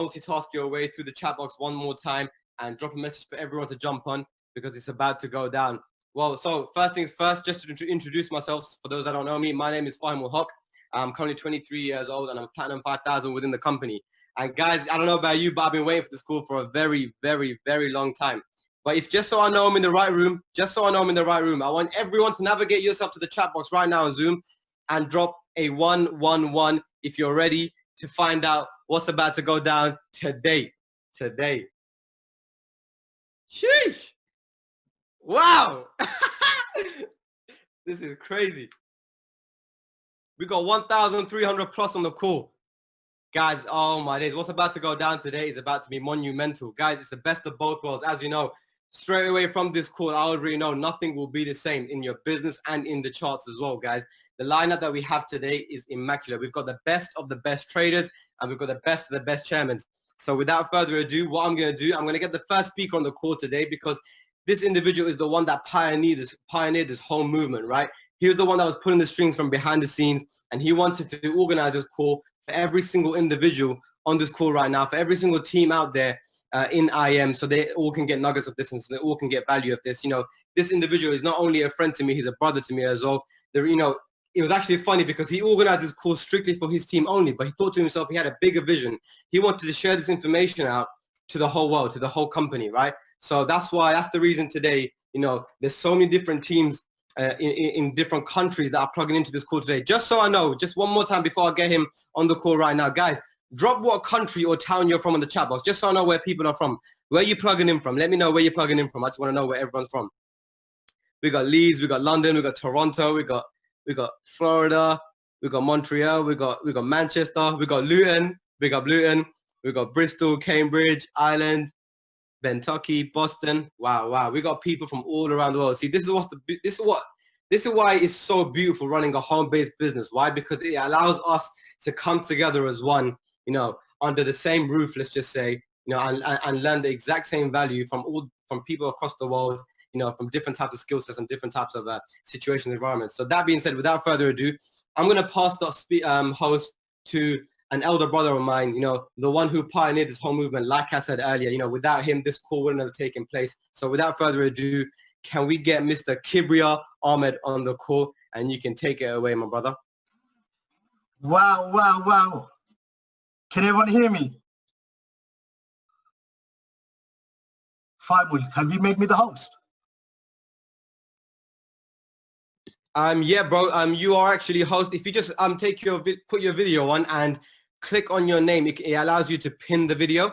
multitask your way through the chat box one more time and drop a message for everyone to jump on because it's about to go down. Well, so first things first, just to introduce myself, for those that don't know me, my name is Fahimul Haq. I'm currently 23 years old and I'm Platinum 5000 within the company. And guys, I don't know about you, but I've been waiting for this call for a very, very, very long time. But if just so I know I'm in the right room, I want everyone to navigate yourself to the chat box right now on Zoom and drop a 111 if you're ready to find out what's about to go down today. Sheesh. Wow. This is crazy. We got 1,300 plus on the call. Guys, oh my days. What's about to go down today is about to be monumental. Guys, it's the best of both worlds. As you know, straight away from this call, I already know nothing will be the same in your business and in the charts as well, guys. The lineup that we have today is immaculate. We've got the best of the best traders and we've got the best of the best chairmen. So without further ado, what I'm going to do, I'm going to get the first speaker on the call today because this individual is the one that pioneered this whole movement, right? He was the one that was pulling the strings from behind the scenes, and he wanted to organize this call for every single individual on this call right now, for every single team out there in IM, so they all can get nuggets of this and so they all can get value of this. You know, this individual is not only a friend to me, he's a brother to me as well. You know, it was actually funny because he organized this call strictly for his team only, but he thought to himself he had a bigger vision. He wanted to share this information out to the whole world, to the whole company, right? So that's the reason today, you know, there's so many different teams in different countries that are plugging into this call today. Just so I know, just one more time before I get him on the call right now, guys, drop what country or town you're from in the chat box, just so I know where people are from. Where are you plugging in from? Let me know where you're plugging in from. I just want to know where everyone's from. We got Leeds, we got London, we got Toronto, we got Florida, we got Montreal, we got Manchester, we got Luton, we got Bristol, Cambridge, Ireland, Kentucky, Boston. Wow. We got people from all around the world. See, this is why it's so beautiful running a home-based business. Why? Because it allows us to come together as one, you know, under the same roof, let's just say, you know, and learn the exact same value from people across the world, you know, from different types of skill sets and different types of situations, environments. So that being said, without further ado, I'm going to pass the host to an elder brother of mine, you know, the one who pioneered this whole movement. Like I said earlier, you know, without him, this call wouldn't have taken place. So without further ado, can we get Mr. Kibriya Ahmed on the call? And you can take it away, my brother. Wow. Can everyone hear me? Fahimul, have you made me the host? Yeah, bro. You are actually host. If you just put your video on and click on your name, it allows you to pin the video.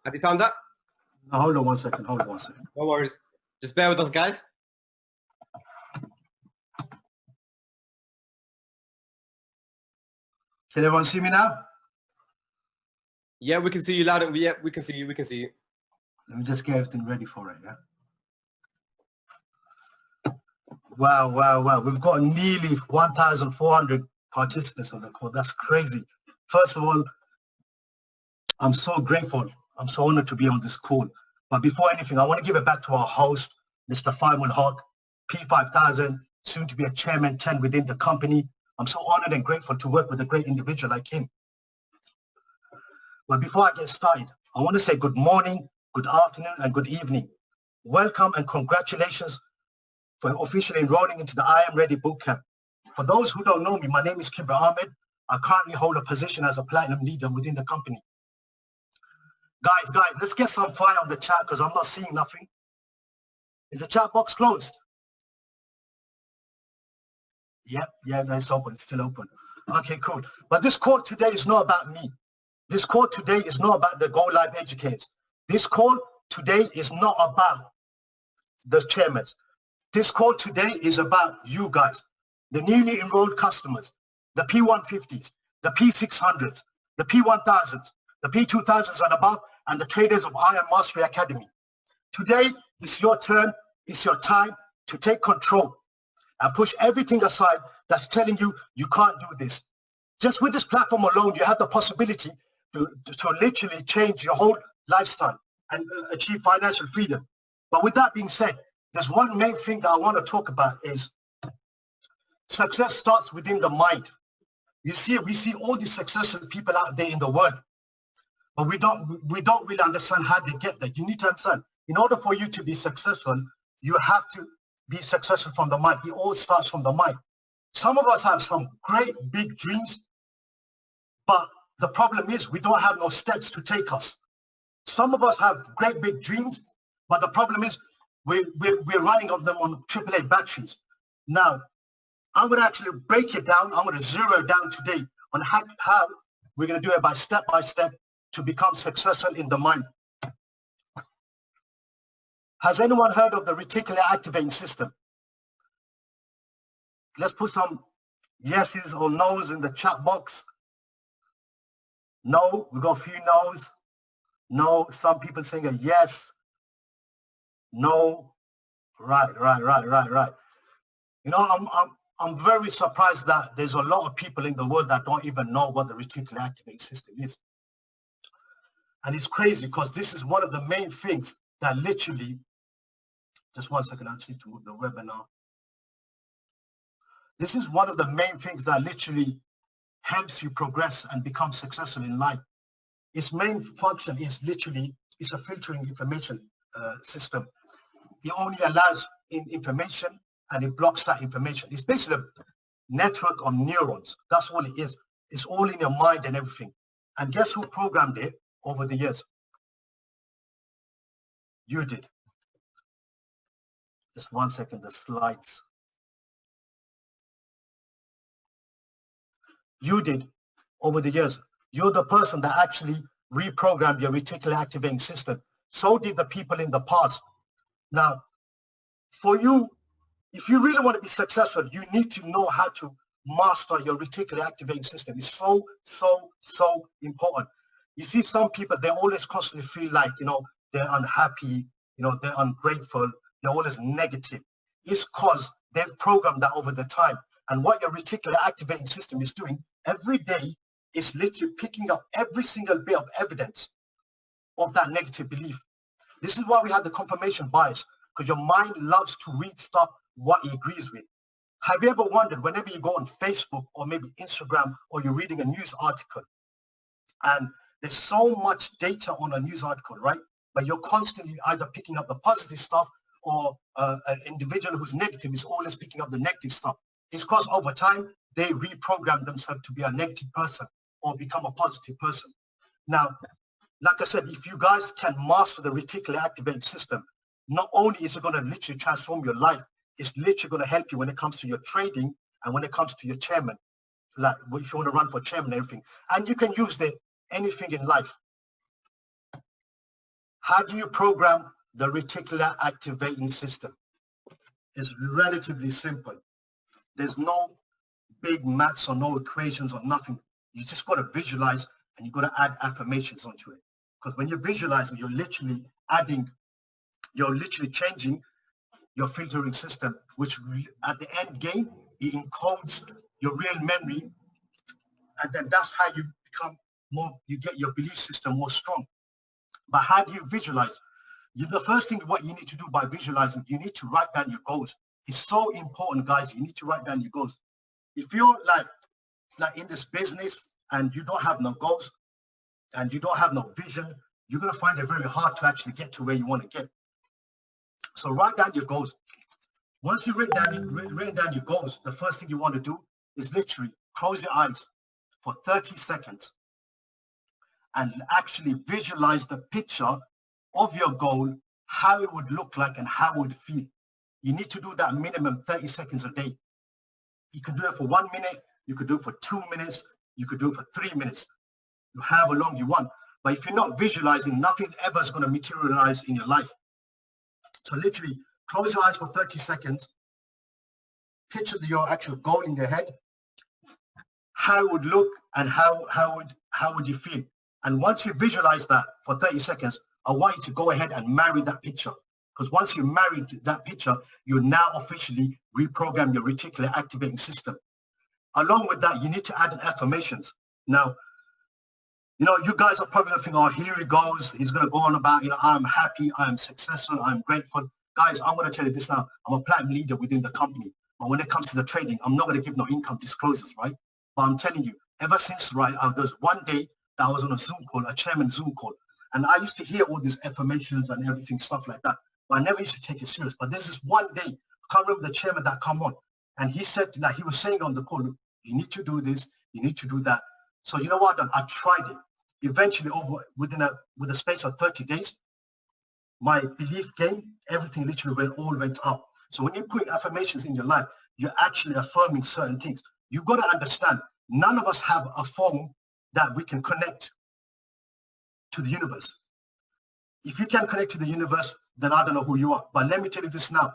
Have you found that? No, hold on one second. No worries. Just bear with us, guys. Can everyone see me now? Yeah, we can see you loud and yeah, we can see you. Let me just get everything ready for it, yeah? Wow. We've got nearly 1,400 participants on the call. That's crazy. First of all, I'm so grateful. I'm so honored to be on this call. But before anything, I want to give it back to our host, Mr. Fahimul Haq, P5000, soon to be a chairman 10 within the company. I'm so honored and grateful to work with a great individual like him. But before I get started, I want to say good morning, good afternoon, and good evening. Welcome and congratulations for officially enrolling into the I Am Ready Bootcamp. For those who don't know me, my name is Kibriya Ahmed. I currently hold a position as a platinum leader within the company. Guys, let's get some fire on the chat because I'm not seeing nothing. Is the chat box closed? Yeah, it's open. It's still open. Okay, cool. But this call today is not about me. This call today is not about the Go Live educators. This call today is not about the chairmen. This call today is about you guys, the newly enrolled customers, the P150s, the P600s, the P1000s, the P2000s and above, and the traders of IM Mastery Academy. Today is your turn, it's your time to take control and push everything aside that's telling you you can't do this. Just with this platform alone, you have the possibility to literally change your whole lifestyle and achieve financial freedom. But with that being said, there's one main thing that I want to talk about is success starts within the mind. You see, we see all these successful people out there in the world, but we don't really understand how they get there. You need to understand, in order for you to be successful, you have to be successful from the mind. It all starts from the mind. Some of us have some great big dreams, but the problem is we don't have no steps to take us. Some of us have great big dreams, but the problem is we're running of them on AAA batteries. Now, I'm going to actually break it down. I'm going to zero down today on how we're going to do it by step to become successful in the mind. Has anyone heard of the reticular activating system? Let's put some yeses or no's in the chat box. No, we've got a few no's. No, some people saying a yes. No. Right. You know, I'm very surprised that there's a lot of people in the world that don't even know what the reticular activating system is. And it's crazy because this is one of the main things that literally, just one second, I actually to move the webinar. This is one of the main things that literally helps you progress and become successful in life. Its main function is literally, it's a filtering information system. It only allows information and it blocks that information. It's basically a network of neurons. That's all it is. It's all in your mind and everything. And guess who programmed it over the years? You did. Just one second, the slides. You did over the years. You're the person that actually reprogrammed your reticular activating system. So did the people in the past. Now, for you, if you really want to be successful, you need to know how to master your reticular activating system. It's so important. You see, some people, they always constantly feel like, you know, they're unhappy, you know, they're ungrateful, they're always negative. It's because they've programmed that over the time. And what your reticular activating system is doing every day is literally picking up every single bit of evidence of that negative belief. This is why we have the confirmation bias, because your mind loves to read stuff what it agrees with. Have you ever wondered, whenever you go on Facebook or maybe Instagram, or you're reading a news article, and there's so much data on a news article, right? But you're constantly either picking up the positive stuff, or an individual who's negative is always picking up the negative stuff. It's because over time, they reprogram themselves to be a negative person or become a positive person. Now, like I said, if you guys can master the reticular activating system, not only is it going to literally transform your life, it's literally going to help you when it comes to your trading and when it comes to your chairman, like if you want to run for chairman and everything. And you can use anything in life. How do you program the reticular activating system? It's relatively simple. There's no big maths or no equations or nothing. You just got to visualize, and you got to add affirmations onto it. Because when you're visualizing, you're literally changing your filtering system, which at the end game, it encodes your real memory. And then that's how you become more, you get your belief system more strong. But how do you visualize? The first thing what you need to do by visualizing, you need to write down your goals. It's so important, guys. You need to write down your goals. If you're like in this business and you don't have no goals and you don't have no vision, you're going to find it very hard to actually get to where you want to get. So write down your goals. Once you've written down your goals, the first thing you want to do is literally close your eyes for 30 seconds and actually visualize the picture of your goal, how it would look like and how it would feel. You need to do that minimum 30 seconds a day. You can do it for 1 minute, you could do it for 2 minutes, you could do it for 3 minutes. You however long you want. But if you're not visualizing, nothing ever is going to materialize in your life. So literally close your eyes for 30 seconds, picture your actual goal in your head, how it would look and how would you feel. And once you visualize that for 30 seconds, I want you to go ahead and marry that picture. Because once you marry that picture, you now officially reprogram your reticular activating system. Along with that, you need to add in affirmations. Now, you know, you guys are probably thinking, oh, here he goes. He's going to go on about, you know, I'm happy, I'm successful, I'm grateful. Guys, I'm going to tell you this now. I'm a platinum leader within the company. But when it comes to the trading, I'm not going to give no income disclosures, right? But I'm telling you, ever since, right, there's one day that I was on a Zoom call, a chairman Zoom call, and I used to hear all these affirmations and everything, stuff like that. But I never used to take it serious. But there's this one day, I can't remember the chairman that come on, and he said, like he was saying on the call, you need to do this, you need to do that. So you know what? I tried it. Eventually, with a space of 30 days, my belief game, everything literally went up. So when you put affirmations in your life, you're actually affirming certain things. You've got to understand, none of us have a phone that we can connect to the universe. If you can connect to the universe, then I don't know who you are. But let me tell you this now.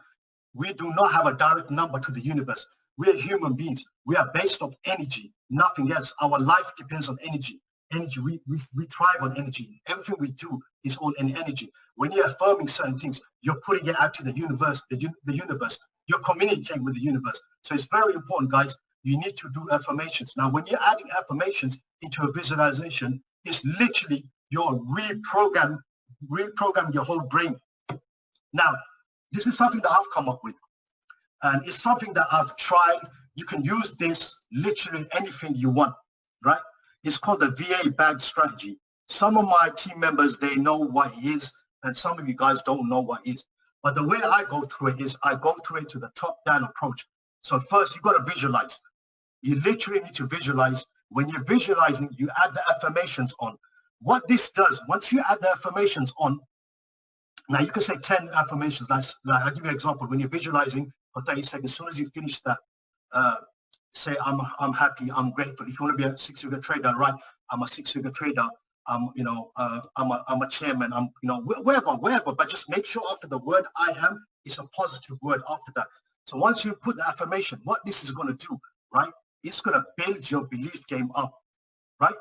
We do not have a direct number to the universe. We are human beings. We are based on energy, nothing else. Our life depends on energy. Energy, we thrive on energy. Everything we do is all in energy. When you're affirming certain things, you're putting it out to the universe, the universe. You're communicating with the universe. So it's very important, guys. You need to do affirmations. Now, when you're adding affirmations into a visualization, it's literally you're reprogram your whole brain. Now, this is something that I've come up with. And it's something that I've tried. You can use this literally anything you want, right? It's called the VA bag strategy. Some of my team members, they know what it is, and some of you guys don't know what it is. But the way I go through it is I go through it to the top-down approach. So first, you've got to visualize. You literally need to visualize. When you're visualizing, you add the affirmations on. What this does, once you add the affirmations on, now you can say 10 affirmations. Like I'll give you an example. When you're visualizing for 30 seconds, as soon as you finish that, say I'm happy, I'm grateful. If you want to be a six-figure trader, right? I'm a six-figure trader. I'm a chairman. I'm wherever. But just make sure after the word I am, it's a positive word after that. So once you put the affirmation, what this is going to do, right? It's going to build your belief game up, right?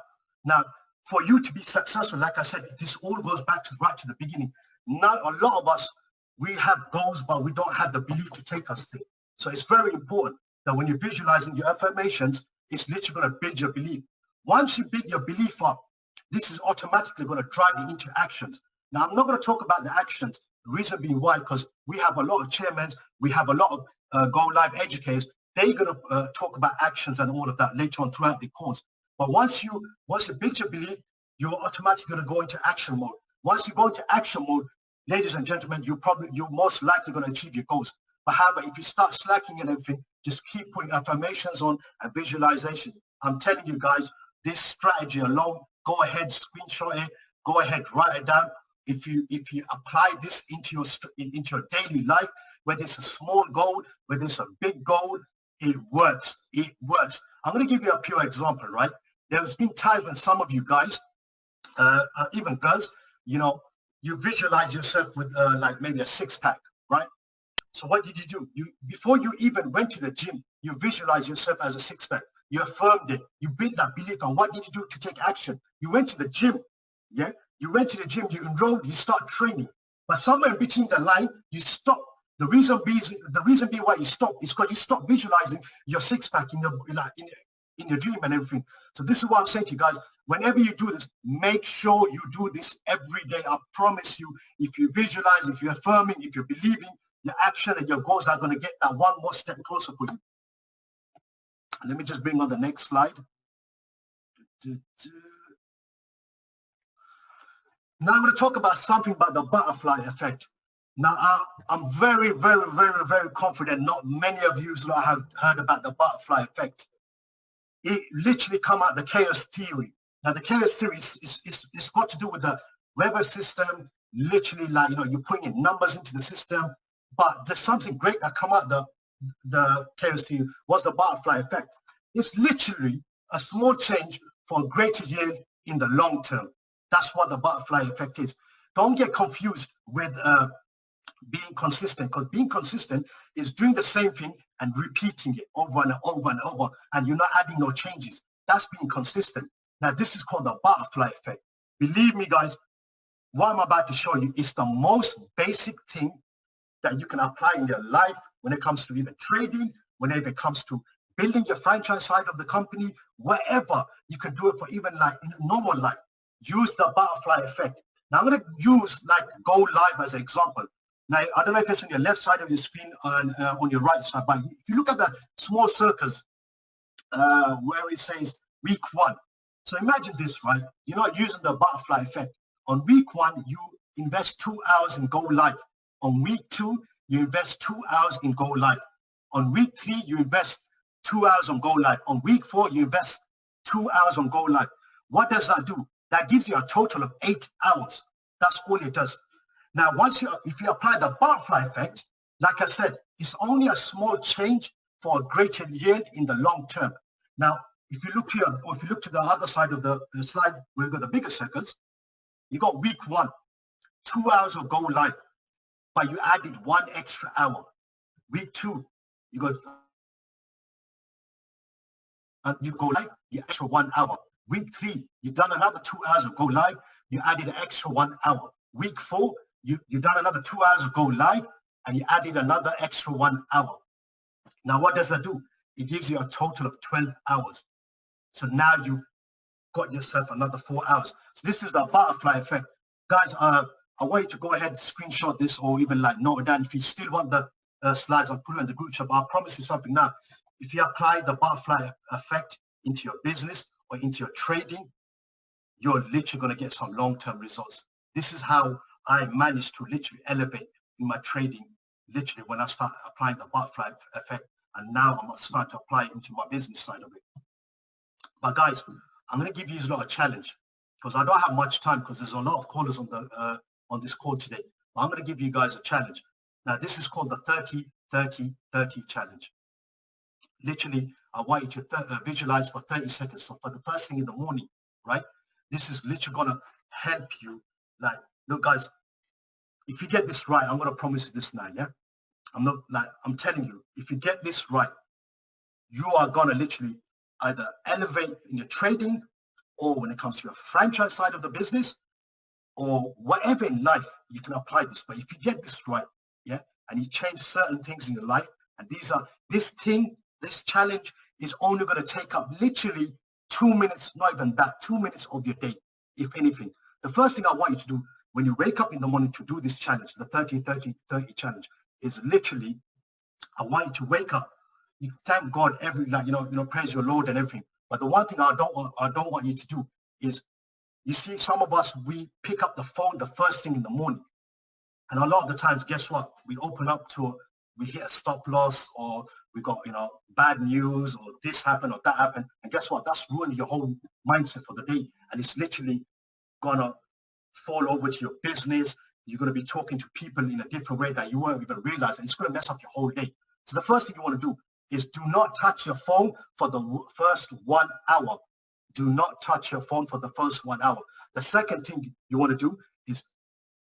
Now, for you to be successful, like I said, this all goes back to right to the beginning. Not a lot of us, we have goals, but we don't have the belief to take us there. So it's very important that when you're visualizing your affirmations, it's literally going to build your belief. Once you build your belief up, this is automatically going to drive you into actions. Now, I'm not going to talk about the actions. The reason being why, because we have a lot of chairmen, we have a lot of Go Live educators. They're going to talk about actions and all of that later on throughout the course. But once you build your belief, you're automatically going to go into action mode. Once you go into action mode, ladies and gentlemen, you're most likely going to achieve your goals. But however, if you start slacking and everything, just keep putting affirmations on and visualization. I'm telling you guys, this strategy alone, go ahead, screenshot it, go ahead, write it down. If you apply this into your daily life, whether it's a small goal, whether it's a big goal, it works. It works. I'm going to give you a pure example, right? There's been times when some of you guys, even girls, you visualize yourself with like maybe a six-pack, right? So what did you do? Before you even went to the gym, you visualize yourself as a six-pack. You affirmed it. You built that belief. And what did you do to take action? You went to the gym. Yeah. You went to the gym. You enrolled. You start training. But somewhere in between the line, you stop. The reason being why you stop is because you stop visualizing your six-pack in your dream and everything. So this is what I'm saying to you guys. Whenever you do this, make sure you do this every day. I promise you, if you visualize, if you're affirming, if you're believing, your action and your goals are going to get that one more step closer for you. Let me just bring on the next slide. Now I'm going to talk about something about the butterfly effect. Now, I'm very, very, very, very confident not many of you have heard about the butterfly effect. It literally come out the chaos theory. Now, the chaos theory is got to do with the weather system, literally like, you're putting in numbers into the system. But there's something great that come out the chaos theory was the butterfly effect. It's literally a small change for a greater yield in the long term. That's what the butterfly effect is. Don't get confused with being consistent, because being consistent is doing the same thing and repeating it over and over and over, and you're not adding no changes. That's being consistent. Now, this is called the butterfly effect. Believe me, guys, what I'm about to show you is the most basic thing that you can apply in your life when it comes to even trading, whenever it comes to building your franchise side of the company, wherever you can do it for even like in normal life. Use the butterfly effect. Now I'm going to use like Go Live as an example. Now, I don't know if it's on your left side of your screen and on your right side, but if you look at the small circles where it says week 1. So imagine this, right? You're not using the butterfly effect. On week 1, you invest 2 hours in go live. On week 2, you invest 2 hours in go live. On week 3, you invest 2 hours on go live. On week 4, you invest 2 hours on go live. What does that do? That gives you a total of 8 hours. That's all it does. Now, if you apply the butterfly effect, like I said, it's only a small change for a greater yield in the long term. Now, if you look here, or if you look to the other side of the slide, where we've got the bigger circles, you got week 1, 2 hours of go live, but you added 1 extra hour. Week 2, you got you go live, you extra 1 hour. Week 3, you've done another 2 hours of go live, you added an extra 1 hour. Week 4, you've done another 2 hours of go live, and you added another extra 1 hour. Now, what does that do? It gives you a total of 12 hours. So now you've got yourself another 4 hours. So this is the butterfly effect. Guys, I want you to go ahead and screenshot this, or even like note it down. If you still want the slides, I'll put it in the group chat. But I'll promise you something now. If you apply the butterfly effect into your business or into your trading, you're literally going to get some long-term results. This is how I managed to literally elevate in my trading, literally when I start applying the butterfly effect. And now I'm starting to apply it into my business side of it. But guys, I'm going to give you a lot of challenge because I don't have much time because there's a lot of callers on this call today. But I'm going to give you guys a challenge. Now, this is called the 30-30-30 challenge. Literally, I want you to visualize for 30 seconds. So for the first thing in the morning, right? This is literally going to help you. Like, look, guys, if you get this right, I'm going to promise you this now, yeah? I'm telling you, if you get this right, you are going to literally either elevate in your trading, or when it comes to your franchise side of the business, or whatever in life, you can apply this. But if you get this right, yeah, and you change certain things in your life, and this challenge is only going to take up literally 2 minutes, not even that, 2 minutes of your day, if anything. The first thing I want you to do when you wake up in the morning to do this challenge, the 30-30-30 challenge, is literally, I want you to wake up. You thank God praise your Lord and everything. But the one thing I don't want you to do is, you see, some of us, we pick up the phone the first thing in the morning. And a lot of the times, guess what? We open up we hit a stop loss, or we got, bad news, or this happened or that happened. And guess what? That's ruined your whole mindset for the day. And it's literally gonna fall over to your business. You're going to be talking to people in a different way that you won't even realize, and it's going to mess up your whole day. So the first thing you want to do is do not touch your phone for the first 1 hour. Do not touch your phone for the first 1 hour. The second thing you want to do is,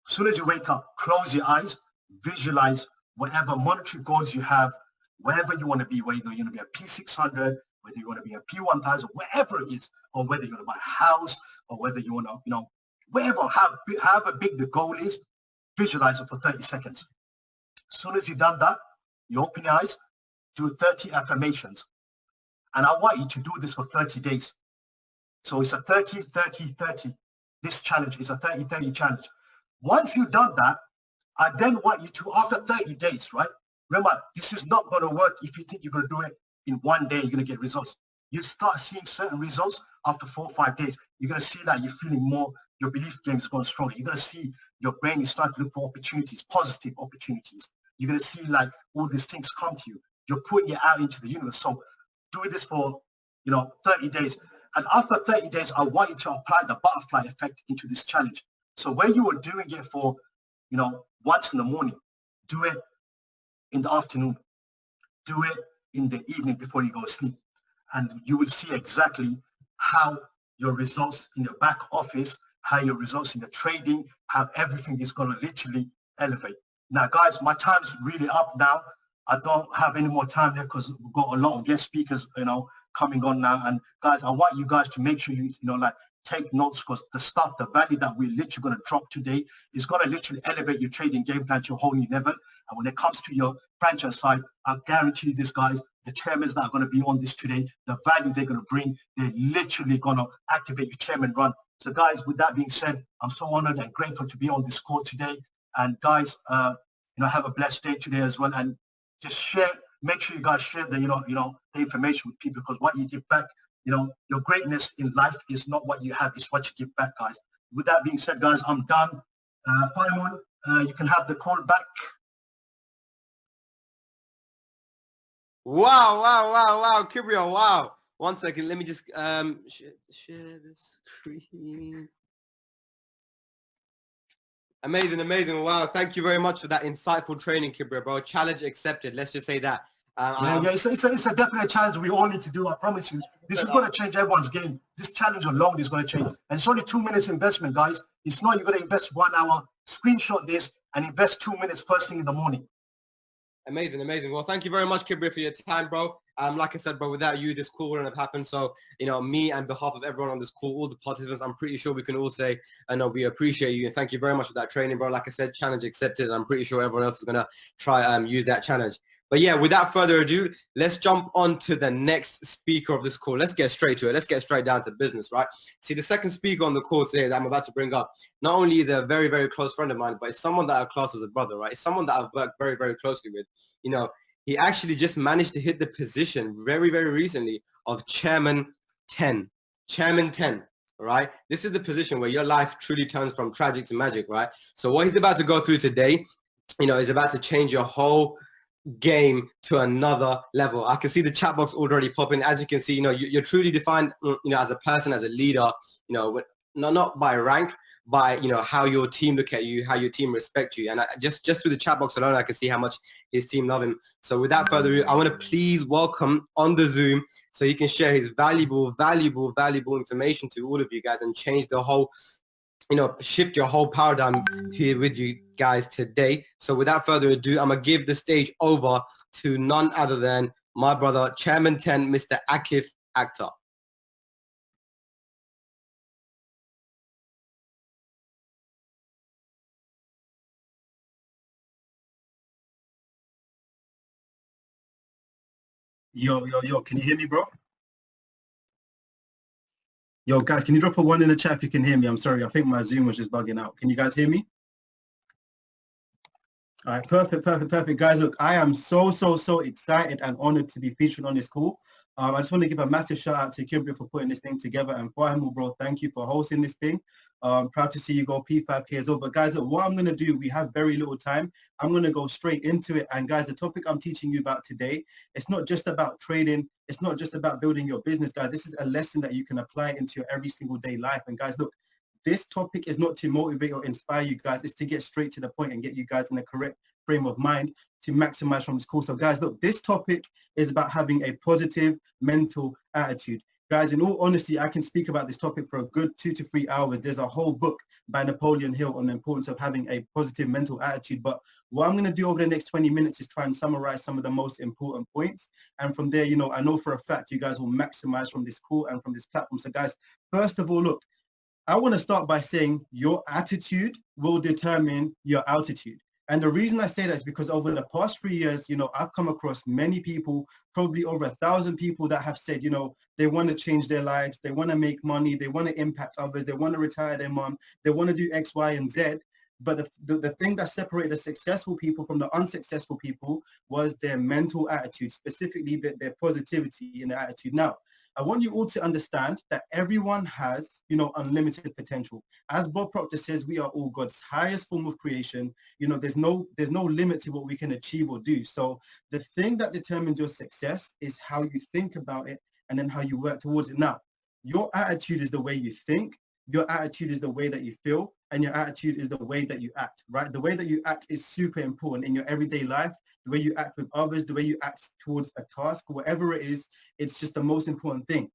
as soon as you wake up, close your eyes, visualize whatever monetary goals you have, wherever you want to be, whether you want to be a P600, whether you want to be a P1000, wherever it is, or whether you want to buy a house, or whether you want to, wherever, however big the goal is, visualize it for 30 seconds. As soon as you've done that, you open your eyes, do 30 affirmations. And I want you to do this for 30 days. So it's a 30-30-30. This challenge is a 30-30 challenge. Once you've done that, I then want you to, after 30 days, right? Remember, this is not going to work if you think you're going to do it in 1 day, you're going to get results. You start seeing certain results after 4 or 5 days. You're going to see that you're feeling more, your belief game is going stronger. You're going to see your brain is starting to look for opportunities, positive opportunities. You're going to see like all these things come to you. You're putting it out into the universe. So do this for, 30 days. And after 30 days, I want you to apply the butterfly effect into this challenge. So where you were doing it for, once in the morning, do it in the afternoon, do it in the evening before you go to sleep. And you will see exactly how your results in your back office, how your results in the trading, how everything is going to literally elevate. Now, guys, my time's really up now. I don't have any more time there because we've got a lot of guest speakers, coming on now. And guys, I want you guys to make sure you, take notes, because the value that we're literally going to drop today is going to literally elevate your trading game plan to a whole new level. And when it comes to your franchise side, I guarantee you this, guys, the chairmen that are going to be on this today, the value they're going to bring, they're literally going to activate your chairman run. So guys, with that being said, I'm so honored and grateful to be on this call today. And guys, have a blessed day today as well. And just share make sure you guys share the, the information with people, because what you give back, your greatness in life is not what you have, it's what you give back, guys. With that being said, guys, I'm done. Simon, you can have the call back. Wow, wow, wow, wow, Kibria, wow. 1 second, let me just share the screen. Amazing, amazing. Wow, thank you very much for that insightful training, Kibria, bro. Challenge accepted. Let's just say that. Yeah, it's a definite challenge we all need to do. I promise you. This is going to change everyone's game. This challenge alone is going to change. And it's only 2 minutes investment, guys. It's not you're going to invest 1 hour, screenshot this, and invest 2 minutes first thing in the morning. Amazing, amazing. Well, thank you very much, Kibria, for your time, bro. Like I said, bro, without you, this call wouldn't have happened. So, me and behalf of everyone on this call, all the participants, I'm pretty sure we can all say, we appreciate you. And thank you very much for that training, bro. Like I said, challenge accepted. I'm pretty sure everyone else is going to try use that challenge. But yeah, without further ado, let's jump on to the next speaker of this call. Let's get straight to it. Let's get straight down to business, right? See, the second speaker on the call today that I'm about to bring up, not only is a very, very close friend of mine, but it's someone that I've classed as a brother, right? It's someone that I've worked very, very closely with. He actually just managed to hit the position very, very recently of Chairman 10. Chairman 10, right? This is the position where your life truly turns from tragic to magic, right? So what he's about to go through today, is about to change your whole game to another level. I can see the chat box already popping. As you can see, you're truly defined, as a person, as a leader, not by rank, by how your team look at you, how your team respect you. And just through the chat box alone, I can see how much his team love him. So without further ado, I want to please welcome on the Zoom so he can share his valuable information to all of you guys and change the whole, shift your whole paradigm here with you guys today. So without further ado, I'm gonna give the stage over to none other than my brother, Chairman 10, Mr. Akif Akhtar. Yo, can you hear me, bro? Yo, guys, can you drop a 1 in the chat if you can hear me? I'm sorry, I think my Zoom was just bugging out. Can you guys hear me? All right, perfect. Guys, look, I am so excited and honored to be featured on this call. I just want to give a massive shout out to Kibria for putting this thing together, and Fahim, bro, thank you for hosting this thing. Proud to see you go P5K as well. But guys, look, what I'm going to do, we have very little time. I'm going to go straight into it. And guys, the topic I'm teaching you about today, it's not just about trading. It's not just about building your business, guys. This is a lesson that you can apply into your every single day life. And guys, look, this topic is not to motivate or inspire you guys. It's to get straight to the point and get you guys in the correct frame of mind to maximize from this course. So guys, look, this topic is about having a positive mental attitude. Guys, in all honesty, I can speak about this topic for a good 2 to 3 hours. There's a whole book by Napoleon Hill on the importance of having a positive mental attitude. But what I'm going to do over the next 20 minutes is try and summarize some of the most important points. And from there, I know for a fact you guys will maximize from this call and from this platform. So guys, first of all, look, I want to start by saying your attitude will determine your altitude. And the reason I say that is because over the past 3 years, I've come across many people, probably over 1,000 people that have said, they want to change their lives, they want to make money, they want to impact others, they want to retire their mom, they want to do X, Y, and Z. But the thing that separated the successful people from the unsuccessful people was their mental attitude, specifically their positivity in their attitude. Now, I want you all to understand that everyone has, unlimited potential. As Bob Proctor says, we are all God's highest form of creation. There's no limit to what we can achieve or do. So the thing that determines your success is how you think about it and then how you work towards it. Now, your attitude is the way you think, your attitude is the way that you feel, and your attitude is the way that you act, right? The way that you act is super important in your everyday life. The way you act with others, the way you act towards a task, whatever it is, it's just the most important thing.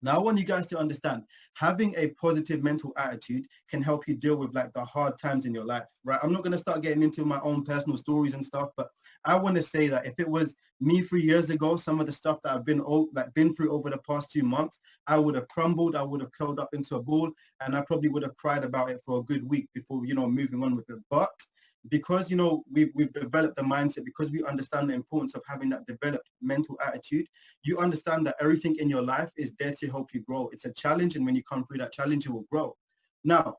Now, I want you guys to understand, having a positive mental attitude can help you deal with like the hard times in your life, right? I'm not going to start getting into my own personal stories and stuff, but I want to say that if it was me 3 years ago, some of the stuff that I've been through over the past 2 months, I would have crumbled, I would have curled up into a ball, and I probably would have cried about it for a good week before, moving on with it. But because we've developed the mindset, because we understand the importance of having that developed mental attitude, you understand that everything in your life is there to help you grow. It's a challenge, and when you come through that challenge, you will grow. Now,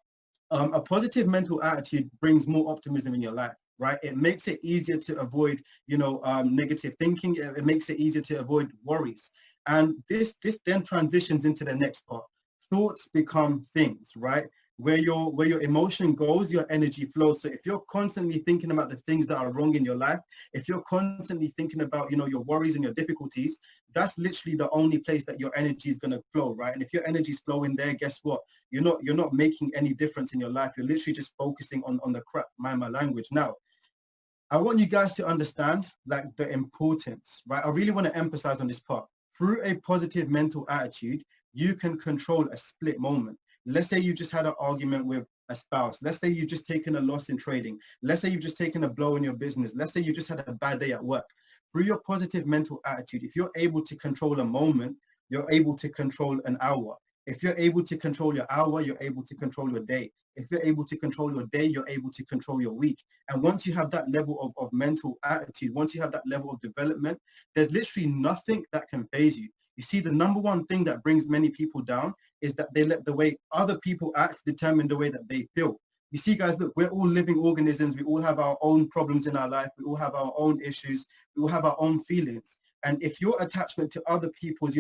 a positive mental attitude brings more optimism in your life. right? It makes it easier to avoid, negative thinking. It makes it easier to avoid worries. And this then transitions into the next part. Thoughts become things, right? Where your emotion goes, your energy flows. So if you're constantly thinking about the things that are wrong in your life, if you're constantly thinking about, your worries and your difficulties, that's literally the only place that your energy is going to flow, right? And if your energy is flowing there, guess what? You're not making any difference in your life. You're literally just focusing on the crap, mind my language. Now, I want you guys to understand like the importance, right? I really want to emphasize on this part. Through a positive mental attitude, you can control a split moment. Let's say you just had an argument with a spouse. Let's say you've just taken a loss in trading. Let's say you've just taken a blow in your business. Let's say you just had a bad day at work. Through your positive mental attitude, if you're able to control a moment, you're able to control an hour. If you're able to control your hour, you're able to control your day. If you're able to control your day, you're able to control your week. And once you have that level of mental attitude, once you have that level of development, there's literally nothing that can phase you. You see, the number one thing that brings many people down is that they let the way other people act determine the way that they feel. You see, guys, look, we're all living organisms. We all have our own problems in our life. We all have our own issues. We all have our own feelings. And if your attachment to other people's,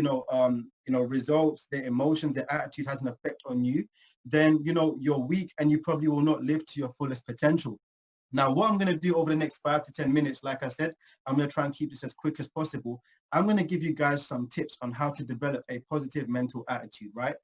results, their emotions, their attitude has an effect on you, then, you're weak and you probably will not live to your fullest potential. Now, what I'm going to do over the next 5 to 10 minutes, like I said, I'm going to try and keep this as quick as possible. I'm going to give you guys some tips on how to develop a positive mental attitude, right?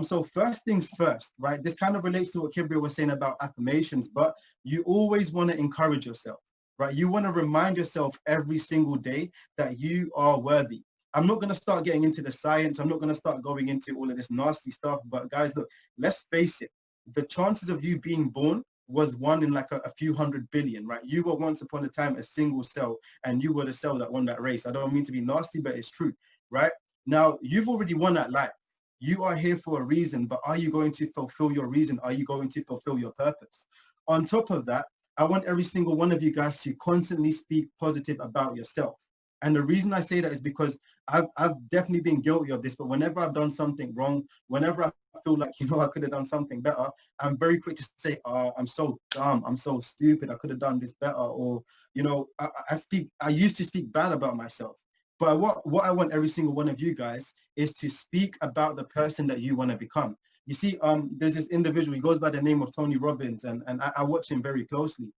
So first things first, right? This kind of relates to what Kibriya was saying about affirmations, but you always want to encourage yourself, right? You want to remind yourself every single day that you are worthy. I'm not going to start getting into the science. I'm not going to start going into all of this nasty stuff. But guys, look, let's face it. The chances of you being born was one in like a few 100 billion, right? You were once upon a time a single cell, and you were the cell that won that race. I don't mean to be nasty, but it's true, right? Now, you've already won that life. You are here for a reason, but are you going to fulfill your reason? Are you going to fulfill your purpose? On top of that, I want every single one of you guys to constantly speak positive about yourself. And the reason I say that is because I've definitely been guilty of this, but whenever I've done something wrong, whenever I feel like, I could have done something better, I'm very quick to say, oh, I'm so dumb, I'm so stupid, I could have done this better. Or, I used to speak bad about myself. But what I want every single one of you guys is to speak about the person that you want to become. You see, there's this individual, he goes by the name of Tony Robbins, and I watch him very closely.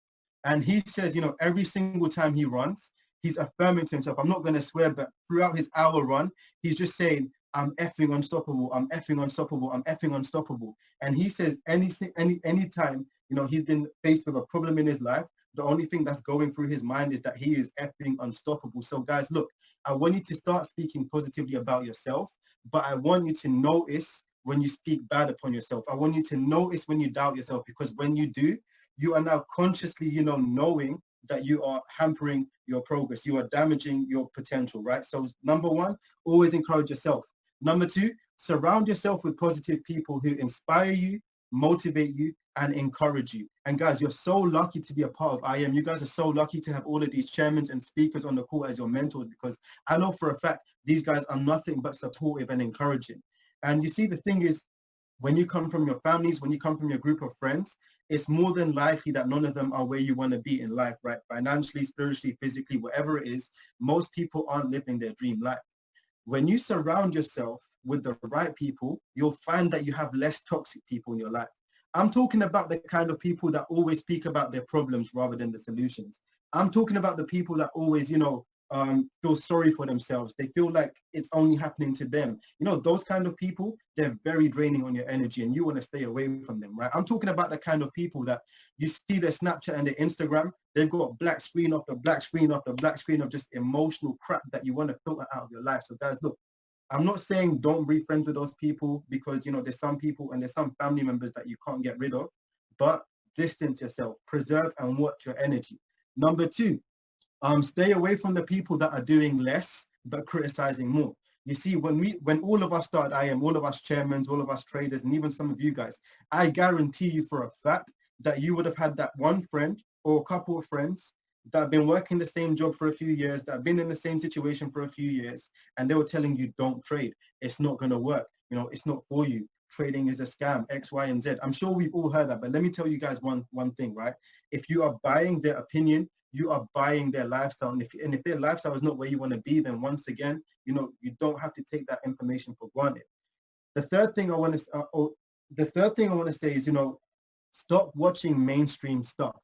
And he says, every single time he runs, he's affirming to himself, I'm not going to swear, but throughout his hour run, he's just saying, I'm effing unstoppable, I'm effing unstoppable, I'm effing unstoppable. And he says any time, he's been faced with a problem in his life, the only thing that's going through his mind is that he is effing unstoppable. So guys, look, I want you to start speaking positively about yourself, but I want you to notice when you speak bad upon yourself. I want you to notice when you doubt yourself, because when you do, you are now consciously, knowing that you are hampering your progress. You are damaging your potential, right? So number one, always encourage yourself. Number two, surround yourself with positive people who inspire you, motivate you, and encourage you. And guys, you're so lucky to be a part of IM. You guys are so lucky to have all of these chairmen and speakers on the call as your mentors, because I know for a fact these guys are nothing but supportive and encouraging. And you see, the thing is, when you come from your families, when you come from your group of friends, it's more than likely that none of them are where you want to be in life, right? Financially, spiritually, physically, whatever it is, most people aren't living their dream life. When you surround yourself with the right people, you'll find that you have less toxic people in your life. I'm talking about the kind of people that always speak about their problems rather than the solutions. I'm talking about the people that always, feel sorry for themselves. They feel like it's only happening to them. Those kind of people, they're very draining on your energy, and you want to stay away from them, right? I'm talking about the kind of people that you see their Snapchat and their Instagram, they've got black screen after black screen after black screen of just emotional crap that you want to filter out of your life. So guys, look, I'm not saying don't be friends with those people, because, there's some people and there's some family members that you can't get rid of, but distance yourself, preserve and watch your energy. Number two, stay away from the people that are doing less but criticizing more. You see, when all of us started IM, all of us chairmen, all of us traders, and even some of you guys, I guarantee you for a fact that you would have had that one friend or a couple of friends that have been working the same job for a few years, that have been in the same situation for a few years, and they were telling you, don't trade. It's not going to work. It's not for you. trading is a scam, X, Y, and Z. I'm sure we've all heard that, but let me tell you guys one thing, right? If you are buying their opinion, you are buying their lifestyle. And if their lifestyle is not where you want to be, then once again, you know, you don't have to take that information for granted. The third thing I want to say is, you know, stop watching mainstream stuff.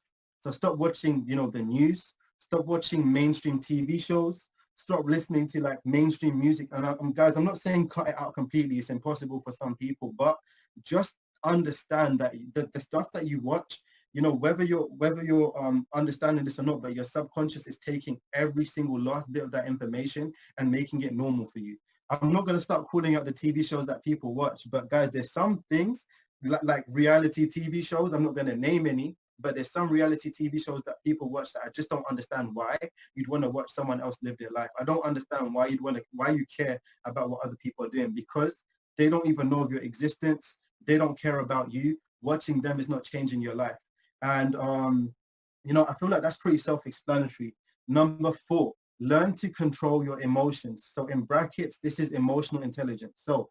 So stop watching, you know, the news, stop watching mainstream TV shows, stop listening to like mainstream music. And guys, I'm not saying cut it out completely. It's impossible for some people, but just understand that the stuff that you watch, you know, whether you're understanding this or not, but your subconscious is taking every single last bit of that information and making it normal for you. I'm not going to start calling out the TV shows that people watch, but guys, there's some things like reality TV shows. I'm not going to name any, but there's some reality TV shows that people watch that I just don't understand why you'd want to watch someone else live their life. I don't understand why you care about what other people are doing, because they don't even know of your existence. They don't care about you. Watching them is not changing your life. And you know, I feel like that's pretty self-explanatory. Number 4, learn to control your emotions. So in brackets, this is emotional intelligence. So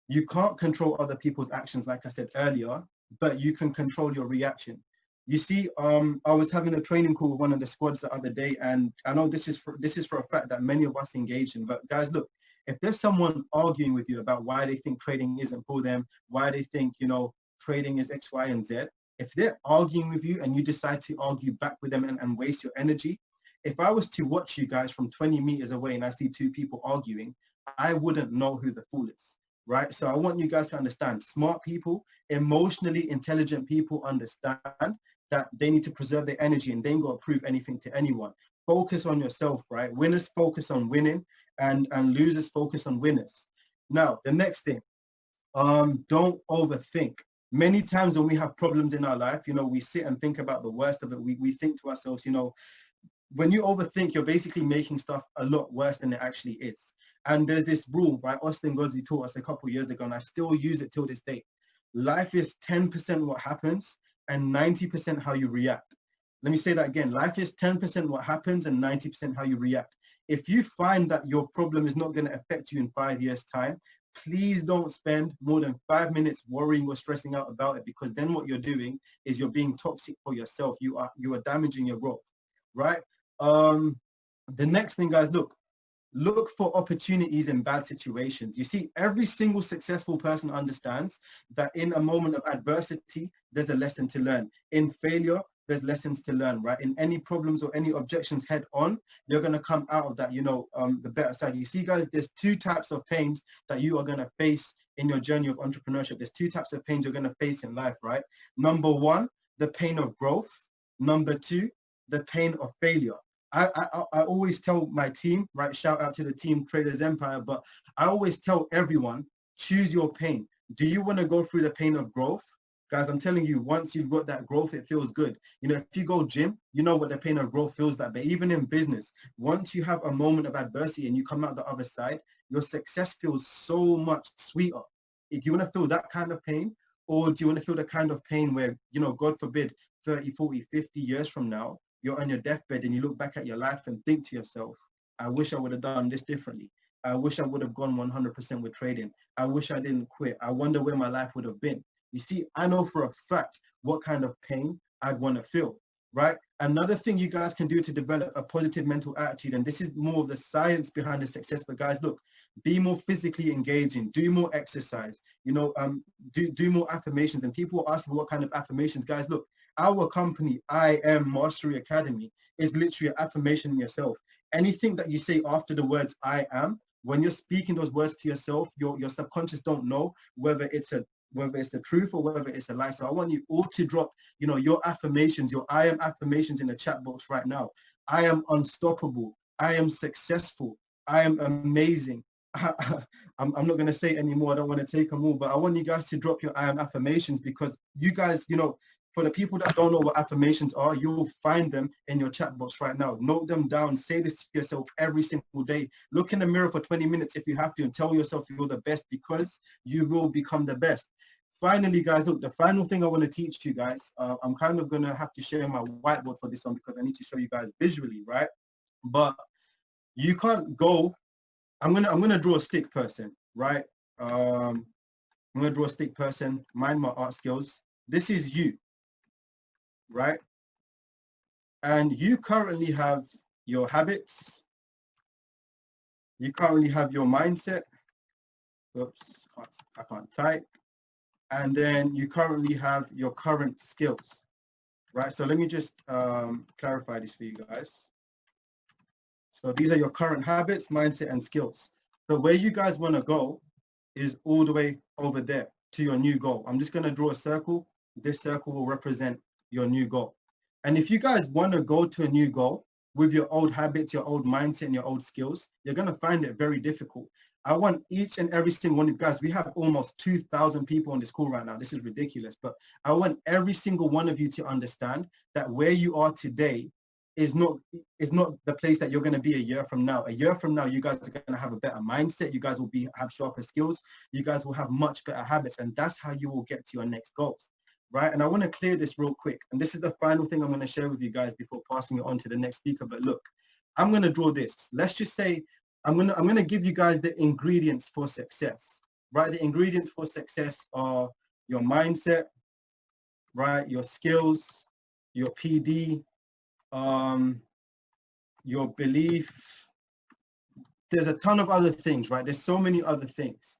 you can't control other people's actions, like I said earlier, but you can control your reaction. You see, I was having a training call with one of the squads the other day, and I know this is for a fact that many of us engage in. But guys, look, if there's someone arguing with you about why they think trading isn't for them, why they think, you know, trading is X, Y, and Z, if they're arguing with you and you decide to argue back with them and waste your energy, if I was to watch you guys from 20 meters away and I see 2 people arguing, I wouldn't know who the fool is, right? So I want you guys to understand, smart people, emotionally intelligent people understand that they need to preserve their energy and they ain't got to prove anything to anyone. Focus on yourself, right? Winners focus on winning and losers focus on winners. Now, the next thing, don't overthink. Many times when we have problems in our life, you know, we sit and think about the worst of it. We think to ourselves, you know, when you overthink, you're basically making stuff a lot worse than it actually is. And there's this rule, right? Austin Godzi taught us a couple of years ago, and I still use it till this day. Life is 10% what happens and 90% how you react. Let me say that again. Life is 10% what happens and 90% how you react. If you find that your problem is not going to affect you in 5 years' time, please don't spend more than 5 minutes worrying or stressing out about it, because then what you're doing is you're being toxic for yourself. You are damaging your growth, right? The next thing, guys, look for opportunities in bad situations. You see, every single successful person understands that in a moment of adversity, there's a lesson to learn. In failure, there's lessons to learn, right? In any problems or any objections head on, you're going to come out of that, you know, the better side. You see, guys, there's 2 types of pains that you are going to face in your journey of entrepreneurship. There's 2 types of pains you're going to face in life, right? Number 1, the pain of growth. Number 2, the pain of failure. I always tell my team, right, shout out to the team Traders Empire, but I always tell everyone, choose your pain. Do you want to go through the pain of growth? Guys, I'm telling you, once you've got that growth, it feels good. You know, if you go gym, you know what the pain of growth feels like. But even in business, once you have a moment of adversity and you come out the other side, your success feels so much sweeter. If you want to feel that kind of pain, or do you want to feel the kind of pain where, you know, God forbid, 30, 40, 50 years from now, you're on your deathbed and you look back at your life and think to yourself, I wish I would have done this differently. I wish I would have gone 100% with trading. I wish I didn't quit. I wonder where my life would have been. You see, I know for a fact what kind of pain I'd want to feel, right? Another thing you guys can do to develop a positive mental attitude, and this is more of the science behind the success, but guys, look, be more physically engaging, do more exercise, you know, do more affirmations. And people are asking what kind of affirmations. Guys, look, our company, I Am Mastery Academy, is literally an affirmation in yourself. Anything that you say after the words I am, when you're speaking those words to yourself, your subconscious don't know whether it's the truth or whether it's a lie. So I want you all to drop, you know, your affirmations, your I am affirmations in the chat box right now. I am unstoppable. I am successful. I am amazing. I'm not going to say it anymore. I don't want to take them all, but I want you guys to drop your I am affirmations, because you guys, you know, for the people that don't know what affirmations are, you'll find them in your chat box right now. Note them down. Say this to yourself every single day. Look in the mirror for 20 minutes if you have to and tell yourself you're the best, because you will become the best. Finally, guys, look, the final thing I want to teach you guys, I'm kind of going to have to share my whiteboard for this one because I need to show you guys visually, right? But you can't go, I'm gonna draw a stick person, right? I'm going to draw a stick person, mind my art skills. This is you, right? And you currently have your habits. You currently have your mindset. Oops, I can't type. And then you currently have your current skills, right? So let me just clarify this for you guys. So these are your current habits, mindset, and skills. But where you guys want to go is all the way over there to your new goal. I'm just going to draw a circle. This circle will represent your new goal. And if you guys want to go to a new goal with your old habits, your old mindset, and your old skills, you're going to find it very difficult. I want each and every single one of you guys, we have almost 2,000 people on this call right now. This is ridiculous, but I want every single one of you to understand that where you are today is not the place that you're going to be a year from now. A year from now, you guys are going to have a better mindset. You guys will have sharper skills. You guys will have much better habits, and that's how you will get to your next goals, right? And I want to clear this real quick. And this is the final thing I'm going to share with you guys before passing it on to the next speaker. But look, I'm going to draw this. Let's just say I'm going to give you guys the ingredients for success, right? The ingredients for success are your mindset, right? Your skills, your PD, your belief. There's a ton of other things, right? There's so many other things.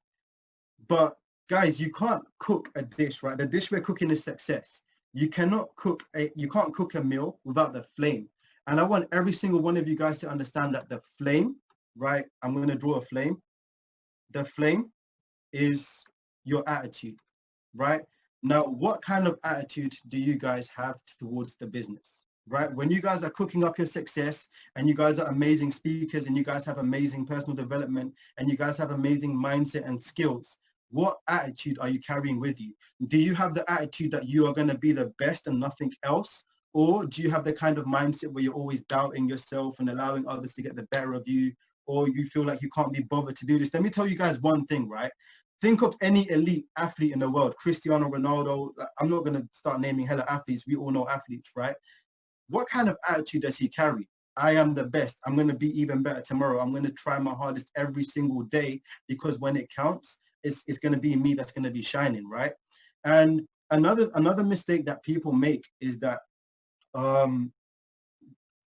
But guys, you can't cook a dish, right? The dish we're cooking is success. You can't cook a meal without the flame. And I want every single one of you guys to understand that the flame, right? I'm going to draw a flame. The flame is your attitude, right? Now, what kind of attitude do you guys have towards the business? Right? When you guys are cooking up your success and you guys are amazing speakers and you guys have amazing personal development and you guys have amazing mindset and skills, what attitude are you carrying with you? Do you have the attitude that you are going to be the best and nothing else? Or do you have the kind of mindset where you're always doubting yourself and allowing others to get the better of you? Or you feel like you can't be bothered to do this? Let me tell you guys one thing, right? Think of any elite athlete in the world, Cristiano Ronaldo. I'm not going to start naming hella athletes. We all know athletes, right? What kind of attitude does he carry? I am the best. I'm going to be even better tomorrow. I'm going to try my hardest every single day because when it counts, it's going to be me that's going to be shining, right? And another mistake that people make is that, do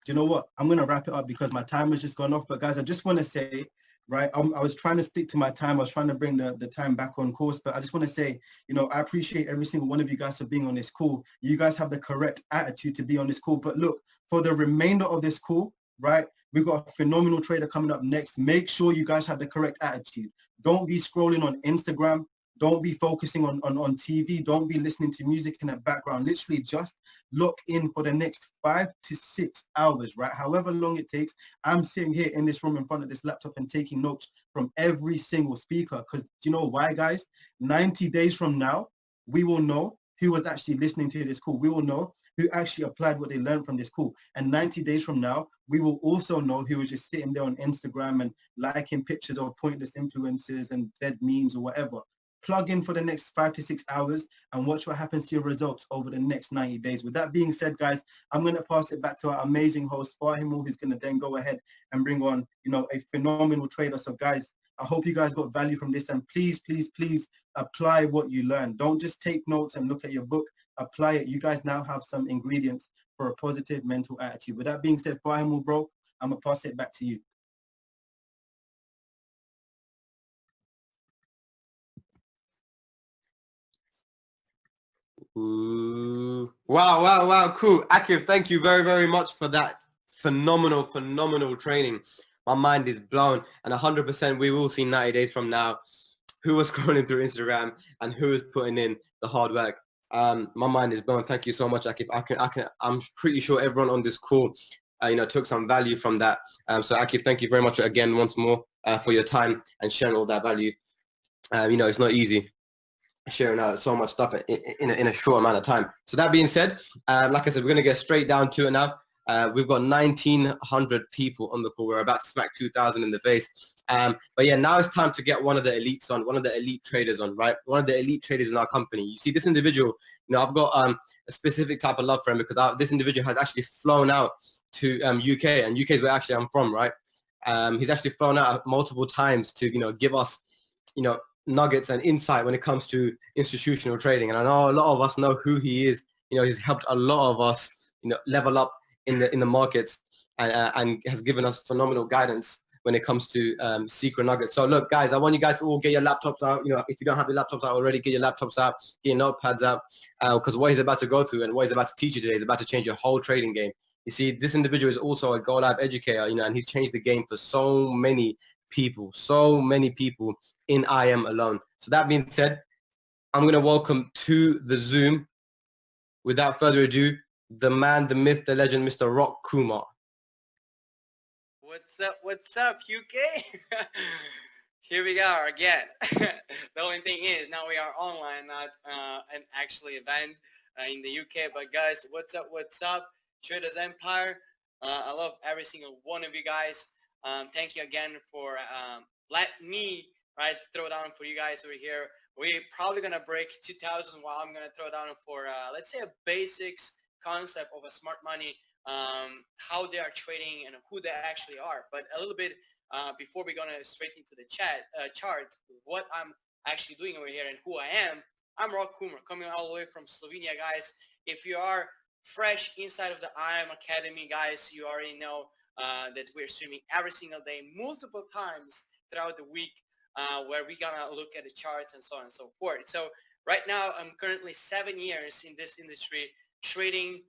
you know what? I'm going to wrap it up because my time has just gone off. But guys, I just want to say, right, I was trying to stick to my time. I was trying to bring the time back on course, but I just want to say, you know, I appreciate every single one of you guys for being on this call. You guys have the correct attitude to be on this call. But look, for the remainder of this call, right, we've got a phenomenal trader coming up next. Make sure you guys have the correct attitude. Don't be scrolling on Instagram. Don't be focusing on TV. Don't be listening to music in the background. Literally just lock in for the next 5 to 6 hours, right? However long it takes. I'm sitting here in this room in front of this laptop and taking notes from every single speaker. Because do you know why, guys? 90 days from now, we will know who was actually listening to this call. We will know who actually applied what they learned from this call. And 90 days from now, we will also know who was just sitting there on Instagram and liking pictures of pointless influencers and dead memes or whatever. Plug in for the next 5 to 6 hours and watch what happens to your results over the next 90 days. With that being said, guys, I'm going to pass it back to our amazing host, Fahimu, who's going to then go ahead and bring on, you know, a phenomenal trader. So guys, I hope you guys got value from this, and please, please, please apply what you learn. Don't just take notes and look at your book. Apply it. You guys now have some ingredients for a positive mental attitude. With that being said, Fahimu, bro, I'm going to pass it back to you. Ooh. Wow, cool. Akif, thank you very, very much for that phenomenal training. My mind is blown, and 100% we will see 90 days from now who was scrolling through Instagram and who is putting in the hard work. My mind is blown. Thank you so much, Akif. I'm pretty sure everyone on this call, took some value from that. So Akif, thank you very much again once more for your time and sharing all that value. It's not easy sharing out so much stuff in a short amount of time. So that being said, like I said, we're going to get straight down to it now. We've got 1,900 people on the call. We're about to smack 2,000 in the face. But yeah, now it's time to get one of the elites on, one of the elite traders on, right? One of the elite traders in our company. You see, this individual, I've got a specific type of love for him because this individual has actually flown out to UK, and UK is where actually I'm from, right? He's actually flown out multiple times to, give us, nuggets and insight when it comes to institutional trading. And I know a lot of us know who he is. You know, he's helped a lot of us, you know, level up in the markets, and has given us phenomenal guidance when it comes to secret nuggets. So look, guys, I want you guys to all get your laptops out. You know, if you don't have your laptops out already, get your laptops out, get your notepads out, because what he's about to go through and what he's about to teach you today is about to change your whole trading game. You see, this individual is also a Go Live educator, you know, and he's changed the game for so many people in IM alone. So that being said, I'm going to welcome to the Zoom, without further ado, the man, the myth, the legend, Mr. Rock Kumar. What's up, UK? Here we are again. The only thing is, now we are online, not an actually event in the UK. But guys, what's up? Traders Empire. I love every single one of you guys. Thank you again for let me throw down for you guys over here. We're probably gonna break 2,000 while I'm gonna throw down for let's say a basics concept of a smart money, how they are trading and who they actually are. But a little bit before we're gonna straight into the charts, what I'm actually doing over here and who I am. I'm Rock Kumar, coming all the way from Slovenia, guys. If you are fresh inside of the IM Academy, guys, you already know that we're streaming every single day, multiple times throughout the week, where we're gonna look at the charts and so on and so forth. So right now, I'm currently 7 years in this industry, trading,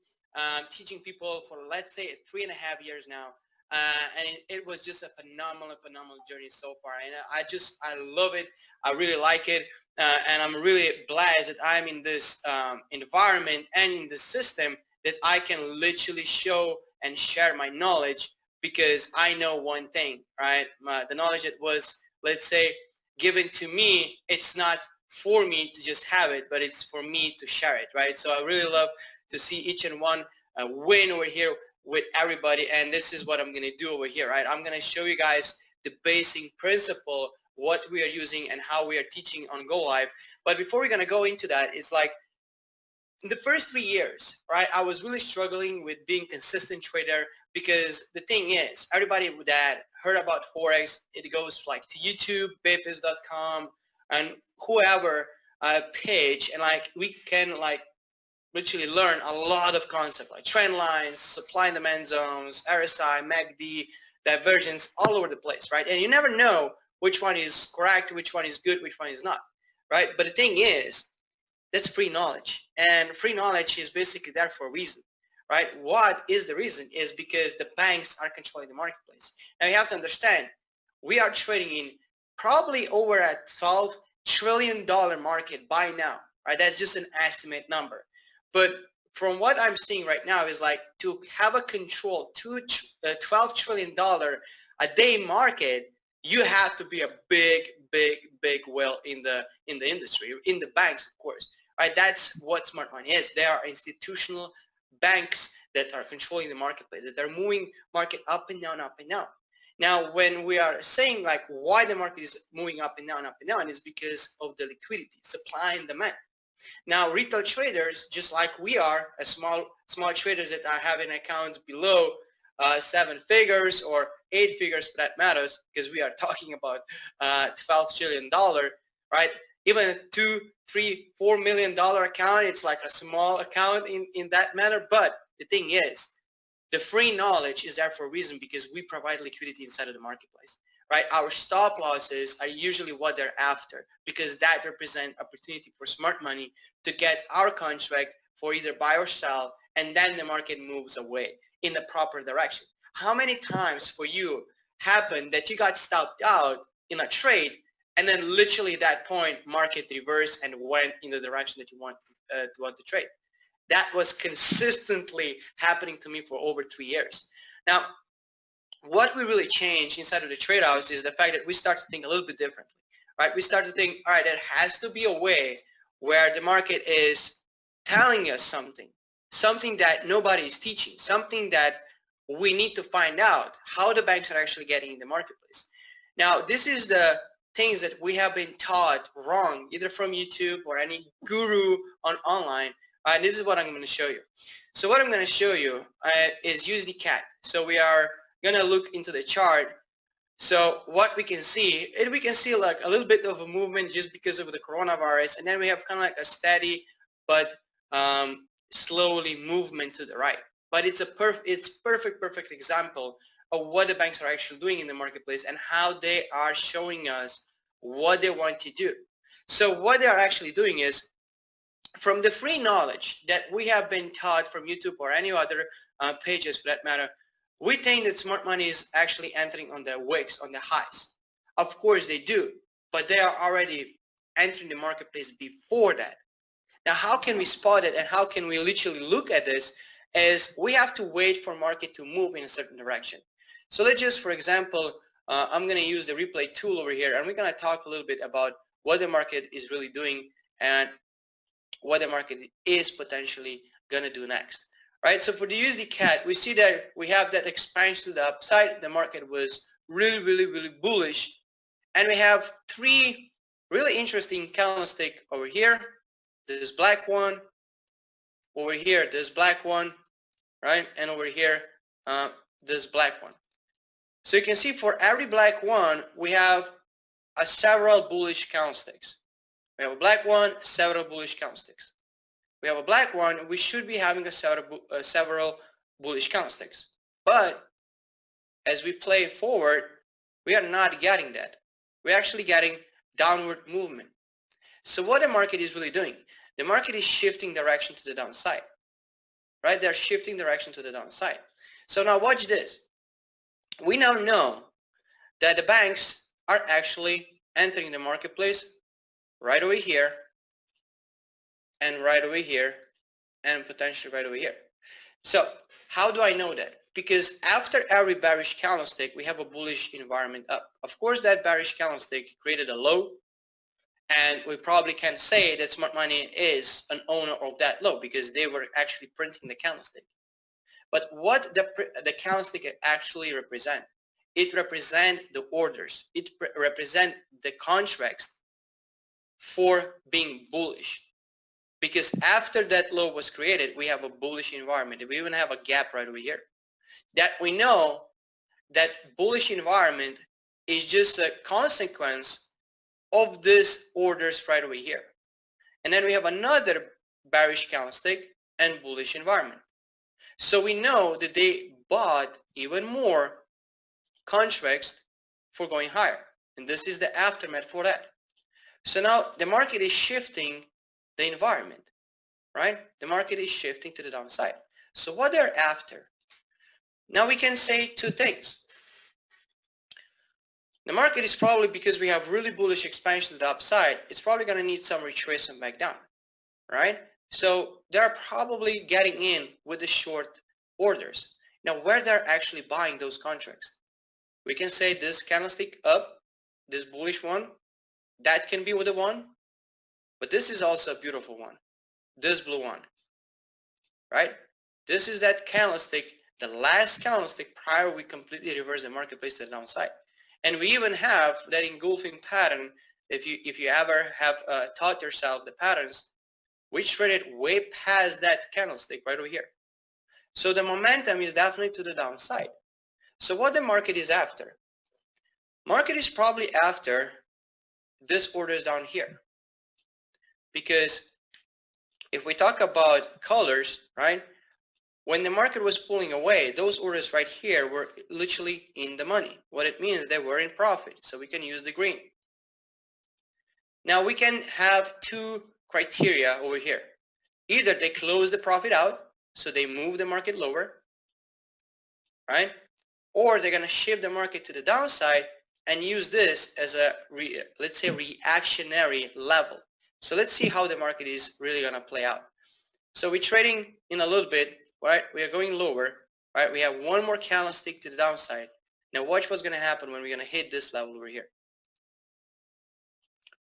teaching people for, let's say, 3.5 years now. And it was just a phenomenal journey so far. And I love it. I really like it. And I'm really blessed that I'm in this environment and in this system that I can literally show and share my knowledge, because I know one thing, right? The knowledge that was, let's say, given to me, it's not for me to just have it, but it's for me to share it, right? So I really love to see each and one win over here with everybody, and this is what I'm going to do over here, right? I'm going to show you guys the basic principle, what we are using and how we are teaching on Go Live. But before we're going to go into that, it's like in the first 3 years, right, I was really struggling with being consistent trader, because the thing is, everybody that heard about Forex, it goes like to YouTube, babies.com, and whoever page, and like we can like literally learn a lot of concepts like trend lines, supply and demand zones, RSI, MACD, divergence, all over the place, right? And you never know which one is correct, which one is good, which one is not, right? But the thing is, that's free knowledge, and free knowledge is basically there for a reason, right? What is the reason? Is because the banks are controlling the marketplace. Now you have to understand, we are trading in probably over a $12 trillion market by now, right? That's just an estimate number. But from what I'm seeing right now is like, to have a control $12 trillion a day market, you have to be a big whale in the industry, in the banks, of course, right? That's what smart money is. They are institutional banks that are controlling the marketplace, that are moving market up and down, up and down. Now, when we are saying like why the market is moving up and down, is because of the liquidity, supply and demand. Now, retail traders, just like we are, as small traders that are having accounts below 7 figures or 8 figures for that matters, because we are talking about $12 trillion, right? Even a $2, $3, $4 million account, it's like a small account in that matter. But the thing is, the free knowledge is there for a reason, because we provide liquidity inside of the marketplace, right? Our stop losses are usually what they're after, because that represent opportunity for smart money to get our contract for either buy or sell, and then the market moves away in the proper direction. How many times for you happened that you got stopped out in a trade, and then literally at that point market reversed and went in the direction that you want to trade? That was consistently happening to me for over 3 years. Now, what we really changed inside of the trade house is the fact that we start to think a little bit differently, right? We start to think, all right, there has to be a way where the market is telling us something that nobody is teaching, something that we need to find out how the banks are actually getting in the marketplace. Now, this is the things that we have been taught wrong, either from YouTube or any guru online. And this is what I'm going to show you. So what I'm going to show you is USD CAD. So we are going to look into the chart So what we can see, we can see like a little bit of a movement just because of the coronavirus, and then we have kind of like a steady but slowly movement to the right. But it's perfect example of what the banks are actually doing in the marketplace and how they are showing us what they want to do. So what they are actually doing is, from the free knowledge that we have been taught from YouTube or any other pages for that matter, we think that smart money is actually entering on the wicks, on the highs. Of course they do, but they are already entering the marketplace before that. Now, how can we spot it and how can we literally look at this is we have to wait for market to move in a certain direction. So let's just, for example, I'm going to use the replay tool over here, and we're going to talk a little bit about what the market is really doing and what the market is potentially going to do next. Right? So for the USD CAD, we see that we have that expansion to the upside. The market was really bullish. And we have three really interesting candlestick over here. This black one, over here, this black one, right? And over here, this black one. So you can see for every black one, we have several bullish candlesticks. We have a black one, several bullish candlesticks. We have a black one, we should be having several bullish candlesticks. But as we play forward, we are not getting that. We're actually getting downward movement. So what the market is really doing, the market is shifting direction to the downside, right? They're shifting direction to the downside. So now watch this. We now know that the banks are actually entering the marketplace right over here, and right over here, and potentially right over here. So how do I know that? Because after every bearish candlestick, we have a bullish environment up. Of course, that bearish candlestick created a low, and we probably can say that smart money is an owner of that low because they were actually printing the candlestick. But what the candlestick actually represent? It represents the orders. It represents the contracts for being bullish. Because after that low was created, we have a bullish environment. We even have a gap right over here. That we know that bullish environment is just a consequence of this orders right over here. And then we have another bearish candlestick and bullish environment. So we know that they bought even more contracts for going higher. And this is the aftermath for that. So now the market is shifting the environment, right? The market is shifting to the downside. So what they're after? Now we can say two things. The market is probably, because we have really bullish expansion to the upside, it's probably going to need some retracement back down, right? So they're probably getting in with the short orders. Now where they're actually buying those contracts? We can say this candlestick up, this bullish one, that can be with the one, but this is also a beautiful one, this blue one, right? This is that candlestick, the last candlestick prior we completely reverse the marketplace to the downside. And we even have that engulfing pattern. If you ever have taught yourself the patterns, we traded way past that candlestick right over here. So the momentum is definitely to the downside. So what the market is after? Market is probably after this orders down here. Because if we talk about colors, right? When the market was pulling away, those orders right here were literally in the money. What it means, they were in profit. So we can use the green. Now we can have two criteria over here. Either they close the profit out, so they move the market lower, right? Or they're going to shift the market to the downside and use this as a, let's say, reactionary level. So let's see how the market is really going to play out. So we're trading in a little bit, right? We are going lower, right? We have one more candlestick to the downside. Now watch what's going to happen when we're going to hit this level over here,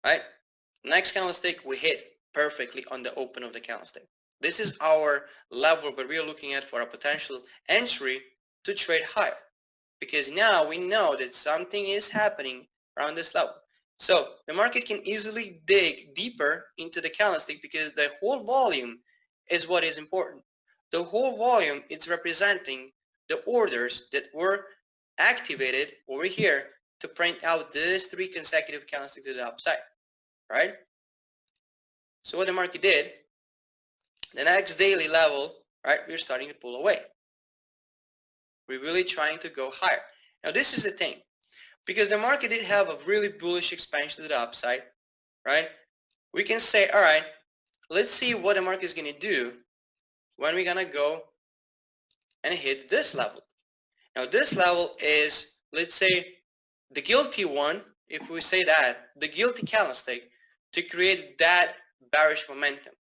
right? Next candlestick, we hit perfectly on the open of the candlestick. This is our level where we are looking at for a potential entry to trade higher, because now we know that something is happening around this level. So the market can easily dig deeper into the candlestick because the whole volume is what is important. The whole volume is representing the orders that were activated over here to print out this 3 consecutive candlesticks to the upside, right? So what the market did, the next daily level, right, we're starting to pull away. We're really trying to go higher. Now this is the thing, because the market did have a really bullish expansion to the upside, right? We can say, all right, let's see what the market is going to do when we're going to go and hit this level. Now this level is, let's say, the guilty one, if we say that, the guilty candlestick to create that bearish momentum.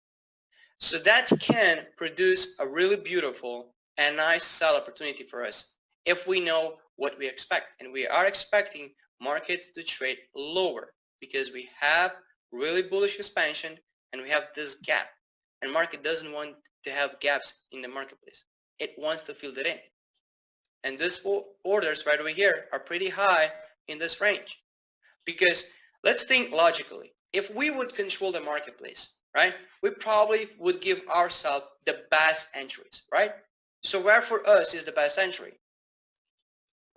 So that can produce a really beautiful and nice sell opportunity for us if we know what we expect. And we are expecting market to trade lower because we have really bullish expansion and we have this gap. And market doesn't want to have gaps in the marketplace. It wants to fill that in. And these orders right over here are pretty high in this range. Because let's think logically. If we would control the marketplace, right, we probably would give ourselves the best entries, right? So where for us is the best entry?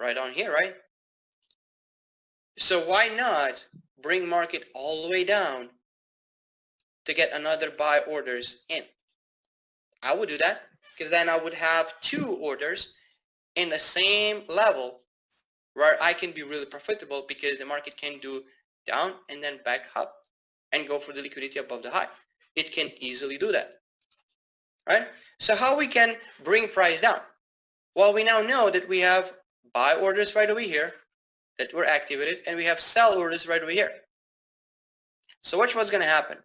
Right on here, right? So why not bring market all the way down to get another buy orders in? I would do that because then I would have 2 orders in the same level where I can be really profitable because the market can do down and then back up and go for the liquidity above the high. It can easily do that, right? So how we can bring price down? Well, we now know that we have buy orders right over here that were activated and we have sell orders right over here. So watch what's going to happen.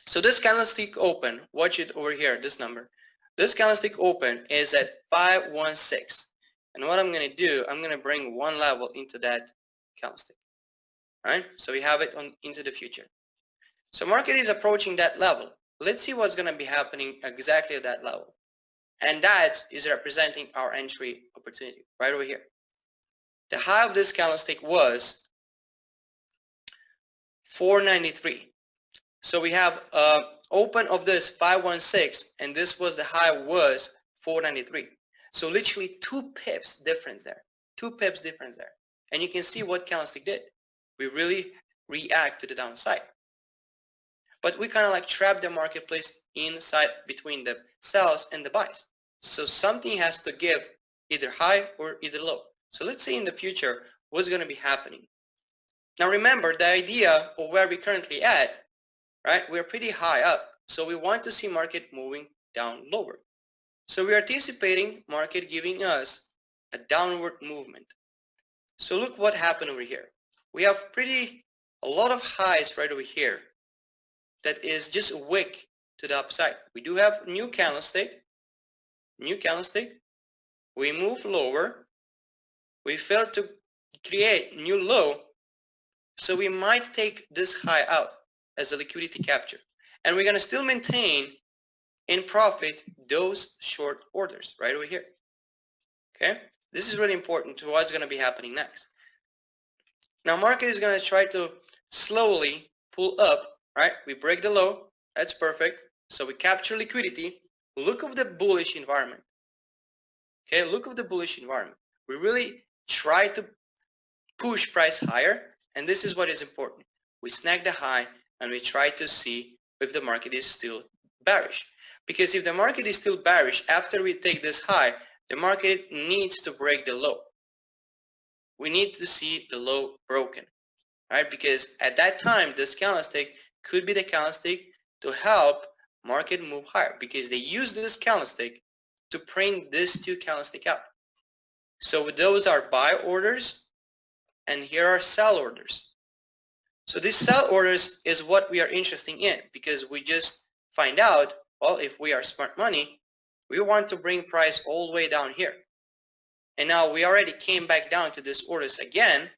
So this candlestick open, watch it over here, this number. This candlestick open is at 516. And what I'm going to do, I'm going to bring one level into that candlestick. Right? So we have it on into the future. So market is approaching that level. Let's see what's going to be happening exactly at that level. And that is representing our entry opportunity right over here. The high of this candlestick was 493. So we have open of this 516 and this was the high was 493. So literally 2 pips difference there. 2 pips difference there. And you can see what candlestick did. We really react to the downside. But we kind of like trap the marketplace inside between the sells and the buys. So something has to give either high or either low. So let's see in the future what's going to be happening. Now remember the idea of where we're currently at, right? We're pretty high up. So we want to see market moving down lower. So we're anticipating market giving us a downward movement. So look what happened over here. We have a lot of highs right over here that is just a wick to the upside. We do have new candlestick. We move lower. We failed to create new low. So we might take this high out as a liquidity capture. And we're going to still maintain in profit those short orders right over here. Okay? This is really important to what's going to be happening next. Now market is going to try to slowly pull up, right? We break the low. That's perfect. So we capture liquidity. Look at the bullish environment. Okay, look at the bullish environment. We really try to push price higher, and this is what is important. We snag the high and we try to see if the market is still bearish. Because if the market is still bearish after we take this high, the market needs to break the low. We need to see the low broken, right? Because at that time, this candlestick could be the candlestick to help market move higher because they use this candlestick to print this 2 candlestick out. So those are buy orders and here are sell orders. So these sell orders is what we are interested in because we just find out, well, if we are smart money, we want to bring price all the way down here. And now we already came back down to these orders again.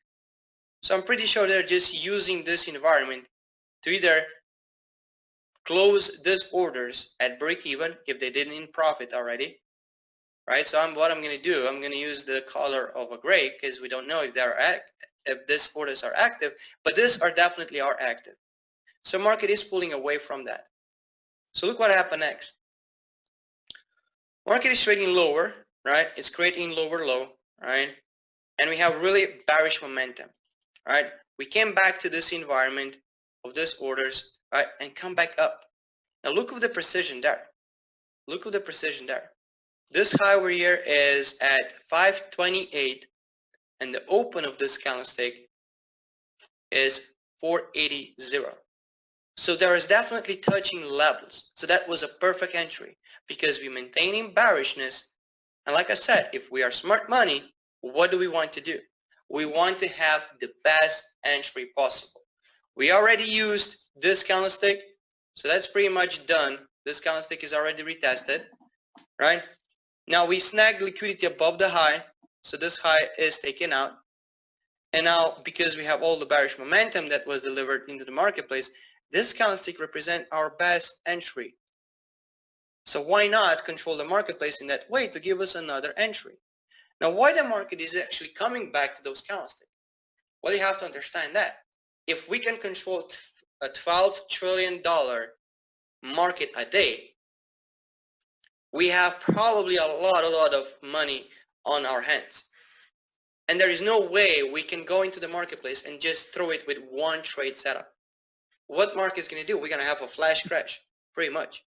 So I'm pretty sure they're just using this environment to either close these orders at break even if they didn't in profit already, right? So what I'm going to do, I'm going to use the color of a gray because we don't know if these orders are active, but these are definitely are active. So market is pulling away from that. So look what happened next. Market is trading lower, right? It's creating lower low, right? and we have really bearish momentum, right? We came back to this environment of this orders, right, and come back up. Now look at the precision there. Look at the precision there. This high over here is at 528, and the open of this candlestick is 480. So there is definitely touching levels. So that was a perfect entry because we're maintaining bearishness. And like I said, if we are smart money, what do we want to do? We want to have the best entry possible. We already used this candlestick, so that's pretty much done. This candlestick is already retested, right? Now we snagged liquidity above the high, so this high is taken out. And now because we have all the bearish momentum that was delivered into the marketplace, this candlestick represents our best entry. So why not control the marketplace in that way to give us another entry? Now why the market is actually coming back to those candlesticks? Well, you have to understand that. If we can control a $12 trillion market a day, we have probably a lot of money on our hands. And there is no way we can go into the marketplace and just throw it with one trade setup. What market is going to do? We're going to have a flash crash, pretty much.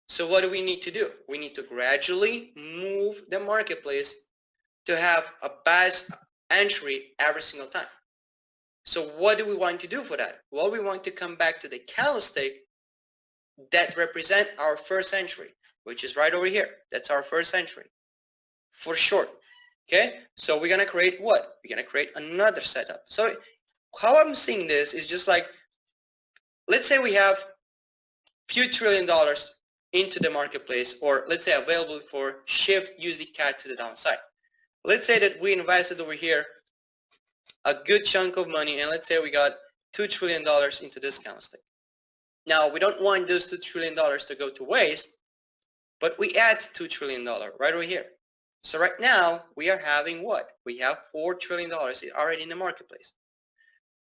So what do we need to do? We need to gradually move the marketplace to have a best entry every single time. So what do we want to do for that? Well, we want to come back to the candlestick that represent our first entry, which is right over here. That's our first entry for short. Okay, so we're gonna create what? We're gonna create another setup. So how I'm seeing this is just like, let's say we have few $1 trillion into the marketplace, or let's say available for shift USD CAD to the downside. Let's say that we invested over here a good chunk of money, and let's say we got $2 trillion into this candlestick. Now we don't want those $2 trillion to go to waste, but we add $2 trillion right over here. So right now we are having what? We have $4 trillion already in the marketplace.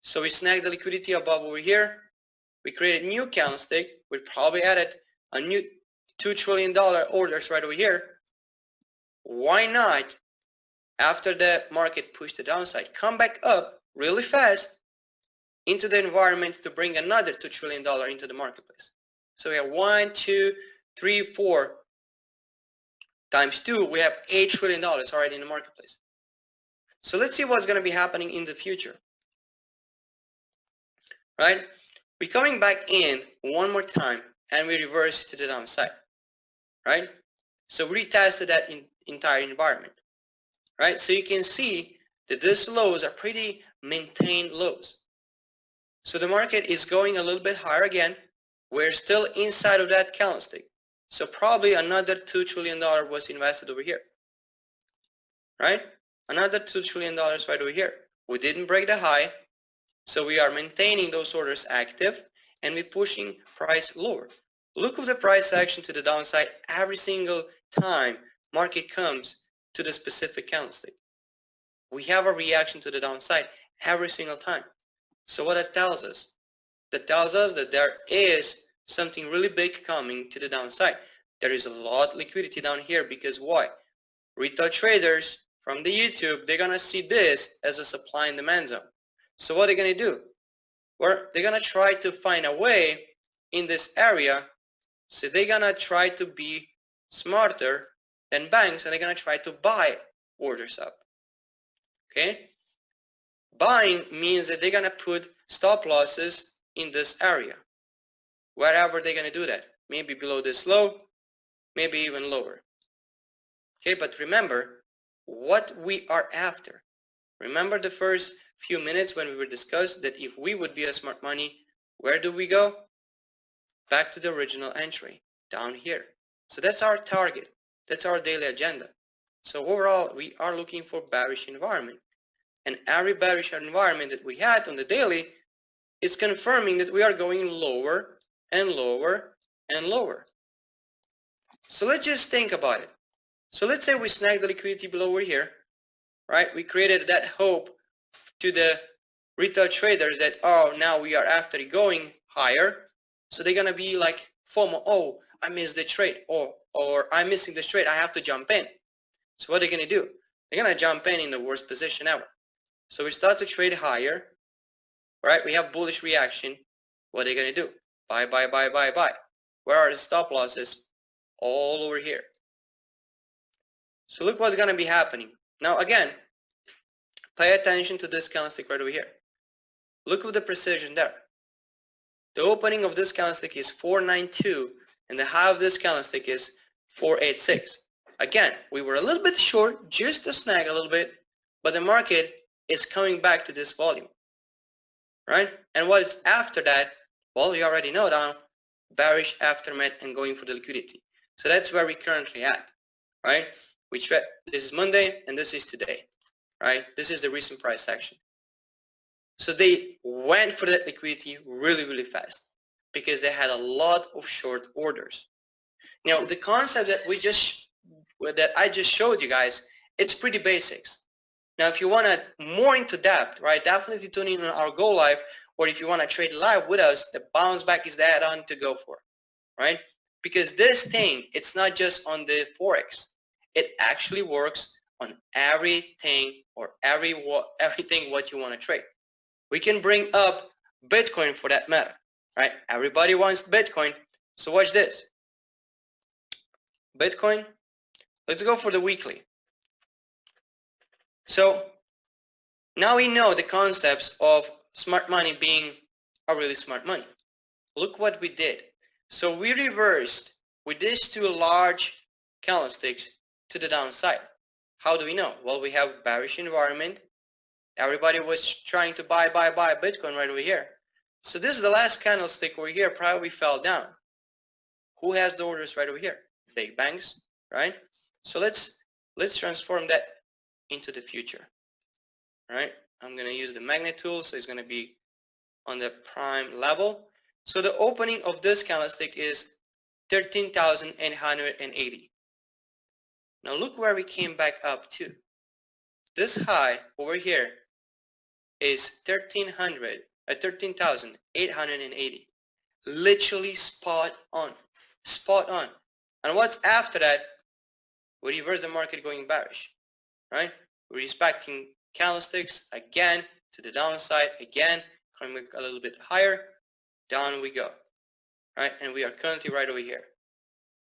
So we snagged the liquidity above over here. We created a new candlestick. We probably added a new $2 trillion orders right over here. Why not, after the market pushed the downside, come back up really fast into the environment to bring another $2 trillion into the marketplace? So we have 1, 2, 3, 4 times 2, we have $8 trillion already in the marketplace. So let's see what's going to be happening in the future. Right? We're coming back in one more time and we reverse to the downside. Right? So we retested that entire environment. Right? So you can see that these lows are pretty maintained lows. So the market is going a little bit higher again. We're still inside of that candlestick. So probably another $2 trillion was invested over here. Right? Another $2 trillion right over here. We didn't break the high. So we are maintaining those orders active and we're pushing price lower. Look at the price action to the downside every single time market comes to the specific candlestick. We have a reaction to the downside every single time. So what that tells us? That tells us that there is something really big coming to the downside. There is a lot of liquidity down here because why? Retail traders from the YouTube, they're going to see this as a supply and demand zone. So what are they going to do? Well, they're going to try to find a way in this area. So they're going to try to be smarter than banks and they're going to try to buy orders up. Okay? Buying means that they're going to put stop losses in this area. Wherever they're going to do that. Maybe below this low, maybe even lower. Okay, but remember what we are after. Remember the first few minutes when we were discussed that if we would be a smart money, where do we go? Back to the original entry, down here. So that's our target. That's our daily agenda. So overall, we are looking for bearish environment. And every bearish environment that we had on the daily is confirming that we are going lower and lower and lower. So let's just think about it. So let's say we snag the liquidity below over here, right? We created that hope to the retail traders that, oh, now we are after going higher. So they're going to be like FOMO, oh, I missed the trade, or I'm missing the trade, I have to jump in. So what are they going to do? They're gonna jump in the worst position ever. So we start to trade higher, right? We have bullish reaction. What are they gonna do? Buy, buy, buy, buy, buy. Where are the stop losses? All over here. So look what's gonna be happening. Now again, pay attention to this candlestick right over here. Look at the precision there. The opening of this candlestick is 492 and the high of this candlestick is 486. Again, we were a little bit short, just a snag a little bit, but the market is coming back to this volume, right? And what is after that? Well, you already know now, bearish aftermath and going for the liquidity. So that's where we currently at, right? This is Monday and this is today, right? This is the recent price action. So they went for that liquidity really, really fast because they had a lot of short orders. Now, the concept that I just showed you guys, it's pretty basics. Now, if you want to more into depth, right, definitely tune in on our Go Live, or if you want to trade live with us, the bounce back is the add-on to go for, right? Because this thing, it's not just on the Forex. It actually works on everything or everything what you want to trade. We can bring up Bitcoin for that matter, right? Everybody wants Bitcoin. So watch this. Bitcoin, let's go for the weekly. So now we know the concepts of smart money being a really smart money. Look what we did. So we reversed with these two large candlesticks to the downside. How do we know? Well, we have bearish environment. Everybody was trying to buy Bitcoin right over here. So this is the last candlestick over here, probably fell down. Who has the orders right over here? Big banks, right? So let's transform that into the future, right? I'm going to use the magnet tool, so it's going to be on the prime level. So the opening of this candlestick is 13,880. Now look where we came back up to. This high over here is 13,880. Literally spot on. Spot on. And what's after that? We reverse the market going bearish, right? We're respecting candlesticks again to the downside, again coming a little bit higher, down we go, right? And we are currently right over here.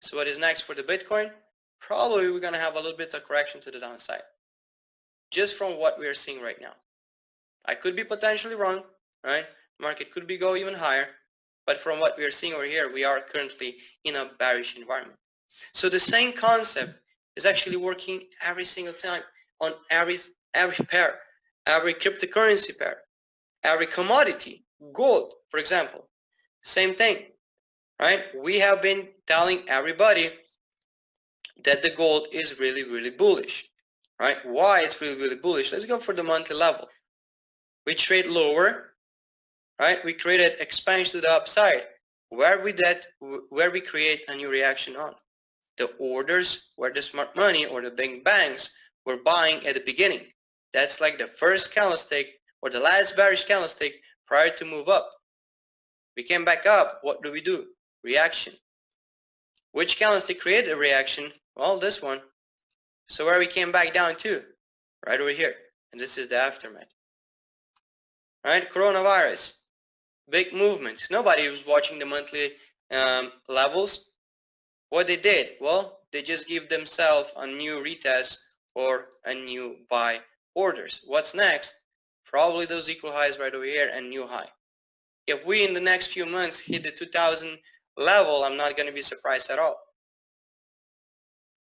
So what is next for the Bitcoin? Probably we're gonna have a little bit of correction to the downside, just from what we are seeing right now. I could be potentially wrong, right? Market could be go even higher, but from what we are seeing over here, we are currently in a bearish environment. So the same concept is actually working every single time on every pair, every cryptocurrency pair, every commodity, gold, for example. Same thing, right? We have been telling everybody that the gold is really, really bullish, right? Why it's really, really bullish? Let's go for the monthly level. We trade lower, right? We created expansion to the upside. Where we create a new reaction on. The orders where the smart money or the big banks were buying at the beginning. That's like the first candlestick or the last bearish candlestick prior to move up. We came back up. What do? Reaction. Which candlestick created a reaction? Well, this one. So where we came back down to? Right over here. And this is the aftermath. Right? Coronavirus. Big movements. Nobody was watching the monthly levels. What they did? Well, they just give themselves a new retest or a new buy orders. What's next? Probably those equal highs right over here and new high. If we in the next few months hit the 2000 level, I'm not going to be surprised at all.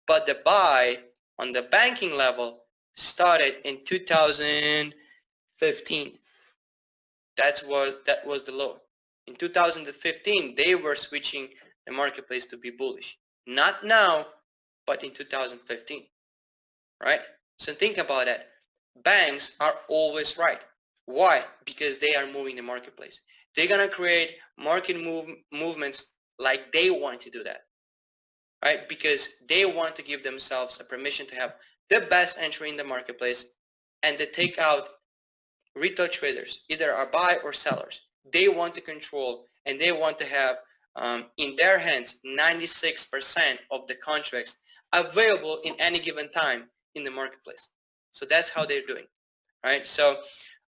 But the buy on the banking level started in 2015. That was the low. In 2015, they were switching the marketplace to be bullish. Not now, but in 2015, right? So think about that. Banks are always right. Why? Because they are moving the marketplace. They're going to create market movements like they want to do that, right? Because they want to give themselves a permission to have the best entry in the marketplace and they take out retail traders, either are buy or sellers. They want to control and they want to have in their hands 96% of the contracts available in any given time in the marketplace. So that's how they're doing, right? So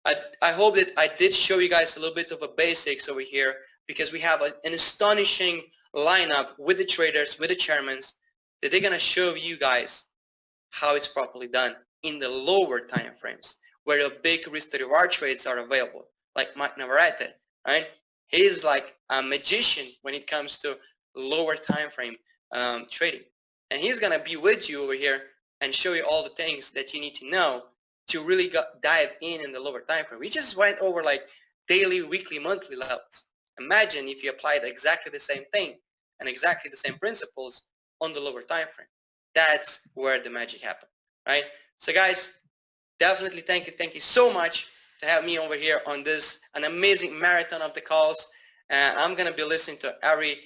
I hope that I did show you guys a little bit of a basics over here, because we have an astonishing lineup with the traders, with the chairmen, that they're going to show you guys how it's properly done in the lower time frames, where the big risk to reward trades are available, like Mike Navarrete, right? He's like a magician when it comes to lower time frame trading. And he's going to be with you over here and show you all the things that you need to know to really dive in the lower time frame. We just went over like daily, weekly, monthly levels. Imagine if you applied exactly the same thing and exactly the same principles on the lower time frame. That's where the magic happened, right? So guys, definitely thank you so much to have me over here on this an amazing marathon of the calls. And I'm gonna be listening to every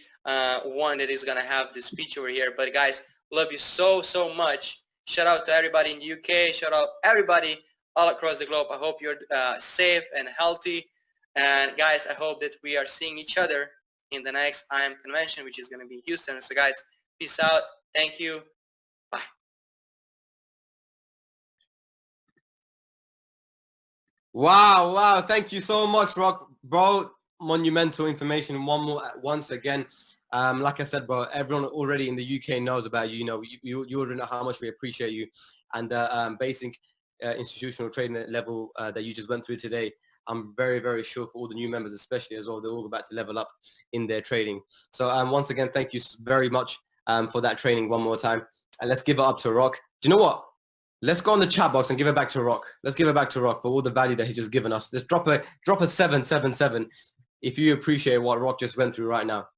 one that is gonna have this speech over here. But guys, love you so much. Shout out to everybody in the UK. Shout out everybody all across the globe. I hope you're safe and healthy. And guys, I hope that we are seeing each other in the next IM convention, which is going to be in Houston. So guys, peace out. Thank you. Bye. Wow. Thank you so much, Rock. Bro, monumental information once again. Like I said, bro, everyone already in the UK knows about you. You know, you already know how much we appreciate you. And basic institutional trading level that you just went through today, I'm very sure for all the new members especially as well, they're all about to level up in their trading. So once again, thank you very much for that training one more time. And let's give it up to Rock. Do you know what? Let's go on the chat box and give it back to Rock. Let's give it back to Rock for all the value that he's just given us. Let's drop a 777 if you appreciate what Rock just went through right now.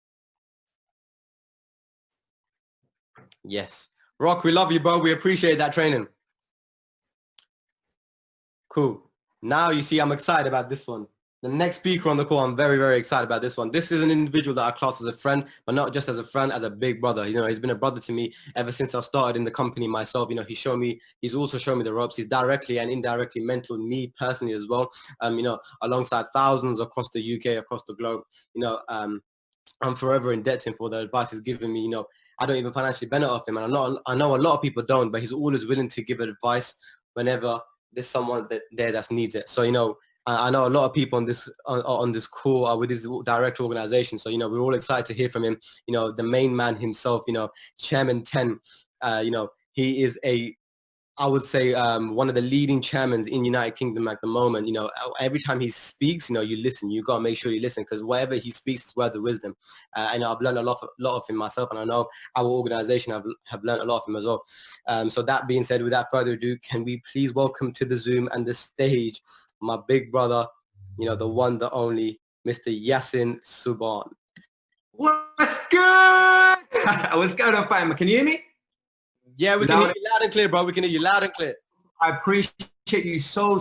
Yes. Rock, we love you, bro. We appreciate that training. Cool. Now you see I'm excited about this one. The next speaker on the call, I'm very excited about this one. This is an individual that I class as a friend, but not just as a friend, as a big brother. You know, he's been a brother to me ever since I started in the company myself. You know, he's also shown me the ropes. He's directly and indirectly mentored me personally as well. You know, alongside thousands across the UK, across the globe. You know, I'm forever in debt to him for the advice he's given me. You know, I don't even financially benefit off him, and I know a lot of people don't, but he's always willing to give advice whenever there's someone that needs it. So, you know, I know a lot of people on this call are with his direct organization. So, you know, we're all excited to hear from him. You know, the main man himself, you know, Chairman 10, you know, he is I would say one of the leading chairmen in United Kingdom at the moment. You know, every time he speaks, you know, you listen. You got to make sure you listen, because whatever he speaks is words of wisdom. And I've learned a lot of him myself, and I know our organization have learned a lot of him as well. So that being said, without further ado, can we please welcome to the Zoom and the stage my big brother, you know, the one, the only, Mr. Yasin Subhan. What's good? What's going on, fam? Can you hear me? Yeah, we can hear you loud and clear, bro. We can hear you loud and clear. I appreciate you so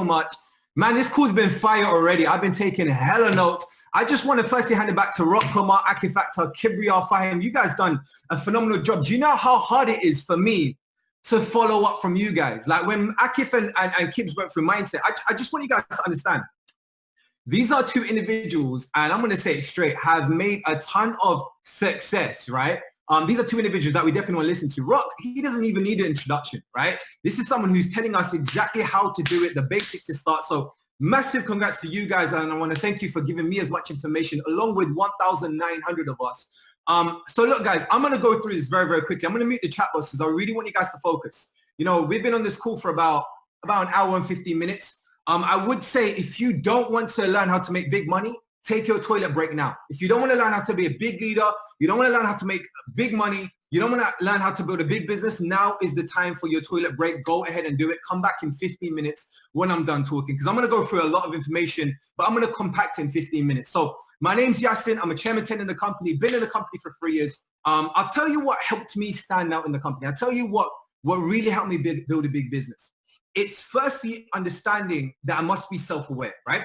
much. Man, this call's been fire already. I've been taking hella notes. I just want to firstly hand it back to Rock, Kumar, Akifactor, Kibriya, Fahim. You guys done a phenomenal job. Do you know how hard it is for me to follow up from you guys? Like when Akif and Kibs went through mindset, I just want you guys to understand. These are two individuals, and I'm going to say it straight, have made a ton of success, right? These are two individuals that we definitely want to listen to. Rock, he doesn't even need an introduction, right? This is someone who's telling us exactly how to do it, the basics to start. So massive congrats to you guys, and I want to thank you for giving me as much information along with 1,900 of us. So look, guys, I'm going to go through this very quickly. I'm going to mute the chat box because I really want you guys to focus. You know, we've been on this call for about an hour and 15 minutes. I would say if you don't want to learn how to make big money, take your toilet break now. If you don't want to learn how to be a big leader, you don't want to learn how to make big money, you don't want to learn how to build a big business, now is the time for your toilet break. Go ahead and do it. Come back in 15 minutes when I'm done talking, because I'm going to go through a lot of information, but I'm going to compact in 15 minutes. So my name's Yasin. I'm a chairman 10 in the company, been in the company for 3 years. I'll tell you what helped me stand out in the company. I'll tell you what really helped me build a big business. It's firstly understanding that I must be self-aware, right?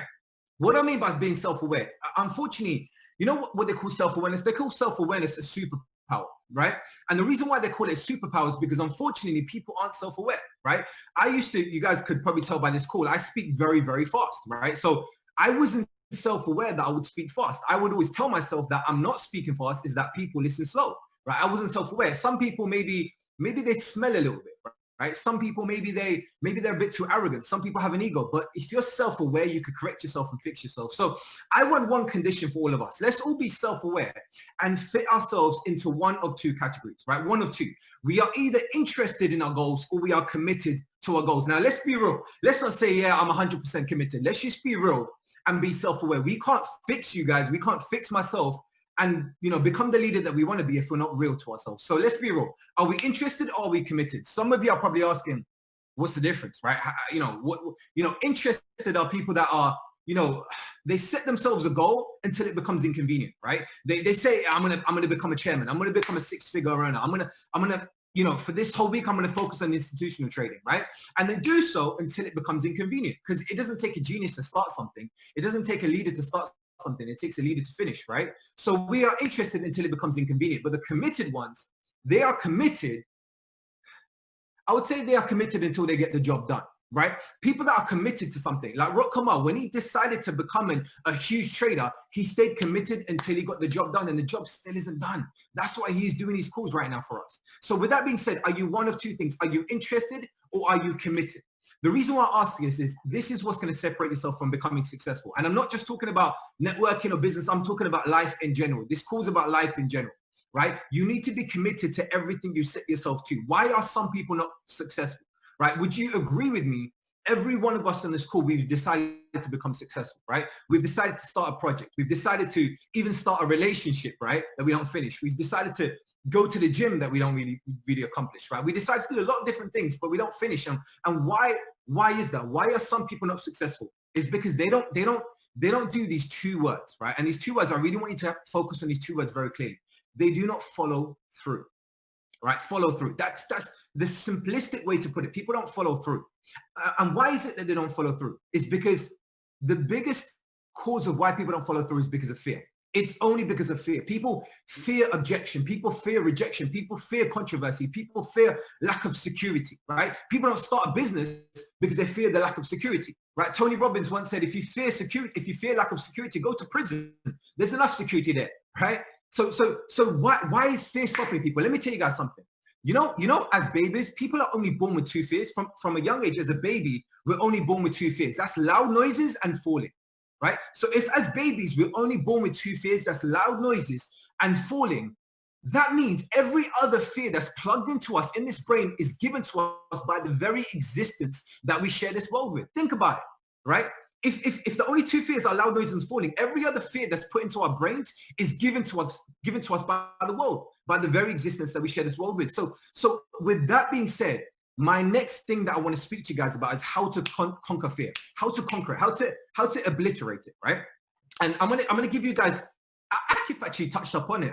What I mean by being self-aware, unfortunately, you know what they call self-awareness? They call self-awareness a superpower, right? And the reason why they call it a superpower is because unfortunately people aren't self-aware, right? You guys could probably tell by this call, I speak very fast, right? So I wasn't self-aware that I would speak fast. I would always tell myself that I'm not speaking fast, is that people listen slow, right? I wasn't self-aware. Some people maybe they smell a little bit, right? Some people, maybe they're a bit too arrogant. Some people have an ego, but if you're self-aware, you could correct yourself and fix yourself. So I want one condition for all of us. Let's all be self-aware and fit ourselves into one of two categories, right? One of two. We are either interested in our goals or we are committed to our goals. Now, let's be real. Let's not say, yeah, I'm 100% committed. Let's just be real and be self-aware. We can't fix you guys. We can't fix myself and, you know, become the leader that we want to be if we're not real to ourselves. So let's be real. Are we interested or are we committed? Some of you are probably asking, what's the difference, right? Interested are people that are, they set themselves a goal until it becomes inconvenient, right? They say, I'm gonna become a chairman. I'm gonna become a six-figure earner. I'm gonna, for this whole week, I'm gonna focus on institutional trading, right? And they do so until it becomes inconvenient, because it doesn't take a genius to start something. It doesn't take a leader to start something. It takes a leader to finish, right? So we are interested until it becomes inconvenient. But the committed ones, they are committed. I would say they are committed until they get the job done, right? People that are committed to something, like Rock Kamal, when he decided to become a huge trader, he stayed committed until he got the job done, and the job still isn't done. That's why he's doing these calls right now for us. So with that being said, are you one of two things? Are you interested or are you committed? The reason why I ask this is what's going to separate yourself from becoming successful. And I'm not just talking about networking or business. I'm talking about life in general. This call's about life in general, right? You need to be committed to everything you set yourself to. Why are some people not successful, right? Would you agree with me? Every one of us on this call, we've decided to become successful, right? We've decided to start a project. We've decided to even start a relationship, right? That we don't finish. We've decided to go to the gym that we don't really accomplish, right? We decide to do a lot of different things, but we don't finish them. And why is that? Why are some people not successful? It's because they don't do these two words, right? And these two words, I really want you to focus on these two words very clearly. They do not follow through, right? Follow through. That's the simplistic way to put it. People don't follow through. And why is it that they don't follow through? It's because the biggest cause of why people don't follow through is because of fear. It's only because of fear. People fear objection. People fear rejection. People fear controversy. People fear lack of security, right? People don't start a business because they fear the lack of security, right? Tony Robbins once said, if you fear lack of security, go to prison. There's enough security there, right? So why is fear stopping people? Let me tell you guys something. You know, as babies, people are only born with two fears. From a young age, as a baby, we're only born with two fears. That's loud noises and falling. Right? So if as babies, we're only born with two fears, that's loud noises and falling, that means every other fear that's plugged into us in this brain is given to us by the very existence that we share this world with. Think about it, right? If the only two fears are loud noises and falling, every other fear that's put into our brains is given to us by the world, by the very existence that we share this world with. So with that being said, my next thing that I want to speak to you guys about is how to conquer fear, how to conquer it, how to obliterate it, right? And I'm gonna give you guys. Akif actually touched upon it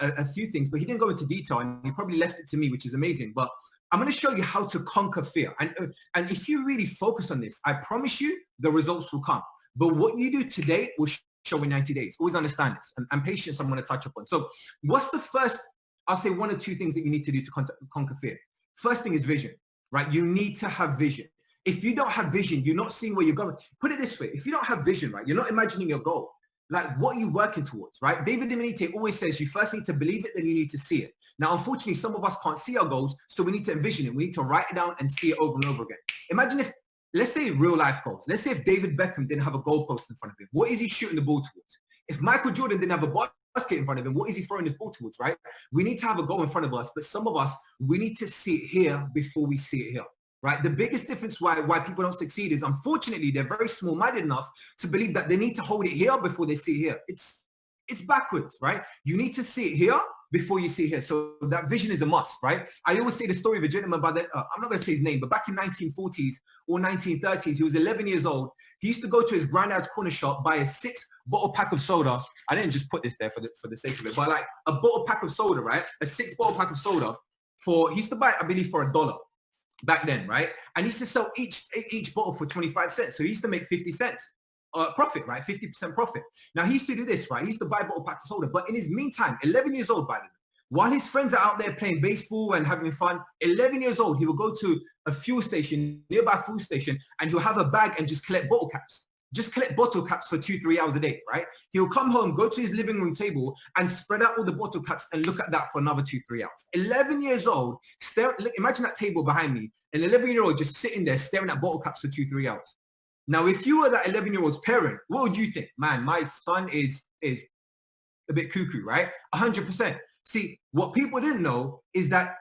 a few things, but he didn't go into detail, and he probably left it to me, which is amazing. But I'm going to show you how to conquer fear, and if you really focus on this, I promise you the results will come. But what you do today will show in 90 days. Always understand this, and patience I'm going to touch upon. So what's the first? I'll say one or two things that you need to do to conquer fear. First thing is vision. Right? You need to have vision. If you don't have vision, you're not seeing where you're going. Put it this way. If you don't have vision, right, you're not imagining your goal. Like, what are you working towards, right? David Diminite always says you first need to believe it, then you need to see it. Now, unfortunately, some of us can't see our goals, so we need to envision it. We need to write it down and see it over and over again. Imagine if, let's say real life goals. Let's say if David Beckham didn't have a goalpost in front of him. What is he shooting the ball towards? If Michael Jordan didn't have a basket in front of him, what is he throwing his ball towards, right? We need to have a goal in front of us, but some of us, we need to see it here before we see it here. Right? The biggest difference why people don't succeed is, unfortunately, they're very small-minded enough to believe that they need to hold it here before they see it here. It's backwards, right? You need to see it here before you see it here. So that vision is a must, right? I always say the story of a gentleman by the, I'm not going to say his name, but back in 1940s or 1930s, he was 11 years old. He used to go to his granddad's corner shop, buy a 6-bottle pack of soda. I didn't just put this there for the sake of it, but like a bottle pack of soda, right? A 6-bottle pack of soda he used to buy it, I believe, for $1. Back then, right? And he used to sell each bottle for 25 cents. So he used to make 50 cents profit, right? 50% profit. Now he used to do this, right? He used to buy bottle packs of soda. But in his meantime, 11 years old by then, while his friends are out there playing baseball and having fun, 11 years old, he will go to a fuel station, nearby fuel station, and he'll have a bag and just collect bottle caps. just collect bottle caps for 2-3 hours a day, right? He'll come home, go to his living room table and spread out all the bottle caps and look at that for another 2-3 hours. 11 years old, imagine that table behind me, an 11-year-old just sitting there staring at bottle caps for 2-3 hours. Now, if you were that 11-year-old's parent, what would you think? Man, my son is a bit cuckoo, right? 100%. See, what people didn't know is that,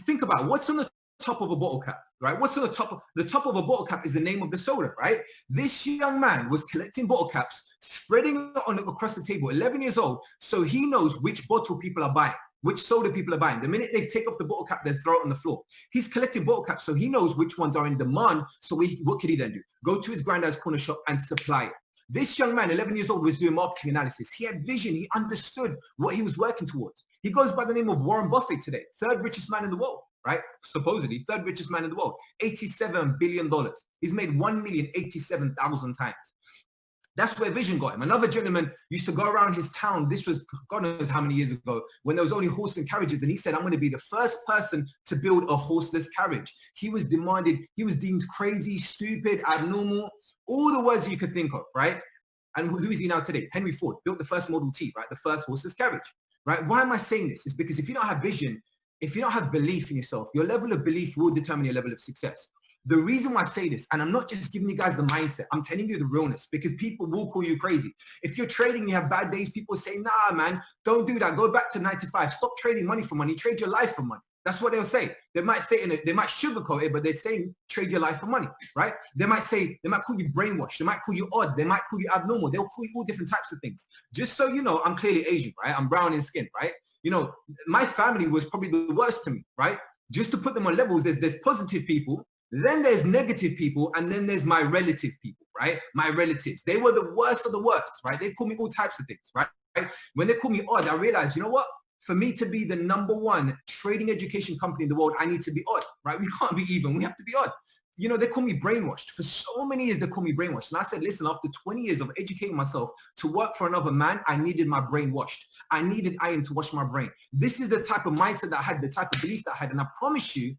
think about what's on the top of a bottle cap, right? What's on the top of a bottle cap is the name of the soda, right? This young man was collecting bottle caps, spreading it across the table, 11 years old, so he knows which bottle people are buying, which soda people are buying. The minute they take off the bottle cap, they throw it on the floor. He's collecting bottle caps, so he knows which ones are in demand. So what could he then do? Go to his granddad's corner shop and supply it. This young man, 11 years old, was doing marketing analysis. He had vision. He understood what he was working towards. He goes by the name of Warren Buffett today, third richest man in the world, right? Supposedly, third richest man in the world, $87 billion. He's made 1,087,000 times. That's where vision got him. Another gentleman used to go around his town. This was God knows how many years ago when there was only horse and carriages. And he said, I'm going to be the first person to build a horseless carriage. He was deemed crazy, stupid, abnormal, all the words you could think of, right? And who is he now today? Henry Ford built the first Model T, right? The first horseless carriage, right? Why am I saying this? It's because if you don't have vision, if you don't have belief in yourself, your level of belief will determine your level of success. The reason why I say this, and I'm not just giving you guys the mindset, I'm telling you the realness, because people will call you crazy. If you're trading, you have bad days, people say, nah, man, don't do that. Go back to 9 to 5. Stop trading money for money. Trade your life for money. That's what they'll say. They might say they might sugarcoat it, but they're saying trade your life for money, right? They might call you brainwashed. They might call you odd. They might call you abnormal. They'll call you all different types of things. Just so you know, I'm clearly Asian, right? I'm brown in skin, right? You know, my family was probably the worst to me, right? Just to put them on levels, there's positive people, then there's negative people, and then there's my relative people, right? My relatives. They were the worst of the worst, right? They call me all types of things, right? When they call me odd, I realized, you know what? For me to be the #1 trading education company in the world, I need to be odd, right? We can't be even. We have to be odd. You know, they call me brainwashed. For so many years, they call me brainwashed. And I said, listen, after 20 years of educating myself to work for another man, I needed my brain washed. I needed IM to wash my brain. This is the type of mindset that I had, the type of belief that I had. And I promise you,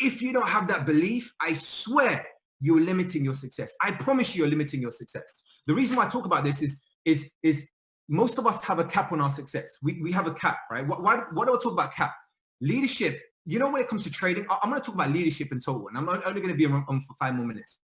if you don't have that belief, I swear you're limiting your success. I promise you, you're limiting your success. The reason why I talk about this is most of us have a cap on our success. We have a cap, right? Why do I talk about cap? Leadership. You know, when it comes to trading, I'm going to talk about leadership in total, and I'm only going to be on for 5 more minutes.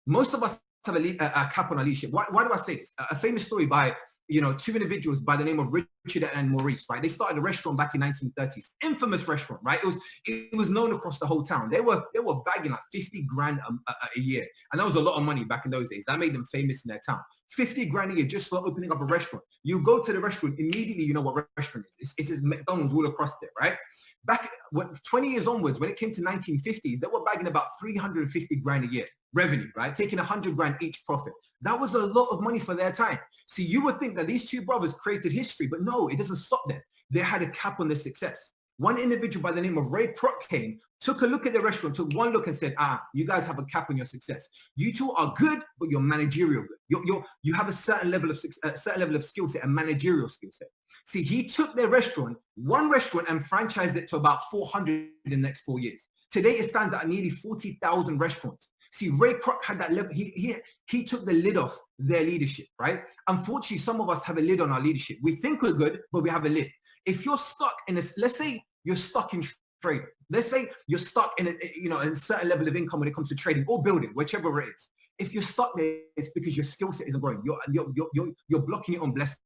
Most of us have a cap on our leadership. Why do I say this? A famous story by, you know, 2 individuals by the name of Richard and Maurice, right? They started a restaurant back in 1930s, infamous restaurant, right? It was known across the whole town. They were bagging like 50 grand a year, and that was a lot of money back in those days. That made them famous in their town. 50 grand a year just for opening up a restaurant. You go to the restaurant, immediately you know what restaurant is. It's just McDonald's all across there, right? Back 20 years onwards, when it came to 1950s, they were bagging about 350 grand a year revenue, right? Taking 100 grand each profit. That was a lot of money for their time. See, you would think that these 2 brothers created history, but no, it doesn't stop there. They had a cap on their success. One individual by the name of Ray Kroc came, took a look at the restaurant, took one look and said, you guys have a cap on your success. You 2 are good, but you're managerial good. You have a certain level of skill set, a managerial skill set. See, he took their restaurant, one restaurant, and franchised it to about 400 in the next 4 years. Today, it stands at nearly 40,000 restaurants. See, Ray Kroc had that level. He took the lid off their leadership, right? Unfortunately, some of us have a lid on our leadership. We think we're good, but we have a lid. If you're stuck in this, let's say you're stuck in trading. Let's say you're stuck in a certain level of income when it comes to trading or building, whichever it is. If you're stuck there, it's because your skill set isn't growing. You're blocking it on blessings.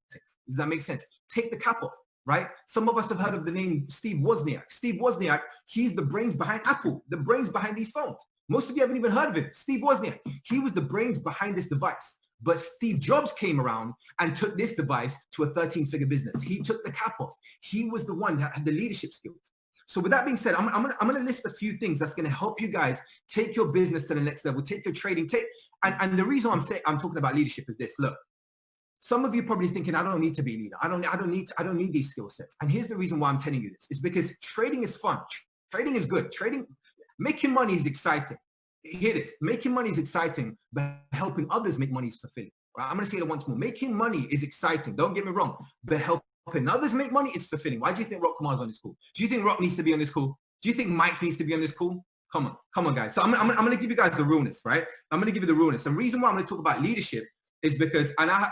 Does that make sense? Take the cap off, right? Some of us have heard of the name Steve Wozniak. Steve Wozniak, he's the brains behind Apple, the brains behind these phones. Most of you haven't even heard of him. Steve Wozniak, he was the brains behind this device. But Steve Jobs came around and took this device to a 13-figure business. He took the cap off. He was the one that had the leadership skills. So with that being said, I'm going to list a few things that's going to help you guys take your business to the next level, take your trading, and the reason I'm talking about leadership is this. Look, some of you probably thinking, I don't need to be a leader. I don't need these skill sets. And here's the reason why I'm telling you this. It's because trading is fun. Trading is good. Making money is exciting. Hear this. Making money is exciting, but helping others make money is fulfilling. Right? I'm going to say it once more. Making money is exciting. Don't get me wrong. But helping others make money is fulfilling. Why do you think Rock Kamar's on this call? Do you think Rock needs to be on this call? Do you think Mike needs to be on this call? Come on, guys. So I'm going to give you guys the realness, right? I'm going to give you the realness. The reason why I'm going to talk about leadership is because, and I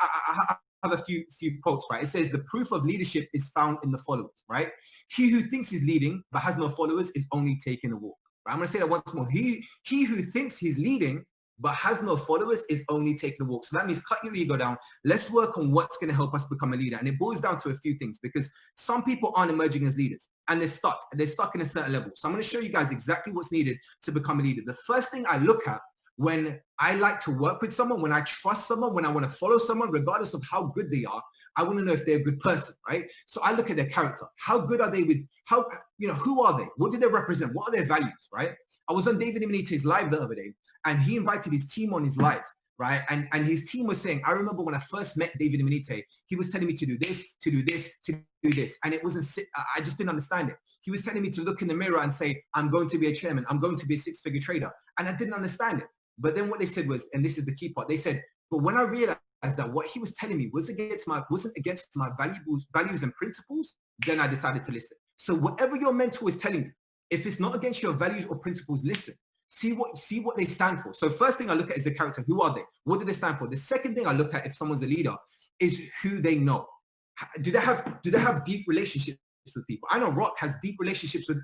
have a few quotes, right? It says the proof of leadership is found in the followers, right? He who thinks he's leading but has no followers is only taking a walk. Right? I'm going to say that once more. He who thinks he's leading but has no followers is only taking a walk. So that means cut your ego down. Let's work on what's going to help us become a leader. And it boils down to a few things, because some people aren't emerging as leaders and they're stuck. They're stuck in a certain level. So I'm going to show you guys exactly what's needed to become a leader. The first thing I look at when I like to work with someone, when I trust someone, when I want to follow someone, regardless of how good they are, I want to know if they're a good person, right? So I look at their character. How good are they with, who are they? What do they represent? What are their values, right? I was on David Imanite's live the other day, and he invited his team on his live, right? And his team was saying, I remember when I first met David Imanite, he was telling me to do this, to do this, to do this. And it wasn't, I just didn't understand it. He was telling me to look in the mirror and say, I'm going to be a chairman. I'm going to be a six-figure trader. And I didn't understand it. But then what they said was, and this is the key part, they said, but when I realized that what he was telling me wasn't against my values and principles, then I decided to listen. So whatever your mentor is telling you, if it's not against your values or principles, listen. See what they stand for. So first thing I look at is the character. Who are they? What do they stand for? The second thing I look at if someone's a leader is who they know. Do they have deep relationships with people? I know Rock has deep relationships with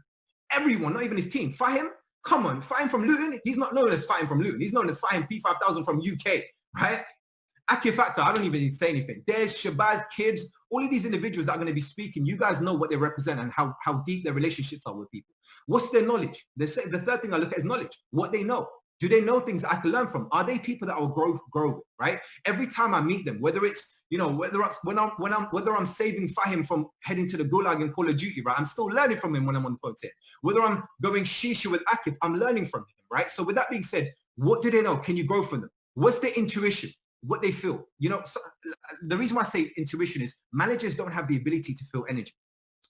everyone, not even his team. Fahim, come on, Fahim from Luton. He's not known as Fahim from Luton. He's known as Fahim P5000 from UK, right? Factor, I don't even need to say anything. There's Shabazz, Kibbs, all of these individuals that are going to be speaking. You guys know what they represent and how deep their relationships are with people. What's their knowledge? The third thing I look at is knowledge. What they know. Do they know things I can learn from? Are they people that I will grow with, right? Every time I meet them, whether it's, whether I'm saving Fahim from heading to the gulag in Call of Duty, right? I'm still learning from him when I'm on the phone here. Whether I'm going shisha with Akif, I'm learning from him, right? So with that being said, what do they know? Can you grow from them? What's their intuition? What they feel? So the reason why I say intuition is managers don't have the ability to feel energy.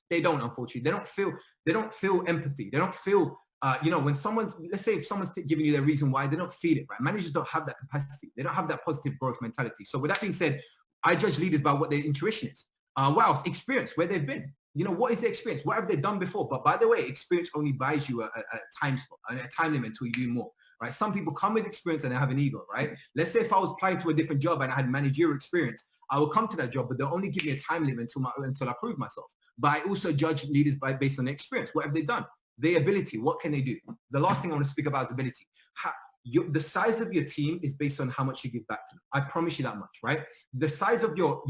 They don't, unfortunately. They don't feel empathy. They don't feel, when let's say if someone's giving you their reason why, they don't feel it, right? Managers don't have that capacity. They don't have that positive growth mentality. So with that being said, I judge leaders by what their intuition is. What else? Experience, where they've been. What is their experience? What have they done before? But by the way, experience only buys you a time slot, a time limit until you do more, right? Some people come with experience and they have an ego, right? Let's say if I was applying to a different job and I had managerial experience, I will come to that job, but they'll only give me a time limit until I prove myself. But I also judge leaders based on their experience. What have they done? Their ability. What can they do? The last thing I want to speak about is ability. The size of your team is based on how much you give back to them. I promise you that much, right? The size of your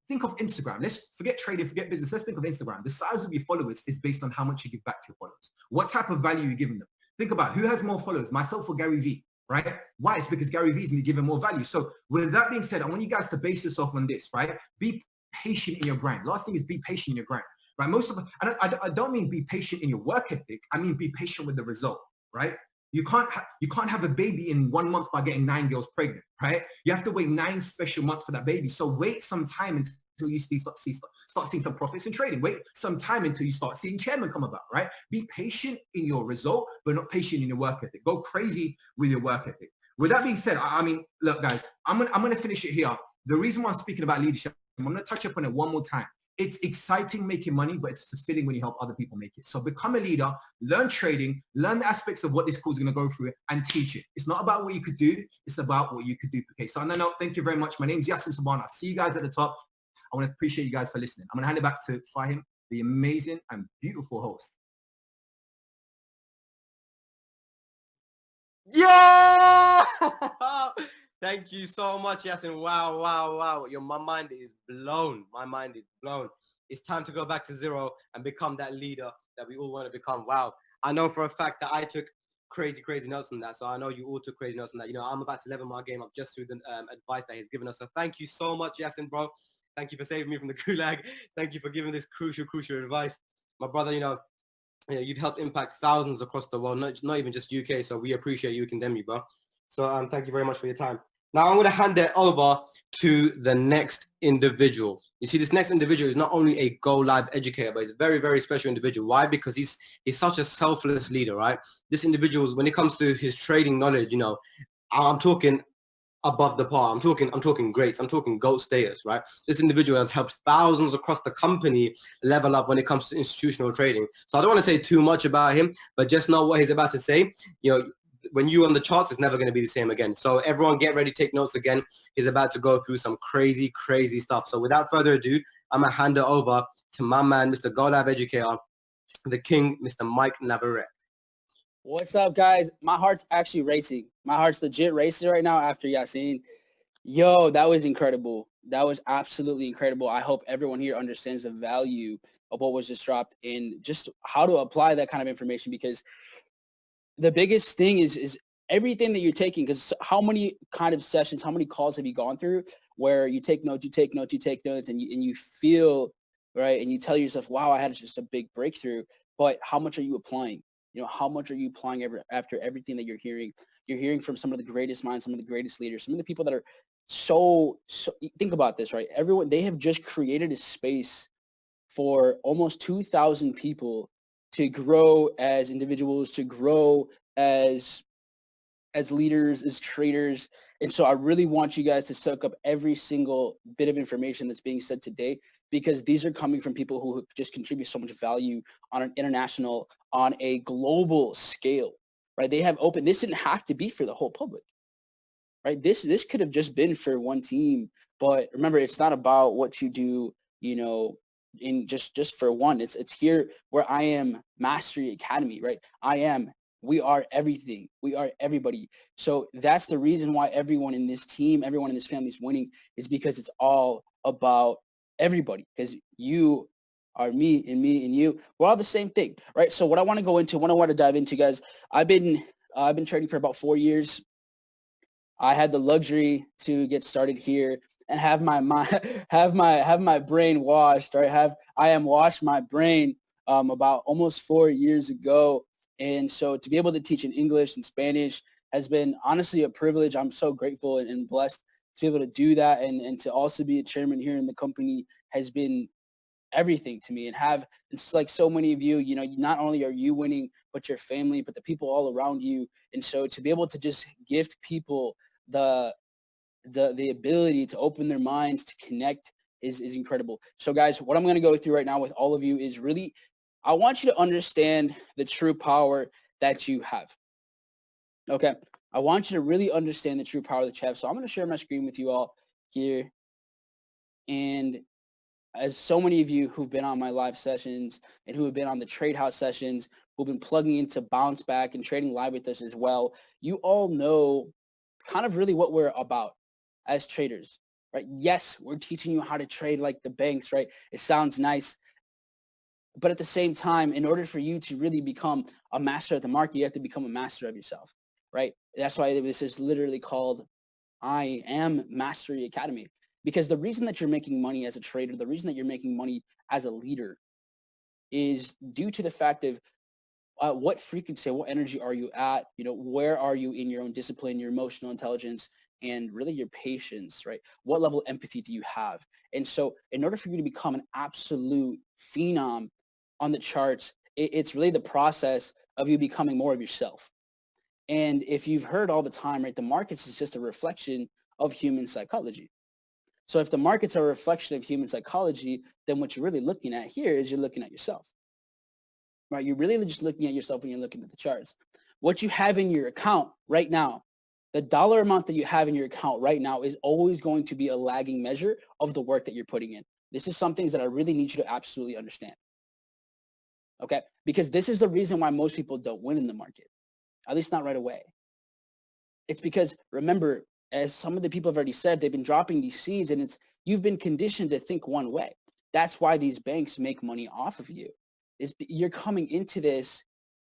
think of Instagram. Let's forget trading, forget business. Let's think of Instagram. The size of your followers is based on how much you give back to your followers. What type of value you're giving them. Think about who has more followers, myself or Gary Vee, right? Why? It's because Gary Vee's giving more value. So with that being said, I want you guys to base yourself on this, right? Be patient in your grind. Last thing is be patient in your grind, right? I don't mean be patient in your work ethic. I mean, be patient with the result, right? You can't have a baby in 1 month by getting 9 girls pregnant, right? You have to wait 9 special months for that baby. So wait some time until you start seeing some profits in trading. Wait some time until you start seeing chairman come about, right? Be patient in your result, but not patient in your work ethic. Go crazy with your work ethic. With that being said, I mean, look, guys, I'm gonna finish it here. The reason why I'm speaking about leadership, I'm gonna touch upon it one more time. It's exciting making money, but it's fulfilling when you help other people make it. So become a leader, learn trading, learn the aspects of what this course is going to go through and teach it. It's not about what you could do. It's about what you could duplicate. So on that note, thank you very much. My name is Yasin Subhan. I'll see you guys at the top. I want to appreciate you guys for listening. I'm going to hand it back to Fahim, the amazing and beautiful host. Yo! Thank you so much, Yasin. Wow. My mind is blown. My mind is blown. It's time to go back to zero and become that leader that we all want to become. Wow. I know for a fact that I took crazy notes on that. So I know you all took crazy notes on that. I'm about to level my game up just through the advice that he's given us. So thank you so much, Yasin, bro. Thank you for saving me from the gulag. Thank you for giving this crucial advice. My brother, you've helped impact thousands across the world, not even just UK. So we appreciate you, condemn you, bro. So thank you very much for your time. Now I'm going to hand it over to the next individual. You see, this next individual is not only a Go Live educator, but he's a very, very special individual. Why? Because he's such a selfless leader, right? This individual, when it comes to his trading knowledge, I'm talking above the par. I'm talking greats. I'm talking GOAT status, right? This individual has helped thousands across the company level up when it comes to institutional trading. So I don't want to say too much about him, but just know what he's about to say. You know, when you on the charts, it's never going to be the same again. So everyone get ready, take notes again. He's about to go through some crazy, crazy stuff. So without further ado, I'm going to hand it over to my man, Mr. Go Live Educator, the king, Mr. Mike Navarrete. What's up, guys? My heart's actually racing. My heart's legit racing right now after Yassine. Yo, that was incredible. That was absolutely incredible. I hope everyone here understands the value of what was just dropped and just how to apply that kind of information, because the biggest thing is everything that you're taking, because how many kind of sessions, how many calls have you gone through where you take notes, and you feel, right, and you tell yourself, wow, I had just a big breakthrough, but how much are you applying? You know, how much are you applying after everything that you're hearing? You're hearing from some of the greatest minds, some of the greatest leaders, some of the people that are so think about this, right? Everyone, they have just created a space for almost 2,000 people to grow as individuals, to grow as leaders, as traders. And so I really want you guys to soak up every single bit of information that's being said today, because these are coming from people who just contribute so much value on an international, on a global scale, right? They have open, this didn't have to be for the whole public, right? This could have just been for one team, but remember, it's not about what you do, you know, in just for one. It's here where I am Mastery Academy, right? We are everything. We are everybody. So that's the reason why everyone in this team, everyone in this family is winning, is because it's all about everybody, because you are me and you. We're all the same thing, right? So what I want to go into, what I want to dive into, guys, I've been trading for about 4 years. I had the luxury to get started here and have my mind, have my brain washed, right? I am washed my brain about almost 4 years ago. And so to be able to teach in English and Spanish has been honestly a privilege. I'm so grateful and blessed to be able to do that. And to also be a chairman here in the company has been everything to me. And it's like so many of you, you know, not only are you winning, but your family, but the people all around you. And so to be able to just gift people the ability to open their minds, to connect is incredible. So guys, what I'm going to go through right now with all of you is really, I want you to understand the true power that you have. Okay. I want you to really understand the true power that you have. So I'm going to share my screen with you all here. And as so many of you who've been on my live sessions and who have been on the Trade House sessions, who've been plugging into Bounce Back and trading live with us as well, you all know kind of really what we're about as traders, right? Yes, we're teaching you how to trade like the banks, right? It sounds nice. But at the same time, in order for you to really become a master of the market, you have to become a master of yourself, right? That's why this is literally called I Am Mastery Academy. Because the reason that you're making money as a trader, the reason that you're making money as a leader is due to the fact of what frequency, what energy are you at? You know, where are you in your own discipline, your emotional intelligence, and really your patience, right? What level of empathy do you have? And so in order for you to become an absolute phenom on the charts, it's really the process of you becoming more of yourself. And if you've heard all the time, right, the markets is just a reflection of human psychology. So if the markets are a reflection of human psychology, then what you're really looking at here is you're looking at yourself, right? You're really just looking at yourself when you're looking at the charts. What you have in your account right now, the dollar amount that you have in your account right now is always going to be a lagging measure of the work that you're putting in. This is some things that I really need you to absolutely understand. Okay? Because this is the reason why most people don't win in the market, at least not right away. It's because, remember, as some of the people have already said, they've been dropping these seeds, and you've been conditioned to think one way. That's why these banks make money off of you. You're coming into this,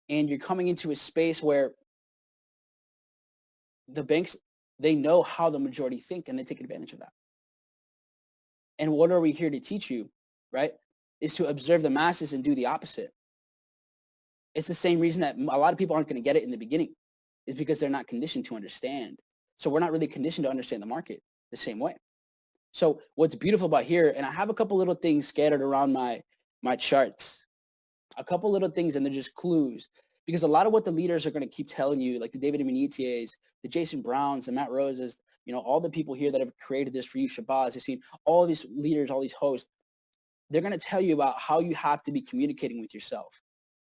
and you're coming into a space where the banks, they know how the majority think, and they take advantage of that. And what are we here to teach you, right? Is to observe the masses and do the opposite. It's the same reason that a lot of people aren't going to get it in the beginning, is because they're not conditioned to understand. So we're not really conditioned to understand the market the same way. So what's beautiful about here, and I have a couple little things scattered around my charts, a couple little things, and they're just clues, because a lot of what the leaders are going to keep telling you, like the David Benitez, the Jason Browns, the Matt Roses, you know, all the people here that have created this for you, Shabazz, I've seen all these leaders, all these hosts, they're going to tell you about how you have to be communicating with yourself,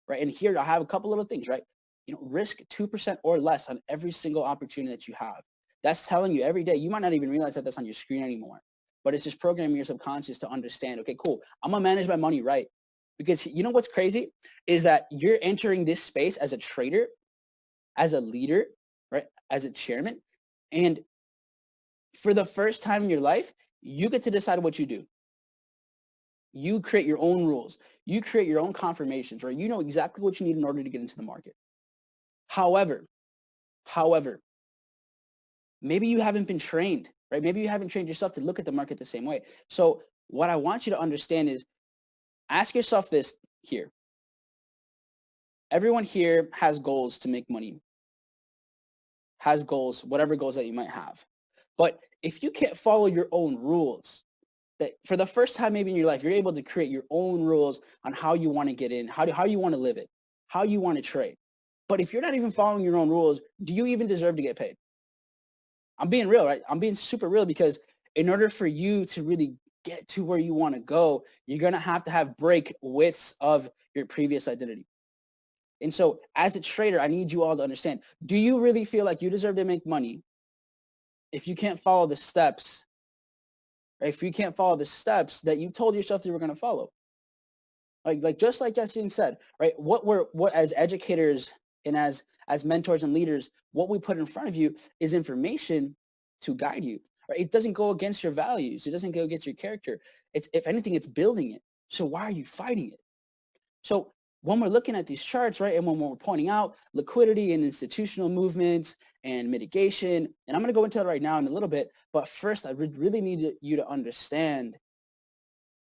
right? And here I have a couple little things, right? You know, risk 2% or less on every single opportunity that you have. That's telling you every day. You might not even realize that that's on your screen anymore, but it's just programming your subconscious to understand, okay, cool, I'm going to manage my money right. Because you know what's crazy is that you're entering this space as a trader, as a leader, right? As a chairman. And for the first time in your life, you get to decide what you do. You create your own rules. You create your own confirmations, right? You know exactly what you need in order to get into the market. However, maybe you haven't been trained, right? Maybe you haven't trained yourself to look at the market the same way. So what I want you to understand is ask yourself this here. Everyone here has goals to make money, has goals, whatever goals that you might have. But if you can't follow your own rules, that for the first time maybe in your life, you're able to create your own rules on how you want to get in, how you want to live it, how you want to trade. But if you're not even following your own rules, do you even deserve to get paid? I'm being real, right? I'm being super real because in order for you to really get to where you want to go, you're going to have break widths of your previous identity. And so as a trader, I need you all to understand, do you really feel like you deserve to make money if you can't follow the steps? If you can't follow the steps that you told yourself you were going to follow, like just like Yassine said, right? What as educators and as mentors and leaders, what we put in front of you is information to guide you. Right? It doesn't go against your values. It doesn't go against your character. It's, if anything, it's building it. So why are you fighting it? So when we're looking at these charts, right, and when we're pointing out liquidity and institutional movements and mitigation, and I'm going to go into that right now in a little bit, but first I really need you to understand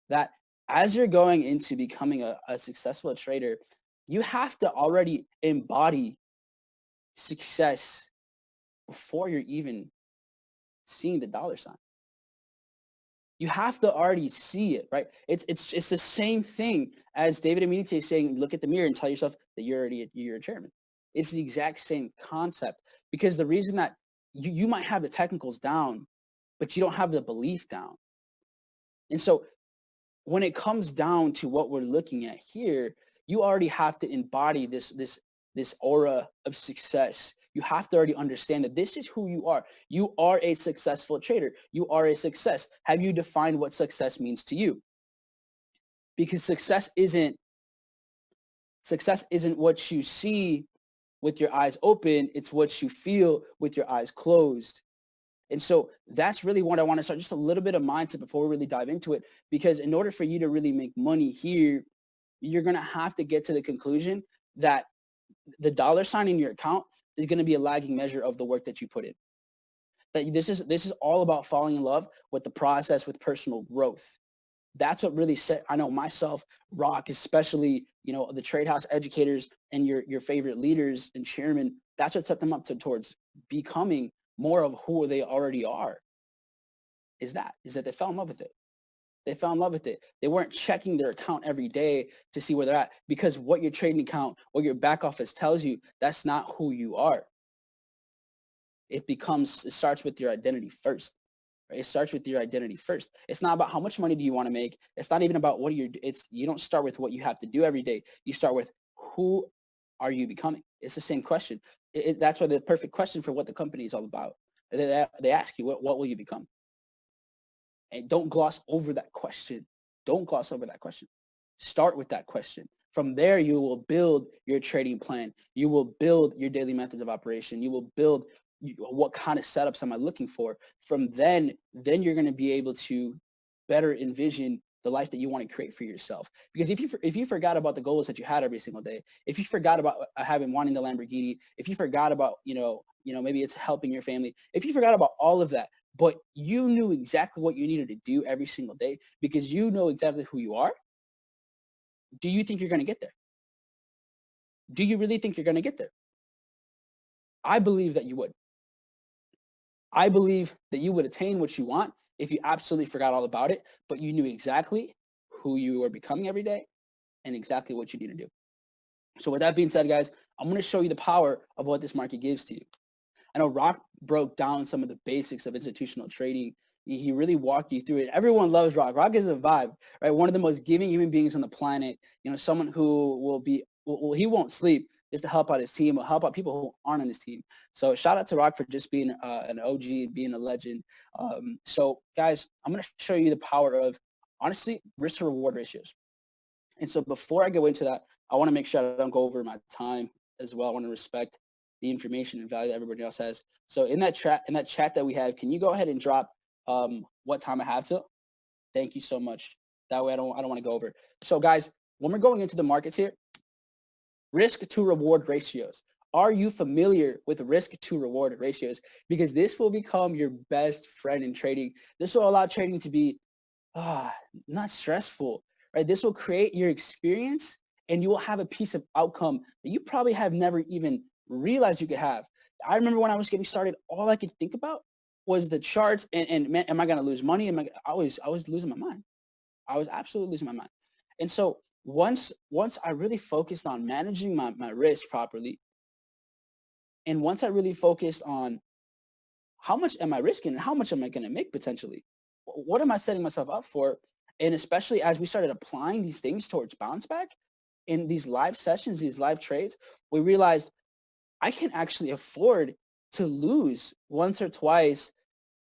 that as you're going into becoming a successful trader, you have to already embody success before you're even seeing the dollar sign. You have to already see it, right? It's the same thing as David Aminite is saying, look at the mirror and tell yourself that you're a chairman. It's the exact same concept, because the reason that you might have the technicals down, but you don't have the belief down. And so when it comes down to what we're looking at here, you already have to embody this aura of success. You have to already understand that this is who you are. You are a successful trader. You are a success. Have you defined what success means to you? Because success isn't what you see with your eyes open. It's what you feel with your eyes closed. And so that's really what I want to start, just a little bit of mindset before we really dive into it. Because in order for you to really make money here, you're going to have to get to the conclusion that the dollar sign in your account is going to be a lagging measure of the work that you put in. That this is all about falling in love with the process, with personal growth. That's what really set, I know myself, Rock, especially, you know, the trade house educators and your favorite leaders and chairmen, that's what set them up towards becoming more of who they already are. Is that they fell in love with it. They fell in love with it. They weren't checking their account every day to see where they're at, because what your trading account or your back office tells you, that's not who you are. It starts with your identity first. Right? It starts with your identity first. It's not about how much money do you want to make. It's not even about you don't start with what you have to do every day. You start with who are you becoming? It's the same question. That's why the perfect question for what the company is all about. They ask you, what will you become? And don't gloss over that question. Don't gloss over that question. Start with that question. From there, you will build your trading plan. You will build your daily methods of operation. You will build what kind of setups am I looking for. From then you're going to be able to better envision the life that you want to create for yourself. Because if you forgot about the goals that you had every single day, if you forgot about wanting the Lamborghini, if you forgot about, maybe it's helping your family, if you forgot about all of that, but you knew exactly what you needed to do every single day because you know exactly who you are, do you think you're going to get there? Do you really think you're going to get there? I believe that you would. I believe that you would attain what you want if you absolutely forgot all about it, but you knew exactly who you are becoming every day and exactly what you need to do. So with that being said, guys, I'm going to show you the power of what this market gives to you. I know Rock broke down some of the basics of institutional trading. He really walked you through it. Everyone loves Rock. Rock is a vibe, right? One of the most giving human beings on the planet. You know, someone who will be, well, he won't sleep just to help out his team or help out people who aren't on his team. So shout out to Rock for just being an OG, being a legend. So guys, I'm going to show you the power of, honestly, risk to reward ratios. And so before I go into that, I want to make sure I don't go over my time as well. I want to respect the information and value that everybody else has. So in that chat that we have, can you go ahead and drop what time I have till? Thank you so much. That way I don't want to go over. So guys, when we're going into the markets here, risk to reward ratios. Are you familiar with risk to reward ratios? Because this will become your best friend in trading. This will allow trading to be not stressful, right? This will create your experience and you will have a piece of outcome that you probably have never even realized you could have. I remember when I was getting started, all I could think about was the charts and man, am I going to lose money? I was losing my mind. I was absolutely losing my mind. And so once I really focused on managing my risk properly, and once I really focused on how much am I risking and how much am I going to make potentially, what am I setting myself up for? And especially as we started applying these things towards bounce back in these live sessions, these live trades, we realized I can actually afford to lose once or twice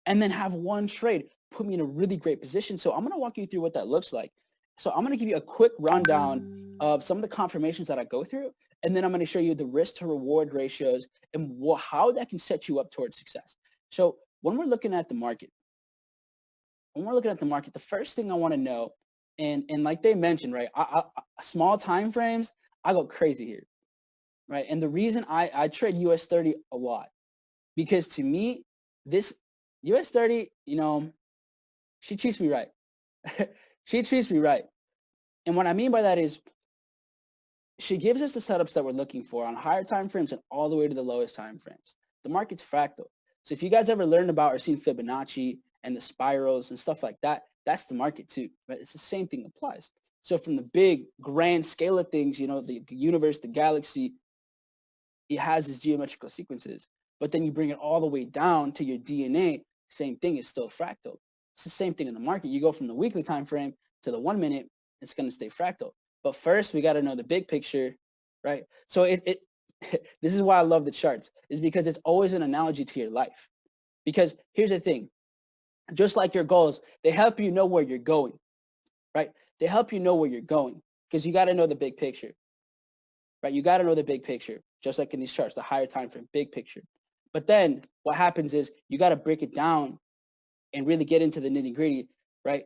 and then have one trade put me in a really great position. So I'm going to walk you through what that looks like. So I'm going to give you a quick rundown of some of the confirmations that I go through, and then I'm going to show you the risk to reward ratios and how that can set you up towards success. So when we're looking at the market, the first thing I want to know, and like they mentioned, right, small time frames, I go crazy here, right? And the reason I trade US 30 a lot, because to me, this US 30, you know, she treats me right. She treats me right. And what I mean by that is she gives us the setups that we're looking for on higher time frames and all the way to the lowest time frames. The market's fractal. So if you guys ever learned about or seen Fibonacci and the spirals and stuff like that, that's the market too, right? It's the same thing applies. So from the big grand scale of things, you know, the universe, the galaxy, it has its geometrical sequences. But then you bring it all the way down to your DNA, same thing, is still fractal. It's the same thing in the market. You go from the weekly time frame to the 1 minute, it's going to stay fractal. But first, we got to know the big picture, right? So this is why I love the charts, is because it's always an analogy to your life. Because here's the thing, just like your goals, they help you know where you're going, right? They help you know where you're going because you got to know the big picture, right? You got to know the big picture, just like in these charts, the higher time frame, big picture. But then what happens is you got to break it down and really get into the nitty gritty, right?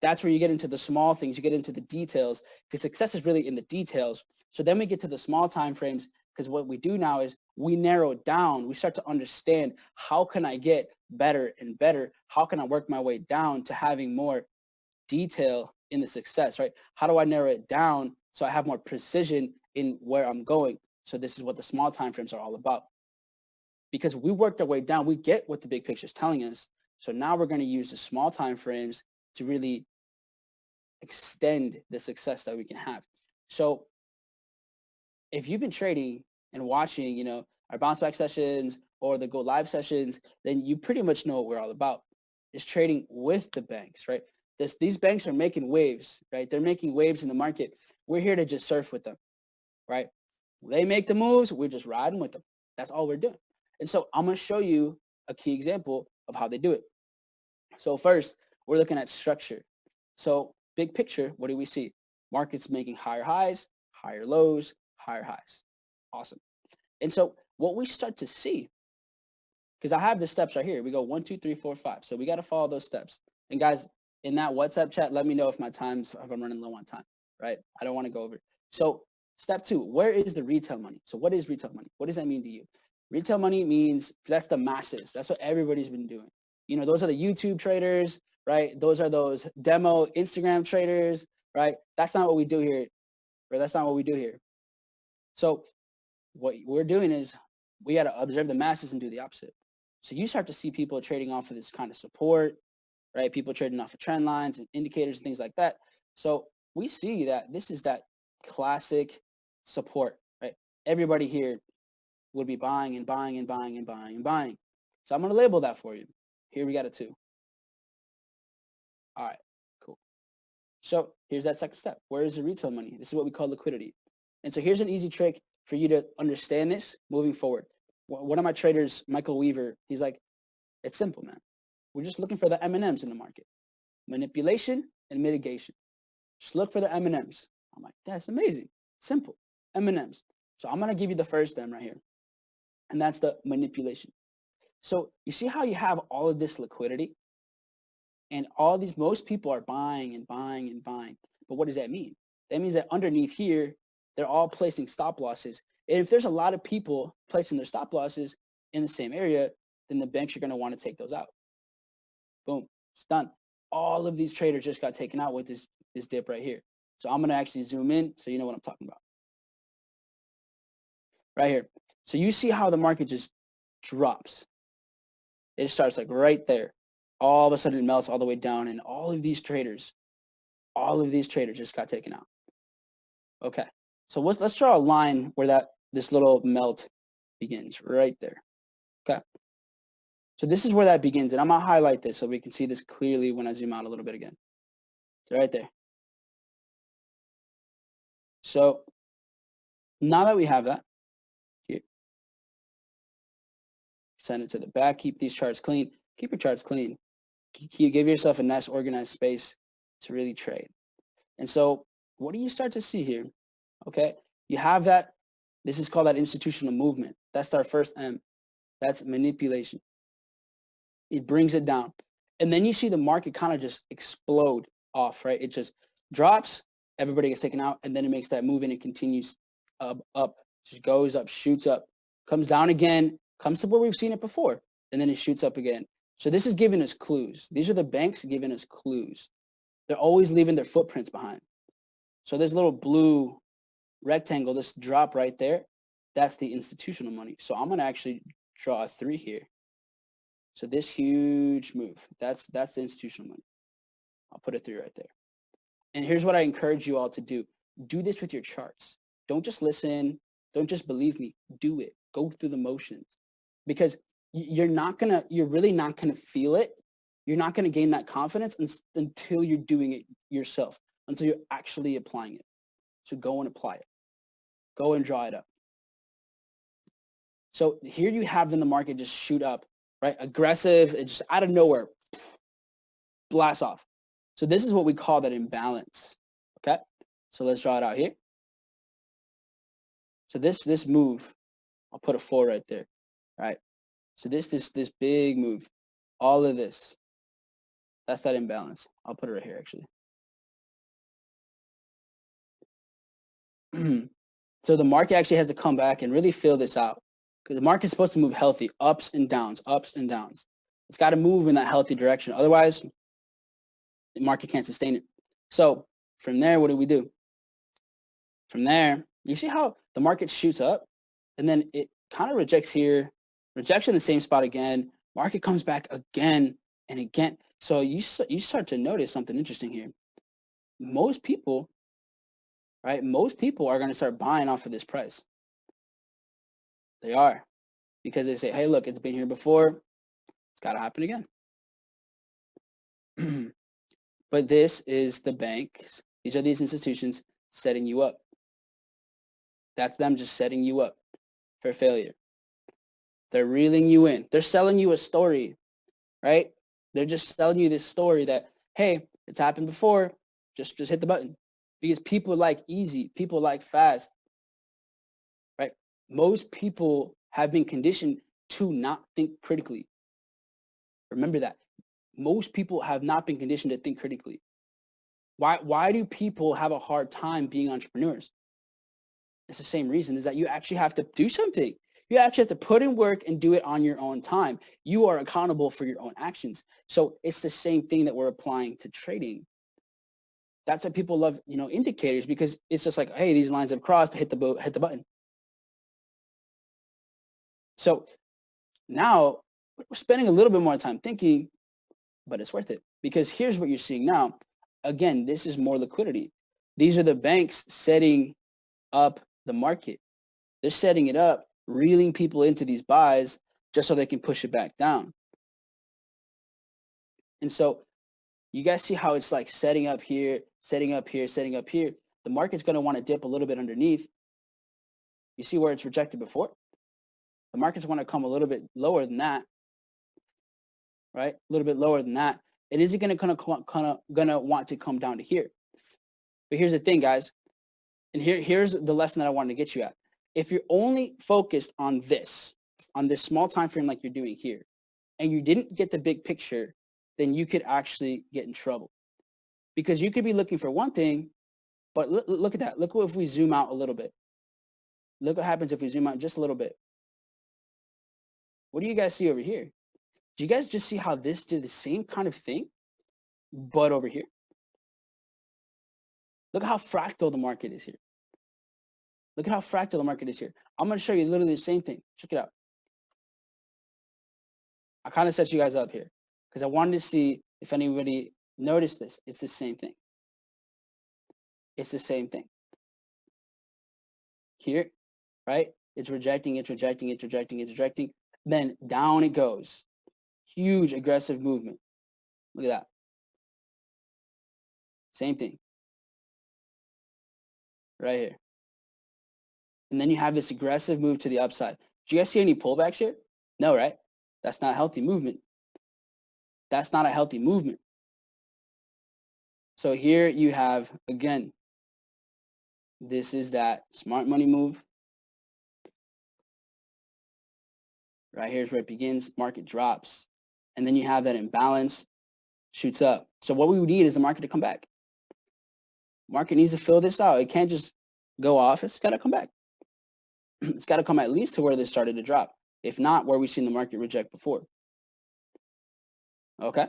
That's where you get into the small things, you get into the details, because success is really in the details. So then we get to the small time frames, because what we do now is we narrow it down. We start to understand, how can I get better and better? How can I work my way down to having more detail in the success, right? How do I narrow it down so I have more precision in where I'm going? So this is what the small time frames are all about. Because we worked our way down, we get what the big picture is telling us. So now we're going to use the small time frames to really extend the success that we can have. So if you've been trading and watching, you know, our bounce back sessions or the go live sessions, then you pretty much know what we're all about. Is trading with the banks, right? These banks are making waves, right? They're making waves in the market. We're here to just surf with them, right? They make the moves, we're just riding with them. That's all we're doing. And so I'm going to show you a key example of how they do it. So first, we're looking at structure. So big picture, what do we see? Markets making higher highs, higher lows, higher highs. Awesome. And so what we start to see, because I have the steps right here. We go 1, 2, 3, 4, 5. So we got to follow those steps. And guys, in that WhatsApp chat, let me know if if I'm running low on time, right? I don't want to go over. So step 2, where is the retail money? So what is retail money? What does that mean to you? Retail money means that's the masses. That's what everybody's been doing. You know, those are the YouTube traders, right? Those are those demo Instagram traders, right? That's not what we do here, or that's not what we do here. So what we're doing is we got to observe the masses and do the opposite. So you start to see people trading off of this kind of support, right? People trading off of trend lines and indicators and things like that. So we see that this is that classic support, right? Everybody here would be buying and buying and buying and buying and buying. So I'm going to label that for you. Here we got a 2. All right, cool. So here's that second step. Where is the retail money? This is what we call liquidity. And so here's an easy trick for you to understand this moving forward. One of my traders, Michael Weaver, he's like, it's simple, man. We're just looking for the M&Ms in the market. Manipulation and mitigation. Just look for the M&Ms. I'm like, that's amazing. Simple. M&Ms. So I'm going to give you the first M right here. And that's the manipulation. So you see how you have all of this liquidity? And all these, most people are buying and buying and buying. But what does that mean? That means that underneath here, they're all placing stop losses. And if there's a lot of people placing their stop losses in the same area, then the banks are going to want to take those out. Boom, it's done. All of these traders just got taken out with this dip right here. So I'm going to actually zoom in so you know what I'm talking about. Right here. So you see how the market just drops. It starts like right there. All of a sudden it melts all the way down, and all of these traders just got taken out. Okay, so let's draw a line where this little melt begins right there. Okay, so this is where that begins, and I'm gonna highlight this so we can see this clearly when I zoom out a little bit again. So right there. So now that we have that, here, send it to the back. Keep these charts clean. Keep your charts clean. Give yourself a nice organized space to really trade. And so what do you start to see here? Okay, you have that. This is called that institutional movement. That's our first M. That's manipulation. It brings it down. And then you see the market kind of just explode off, right? It just drops, everybody gets taken out, and then it makes that move and it continues up, just goes up, shoots up, comes down again, comes to where we've seen it before, and then it shoots up again. So this is giving us clues. These are the banks giving us clues. They're always leaving their footprints behind. So this little blue rectangle, this drop right there, that's the institutional money. So I'm going to actually draw a 3 here. So this huge move, that's the institutional money. I'll put a 3 right there. And here's what I encourage you all to do. Do this with your charts. Don't just listen. Don't just believe me. Do it. Go through the motions. Because you're really not going to feel it. You're not going to gain that confidence until you're doing it yourself, until you're actually applying it. So go and apply it. Go and draw it up. So here you have then the market just shoot up, right? Aggressive, it just out of nowhere, blast off. So this is what we call that imbalance, okay? So let's draw it out here. So this move, I'll put a 4 right there, right? So this big move, all of this, that's that imbalance. I'll put it right here, actually. So the market actually has to come back and really fill this out, because the market's supposed to move healthy, ups and downs, ups and downs. It's got to move in that healthy direction. Otherwise, the market can't sustain it. So from there, what do? From there, you see how the market shoots up and then it kind of rejects here, rejects in the same spot again. Market comes back again and again. So you start to notice something interesting here. Most people, right? Most people are going to start buying off of this price. They are, because they say, hey, look, it's been here before. It's got to happen again. But this is the banks. These are these institutions setting you up. That's them just setting you up for failure. They're reeling you in. They're selling you a story, right? They're just selling you this story that, hey, it's happened before. Just hit the button. Because people like easy. People like fast, right? Most people have been conditioned to not think critically. Remember that. Most people have not been conditioned to think critically. Why do people have a hard time being entrepreneurs? It's the same reason, is that you actually have to do something. You actually have to put in work and do it on your own time. You are accountable for your own actions. So it's the same thing that we're applying to trading. That's why people love, indicators, because it's just like, hey, these lines have crossed, hit the button. So now we're spending a little bit more time thinking, but it's worth it, because here's what you're seeing now. Again, this is more liquidity. These are the banks setting up the market. They're setting it up reeling people into these buys just so they can push it back down. And so you guys see how it's like setting up here, setting up here, setting up here. The market's going to want to dip a little bit underneath. You see where it's rejected before? The markets want to come a little bit lower than that, right? A little bit lower than that. And is it going to want to come down to here? But here's the thing, guys. And here's the lesson that I wanted to get you at. If you're only focused on this small time frame like you're doing here, and you didn't get the big picture, then you could actually get in trouble. Because you could be looking for one thing, but look at that. Look what if we zoom out a little bit. Look what happens if we zoom out just a little bit. What do you guys see over here? Do you guys just see how this did the same kind of thing, but over here? Look at how fractal the market is here. Look at how fractal the market is here. I'm going to show you literally the same thing. Check it out. I kind of set you guys up here because I wanted to see if anybody noticed this. It's the same thing. It's the same thing. Here, right? It's rejecting, it's rejecting, it's rejecting, it's rejecting. Then down it goes. Huge aggressive movement. Look at that. Same thing. Right here. And then you have this aggressive move to the upside. Do you guys see any pullbacks here? No, right? That's not a healthy movement. That's not a healthy movement. So here you have, again, this is that smart money move. Right here's where it begins. Market drops. And then you have that imbalance, shoots up. So what we would need is the market to come back. Market needs to fill this out. It can't just go off. It's got to come back. It's got to come at least to where this started to drop. If not, where we've seen the market reject before. Okay?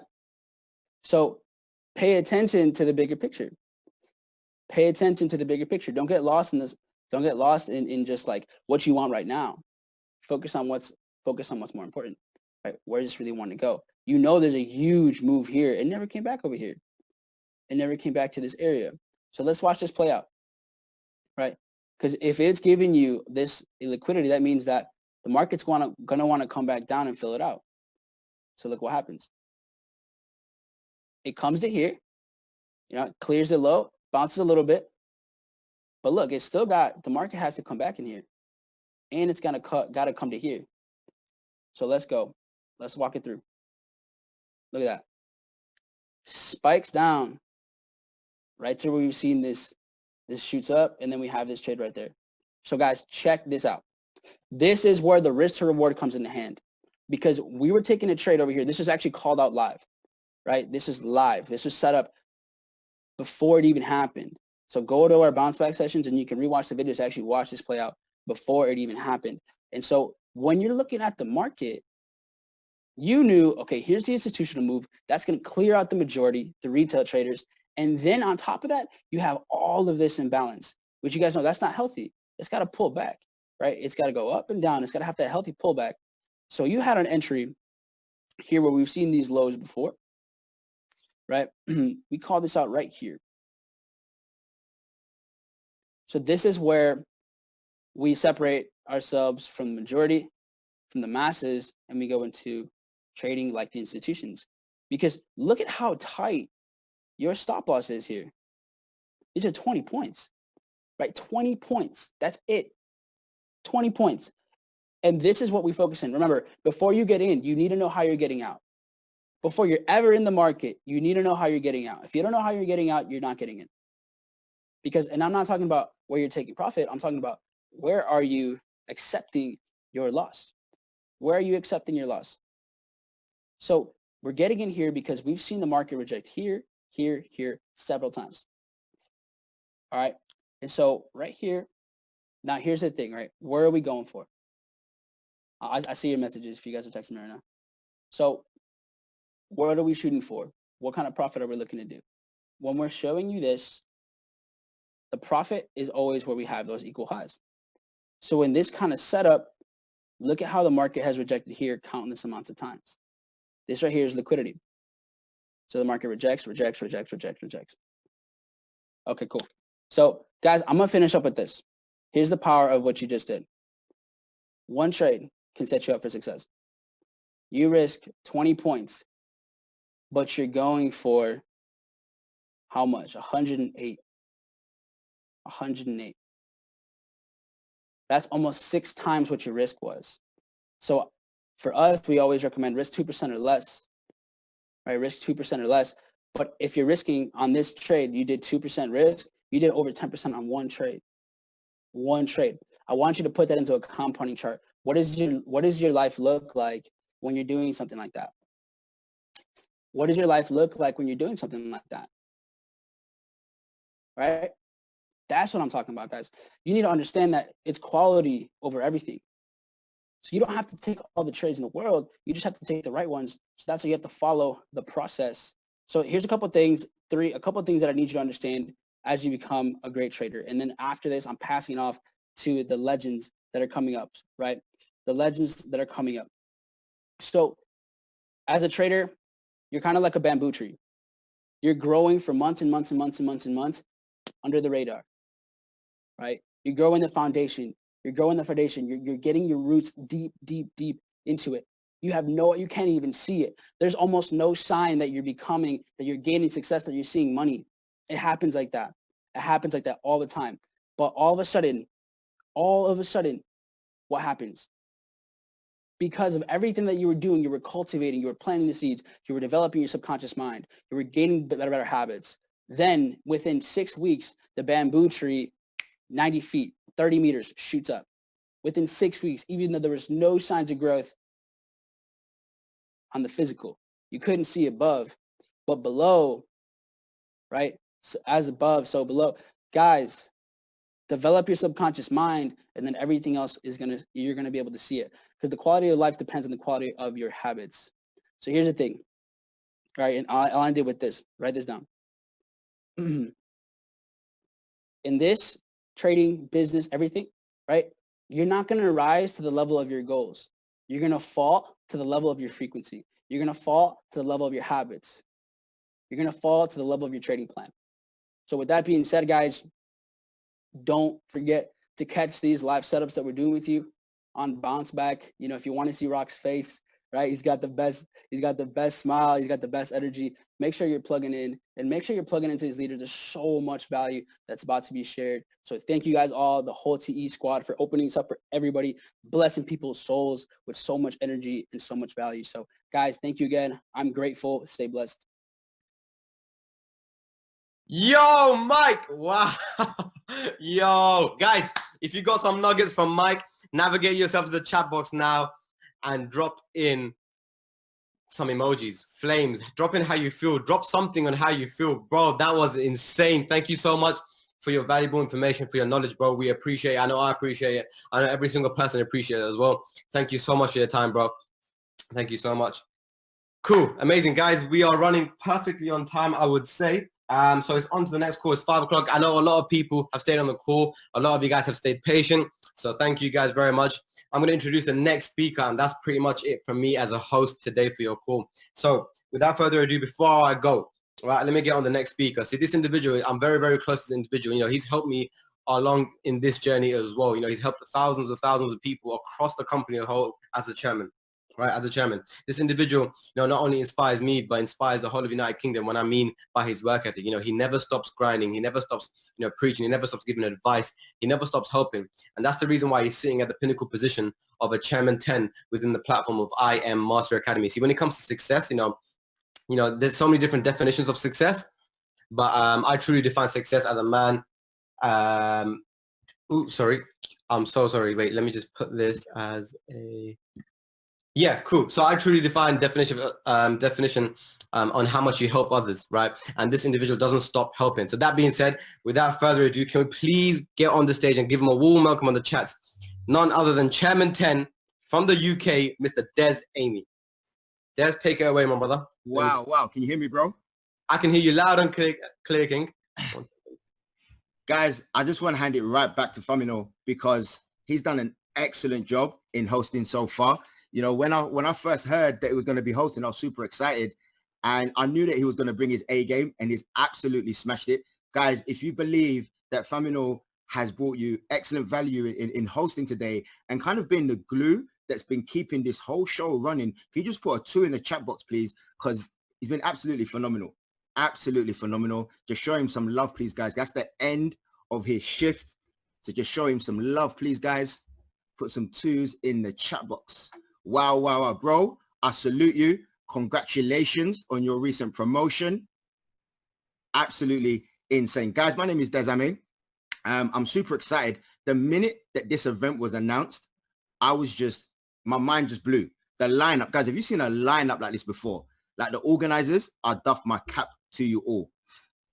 So pay attention to the bigger picture. Pay attention to the bigger picture. Don't get lost in this. Don't get lost in just like what you want right now. Focus on what's more important. Right? Where does this really want to go? You know there's a huge move here. It never came back over here. It never came back to this area. So let's watch this play out. Right? Because if it's giving you this illiquidity, that means that the market's gonna want to come back down and fill it out. So look what happens. It comes to here, clears it low, bounces a little bit. But look, it's still got, the market has to come back in here. And it's got to come to here. So let's go. Let's walk it through. Look at that. Spikes down right to where we've seen this shoots up, and then we have this trade right there. So guys, check this out. This is where the risk to reward comes into hand, because we were taking a trade over here. This was actually called out live, right? This is live. This was set up before it even happened. So go to our bounce back sessions and you can rewatch the videos to actually watch this play out before it even happened. And so when you're looking at the market, you knew, okay, here's the institutional move. That's going to clear out the majority, the retail traders. And then on top of that, you have all of this imbalance, which you guys know that's not healthy. It's got to pull back, right? It's got to go up and down. It's got to have that healthy pullback. So you had an entry here where we've seen these lows before, right? We call this out right here. So this is where we separate ourselves from the majority, from the masses, and we go into trading like the institutions. Because look at how tight your stop loss is here. These are 20 points, right? 20 points. That's it. 20 points. And this is what we focus in. Remember, before you get in, you need to know how you're getting out. Before you're ever in the market, you need to know how you're getting out. If you don't know how you're getting out, you're not getting in. Because, and I'm not talking about where you're taking profit. I'm talking about where are you accepting your loss? Where are you accepting your loss? So we're getting in here because we've seen the market reject here, here, here several times. All right. And so right here, now here's the thing, right? Where are we going for? I see your messages if you guys are texting me right now. So what are we shooting for? What kind of profit are we looking to do? When we're showing you this, the profit is always where we have those equal highs. So in this kind of setup, look at how the market has rejected here countless amounts of times. This right here is liquidity. So the market rejects, rejects, rejects, rejects, rejects. Okay, cool. So guys, I'm going to finish up with this. Here's the power of what you just did. One trade can set you up for success. You risk 20 points, but you're going for how much? 108. 108. That's almost 6 times what your risk was. So for us, we always recommend risk 2% or less, right? Risk 2% or less. But if you're risking on this trade, you did 2% risk, you did over 10% on one trade. One trade. I want you to put that into a compounding chart. What does your life look like when you're doing something like that? What does your life look like when you're doing something like that? Right? That's what I'm talking about, guys. You need to understand that it's quality over everything. So you don't have to take all the trades in the world. You just have to take the right ones. So that's why you have to follow the process. So here's a couple of things that I need you to understand as you become a great trader. And then after this, I'm passing off to the legends that are coming up, right? The legends that are coming up. So as a trader, you're kind of like a bamboo tree. You're growing for months and months and months and months and months under the radar, right? You're growing the foundation. You're growing the foundation. You're getting your roots deep, deep, deep into it. You can't even see it. There's almost no sign that you're gaining success, that you're seeing money. It happens like that. It happens like that all the time. But all of a sudden, what happens? Because of everything that you were doing, you were cultivating, you were planting the seeds, you were developing your subconscious mind, you were gaining better habits. Then within 6 weeks, the bamboo tree, 90 feet, 30 meters, shoots up. Within 6 weeks, even though there was no signs of growth on the physical, you couldn't see above, but below, right? So as above, so below. Guys, develop your subconscious mind, and then everything else you're gonna be able to see it. Because the quality of life depends on the quality of your habits. So here's the thing, right? And I'll end it with this. Write this down. In this trading, business, everything, right? You're not going to rise to the level of your goals. You're going to fall to the level of your frequency. You're going to fall to the level of your habits. You're going to fall to the level of your trading plan. So with that being said, guys, don't forget to catch these live setups that we're doing with you on Bounce Back. You know, if you want to see Rock's face, right? He's got the best smile. He's got the best energy. Make sure you're plugging in, and make sure you're plugging into his leader. There's so much value that's about to be shared. So thank you guys all, the whole TE squad, for opening this up for everybody, blessing people's souls with so much energy and so much value. So guys, thank you again. I'm grateful. Stay blessed. Yo, Mike. Wow. Yo, guys, if you got some nuggets from Mike, navigate yourself to the chat box now and drop in some emojis, flames, drop in how you feel, drop something on how you feel. Bro, that was insane. Thank you so much for your valuable information, for your knowledge, bro. We appreciate it. I know I appreciate it. I know every single person appreciates it as well. Thank you so much for your time, bro. Thank you so much. Cool. Amazing, guys. We are running perfectly on time, I would say. So it's on to the next call. It's 5 o'clock. I know a lot of people have stayed on the call. A lot of you guys have stayed patient. So thank you guys very much. I'm going to introduce the next speaker, and that's pretty much it from me as a host today for your call. So without further ado, before I go, right, let me get on the next speaker. See, this individual, I'm very, very close to this individual. You know, he's helped me along in this journey as well. You know, he's helped thousands of people across the company as a whole as a chairman. Right, as a chairman, this individual, you know, not only inspires me, but inspires the whole of United Kingdom. When I mean by his work ethic, you know, he never stops grinding, he never stops, you know, preaching, he never stops giving advice, he never stops helping, and that's the reason why he's sitting at the pinnacle position of a chairman 10 within the platform of IM Master Academy. See, when it comes to success, you know, there's so many different definitions of success, but I truly define success as a man. Sorry, I'm so sorry. Wait, let me just put this as a. Yeah, cool. So I truly define definition on how much you help others, right? And this individual doesn't stop helping. So that being said, without further ado, can we please get on the stage and give him a warm welcome on the chats? None other than Chairman 10 from the UK, Mr. Des Amy. Des, take it away, my brother. Wow, wow. Can you hear me, bro? I can hear you loud and clear, King. Guys, I just want to hand it right back to Famino because he's done an excellent job in hosting so far. You know, when I first heard that he was going to be hosting, I was super excited. And I knew that he was going to bring his A game, and he's absolutely smashed it. Guys, if you believe that Famino has brought you excellent value in hosting today and kind of been the glue that's been keeping this whole show running. Can you just put a 2 in the chat box, please? Because he's been absolutely phenomenal. Absolutely phenomenal. Just show him some love, please, guys. That's the end of his shift. So just show him some love, please, guys. Put some 2s in the chat box. Wow, wow, wow. Bro, I salute you. Congratulations on your recent promotion. Absolutely insane. Guys, my name is Des Ame. I'm super excited. The minute that this event was announced, my mind just blew. The lineup, guys, have you seen a lineup like this before? Like the organizers, I doff my cap to you all.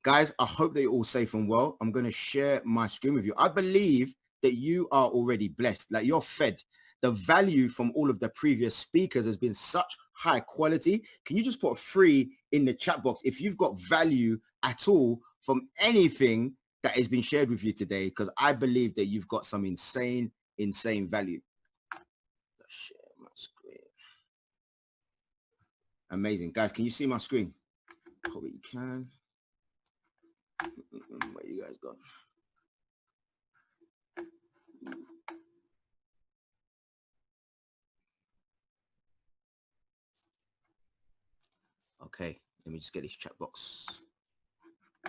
Guys, I hope that you're all safe and well. I'm going to share my screen with you. I believe that you are already blessed. Like you're fed. The value from all of the previous speakers has been such high quality. Can you just put a 3 in the chat box if you've got value at all from anything that has been shared with you today? Because I believe that you've got some insane value. Let's share my screen. Amazing. Guys, can you see my screen? Hope you can. Where you guys gone? Okay, let me just get this chat box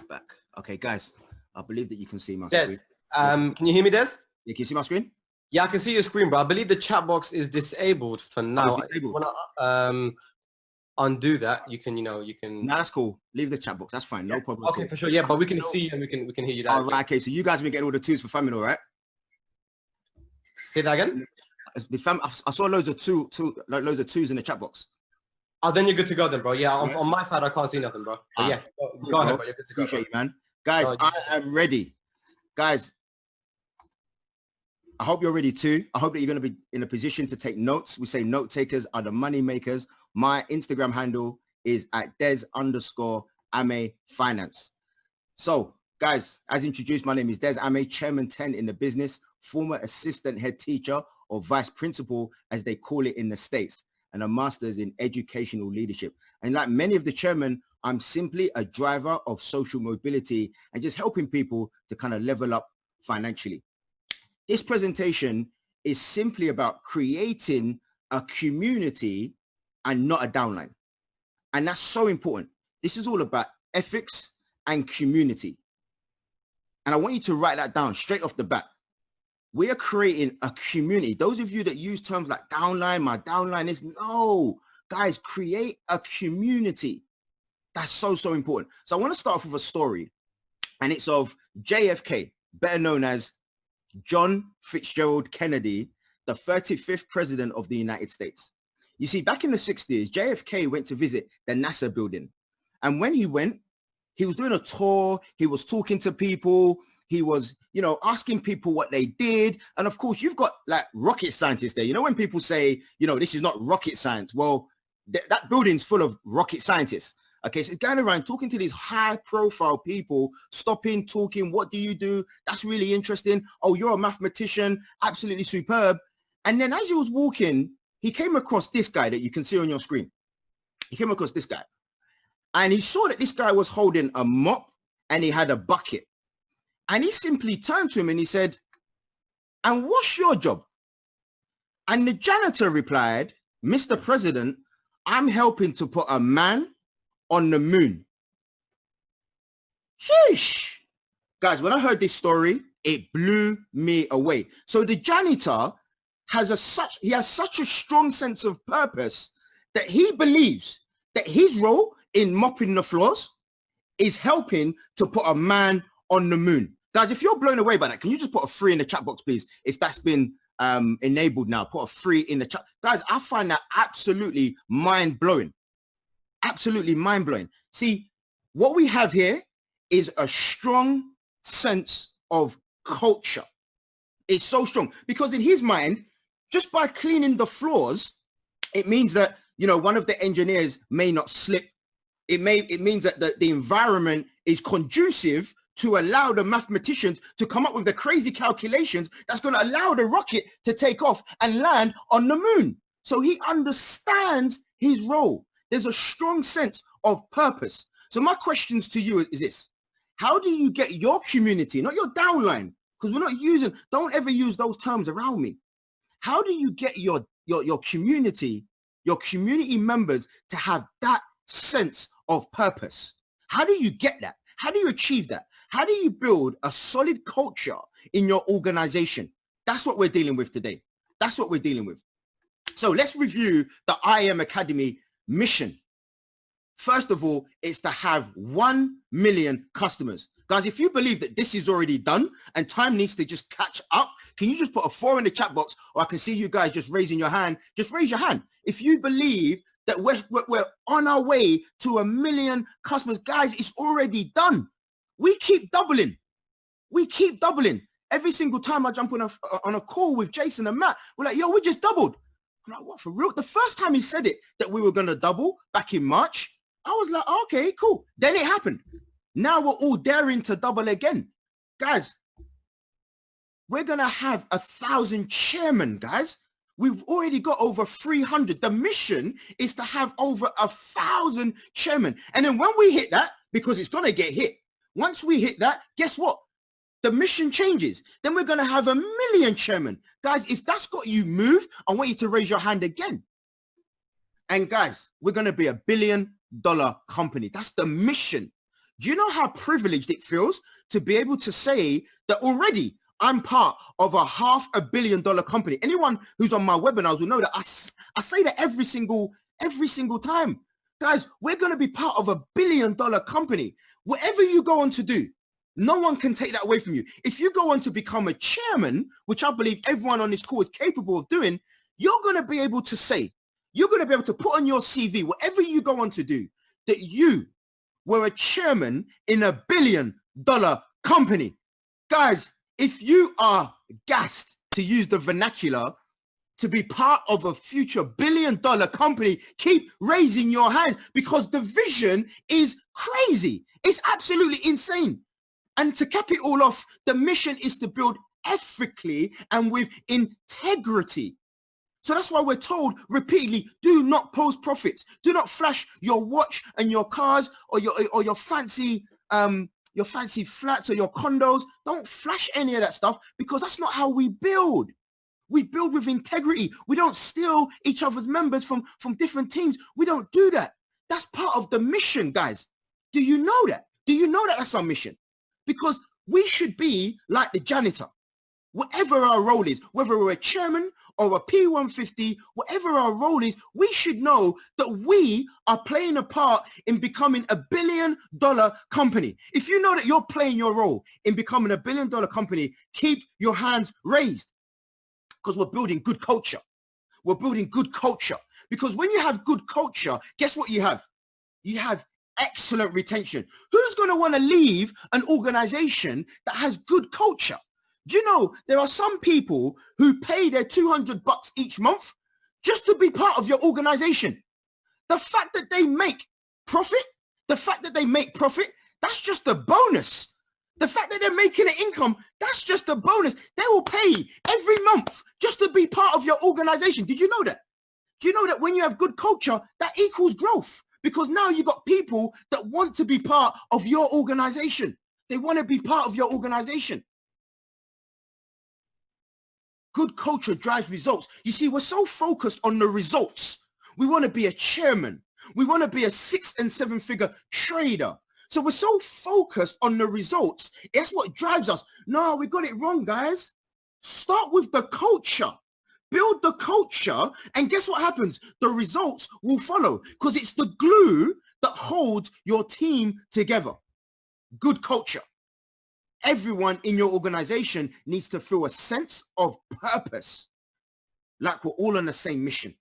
back. Okay, guys, I believe that you can see my screen. Can you hear me, Des? Yeah, can you see my screen? Yeah, I can see your screen, but I believe the chat box is disabled for now. It's disabled. Wanna undo that? You can. No, that's cool. Leave the chat box. That's fine. No problem. Okay, for sure. Yeah, but we can see you and we can hear you. All right. Okay, so you guys have been getting all the 2s for Famino, right? Say that again. I saw loads of 2s in the chat box. Oh, then you're good to go then, bro. Yeah, on my side, I can't see nothing, bro. But yeah, go ahead, bro. You're good to go. Appreciate you, man. Guys, I am ready. Guys, I hope you're ready too. I hope that you're going to be in a position to take notes. We say note takers are the money makers. My Instagram handle is at Des_Ame Finance. So, guys, as introduced, my name is Des Ame, Chairman 10 in the business, former assistant head teacher or vice principal, as they call it in the States, and a master's in educational leadership. And like many of the chairmen, I'm simply a driver of social mobility and just helping people to kind of level up financially. This presentation is simply about creating a community and not a downline. And that's so important. This is all about ethics and community. And I want you to write that down straight off the bat. We are creating a community. Those of you that use terms like downline, my downline is, no, guys, create a community. That's so important. So I want to start off with a story, and it's of JFK, better known as John Fitzgerald Kennedy, the 35th president of the United States. You see, back in the 60s, JFK went to visit the NASA building. And when he went, he was doing a tour. He was talking to people. He was, asking people what they did. And of course, you've got like rocket scientists there. When people say, this is not rocket science. Well, that building's full of rocket scientists. Okay, so he's going around talking to these high-profile people, stopping, talking, what do you do? That's really interesting. Oh, you're a mathematician. Absolutely superb. And then as he was walking, he came across this guy that you can see on your screen. He came across this guy. And he saw that this guy was holding a mop and he had a bucket. And he simply turned to him and he said, "And what's your job?" And the janitor replied, "Mr. President, I'm helping to put a man on the moon." Sheesh. Guys, when I heard this story, it blew me away. So the janitor has such a strong sense of purpose that he believes that his role in mopping the floors is helping to put a man on the moon. Guys, if you're blown away by that, can you just put a 3 in the chat box, please? If that's been enabled now, put a 3 in the chat. Guys, I find that absolutely mind-blowing. Absolutely mind-blowing. See, what we have here is a strong sense of culture. It's so strong because in his mind, just by cleaning the floors, it means that, one of the engineers may not slip. It means that the environment is conducive to allow the mathematicians to come up with the crazy calculations that's going to allow the rocket to take off and land on the moon. So he understands his role. There's a strong sense of purpose. So my questions to you is this: how do you get your community, not your downline, because we're not using, don't ever use those terms around me. How do you get your community members to have that sense of purpose? How do you get that? How do you achieve that? How do you build a solid culture in your organization? That's what we're dealing with today. That's what we're dealing with. So let's review the IM Academy mission. First of all, it's to have 1 million customers. Guys, if you believe that this is already done and time needs to just catch up, can you just put a 4 in the chat box, or I can see you guys just raising your hand. Just raise your hand. If you believe that we're on our way to 1 million customers, guys, it's already done. We keep doubling. We keep doubling. Every single time I jump on a call with Jason and Matt, we're like, yo, we just doubled. I'm like, what, for real? The first time he said it, that we were going to double back in March, I was like, okay, cool. Then it happened. Now we're all daring to double again. Guys, we're going to have 1,000 chairmen, guys. We've already got over 300. The mission is to have over 1,000 chairmen. And then when we hit that, because it's going to get hit, once we hit that, guess what? The mission changes. Then we're going to have 1 million chairmen. Guys, if that's got you moved, I want you to raise your hand again. And guys, we're going to be $1 billion company. That's the mission. Do you know how privileged it feels to be able to say that already I'm part of a $500 million company? Anyone who's on my webinars will know that I say that every single time. Guys, we're going to be part of $1 billion company. Whatever you go on to do, no one can take that away from you. If you go on to become a chairman, which I believe everyone on this call is capable of doing, you're going to be able to say, you're going to be able to put on your CV, whatever you go on to do, that you were a chairman in $1 billion company. Guys, if you are gassed, to use the vernacular, to be part of a future $1 billion company, keep raising your hands, because the vision is crazy. It's absolutely insane. And to cap it all off, the mission is to build ethically and with integrity. So that's why we're told repeatedly, do not post profits. Do not flash your watch and your cars or your fancy flats or your condos. Don't flash any of that stuff, because that's not how we build. We build with integrity. We don't steal each other's members from different teams. We don't do that. That's part of the mission, guys. Do you know that? Do you know that that's our mission? Because we should be like the janitor. Whatever our role is, whether we're a chairman or a P150, whatever our role is, we should know that we are playing a part in becoming $1 billion company. If you know that you're playing your role in becoming $1 billion company, keep your hands raised, because we're building good culture. We're building good culture, because when you have good culture, guess what you have? You have excellent retention. Who's going to want to leave an organization that has good culture? Do you know there are some people who pay their $200 each month just to be part of your organization? The fact that they make profit, that's just a bonus. The fact that they're making an income, that's just a bonus. They will pay every month just to be part of your organization. Did you know that? Do you know that when you have good culture, that equals growth? Because now you've got people that want to be part of your organization. They want to be part of your organization. Good culture drives results. You see, we're so focused on the results. We want to be a chairman. We want to be a 6- and 7-figure trader. So we're so focused on the results. That's what drives us. No, we got it wrong, guys. Start with the culture. Build the culture, and guess what happens? The results will follow, because it's the glue that holds your team together. Good culture. Everyone in your organization needs to feel a sense of purpose, like we're all on the same mission.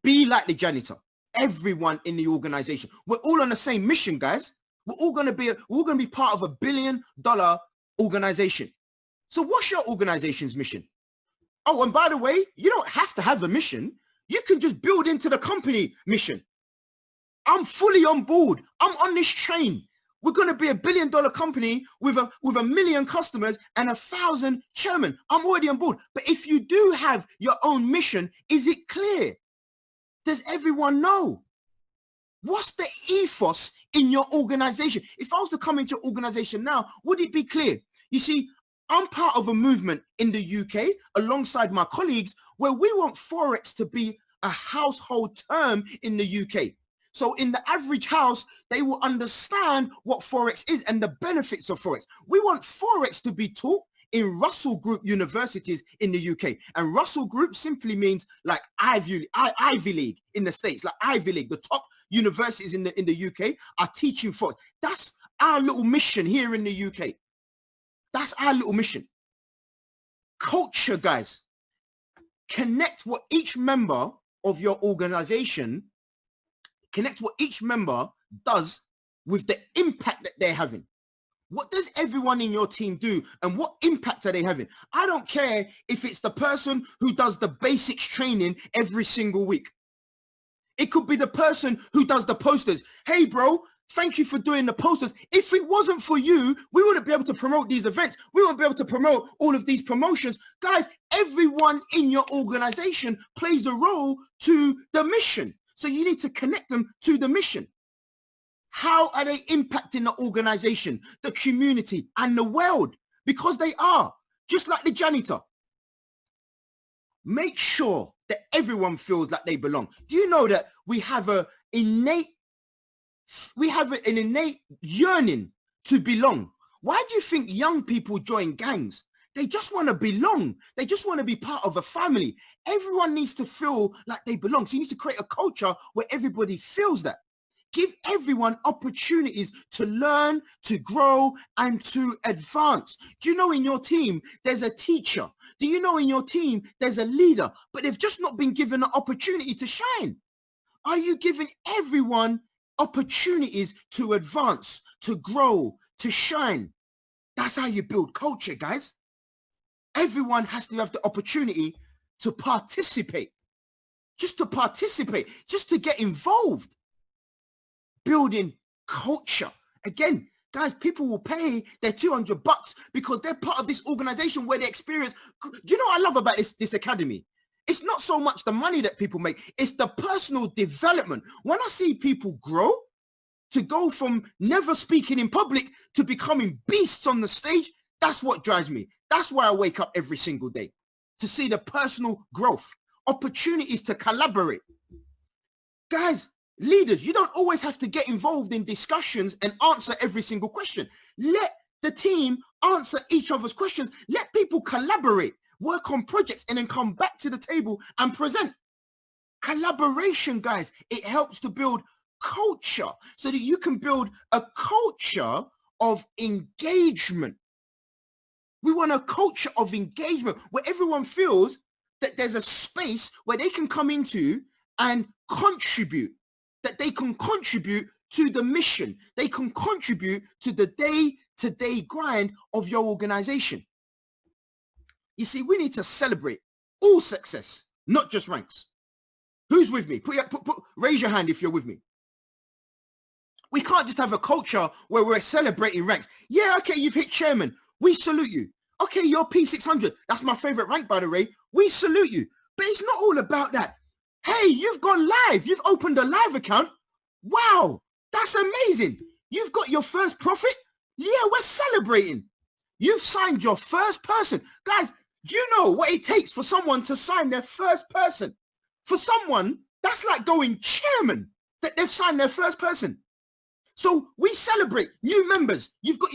Be like the janitor. Everyone in the organization, we're all on the same mission, guys. We're all going to be part of $1 billion organization. So what's your organization's mission? Oh, and by the way, you don't have to have a mission. You can just build into the company mission. I'm fully on board. I'm on this train. We're going to be $1 billion company with a million customers and 1,000 chairmen. I'm already on board. But if you do have your own mission, is it clear? Does everyone know? What's the ethos in your organization? If I was to come into your organization now, would it be clear? You see, I'm part of a movement in the UK alongside my colleagues where we want Forex to be a household term in the UK. So in the average house, they will understand what Forex is and the benefits of Forex. We want Forex to be taught in Russell Group universities in the UK. And Russell Group simply means like Ivy League in the States, like Ivy League. The top universities in the UK are teaching Forex. That's our little mission here in the UK. That's our little mission. Culture, guys. Connect what each member of your organization, connect what each member does with the impact that they're having. What does everyone in your team do and what impact are they having? I don't care if it's the person who does the basics training every single week. It could be the person who does the posters. Hey, bro, thank you for doing the posters. If it wasn't for you, we wouldn't be able to promote these events. We wouldn't be able to promote all of these promotions. Guys, everyone in your organization plays a role to the mission. So you need to connect them to the mission. How are they impacting the organization, the community, and the world? Because they are, just like the janitor. Make sure that everyone feels like they belong. Do you know that we have an innate yearning to belong? Why do you think young people join gangs? They just want to belong. They just want to be part of a family. Everyone needs to feel like they belong. So you need to create a culture where everybody feels that. Give everyone opportunities to learn, to grow, and to advance. Do you know in your team, there's a teacher? Do you know in your team, there's a leader, but they've just not been given an opportunity to shine? Are you giving everyone opportunities to advance, to grow, to shine? That's how you build culture, guys. Everyone has to have the opportunity to participate, just to get involved. Building culture. Again, guys, people will pay their $200 because they're part of this organization where they experience. Do you know what I love about this academy? It's not so much the money that people make, it's the personal development. When I see people grow to go from never speaking in public to becoming beasts on the stage, that's what drives me. That's why I wake up every single day, to see the personal growth, opportunities to collaborate. Guys, leaders, you don't always have to get involved in discussions and answer every single question. Let the team answer each other's questions. Let people collaborate, work on projects, and then come back to the table and present. Collaboration, guys, it helps to build culture so that you can build a culture of engagement. We want a culture of engagement where everyone feels that there's a space where they can come into and contribute, that they can contribute to the mission. They can contribute to the day-to-day grind of your organization. You see, we need to celebrate all success, not just ranks. Who's with me? Raise your hand if you're with me. We can't just have a culture where we're celebrating ranks. Yeah, okay, you've hit chairman. We salute you. Okay, you're P600. That's my favorite rank, by the way. We salute you. But it's not all about that. Hey, you've gone live. You've opened a live account. Wow, that's amazing. You've got your first profit. Yeah, we're celebrating. You've signed your first person. Guys, do you know what it takes for someone to sign their first person? For someone, that's like going chairman, that they've signed their first person. So we celebrate new members. You've got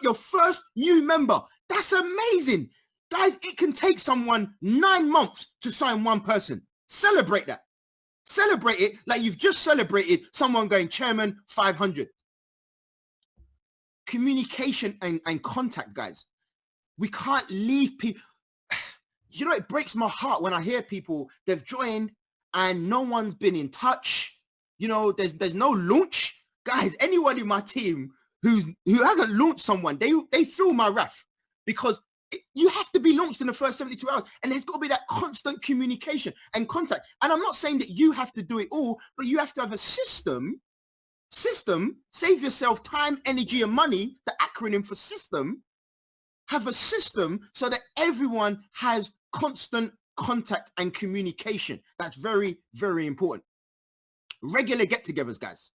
your first new member. That's amazing. Guys, it can take someone 9 months to sign one person. Celebrate that. Celebrate it like you've just celebrated someone going chairman 500. Communication and contact, guys. We can't leave people. You know, it breaks my heart when I hear people, they've joined and no one's been in touch. You know, there's no launch. Guys, anyone in my team who hasn't launched someone, they feel my wrath, because you have to be launched in the first 72 hours, and there's got to be that constant communication and contact. And I'm not saying that you have to do it all, but you have to have a system, save yourself time, energy, and money, the acronym for system. Have a system so that everyone has constant contact and communication. That's very, very important. Regular get-togethers, guys.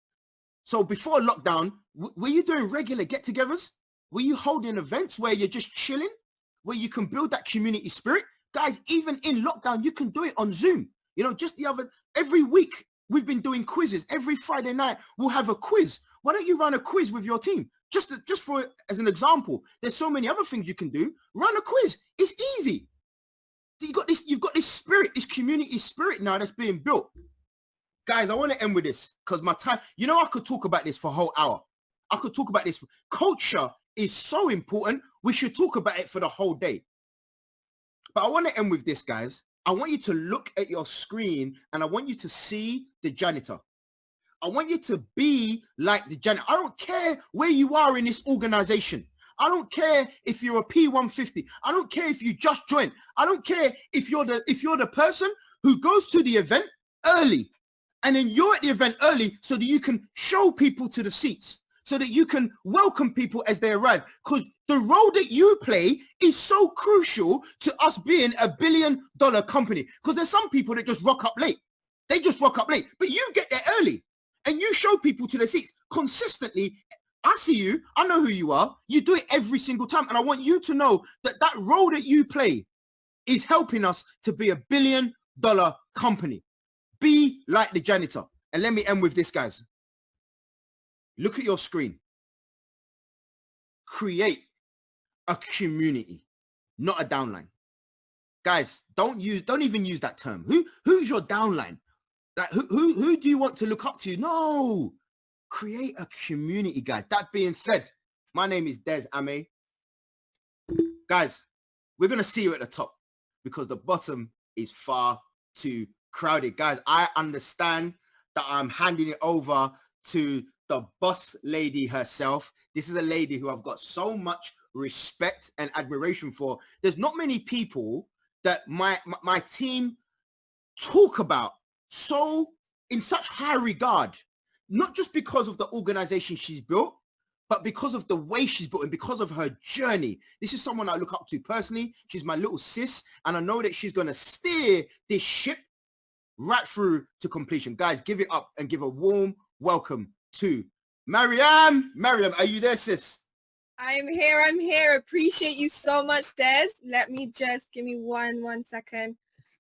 So before lockdown, were you doing regular get-togethers? Were you holding events where you're just chilling? where you can build that community spirit. Guys, even in lockdown, you can do it on Zoom. You know, just every week, we've been doing quizzes. Every Friday night, we'll have a quiz. Why don't you run a quiz with your team? Just for as an example, there's so many other things you can do. Run a quiz. It's easy. You've got this spirit, this community spirit now that's being built. Guys, I want to end with this because my time, you know, I could talk about this for a whole hour. I could talk about this. Culture is so important. We should talk about it for the whole day. But I want to end with this, guys. I want you to look at your screen and I want you to see the janitor. I want you to be like the janitor. I don't care where you are in this organization. I don't care if you're a P150. I don't care if you just joined. I don't care if you're the person who goes to the event early and then you're at the event early so that you can show people to the seats, so that you can welcome people as they arrive. Because the role that you play is so crucial to us being $1 billion company. Because there's some people that just rock up late. They just rock up late. But you get there early and you show people to their seats consistently. I see you. I know who you are. You do it every single time. And I want you to know that that role that you play is helping us to be $1 billion company. Be like the janitor. And let me end with this, guys. Look at your screen. Create a community, not a downline. Guys, don't even use that term. Who's your downline? Like who do you want to look up to? No. Create a community, guys. That being said, my name is Des Ame. Guys, we're going to see you at the top because the bottom is far too crowded. Guys, I understand that I'm handing it over to the boss lady herself. This is a lady who I've got so much respect and admiration for. There's not many people that my team talk about so in such high regard, not just because of the organization she's built, but because of the way she's built and because of her journey. This is someone I look up to personally. She's my little sis, and I know that she's going to steer this ship right through to completion. Guys, give it up and give a warm welcome to Mariam. Mariam, are you there, sis? I'm here. Appreciate you so much, Des. Let me just give me one second.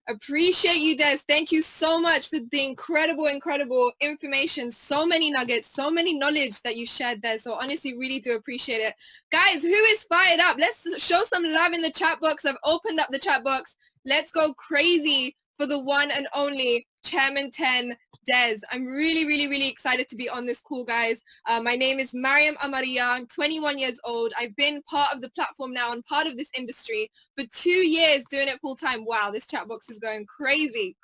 Appreciate you, Des. Thank you so much for the incredible information. So many nuggets, so many knowledge that you shared there. So honestly, really do appreciate it. Guys, who is fired up? Let's show some love in the chat box. I've opened up the chat box. Let's go crazy for the one and only Chairman 10, Des. I'm really excited to be on this call, guys. My name is Mariam Amaria. I'm 21 years old. I've been part of the platform now and part of this industry for 2 years doing it full time. Wow, this chat box is going crazy.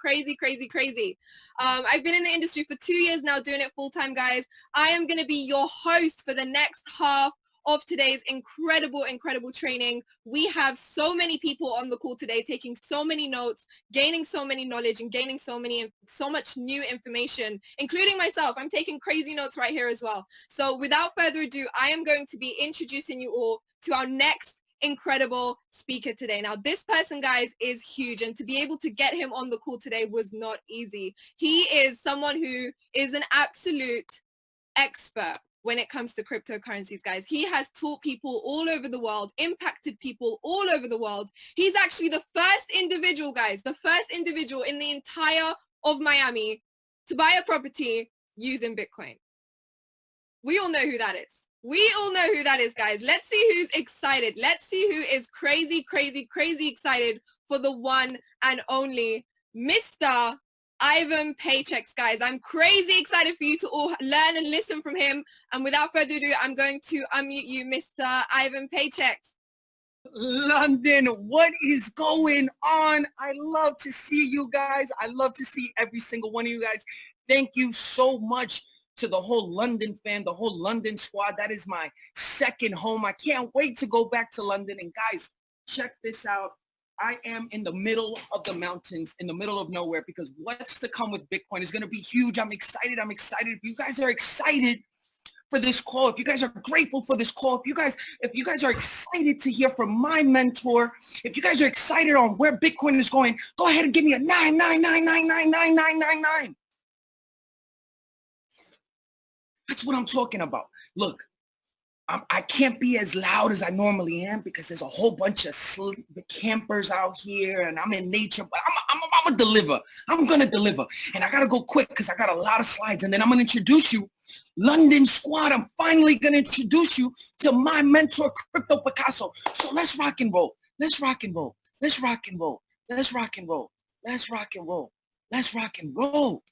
I've been in the industry for 2 years now doing it full time, guys. I am going to be your host for the next half of today's incredible training. We have so many people on the call today taking so many notes, gaining so many knowledge, and gaining so much new information, including myself. I'm taking crazy notes right here as well. So without further ado, I am going to be introducing you all to our next incredible speaker today. Now, this person, guys, is huge, and to be able to get him on the call today was not easy. He is someone who is an absolute expert when it comes to cryptocurrencies, guys. He has taught people all over the world, impacted people all over the world. He's actually the first individual, guys, the first individual in the entire of Miami to buy a property using Bitcoin. We all know who that is. We all know who that is, guys. Let's see who's excited. Let's see who is crazy excited for the one and only Mr. Ivan Paychecks, guys. I'm crazy excited for you to all learn and listen from him. And without further ado, I'm going to unmute you, Mr. Ivan Paychecks. London, what is going on? I love to see you guys. I love to see every single one of you guys. Thank you so much to the whole London fan, the whole London squad. That is my second home. I can't wait to go back to London. And guys, check this out. I am in the middle of the mountains, in the middle of nowhere, because what's to come with Bitcoin is going to be huge. I'm excited. If you guys are excited for this call, if you guys are grateful for this call, if you guys are excited to hear from my mentor, if you guys are excited on where Bitcoin is going, go ahead and give me a 999999999. That's what I'm talking about. Look, I can't be as loud as I normally am because there's a whole bunch of the campers out here and I'm in nature, but I'm gonna deliver. I'm gonna deliver. And I gotta go quick because I got a lot of slides, and then I'm gonna introduce you, London Squad. I'm finally gonna introduce you to my mentor, Crypto Picasso. So let's rock and roll. Let's rock and roll. Let's rock and roll. Let's rock and roll. Let's rock and roll. Let's rock and roll.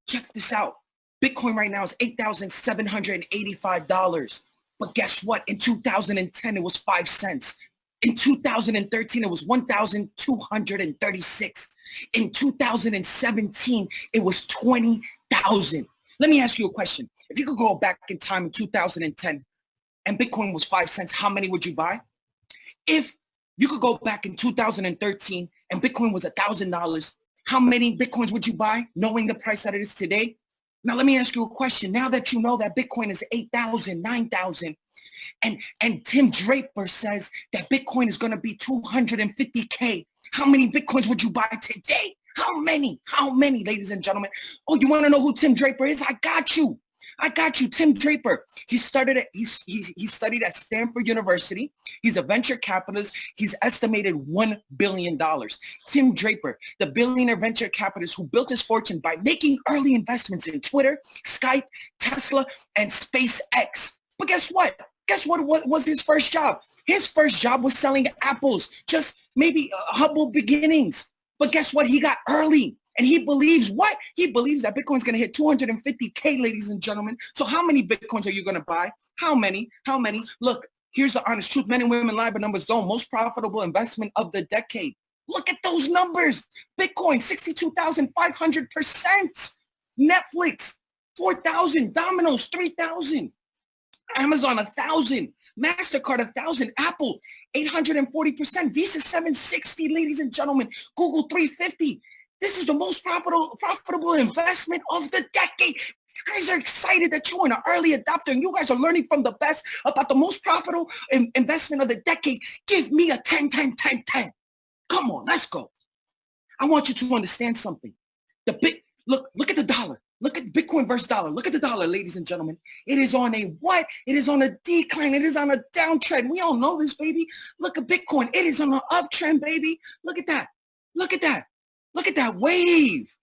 Check this out. Bitcoin right now is $8,785. But guess what? In 2010, it was 5 cents. In 2013, it was 1,236. In 2017, it was 20,000. Let me ask you a question. If you could go back in time in 2010 and Bitcoin was 5 cents, how many would you buy? If you could go back in 2013 and Bitcoin was $1,000, how many Bitcoins would you buy knowing the price that it is today? Now, let me ask you a question. Now that you know that Bitcoin is 8,000, 9,000, and Tim Draper says that Bitcoin is going to be 250K, how many Bitcoins would you buy today? How many? How many, ladies and gentlemen? Oh, you want to know who Tim Draper is? I got you. I got you, Tim Draper. He studied at Stanford University. He's a venture capitalist. He's estimated $1 billion. Tim Draper, the billionaire venture capitalist who built his fortune by making early investments in Twitter, Skype, Tesla, and SpaceX. But guess what? Guess what was his first job? His first job was selling apples, just maybe humble beginnings. But guess what? He got early. And he believes what? He believes that Bitcoin's going to hit 250K, ladies and gentlemen. So how many Bitcoins are you going to buy? How many? How many? Look, here's the honest truth. Men and women lie, but numbers don't. Most profitable investment of the decade. Look at those numbers. Bitcoin, 62,500%. Netflix, 4,000. Domino's, 3,000. Amazon, 1,000. MasterCard, 1,000. Apple, 840%. Visa, 760, ladies and gentlemen. Google, 350. This is the most profitable investment of the decade. You guys are excited that you're an early adopter and you guys are learning from the best about the most profitable investment of the decade. Give me a 10, 10, 10, 10. Come on, let's go. I want you to understand something. Look at the dollar. Look at Bitcoin versus dollar. Look at the dollar, ladies and gentlemen. It is on a what? It is on a decline. It is on a downtrend. We all know this, baby. Look at Bitcoin. It is on an uptrend, baby. Look at that. Look at that. Look at that wave.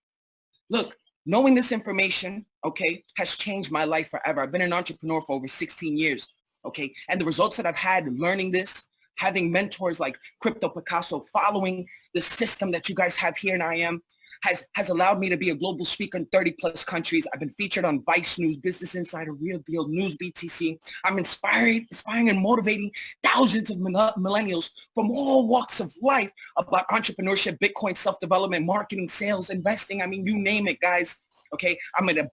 Look, knowing this information, okay, has changed my life forever. I've been an entrepreneur for over 16 years, okay? And the results that I've had learning this, having mentors like Crypto Picasso, following the system that you guys have here in IM, has allowed me to be a global speaker in 30 plus countries. I've been featured on Vice News, Business Insider, Real Deal, News BTC. I'm inspiring and motivating thousands of millennials from all walks of life about entrepreneurship, Bitcoin, self-development, marketing, sales, investing. I mean, you name it, guys. Okay, I'm a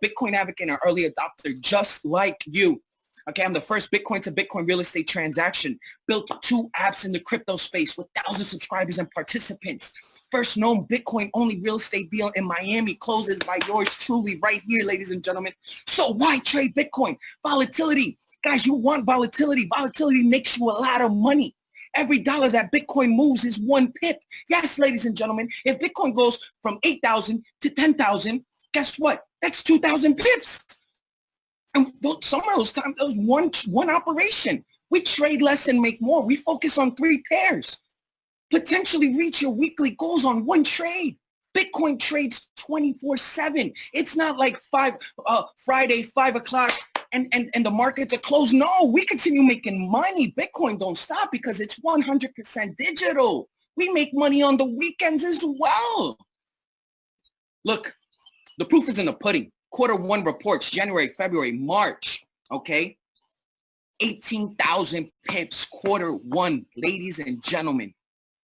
Bitcoin advocate and an early adopter just like you. Okay, I'm the first Bitcoin to Bitcoin real estate transaction. Built 2 apps in the crypto space with 1,000 subscribers and participants. First known Bitcoin only real estate deal in Miami closes by yours truly right here, ladies and gentlemen. So why trade Bitcoin? Volatility. Guys, you want volatility. Volatility makes you a lot of money. Every dollar that Bitcoin moves is 1 pip. Yes, ladies and gentlemen, if Bitcoin goes from 8,000 to 10,000, guess what? That's 2,000 pips. And some of those times, it was one operation. We trade less and make more. We focus on 3 pairs. Potentially reach your weekly goals on 1 trade. Bitcoin trades 24/7. It's not like Friday, 5 o'clock, and the markets are closed. No, we continue making money. Bitcoin don't stop because it's 100% digital. We make money on the weekends as well. Look, the proof is in the pudding. Q1 reports, January, February, March, okay? 18,000 pips, Q1, ladies and gentlemen.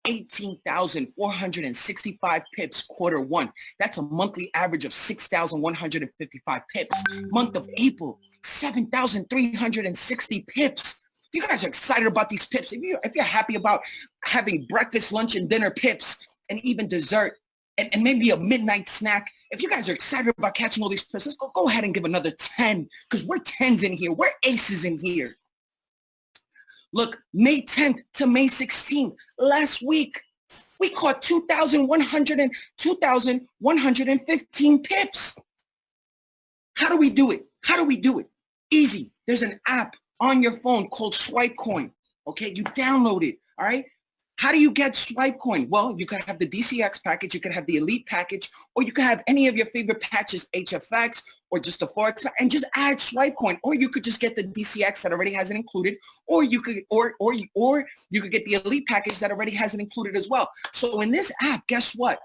18,465 pips, Q1. That's a monthly average of 6,155 pips. Month of April, 7,360 pips. If you guys are excited about these pips, if you're happy about having breakfast, lunch, and dinner pips, and even dessert, and maybe a midnight snack, if you guys are excited about catching all these pips, let's go ahead and give another 10, because we're 10s in here. We're aces in here. Look, May 10th to May 16th, last week, we caught 2,115 pips. How do we do it? How do we do it? Easy. There's an app on your phone called Swipecoin. Okay, you download it. All right. How do you get Swipecoin? Well, you could have the DCX package, you could have the Elite package, or you could have any of your favorite patches, HFX, or just the Forex, and just add Swipecoin. Or you could just get the DCX that already has it included, or you could, or you could get the Elite package that already has it included as well. So in this app, guess what?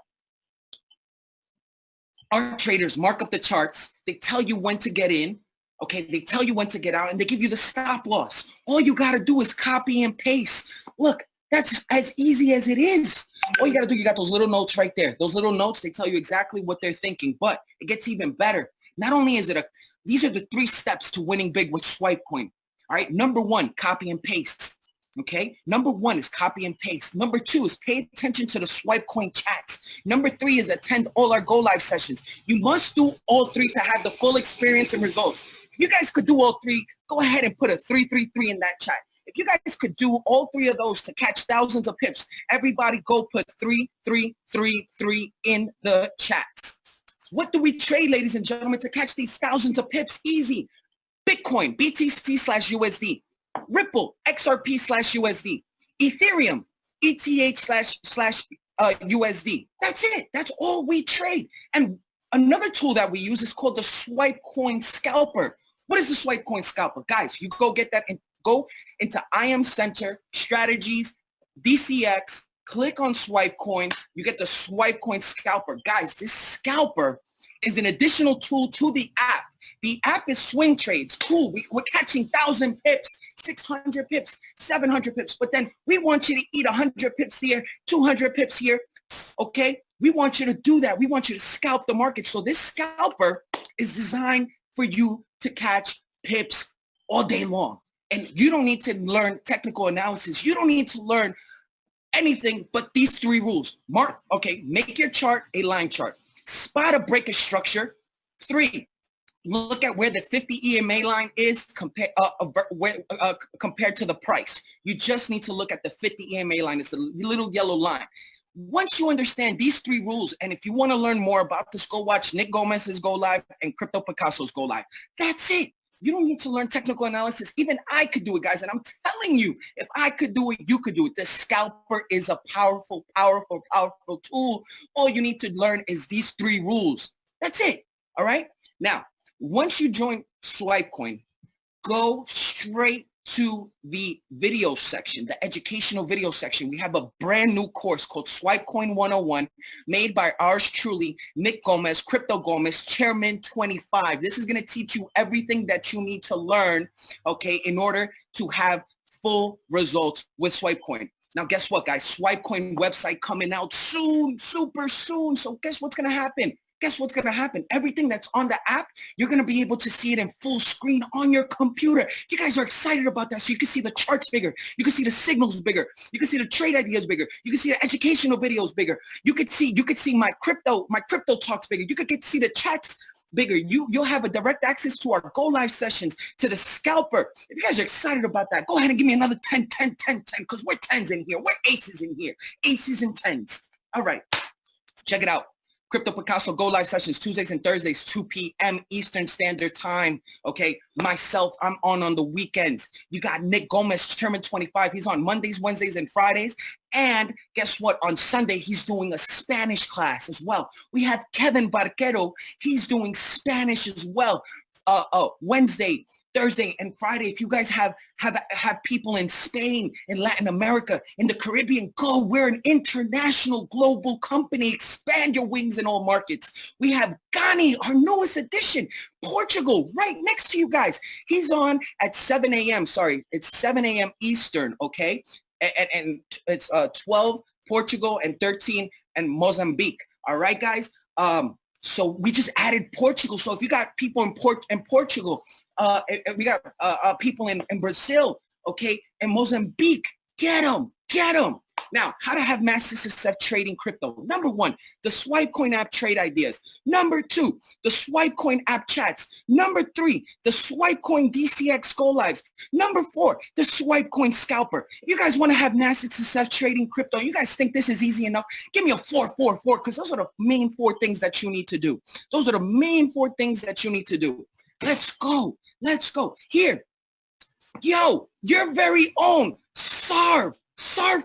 Our traders mark up the charts. They tell you when to get in. Okay, they tell you when to get out, and they give you the stop loss. All you got to do is copy and paste. Look, that's as easy as it is. All you got to do, you got those little notes right there. Those little notes, they tell you exactly what they're thinking, but it gets even better. Not only is it these are the 3 steps to winning big with Swipecoin. All right, number 1, copy and paste. Okay, number 1 is copy and paste. Number 2 is pay attention to the Swipecoin chats. Number 3 is attend all our Go Live sessions. You must do all 3 to have the full experience and results. If you guys could do all 3, go ahead and put a 333 in that chat. If you guys could do all 3 of those to catch thousands of pips, everybody go put 3333 in the chats. What do we trade, ladies and gentlemen, to catch these thousands of pips? Easy. Bitcoin, BTC/USD. Ripple, XRP/USD. Ethereum, ETH/USD. That's it. That's all we trade. And another tool that we use is called the Swipecoin Scalper. What is the Swipecoin Scalper? Guys, you go get that and go into IM Center, Strategies, DCX, click on Swipecoin. You get the Swipecoin Scalper. Guys, this scalper is an additional tool to the app. The app is swing trades. Cool. We're catching 1,000 pips, 600 pips, 700 pips. But then we want you to eat 100 pips here, 200 pips here. Okay? We want you to do that. We want you to scalp the market. So this scalper is designed for you to catch pips all day long. And you don't need to learn technical analysis. You don't need to learn anything but these 3 rules. Make your chart a line chart. Spot a breaker structure. 3, look at where the 50 EMA line is compared to the price. You just need to look at the 50 EMA line. It's the little yellow line. Once you understand these 3 rules, and if you want to learn more about this, go watch Nick Gomez's Go Live and Crypto Picasso's Go Live. That's it. You don't need to learn technical analysis. Even I could do it, guys. And I'm telling you, if I could do it, you could do it. The scalper is a powerful, powerful, powerful tool. All you need to learn is these 3 rules. That's it. All right. Now, once you join Swipecoin, go straight to the video section, the educational video section. We have a brand new course called Swipecoin 101 made by ours truly, Nick Gomez, Crypto Gomez, Chairman 25. This is going to teach you everything that you need to learn, okay, in order to have full results with Swipecoin. Now, guess what, guys? Swipecoin website coming out soon, super soon. So guess what's going to happen? Guess what's going to happen? Everything that's on the app, you're going to be able to see it in full screen on your computer. You guys are excited about that. So you can see the charts bigger. You can see the signals bigger. You can see the trade ideas bigger. You can see the educational videos bigger. You could see my crypto talks bigger. You could get to see the chats bigger. You'll have a direct access to our Go Live sessions, to the scalper. If you guys are excited about that, go ahead and give me another 10, because we're 10s in here. We're aces in here. Aces and 10s. All right. Check it out. Crypto Picasso Go Live sessions, Tuesdays and Thursdays, 2 p.m. Eastern Standard Time. Okay, myself, I'm on the weekends. You got Nick Gomez, Chairman 25. He's on Mondays, Wednesdays, and Fridays. And guess what? On Sunday, he's doing a Spanish class as well. We have Kevin Barquero. He's doing Spanish as well. Wednesday, Thursday, and Friday. If you guys have people in Spain, in Latin America, in the Caribbean, go. We're an international global company. Expand your wings in all markets. We have Ghani, our newest addition, Portugal, right next to you guys. He's on at 7 a.m. Sorry, it's 7 a.m. Eastern, okay? And it's 12 Portugal and 13 and Mozambique. All right, guys? So we just added Portugal. So if you got people in Portugal, we got people in Brazil, okay, and Mozambique, get them. Now, how to have massive success trading crypto. Number 1, the Swipecoin app trade ideas. Number 2, the Swipecoin app chats. Number 3, the Swipecoin DCX Go Lives. Number 4, the Swipecoin scalper. If you guys want to have massive success trading crypto, you guys think this is easy enough, give me a 444, because those are the main 4 things that you need to do. Those are the main 4 things that you need to do. Let's go. Here. Yo, your very own Sarv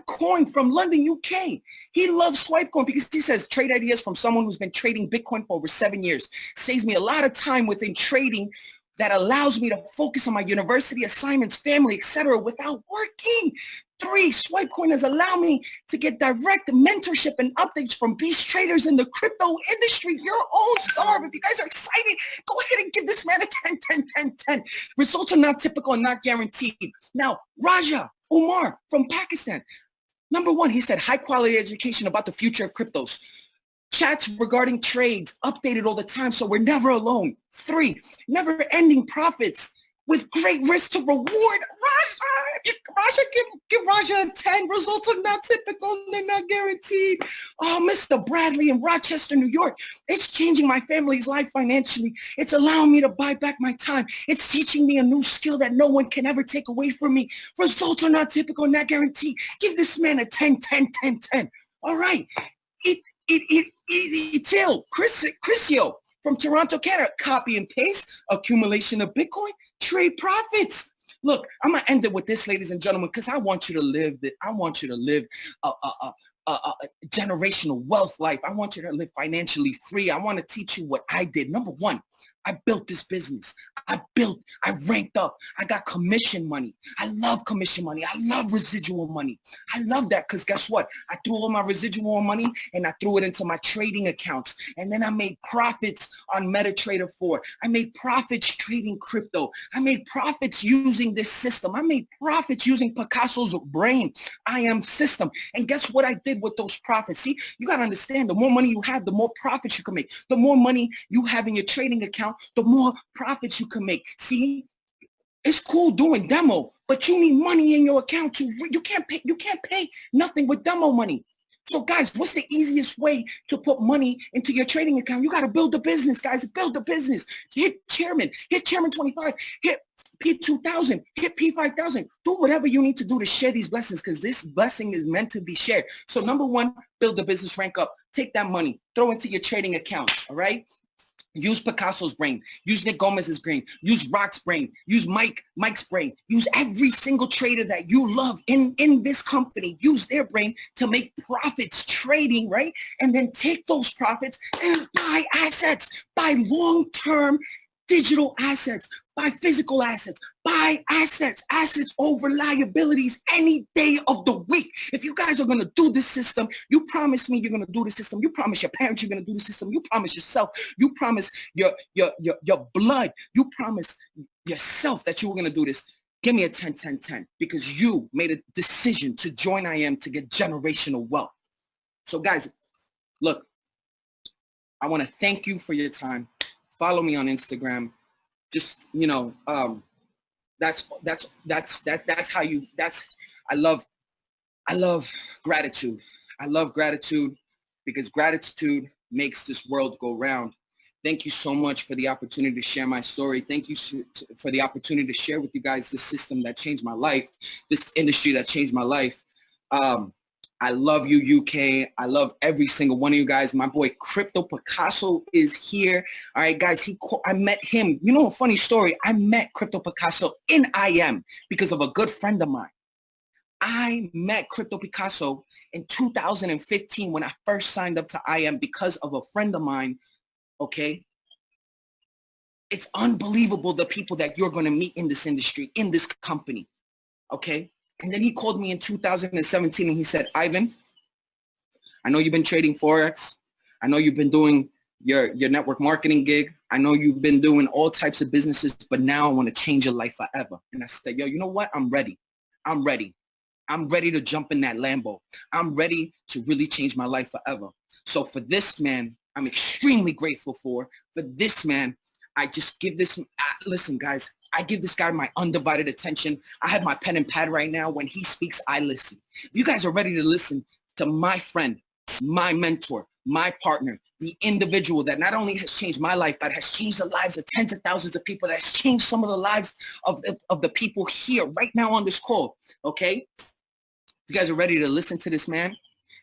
Coin from London, UK. He loves Swipe Coin because he says trade ideas from someone who's been trading Bitcoin for over 7 years. Saves me a lot of time within trading that allows me to focus on my university assignments, family, etc. without working. 3, Swipe Coin has allowed me to get direct mentorship and updates from beast traders in the crypto industry. Your own Sarv. If you guys are excited, go ahead and give this man a 10, 10, 10, 10. Results are not typical and not guaranteed. Now, Raja Umar from Pakistan. Number 1, he said high quality education about the future of cryptos. Chats regarding trades updated all the time, so we're never alone. 3, never ending profits with great risk to reward. Raja, give Raja a 10. Results are not typical. They're not guaranteed. Oh, Mr. Bradley in Rochester, New York. It's changing my family's life financially. It's allowing me to buy back my time. It's teaching me a new skill that no one can ever take away from me. Results are not typical, not guaranteed. Give this man a 10, 10, 10, 10. All right. Chrisio from Toronto, Canada. Copy and paste. Accumulation of Bitcoin. Trade profits. Look, I'm gonna end it with this, ladies and gentlemen, because I want you to live a generational wealth life. I want you to live financially free. I want to teach you what I did. Number 1, I built this business. I ranked up. I got commission money. I love commission money. I love residual money. I love that because guess what? I threw all my residual money and I threw it into my trading accounts. And then I made profits on MetaTrader 4. I made profits trading crypto. I made profits using this system. I made profits using Picasso's brain IM system. And guess what I did with those profits? See, you got to understand, the more money you have, the more profits you can make. The more money you have in your trading account, the more profits you can make. See, it's cool doing demo, but you need money in your account to, you can't pay nothing with demo money. So guys, what's the easiest way to put money into your trading account? You got to build a business, guys. Build a business. Hit chairman 25, hit P2000, hit P5000. Do whatever you need to do to share these blessings because this blessing is meant to be shared. So number 1, build the business, rank up, take that money, throw into your trading accounts, all right? Use Picasso's brain, use Nick Gomez's brain, use Rock's brain, use Mike's brain, use every single trader that you love in this company, use their brain to make profits trading, right? And then take those profits and buy assets, buy long-term digital assets, buy physical assets, buy assets over liabilities any day of the week. If you guys are going to do this system, you promise me you're going to do the system. You promise your parents you're going to do the system. You promise yourself. You promise your blood. You promise yourself that you were going to do this. Give me a 10, 10, 10 because you made a decision to join IM to get generational wealth. So guys, look, I want to thank you for your time. Follow me on Instagram. Just, you know, that's how you, I love gratitude. I love gratitude because gratitude makes this world go round. Thank you so much for the opportunity to share my story. Thank you for the opportunity to share with you guys this system that changed my life, this industry that changed my life. I love you, UK. I love every single one of you guys. My boy Crypto Picasso is here. All right, guys, I met him. You know a funny story? I met Crypto Picasso in IM because of a good friend of mine. I met Crypto Picasso in 2015 when I first signed up to IM because of a friend of mine, okay? It's unbelievable the people that you're going to meet in this industry, in this company, okay? And then he called me in 2017 and he said, Ivan, I know you've been trading Forex. I know you've been doing your network marketing gig. I know you've been doing all types of businesses, but now I want to change your life forever. And I said, yo, you know what? I'm ready. I'm ready. I'm ready to jump in that Lambo. I'm ready to really change my life forever. So for this man, I'm extremely grateful for this man. I just give this, listen, guys, I give this guy my undivided attention. I have my pen and pad right now. When he speaks, I listen. If you guys are ready to listen to my friend, my mentor, my partner, the individual that not only has changed my life, but has changed the lives of tens of thousands of people, that has changed some of the lives of the people here right now on this call, okay? If you guys are ready to listen to this man,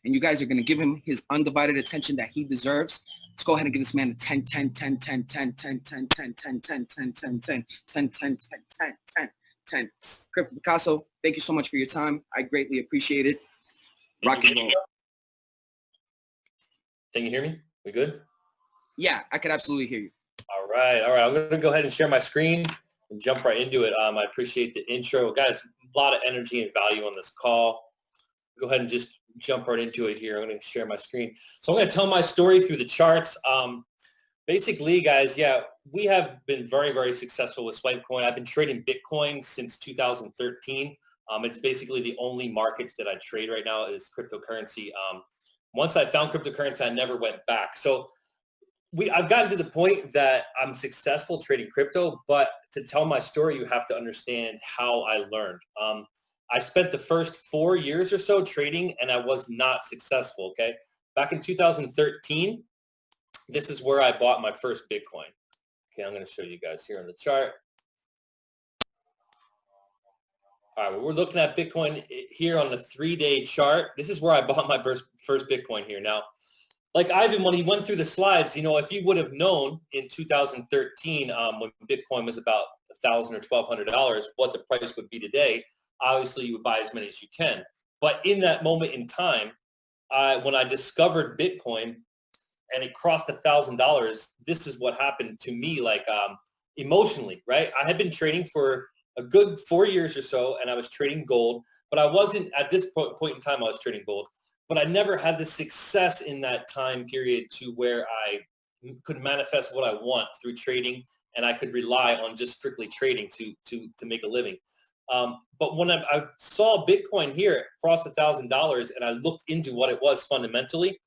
and you guys are going to give him his undivided attention that he deserves, let's go ahead and give this man a 10, 10, 10, 10, 10, 10, 10, 10, 10, 10, 10, 10, 10, 10, 10, 10, 10, 10. 10. Crypto Picasso, thank you so much for your time. I greatly appreciate it. Rock and roll. Can you hear me? We good? Yeah, I could absolutely hear you. All right. I'm going to go ahead and share my screen and jump right into it. I appreciate the intro. Guys, a lot of energy and value on this call. Go ahead and just jump right into it here. I'm going to share my screen. So I'm going to tell my story through the charts. Basically, guys, yeah, we have been very, very successful with Swipecoin. I've been trading Bitcoin since 2013. It's basically the only markets that I trade right now is cryptocurrency. Once I found cryptocurrency, I never went back. So I've gotten to the point that I'm successful trading crypto, but to tell my story, you have to understand how I learned. I spent the first 4 years or so trading, and I was not successful, okay? Back in 2013, this is where I bought my first Bitcoin. Okay, I'm going to show you guys here on the chart. All right, well, we're looking at Bitcoin here on the 3-day chart. This is where I bought my first Bitcoin here. Now, like Ivan, when he went through the slides, if you would have known in 2013 when Bitcoin was about $1,000 or $1,200, what the price would be today, obviously you would buy as many as you can. But in that moment in time, when I discovered Bitcoin and it crossed $1,000, this is what happened to me, like emotionally, right? I had been trading for a good 4 years or so, and I was trading gold, but I wasn't, at this point in time, I was trading gold, but I never had the success in that time period to where I could manifest what I want through trading, and I could rely on just strictly trading to make a living. But when I saw Bitcoin here cross $1,000 and I looked into what it was fundamentally,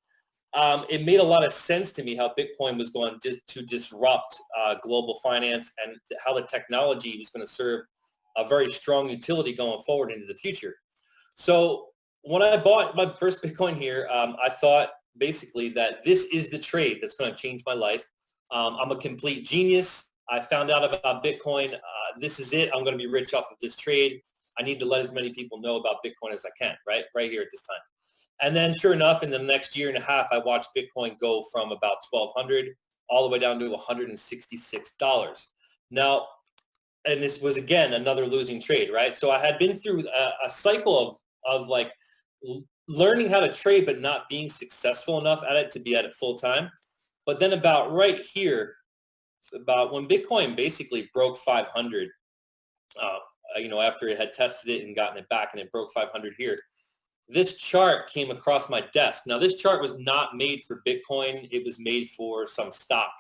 it made a lot of sense to me how Bitcoin was going to disrupt global finance and how the technology was going to serve a very strong utility going forward into the future. So when I bought my first Bitcoin here, I thought basically that this is the trade that's going to change my life. I'm a complete genius. I found out about Bitcoin. This is it. I'm going to be rich off of this trade. I need to let as many people know about Bitcoin as I can, right here at this time. And then sure enough, in the next year and a half, I watched Bitcoin go from about $1,200 all the way down to $166. Now, and this was, again, another losing trade, right? So I had been through a cycle of like learning how to trade, but not being successful enough at it to be at it full time. But then about right here, about when Bitcoin basically broke 500, after it had tested it and gotten it back and it broke 500 here, this chart came across my desk. Now, this chart was not made for Bitcoin. It was made for some stock.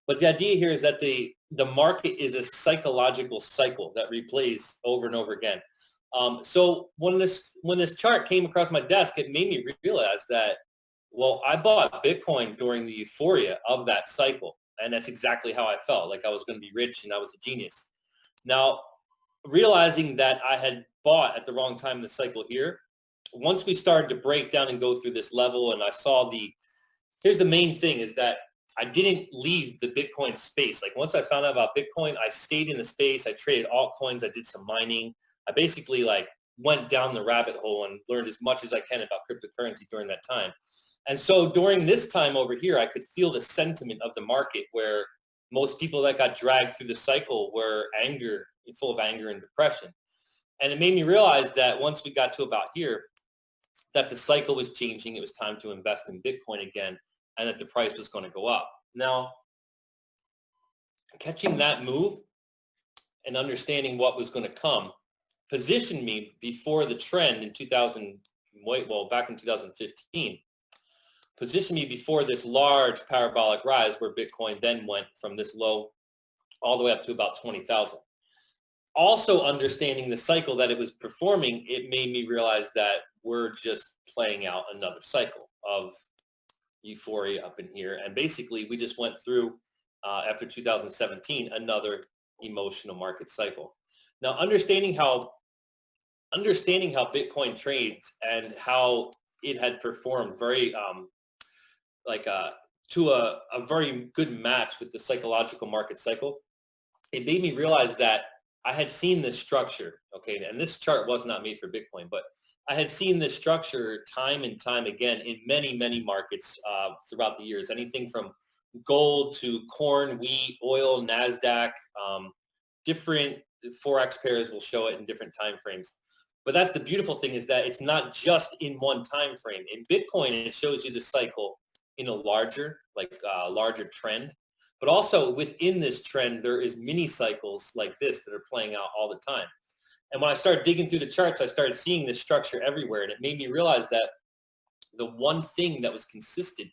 But the idea here is that the market is a psychological cycle that replays over and over again. So when this chart came across my desk, it made me realize that, well, I bought Bitcoin during the euphoria of that cycle. And that's exactly how I felt, like I was going to be rich and I was a genius. Now, realizing that I had bought at the wrong time in the cycle here, once we started to break down and go through this level and I saw here's the main thing is that I didn't leave the Bitcoin space. Like once I found out about Bitcoin, I stayed in the space. I traded altcoins. I did some mining. I basically went down the rabbit hole and learned as much as I can about cryptocurrency during that time. And so during this time over here, I could feel the sentiment of the market where most people that got dragged through the cycle were full of anger and depression. And it made me realize that once we got to about here, that the cycle was changing. It was time to invest in Bitcoin again, and that the price was going to go up. Now, catching that move and understanding what was going to come positioned me before the trend in back in 2015, positioned me before this large parabolic rise where Bitcoin then went from this low all the way up to about 20,000. Also understanding the cycle that it was performing, it made me realize that we're just playing out another cycle of euphoria up in here. And basically, we just went through, after 2017, another emotional market cycle. Now, understanding how Bitcoin trades and how it had performed very to a very good match with the psychological market cycle, it made me realize that I had seen this structure, okay, and this chart was not made for Bitcoin, but I had seen this structure time and time again in many, many markets throughout the years, anything from gold to corn, wheat, oil, NASDAQ, different Forex pairs will show it in different time frames. But that's the beautiful thing, is that it's not just in one time frame. In Bitcoin, it shows you the cycle in a larger trend. But also within this trend, there is mini cycles like this that are playing out all the time. And when I started digging through the charts, I started seeing this structure everywhere. And it made me realize that the one thing that was consistent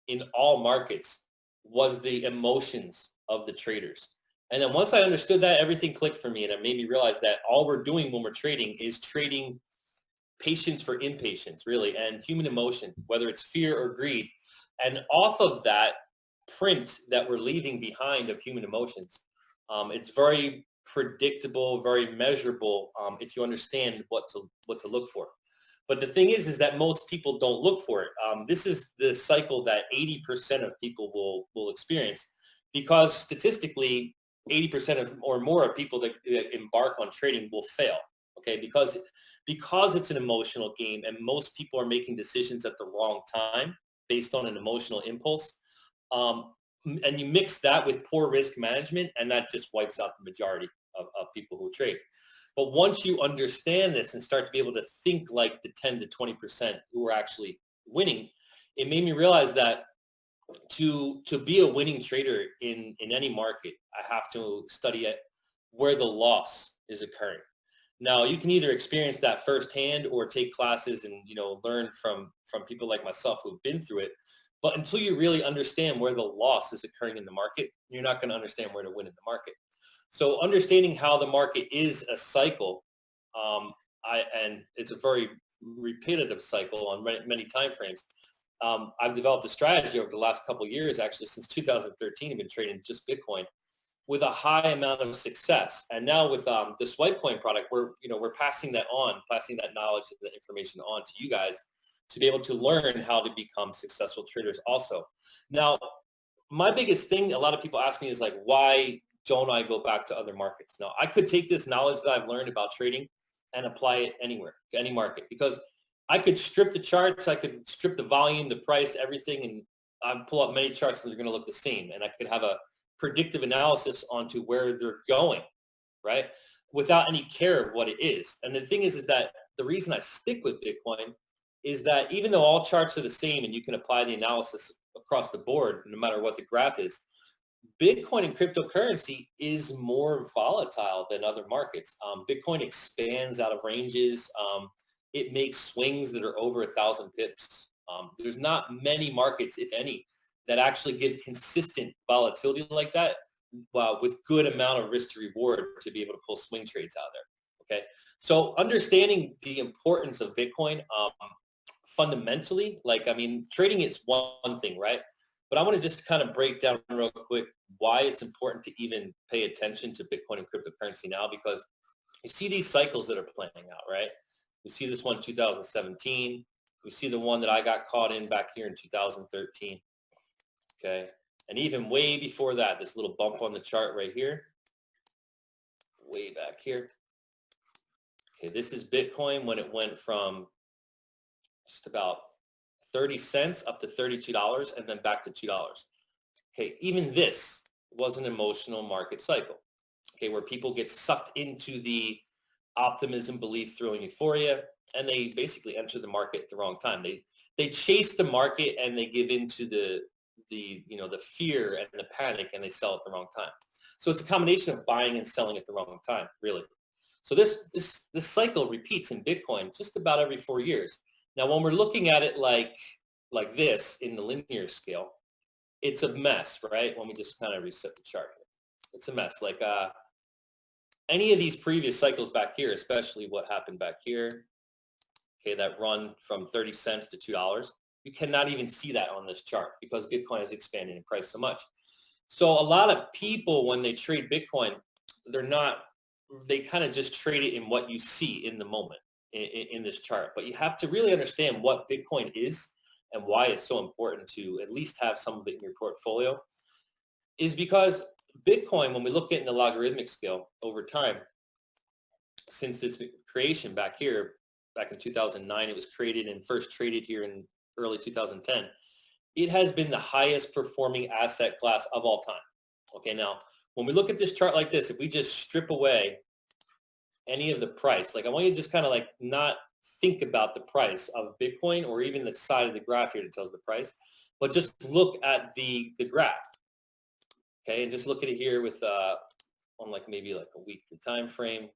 in all markets was the emotions of the traders. And then once I understood that, everything clicked for me. And it made me realize that all we're doing when we're trading is trading patience for impatience, really, and human emotion, whether it's fear or greed. And off of that print that we're leaving behind of human emotions, it's very predictable, very measurable, if you understand what to look for. But the thing is that most people don't look for it. This is the cycle that 80% of people will experience, because statistically, 80% or more of people that embark on trading will fail. Okay, because it's an emotional game, and most people are making decisions at the wrong time based on an emotional impulse. And you mix that with poor risk management, and that just wipes out the majority of people who trade. But once you understand this and start to be able to think like the 10 to 20% who are actually winning, it made me realize that to be a winning trader in any market, I have to study it where the loss is occurring. Now, you can either experience that firsthand or take classes and, learn from people like myself who've been through it. But until you really understand where the loss is occurring in the market, you're not going to understand where to win in the market. So understanding how the market is a cycle, and it's a very repetitive cycle on many time frames. I've developed a strategy over the last couple of years, actually since 2013. I've been trading just Bitcoin with a high amount of success. And now with the Swipe Coin product, we're passing that knowledge and the information on to you guys to be able to learn how to become successful traders also. Now, my biggest thing, a lot of people ask me, is like, why don't I go back to other markets? Now, I could take this knowledge that I've learned about trading and apply it anywhere, to any market, because I could strip the charts, I could strip the volume, the price, everything, and I'd pull up many charts that are going to look the same. And I could have a predictive analysis onto where they're going, right? Without any care of what it is. And the thing is that the reason I stick with Bitcoin is that even though all charts are the same and you can apply the analysis across the board, no matter what the graph is, Bitcoin and cryptocurrency is more volatile than other markets. Bitcoin expands out of ranges. It makes swings that are over 1,000 pips. There's not many markets, if any, that actually give consistent volatility like that, with good amount of risk to reward to be able to pull swing trades out of there. Okay, so understanding the importance of Bitcoin fundamentally, trading is one thing, right? But I want to just kind of break down real quick why it's important to even pay attention to Bitcoin and cryptocurrency now, because you see these cycles that are playing out, right? We see this one 2017. We see the one that I got caught in back here in 2013. Okay. And even way before that, this little bump on the chart right here, way back here. Okay. This is Bitcoin when it went from just about 30 cents up to $32 and then back to $2. Okay. Even this was an emotional market cycle. Okay. Where people get sucked into the optimism, belief, thrill, and euphoria, and they basically enter the market at the wrong time. They chase the market and they give into the fear and the panic, and they sell at the wrong time. So it's a combination of buying and selling at the wrong time, really. So this cycle repeats in Bitcoin just about every 4 years. Now, when we're looking at it like this in the linear scale, it's a mess, right? Let me just kind of reset the chart here. It's a mess. Like any of these previous cycles back here, especially what happened back here, okay, that run from 30 cents to $2, you cannot even see that on this chart because Bitcoin is expanding in price so much. So a lot of people, when they trade Bitcoin, they kind of just trade it in what you see in the moment in this chart. But you have to really understand what Bitcoin is and why it's so important to at least have some of it in your portfolio, is because Bitcoin, when we look at it in the logarithmic scale over time, since its creation back here, back in 2009, it was created and first traded here in early 2010. It has been the highest performing asset class of all time. Okay, now, when we look at this chart like this, if we just strip away any of the price. Like I want you to just kind of like not think about the price of Bitcoin or even the side of the graph here that tells the price, but just look at the graph. Okay, and just look at it here with on like maybe like a weekly time frame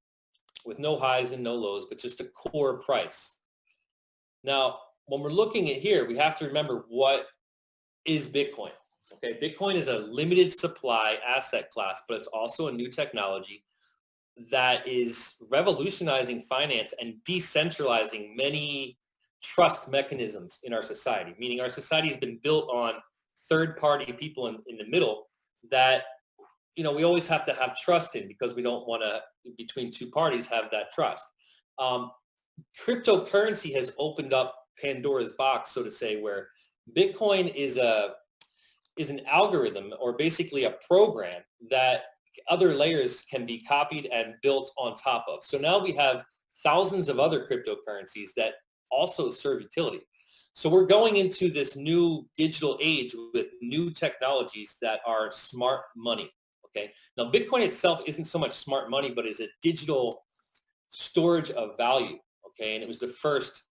with no highs and no lows, but just a core price. Now, when we're looking at here, we have to remember what is Bitcoin. Okay, Bitcoin is a limited supply asset class, but it's also a new technology that is revolutionizing finance and decentralizing many trust mechanisms in our society, meaning our society has been built on third-party people in the middle that, you know, we always have to have trust in because we don't want to, between two parties, have that trust. Cryptocurrency has opened up Pandora's box, so to say, where Bitcoin is an algorithm or basically a program that other layers can be copied and built on top of. So now we have thousands of other cryptocurrencies that also serve utility. So we're going into this new digital age with new technologies that are smart money. Okay. Now Bitcoin itself isn't so much smart money, but is a digital storage of value. Okay. And it was the first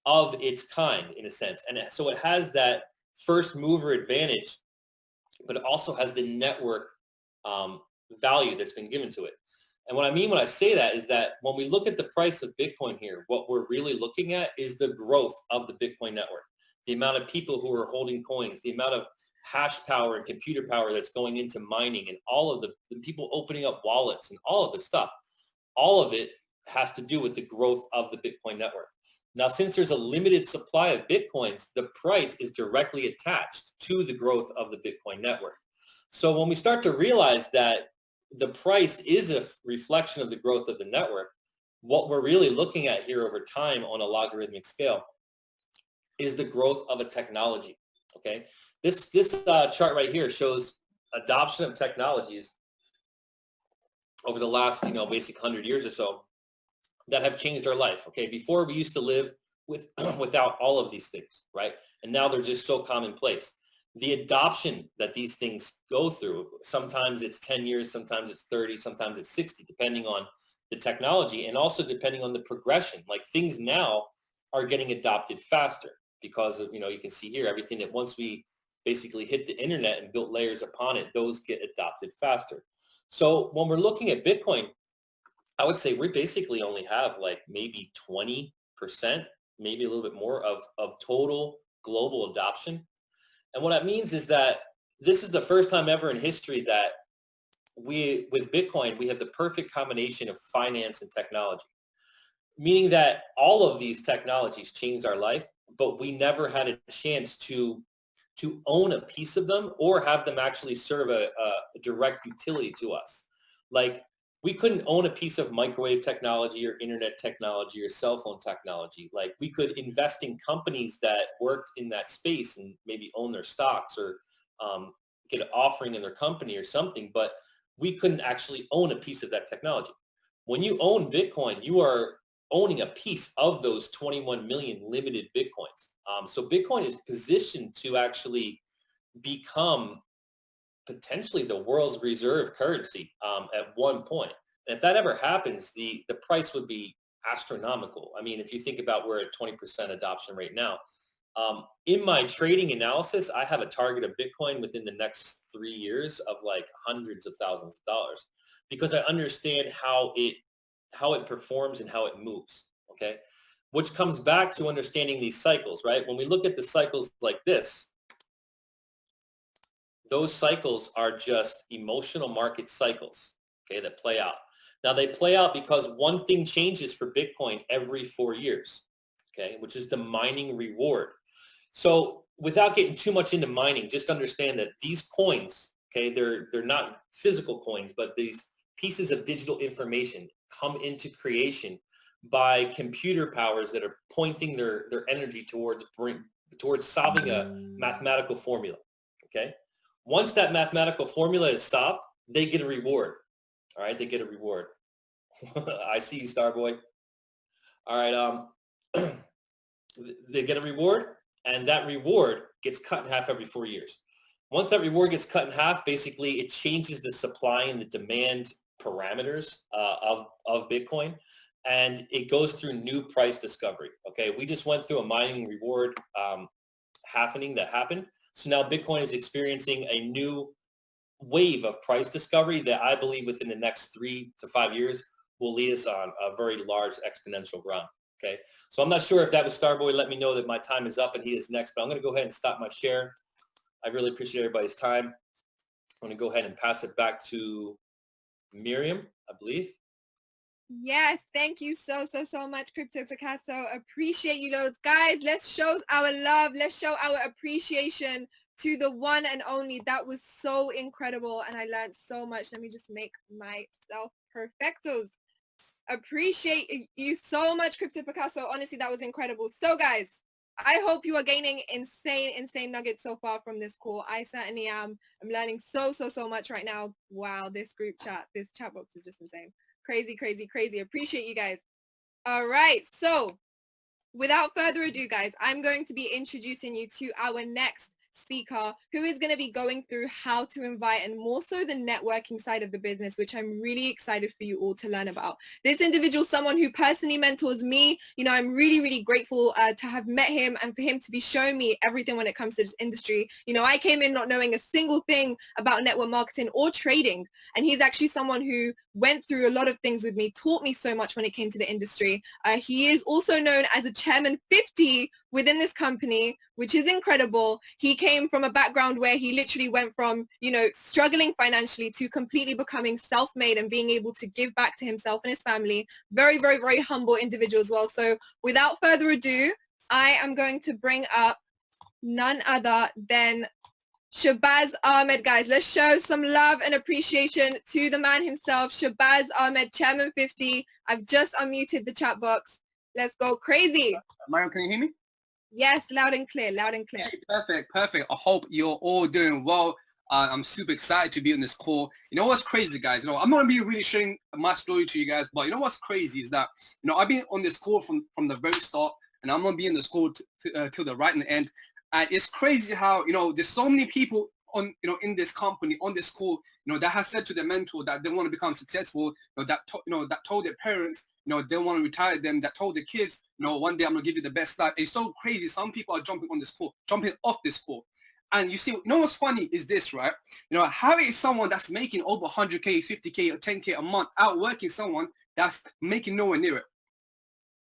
of its kind in a sense. And so it has that first mover advantage, but it also has the network value that's been given to it. And what I mean when I say that is that when we look at the price of Bitcoin here, what we're really looking at is the growth of the Bitcoin network, the amount of people who are holding coins, the amount of hash power and computer power that's going into mining, and all of the people opening up wallets and all of this stuff. All of it has to do with the growth of the Bitcoin network. Now, since there's a limited supply of Bitcoins, the price is directly attached to the growth of the Bitcoin network. So when we start to realize that the price is a reflection of the growth of the network, what we're really looking at here over time on a logarithmic scale is the growth of a technology. Okay, this chart right here shows adoption of technologies over the last, basic 100 years or so that have changed our life. Okay, before we used to live without all of these things, right? And now they're just so commonplace. The adoption that these things go through, sometimes it's 10 years, sometimes it's 30, sometimes it's 60, depending on the technology and also depending on the progression. Like things now are getting adopted faster because of, you can see here, everything that once we basically hit the internet and built layers upon it, those get adopted faster. So when we're looking at Bitcoin, I would say we basically only have like maybe 20%, maybe a little bit more of total global adoption. And what that means is that this is the first time ever in history that with Bitcoin, we have the perfect combination of finance and technology, meaning that all of these technologies changed our life, but we never had a chance to own a piece of them or have them actually serve a direct utility to us. Like we couldn't own a piece of microwave technology or internet technology or cell phone technology. Like we could invest in companies that worked in that space and maybe own their stocks or get an offering in their company or something, but we couldn't actually own a piece of that technology. When you own Bitcoin, you are owning a piece of those 21 million limited Bitcoins. So Bitcoin is positioned to actually become potentially the world's reserve currency at one point. And if that ever happens, the price would be astronomical. I mean, if you think about we're at 20% adoption rate now. In my trading analysis, I have a target of Bitcoin within the next 3 years of like hundreds of thousands of dollars because I understand how it performs and how it moves. Okay, which comes back to understanding these cycles, right? When we look at the cycles like this, those cycles are just emotional market cycles, okay, that play out. Now they play out because one thing changes for Bitcoin every 4 years, okay, which is the mining reward. So without getting too much into mining, just understand that these coins, okay, they're not physical coins, but these pieces of digital information come into creation by computer powers that are pointing their energy towards solving a mathematical formula, okay? Once that mathematical formula is solved, they get a reward. All right, they get a reward. I see you, Starboy. All right, they get a reward, and that reward gets cut in half every 4 years. Once that reward gets cut in half, basically it changes the supply and the demand parameters of Bitcoin, and it goes through new price discovery. Okay, we just went through a mining reward happening that happened. So now Bitcoin is experiencing a new wave of price discovery that I believe within the next 3 to 5 years will lead us on a very large exponential run. Okay, so I'm not sure if that was Starboy. Let me know that my time is up and he is next, but I'm going to go ahead and stop my share. I really appreciate everybody's time. I'm going to go ahead and pass it back to Miriam, I believe. Yes, thank you so much, Crypto Picasso. Appreciate you loads. Guys, let's show our love. Let's show our appreciation to the one and only. That was so incredible and I learned so much. Let me just make myself perfectos. Appreciate you so much, Crypto Picasso. Honestly, that was incredible. So guys, I hope you are gaining insane nuggets so far from this call. I certainly am. I'm learning so much right now. Wow, this group chat, this chat box is just insane. Crazy. Appreciate you guys. All right, so without further ado, guys, I'm going to be introducing you to our next speaker, who is going to be going through how to invite and more so the networking side of the business, which I'm really excited for you all to learn about. This individual, someone who personally mentors me. You know, I'm really grateful to have met him and for him to be showing me everything when it comes to this industry. You know, I came in not knowing a single thing about network marketing or trading, and he's actually someone who went through a lot of things with me, taught me so much when it came to the industry. He is also known as a Chairman 50 within this company, which is incredible. He came from a background where he literally went from, you know, struggling financially to completely becoming self-made and being able to give back to himself and his family. Very humble individual as well. So without further ado, I am going to bring up none other than Shabazz Ahmed. Guys, let's show some love and appreciation to the man himself, Shabazz Ahmed, Chairman 50. I've just unmuted the chat box. Let's go crazy. Mariam, can you hear me? Yes, loud and clear. Perfect. I hope you're all doing well. I'm super excited to be on this call. You know what's crazy, guys? You know, I'm not going to be really sharing my story to you guys, but you know what's crazy is that, you know, I've been on this call from the very start, and I'm going to be in this call till the right end. And it's crazy how, you know, there's so many people on, you know, in this company, on this call, you know, that has said to their mentor that they want to become successful, you know, that told their parents, you know, they want to retire them, that told their kids, you know, one day I'm going to give you the best life. It's so crazy. Some people are jumping off this call. And you see, you know what's funny is this, right? You know, how is someone that's making over 100K, 50K, or 10K a month outworking someone that's making nowhere near it?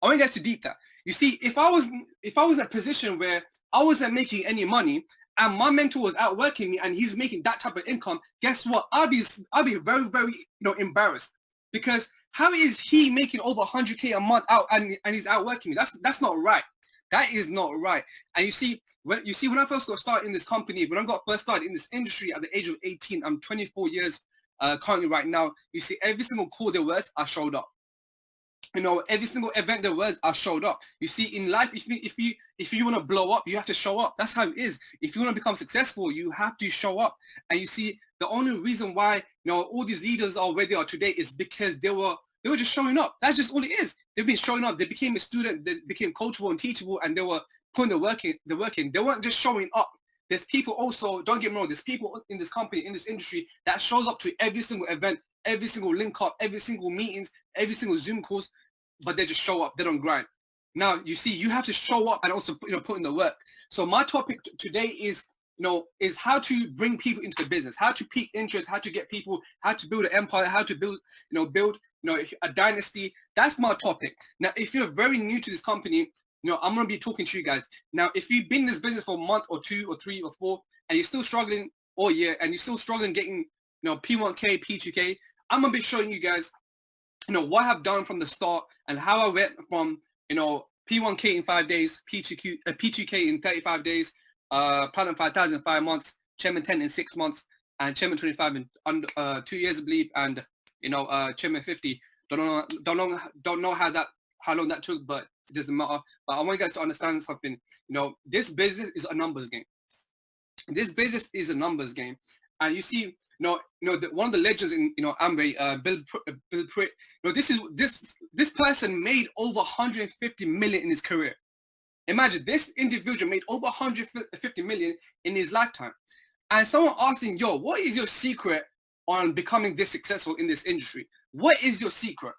I want you guys to deep that. You see, if I was in a position where I wasn't making any money and my mentor was outworking me and he's making that type of income, guess what? I'll be very, you know, embarrassed, because how is he making over 100K a month out and he's outworking me? That's not right. That is not right. And you see, when I first got started in this company, when I got first started in this industry at the age of 18, I'm 24 years currently right now. You see, every single call there was, I showed up. You know, every single event there was, I showed up. You see, in life, if you want to blow up, you have to show up. That's how it is. If you want to become successful, you have to show up. And you see, the only reason why, you know, all these leaders are where they are today is because they were just showing up. That's just all it is. They've been showing up. They became a student. They became coachable and teachable, and they were putting the work in. They weren't just showing up. There's people also, don't get me wrong, there's people in this company, in this industry, that shows up to every single event, every single link up, every single meetings, every single Zoom calls, but they just show up. They don't grind. Now, you see, you have to show up and also, you know, put in the work. So my topic today is, you know, is how to bring people into the business, how to pique interest, how to get people, how to build an empire, how to build a dynasty. That's my topic. Now, if you're very new to this company, you know, I'm going to be talking to you guys. Now, if you've been in this business for a month or 2 or 3 or 4, and you're still struggling all year, and you're still struggling getting, you know, P1K, P2K, I'm going to be showing you guys, you know, what I've done from the start and how I went from, you know, P1K in 5 days, P2K in 35 days, Platinum 5,000 in 5 months, Chairman 10 in 6 months, and Chairman 25 in under 2 years, I believe, and, you know, Chairman 50. Don't know how long that took, but it doesn't matter. But I want you guys to understand something. You know, this business is a numbers game. This business is a numbers game. And you see, one of the legends in, you know, Amway, Bill Pruitt, you know, this person made over 150 million in his career. Imagine, this individual made over 150 million in his lifetime. And someone asked him, yo, what is your secret on becoming this successful in this industry? What is your secret?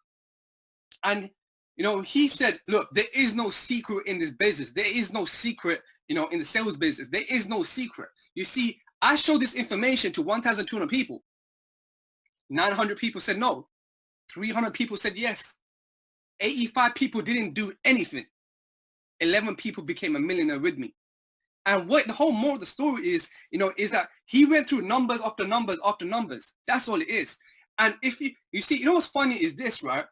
And, you know, he said, look, there is no secret in this business. There is no secret, you know, in the sales business. There is no secret. You see, I showed this information to 1,200 people. 900 people said no. 300 people said yes. 85 people didn't do anything. 11 people became a millionaire with me. And what the whole moral of the story is, you know, is that he went through numbers after numbers after numbers. That's all it is. And if you see, you know what's funny is this, right?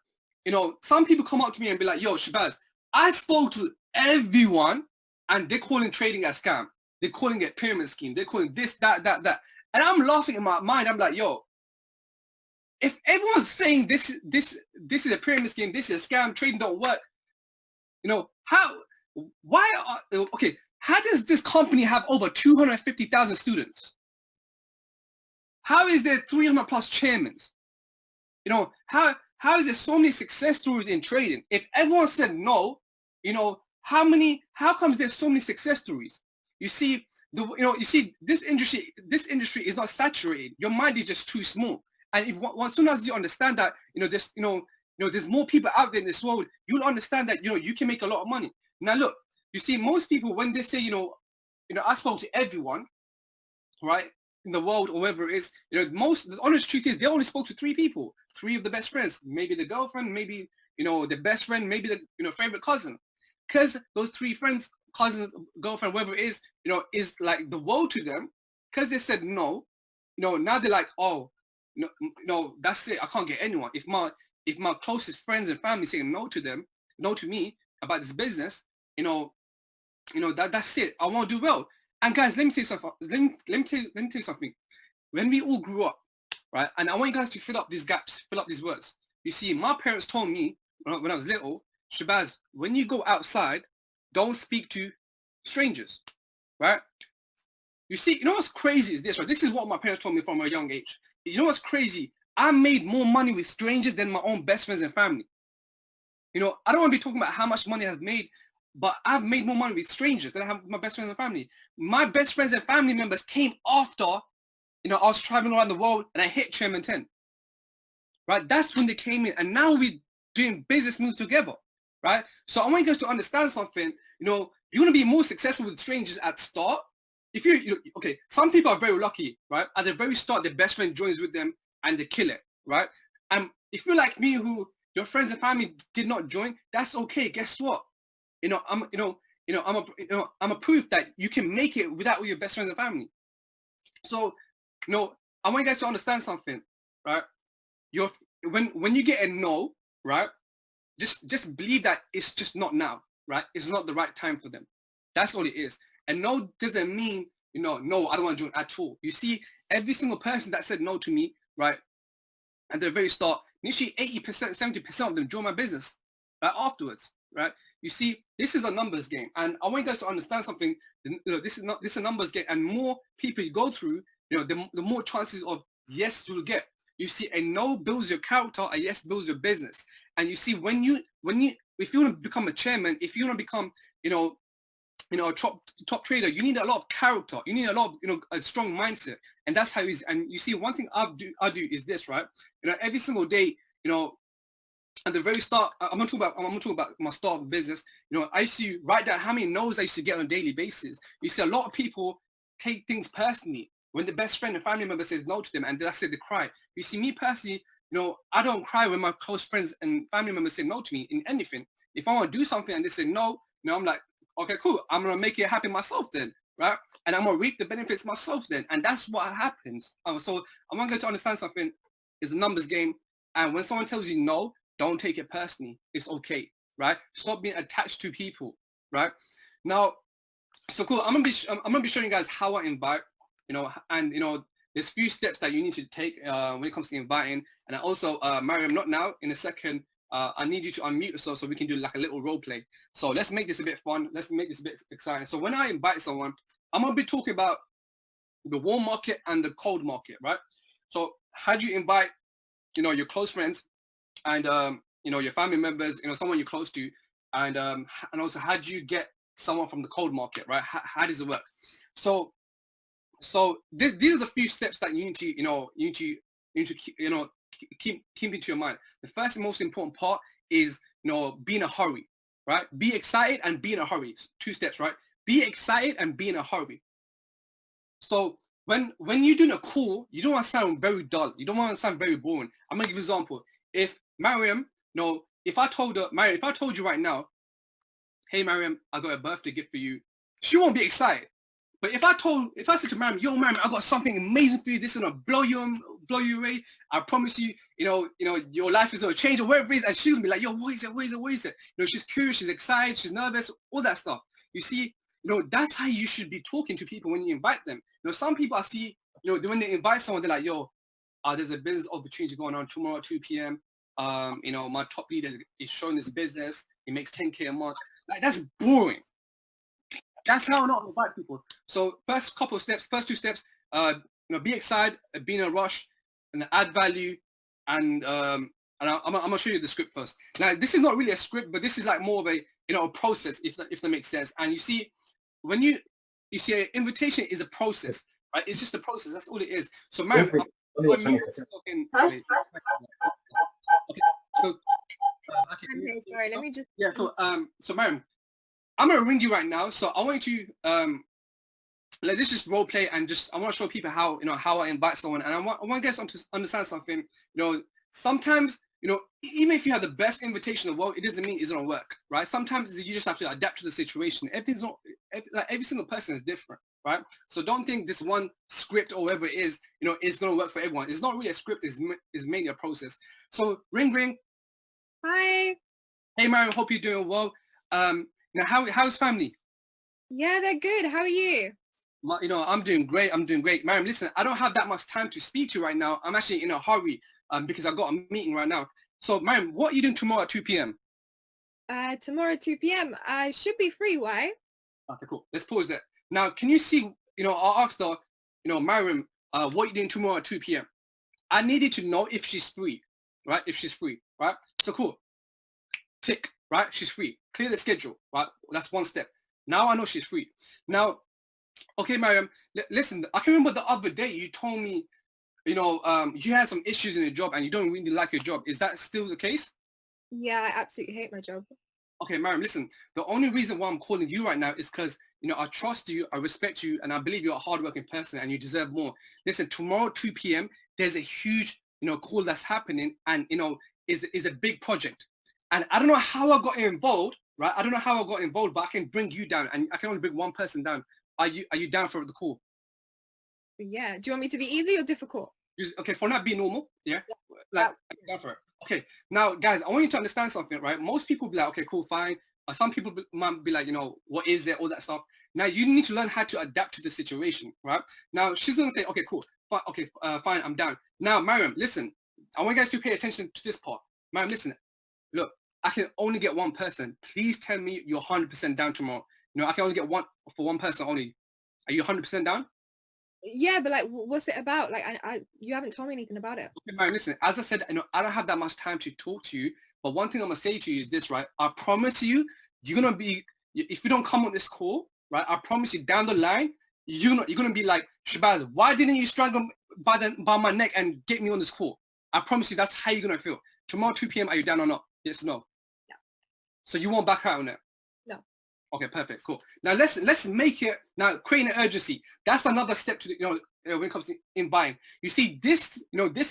You know, some people come up to me and be like, yo, Shabazz, I spoke to everyone and they're calling trading a scam. They're calling it pyramid scheme. They're calling this, that. And I'm laughing in my mind. I'm like, yo, if everyone's saying this is a pyramid scheme, this is a scam, trading don't work, you know, how does this company have over 250,000 students? How is there 300 plus chairmen? You know, how is there so many success stories in trading? If everyone said no, you know, how comes there's so many success stories? You see, this industry is not saturated. Your mind is just too small. And as soon as you understand that, you know, there's more people out there in this world, you'll understand that, you know, you can make a lot of money. Now, look, you see, most people, when they say, you know, I spoke to everyone, right, in the world or wherever it is, you know, the honest truth is they only spoke to 3 people, 3 of the best friends, maybe the girlfriend, maybe, you know, the best friend, maybe the, you know, favorite cousin. Because those 3 friends, cousins, girlfriend, whatever it is, you know, is like the world to them. Because they said no, you know, now they're like, oh, no, that's it. I can't get anyone. If my closest friends and family saying no to me about this business, you know, that's it. I won't do well. And guys, let me tell you something. Let me tell you something. When we all grew up, right? And I want you guys to fill up these gaps, fill up these words. You see, my parents told me when I was little, Shabazz, when you go outside, don't speak to strangers, right? You see, you know what's crazy is this, right? This is what my parents told me from a young age. You know what's crazy? I made more money with strangers than my own best friends and family. You know, I don't want to be talking about how much money I've made, but I've made more money with strangers than I have with my best friends and family. My best friends and family members came after, you know, I was traveling around the world and I hit Chairman 10. Right? That's when they came in. And now we're doing business moves together. Right? So I want you guys to understand something. You know, you're going to be more successful with strangers at start. If okay, some people are very lucky, right? At the very start, their best friend joins with them and they kill it, right? And if you're like me, who your friends and family did not join, that's okay. Guess what? You know, I'm a proof that you can make it without your best friends and family. So, you know, I want you guys to understand something, right? When you get a no, right? Just believe that it's just not now, right? It's not the right time for them. That's all it is. And no doesn't mean, you know, no, I don't want to join at all. You see, every single person that said no to me, right, at the very start, initially 80%, 70% of them joined my business right afterwards, right? You see, this is a numbers game. And I want you guys to understand something. You know, this is a numbers game. And more people you go through, you know, the more chances of yes you'll get. You see, a no builds your character, a yes builds your business. And you see, if you want to become a chairman, if you want to become, you know, a top trader, you need a lot of character. You need a lot of, you know, a strong mindset. And that's how it is. And you see, one thing I do is this, right? You know, every single day, you know, at the very start, I'm gonna talk about my start of business. You know, I used to write down how many no's I used to get on a daily basis. You see, a lot of people take things personally when the best friend and family member says no to them, and that's it, they cry. You see, me personally, you know, I don't cry when my close friends and family members say no to me in anything. If I want to do something and they say no, you know, I'm like, okay, cool. I'm gonna make it happen myself then, right? And I'm gonna reap the benefits myself then, and that's what happens. So I want you to understand something. It's a numbers game, and when someone tells you no, don't take it personally. It's okay, right? Stop being attached to people, right? Now, so cool. I'm gonna be showing you guys how I invite, you know, and you know, there's few steps that you need to take when it comes to inviting. And I also, Mariam, not now, in a second. I need you to unmute yourself so we can do like a little role play. So let's make this a bit fun. Let's make this a bit exciting. So when I invite someone, I'm gonna be talking about the warm market and the cold market, right? So how do you invite, you know, your close friends and you know, your family members, you know, someone you're close to, and also how do you get someone from the cold market, right? How does it work? So these are the few steps that you need to you should keep into your mind. The first and most important part is, be in a hurry, right? Be excited and be in a hurry. 2 steps, right? Be excited and be in a hurry. So when you're doing a call, you don't want to sound very dull. You don't want to sound very boring. I'm gonna give you an example. If Mariam, if I told you right now, hey Mariam, I got a birthday gift for you, she won't be excited. But if I said to Mariam, yo Mariam, I got something amazing for you, this is gonna blow you away. I promise you, your life is gonna change or whatever it is, and she's gonna be like, yo, what is it? She's curious, she's excited, she's nervous, all that stuff. You see, that's how you should be talking to people when you invite them. Some people I see, when they invite someone, they're like, yo, there's a business opportunity going on tomorrow at 2 p.m. My top leader is showing this business. He makes 10K a month. Like, that's boring. That's how not invite people. So first 2 steps, be excited, be in a rush, and add value. And I'm gonna show you the script first. Now, this is not really a script, but this is like more of a a process, if that makes sense. And you see, when you see, an invitation is a process, right? It's just a process. That's all it is. So, Mariam, Okay, sorry, let me just... Yeah, so Mariam, I'm gonna ring you right now. So I want you to let's just role play, and I want to show people how I invite someone, and I want guys to understand something. Sometimes even if you have the best invitation in the world, it doesn't mean it's gonna work, right? Sometimes you just have to adapt to the situation. Every single person is different, right? So don't think this one script or whatever it is, it's gonna work for everyone. It's not really a script. It's mainly a process. So ring. Hi. Hey Mariam, hope you're doing well. Now how's family? Yeah, they're good. How are you? I'm doing great. Mariam, listen, I don't have that much time to speak to you right now. I'm actually in a hurry because I've got a meeting right now. So Mariam, what are you doing tomorrow at 2 p.m.? Tomorrow at 2 p.m. I should be free. Why? Okay, cool. Let's pause there. Now, can you see, I asked her, Mariam, what are you doing tomorrow at 2 p.m.? I needed to know if she's free, right? If she's free, right? So cool. Tick, right? She's free. Clear the schedule, right? That's 1 step. Now I know she's free. Now, okay, Mariam, listen, I can remember the other day you told me, you had some issues in your job and you don't really like your job. Is that still the case? Yeah, I absolutely hate my job. Okay, Mariam, listen, the only reason why I'm calling you right now is because, I trust you, I respect you, and I believe you're a hardworking person and you deserve more. Listen, tomorrow, 2 p.m., there's a huge, call that's happening, and, is a big project. And I don't know how I got involved, right? I don't know how I got involved, but I can bring you down, and I can only bring one person down. Are you down for the call? Yeah. Do you want me to be easy or difficult? Okay, for not being normal, yeah? I'm down for it. Okay, now, guys, I want you to understand something, right? Most people be like, okay, cool, fine. Some people might be like, what is it, all that stuff. Now, you need to learn how to adapt to the situation, right? Now, she's going to say, okay, cool, fine, I'm down. Now, Mariam, listen, I want you guys to pay attention to this part. Mariam, listen, look, I can only get one person. Please tell me you're 100% down tomorrow. I can only get one person only. Are you 100% down? Yeah, but like, what's it about? Like, you haven't told me anything about it. Okay, Mariam, listen, as I said, I don't have that much time to talk to you, but one thing I'm going to say to you is this, right? I promise you, you're going to be, if you don't come on this call, right, I promise you down the line, you're going to be like, Shabazz, why didn't you strangle by my neck and get me on this call? I promise you that's how you're going to feel. Tomorrow, 2 p.m., are you down or not? Yes or no? No. So you won't back out on it? No. Okay, perfect, cool. Now let's make it, now creating an urgency. That's another step to, when it comes to inviting. You see, this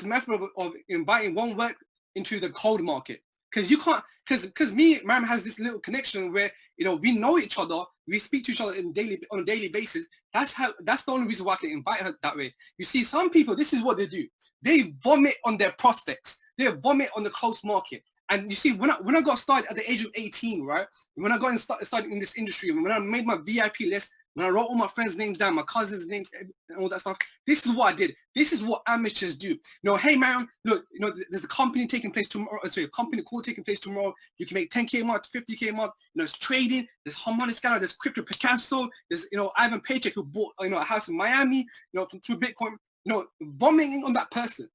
method of inviting won't work into the cold market. Because you can't, because me, Mariam has this little connection where, we know each other, we speak to each other on a daily basis. That's the only reason why I can invite her that way. You see, some people, this is what they do. They vomit on their prospects. They vomit on the close market. And you see, when I got started at the age of 18, right? When I got started in this industry, when I made my VIP list, when I wrote all my friends' names down, my cousins' names, and all that stuff, this is what I did. This is what amateurs do. Hey, Mariam, look, there's a company taking place tomorrow. Sorry, a company call taking place tomorrow. You can make 10K a month, 50K a month. It's trading. There's Harmonic Scanner. There's Crypto Picasso. There's, Ivan Paycheck who bought, a house in Miami, through Bitcoin, vomiting on that person.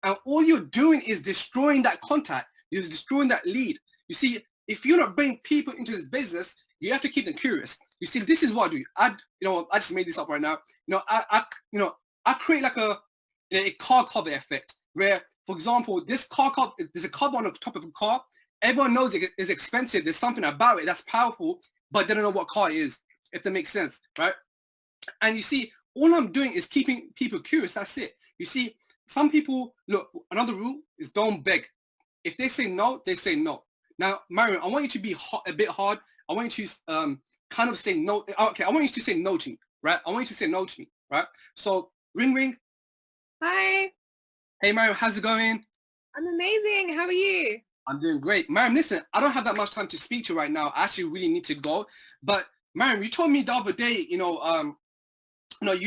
And all you're doing is destroying that contact. You're destroying that lead. You see, if you're not bringing people into this business, you have to keep them curious. You see, this is what I do. I just made this up right now. I create like a card cover effect. where, for example, this car, there's a cover on the top of a car. Everyone knows it is expensive. There's something about it that's powerful, but they don't know what car it is, if that makes sense, right? And you see, all I'm doing is keeping people curious. That's it. You see, some people, look, another rule is don't beg. If they say no, they say no. Now, Mariam, I want you to be a bit hard. I want you to kind of say no. Okay, I want you to say no to me, right? I want you to say no to me, right? So, ring, ring. Hi. Hey, Mariam, how's it going? I'm amazing. How are you? I'm doing great. Mariam, listen, I don't have that much time to speak to you right now. I actually really need to go. But, Mariam, you told me the other day, you're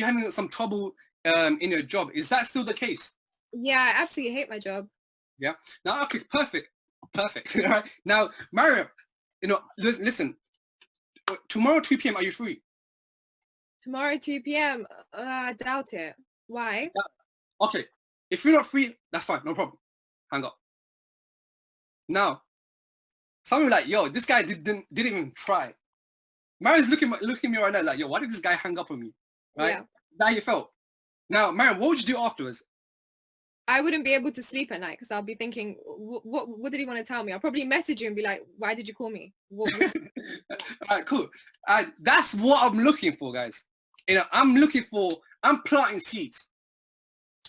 having some trouble in your job. Is that still the case? Yeah, I absolutely hate my job. Yeah. Now, okay, perfect. Perfect. All right. Now, Mariam, listen, tomorrow 2 p.m. are you free? Tomorrow 2 p.m. I doubt it. Why? Yeah. Okay. If you're not free, that's fine. No problem. Hang up. Now, someone like, yo, this guy didn't even try. Mariam's looking at me right now like, yo, why did this guy hang up on me? Right? Yeah. That's how you felt. Now, Mariam, what would you do afterwards? I wouldn't be able to sleep at night because I'll be thinking, what did he want to tell me? I'll probably message you and be like, why did you call me? What? All right, cool. That's what I'm looking for, guys. I'm planting seeds.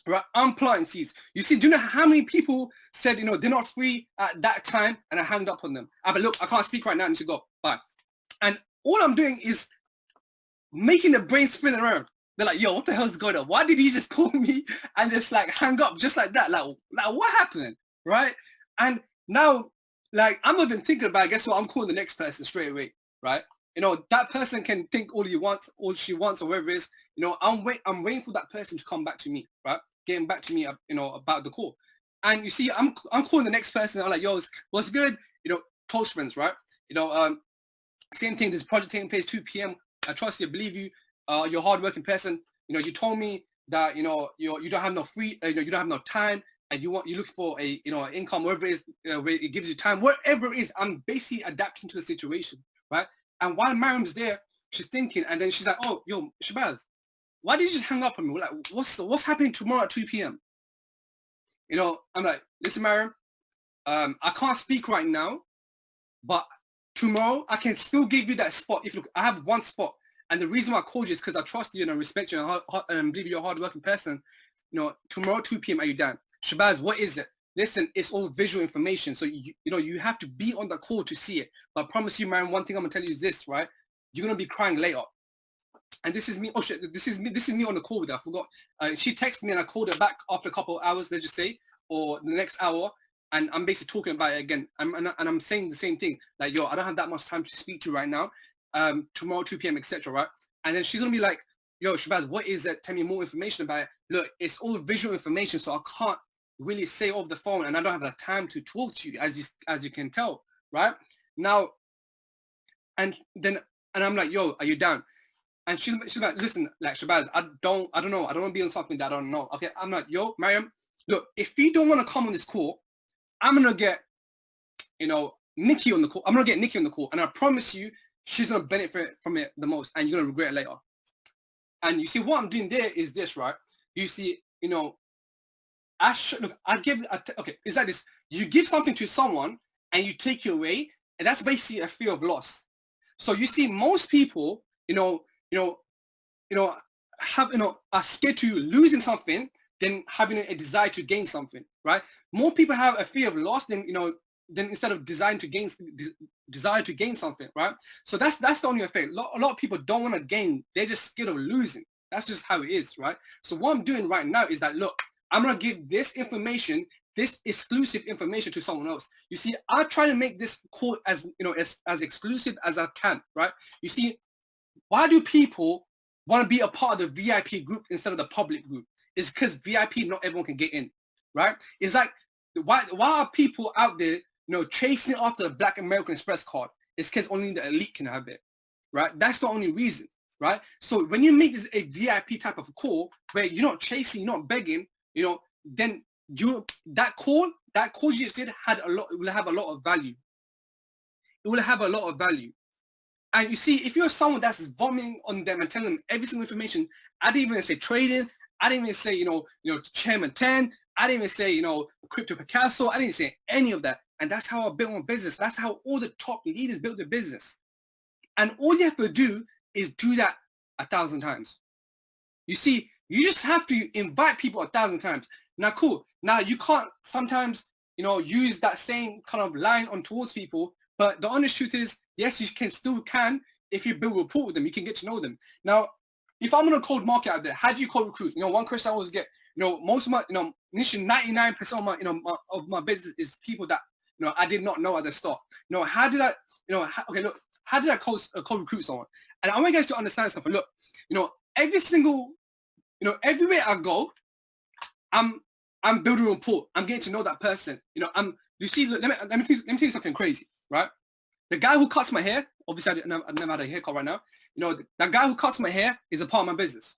Right, I'm planting seeds. You see, do you know how many people said, they're not free at that time, and I hanged up on them? But look, I can't speak right now, I need to go. Bye. And all I'm doing is making the brain spin around. They're like, yo, what the hell's going on? Why did he just call me and just like hang up just like that? Like what happened? Right? And now, like, I'm not even thinking about it. Guess what? I'm calling the next person straight away. Right? That person can think all she wants, or whatever it is. I'm waiting for that person to come back to me. Right? Getting back to me, about the call. And you see, I'm calling the next person. I'm like, yo, what's good? Close friends, right? Same thing. This project taking place 2 p.m. I trust you, I believe you. You're a hardworking person. You told me that you don't have no free, you don't have no time, and you look for a an income, wherever it is, where it gives you time, whatever it is. I'm basically adapting to the situation, right? And while Mariam's there, she's thinking, and then she's like, oh, yo, Shabazz, why did you just hang up on me? Like, what's happening tomorrow at 2 p.m.? I'm like, listen, Mariam, I can't speak right now, but tomorrow I can still give you that spot. If look, I have one spot. And the reason why I called you is because I trust you and I respect you and believe you're a hardworking person. Tomorrow 2 p.m. are you down? Shabazz, what is it? Listen, it's all visual information. So you have to be on the call to see it. But I promise you, man, one thing I'm gonna tell you is this, right? You're gonna be crying later. And this is me. Oh shit, this is me on the call with her. I forgot. She texted me and I called her back after a couple of hours, let's just say, or the next hour. And I'm basically talking about it again. And I'm saying the same thing. Like, yo, I don't have that much time to speak to right now. Tomorrow 2 p.m. etc. right? And then she's gonna be like, yo, Shabazz, what is that? Tell me more information about it. Look, it's all visual information, so I can't really say over the phone, and I don't have the time to talk to you, as you can tell, right? Now, and I'm like, yo, are you down? And she's like, listen, like, Shabazz, I don't know, I don't want to be on something that I don't know. Okay, I'm like, yo, Mariam, look, if you don't want to come on this call, I'm gonna get Nikki on the call. I'm gonna get Nikki on the call, and I promise you, she's gonna benefit from it the most, and you're gonna regret it later. And you see what I'm doing there is this, right? You see, okay, it's like this. You give something to someone and you take it away, and that's basically a fear of loss. So you see, most people, are scared to losing something than having a desire to gain something, right? More people have a fear of loss than instead of desire to gain something, right? So that's the only effect. A lot of people don't want to gain; they're just scared of losing. That's just how it is, right? So what I'm doing right now is that, look, I'm gonna give this information, this exclusive information, to someone else. You see, I try to make this call as as exclusive as I can, right? You see, why do people want to be a part of the VIP group instead of the public group? It's because VIP, not everyone can get in, right? It's like, why are people out there, chasing after the Black American Express card? It's because only the elite can have it, right? That's the only reason, right? So when you make this a VIP type of call where you're not chasing, you're not begging, then that call you just did will have a lot of value. It will have a lot of value. And you see, if you're someone that's vomiting on them and telling them every single information, I didn't even say trading, I didn't even say, Chairman 10, I didn't even say, you know, crypto Picasso. I didn't say any of that. And that's how I built my business. That's how all the top leaders built their business. And all you have to do is do that 1,000 times. You see, you just have to invite people 1,000 times. Now, cool. Now, you can't sometimes, you know, use that same kind of line on towards people. But the honest truth is, yes, you can if you build rapport with them. You can get to know them. Now, if I'm on a cold market out there, how do you cold recruit? You know, one question I always get, you know, most of my, you know, initially 99% of my, you know, of my business is people that, you know, I did not know at the start. You know, how did I, you know, okay, look, how did I cold recruit someone? And I want you guys to understand something. Look, you know, every single, you know, everywhere I go, I'm building rapport. I'm getting to know that person. You know, you see, look, let me tell you something crazy, right? The guy who cuts my hair, obviously I never had a haircut right now. You know, that guy who cuts my hair is a part of my business.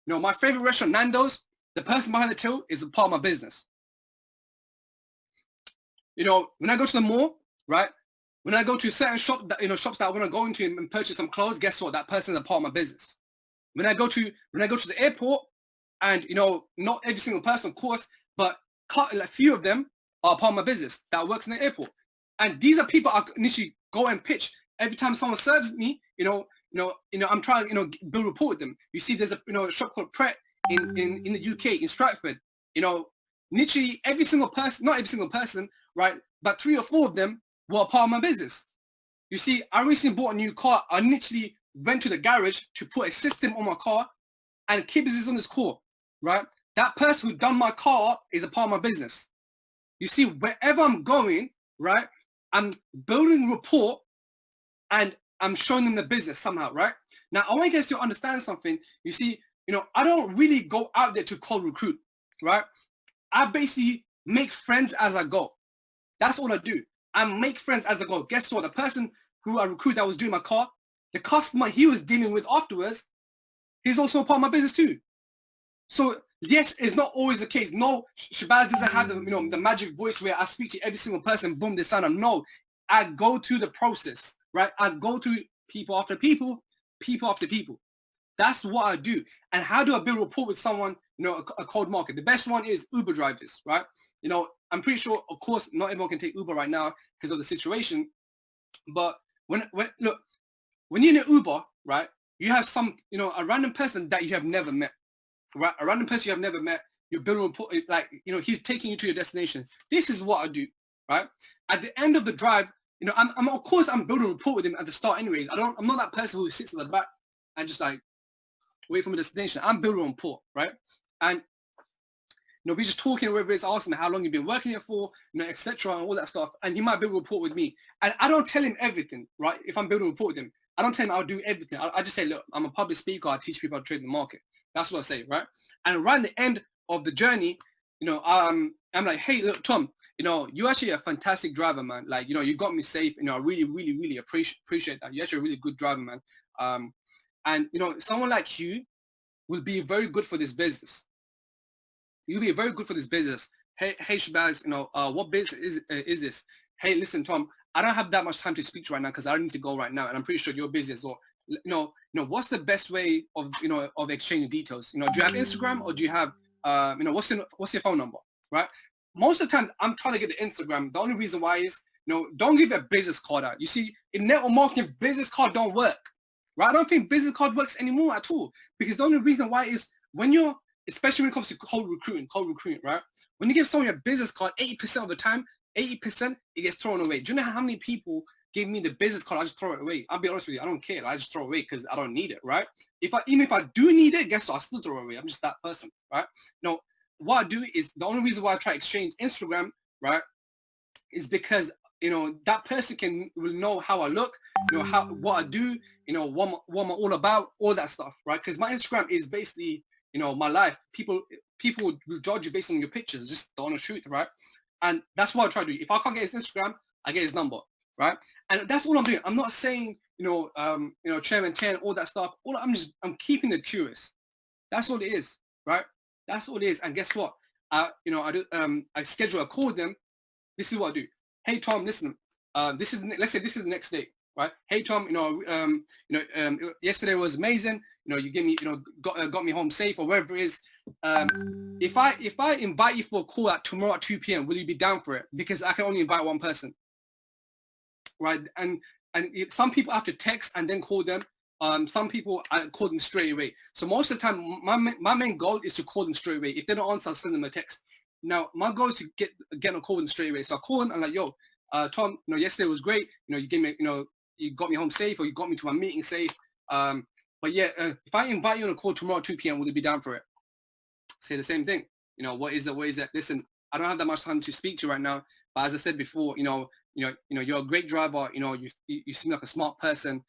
You know, my favorite restaurant, Nando's, the person behind the till is a part of my business. You know, when I go to the mall, right? When I go to certain shops that I want to go into and purchase some clothes, guess what? That person is a part of my business. When I go to the airport, and you know, not every single person, of course, but a few of them are part of my business that works in the airport. And these are people I initially go and pitch every time someone serves me. You know, I'm trying to, you know, build rapport with them. You see, there's a shop called Pret in the UK in Stratford. You know, literally every single person, not every single person, right? But 3 or 4 of them were a part of my business. You see, I recently bought a new car. I literally went to the garage to put a system on my car, and Kibbs is on this call, right? That person who done my car is a part of my business. You see, wherever I'm going, right, I'm building rapport and I'm showing them the business somehow, right? Now, I want you guys to understand something. You see, you know, I don't really go out there to cold recruit, right? I basically make friends as I go. That's all I do. I make friends as I go. Guess what? The person who I recruit that was doing my car, the customer he was dealing with afterwards, he's also a part of my business too. So yes, it's not always the case. No, Shabazz doesn't have the, you know, the magic voice where I speak to every single person, boom, they sign up. No, I go through the process, right? I go through people after people, people after people. That's what I do. And how do I build rapport with someone, you know, a cold market? The best one is Uber drivers, right? You know, I'm pretty sure, of course, not everyone can take Uber right now because of the situation. But when look, when you're in an Uber, right, you have some, you know, a random person that you have never met, right? A random person you have never met, you're building rapport, like, you know, he's taking you to your destination. This is what I do, right? At the end of the drive, you know, I'm of course, I'm building rapport with him at the start anyways. I'm not that person who sits at the back and just like, wait for my destination. I'm building rapport, right? And you know, we just talking, whether it's asking how long you've been working here for, you know, etc. and all that stuff. And he might build a rapport with me. And I don't tell him everything, right? If I'm building a rapport with him, I don't tell him I'll do everything. I just say, look, I'm a public speaker. I teach people how to trade the market. That's what I say, right? And right at the end of the journey, you know, I'm like, hey, look, Tom, you know, you're actually a fantastic driver, man. Like, you know, you got me safe. You know, I really, really, really appreciate that. You're actually a really good driver, man. And, you know, someone like you will be very good for this business. You'll be very good for this business. Hey, Shabazz, you know, what business is this? Hey, listen, Tom, I don't have that much time to speak to right now because I need to go right now. And I'm pretty sure you're busy as well. You know, what's the best way of, you know, of exchanging details? You know, do you have Instagram or do you have, you know, what's your phone number, right? Most of the time, I'm trying to get the Instagram. The only reason why is, you know, don't give a business card out. You see, in network marketing, business card don't work, right? I don't think business card works anymore at all because the only reason why is when you're, especially when it comes to cold recruiting, right? When you give someone a business card, 80% of the time, 80% it gets thrown away. Do you know how many people gave me the business card? I just throw it away. I'll be honest with you, I don't care. I just throw it away because I don't need it, right? Even if I do need it, guess what? I still throw it away. I'm just that person, right? No, what I do is the only reason why I try to exchange Instagram, right, is because, you know, that person will know how I look, you know, what I do, you know, what I'm all about, all that stuff, right? Because my Instagram is basically, you know, my life. People will judge you based on your pictures, just the honest truth, right? And that's what I try to do. If I can't get his Instagram, I get his number, right? And that's all I'm doing. I'm not saying, you know, Chairman 10, all that stuff. I'm keeping it curious. That's all it is, right? That's all it is. And guess what? You know, I schedule a call with them. This is what I do. Hey, Tom, listen, let's say this is the next day, right? Hey Tom, yesterday was amazing. You give me, got me home safe or whatever it is. If I invite you for a call tomorrow at 2 p.m., will you be down for it? Because I can only invite one person, right? And some people have to text and then call them. Some people I call them straight away. So most of the time, my main goal is to call them straight away. If they don't answer, I'll send them a text. Now my goal is to get on a call with them straight away. So I call them and like, yo, Tom, yesterday was great. You gave me, you got me home safe, or you got me to my meeting safe. But yeah, if I invite you on a call tomorrow at 2 p.m., will you be down for it? Say the same thing. What is that? Listen, I don't have that much time to speak to you right now. But as I said before, you're a great driver. You seem like a smart person.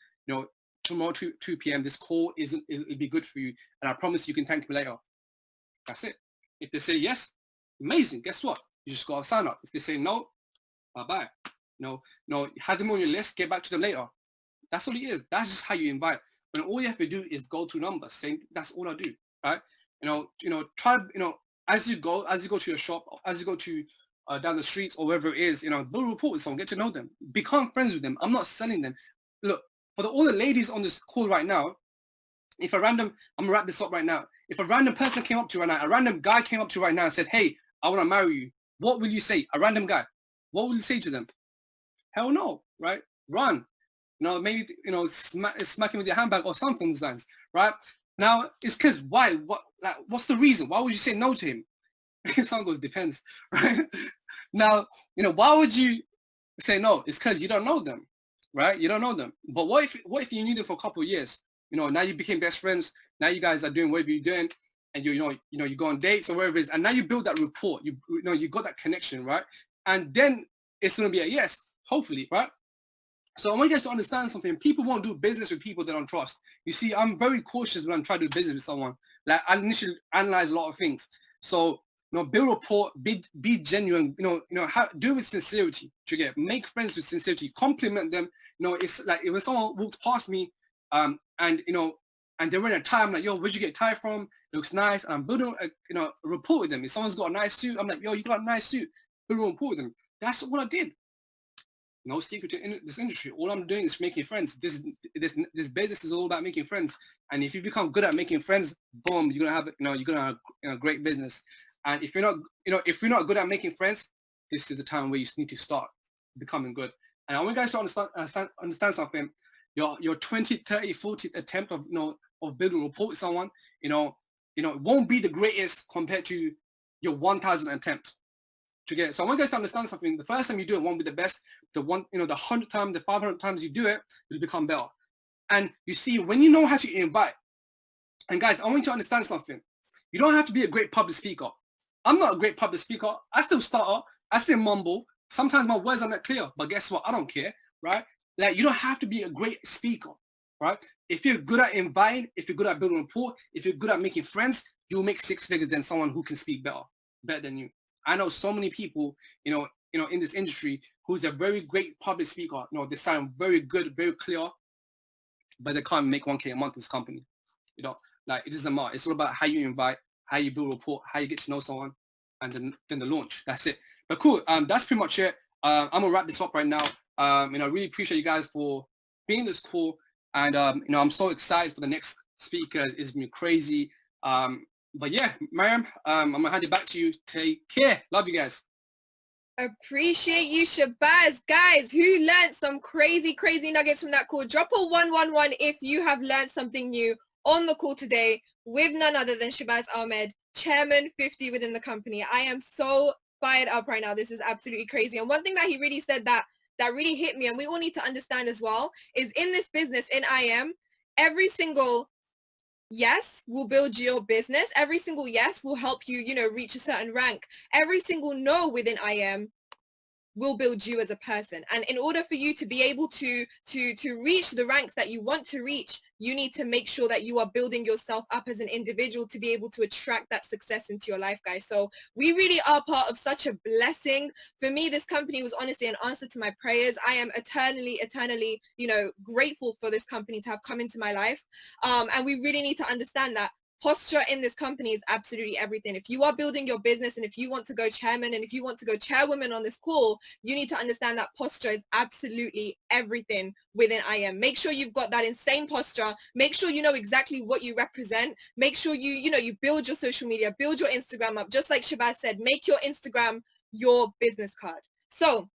Tomorrow 2 p.m. this call it'll be good for you, and I promise you can thank me later. That's it. If they say yes, amazing. Guess what? You just gotta sign up. If they say no, bye-bye. No, have them on your list, get back to them later. That's all it is. That's just how you invite. And all you have to do is go through numbers, saying that's all I do, right? Try, as you go to your shop, as you go to down the streets or wherever it is, build a rapport with someone, get to know them, become friends with them. I'm not selling them. Look, for all the ladies on this call right now, I'm gonna wrap this up right now. If a random person came up to you right now, a random guy came up to you right now and said, hey, I want to marry you, what will you say? A random guy, what will you say to them? Hell no, right? Run. Maybe, smack him with your handbag or something, right? Now, it's because why? What's the reason? Why would you say no to him? Someone goes, depends, right? Now, why would you say no? It's because you don't know them, right? You don't know them. But what if you knew them for a couple of years? Now you became best friends. Now you guys are doing whatever you're doing, and you go on dates or whatever it is, and now you build that rapport. You got that connection, right? And then it's gonna be a yes, hopefully, right? So I want you guys to understand something. People won't do business with people they don't trust. You see, I'm very cautious when I'm trying to do business with someone. Like, I initially analyze a lot of things. So, build rapport, be genuine, do it with sincerity. Make friends with sincerity, compliment them. It's like if someone walks past me, and they're wearing a tie, I'm like, yo, where'd you get a tie from? It looks nice. And I'm building a rapport with them. If someone's got a nice suit, I'm like, yo, you got a nice suit. Build a rapport with them. That's what I did. No secret to this industry. All I'm doing is making friends. This business is all about making friends. And if you become good at making friends, boom, you're gonna have a great business. And if you're not good at making friends, this is the time where you need to start becoming good. And I want you guys to understand something. Your 20, 30, 40th attempt of building rapport with someone, it won't be the greatest compared to your 1,000 attempt. So I want you guys to understand something. The first time you do it won't be the best. The 100 times, the 500 times you do it, it'll become better. And you see, when you know how to invite, and guys, I want you to understand something. You don't have to be a great public speaker. I'm not a great public speaker. I still stutter. I still mumble. Sometimes my words are not clear, but guess what? I don't care, right? Like, you don't have to be a great speaker, right? If you're good at inviting, if you're good at building rapport, if you're good at making friends, you'll make 6 figures than someone who can speak better than you. I know so many people, in this industry who's a very great public speaker. They sound very good, very clear, but they can't make 1K a month in this company. Like, it doesn't matter. It's all about how you invite, how you build rapport, how you get to know someone, and then the launch. That's it. But cool. That's pretty much it. I'm gonna wrap this up right now. I really appreciate you guys for being this call, and I'm so excited for the next speaker. It's been crazy. But yeah, Mariam, I'm gonna hand it back to you. Take care. Love you guys. Appreciate you, Shabazz. Guys, who learned some crazy nuggets from that call? Drop a 111 if you have learned something new on the call today with none other than Shabazz Ahmed, Chairman 50 within the company. I am so fired up right now. This is absolutely crazy. And one thing that he really said that really hit me, and we all need to understand as well, is in this business, in IM, every single yes will build your business. Every single yes will help you, reach a certain rank. Every single no within IM will build you as a person. And in order for you to be able to reach the ranks that you want to reach, you need to make sure that you are building yourself up as an individual to be able to attract that success into your life, guys. So we really are part of such a blessing. For me, this company was honestly an answer to my prayers. I am eternally, grateful for this company to have come into my life. And we really need to understand that posture in this company is absolutely everything. If you are building your business and if you want to go chairman and if you want to go chairwoman on this call, you need to understand that posture is absolutely everything within IM. Make sure you've got that insane posture. Make sure you know exactly what you represent. Make sure you build your social media, build your Instagram up. Just like Shabazz said, make your Instagram your business card. So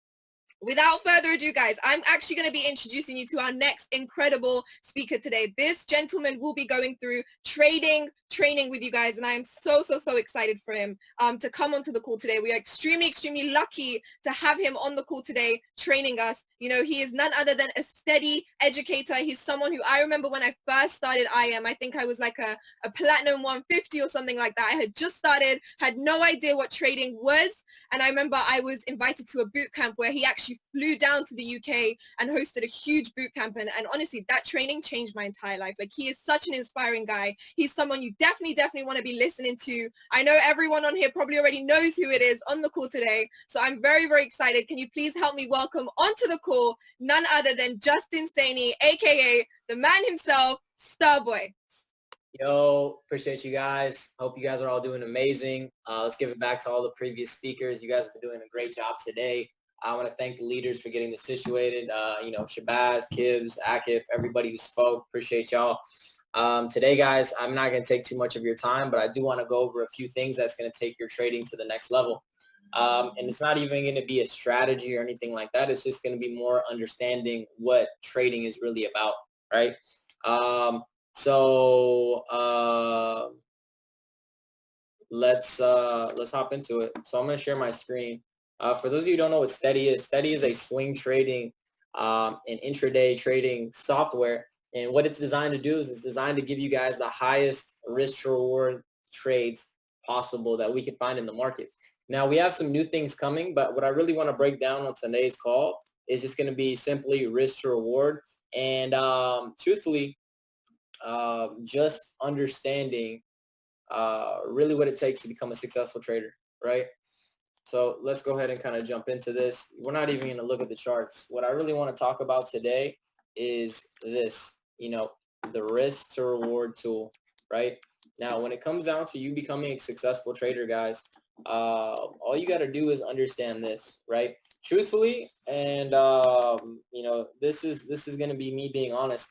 without further ado, guys, I'm actually going to be introducing you to our next incredible speaker today. This gentleman will be going through training with you guys, and I am so excited for him to come onto the call today. We are extremely lucky to have him on the call today training us. You know, he is none other than a steady educator. He's someone who I remember when I first started IM, I think I was like a platinum 150 or something like that. I had just started, had no idea what trading was. And I remember I was invited to a boot camp where he actually flew down to the UK and hosted a huge boot camp. And honestly, that training changed my entire life. Like, he is such an inspiring guy. He's someone you definitely want to be listening to. I know everyone on here probably already knows who it is on the call today. So I'm very excited. Can you please help me welcome onto the call none other than Justin Saney, aka the man himself, Starboy. Yo, appreciate you guys. Hope you guys are all doing amazing. Let's give it back to all the previous speakers. You guys have been doing a great job today. I want to thank the leaders for getting this situated. Shabazz, Kibbs, Akif, everybody who spoke. Appreciate y'all. Today, guys, I'm not going to take too much of your time, but I do want to go over a few things that's going to take your trading to the next level. And it's not even going to be a strategy or anything like that. It's just going to be more understanding what trading is really about, right? So let's hop into it. So I'm going to share my screen. For those of you who don't know what Steady is a swing trading and intraday trading software. And what it's designed to do is it's designed to give you guys the highest risk to reward trades possible that we can find in the market. Now, we have some new things coming, but what I really want to break down on today's call is just going to be simply risk to reward. And truthfully, just understanding really what it takes to become a successful trader, right? So let's go ahead and kind of jump into this. We're not even going to look at the charts. What I really want to talk about today is this, the risk to reward tool, right? Now, when it comes down to you becoming a successful trader, guys, all you got to do is understand this, right? Truthfully, and this is going to be me being honest.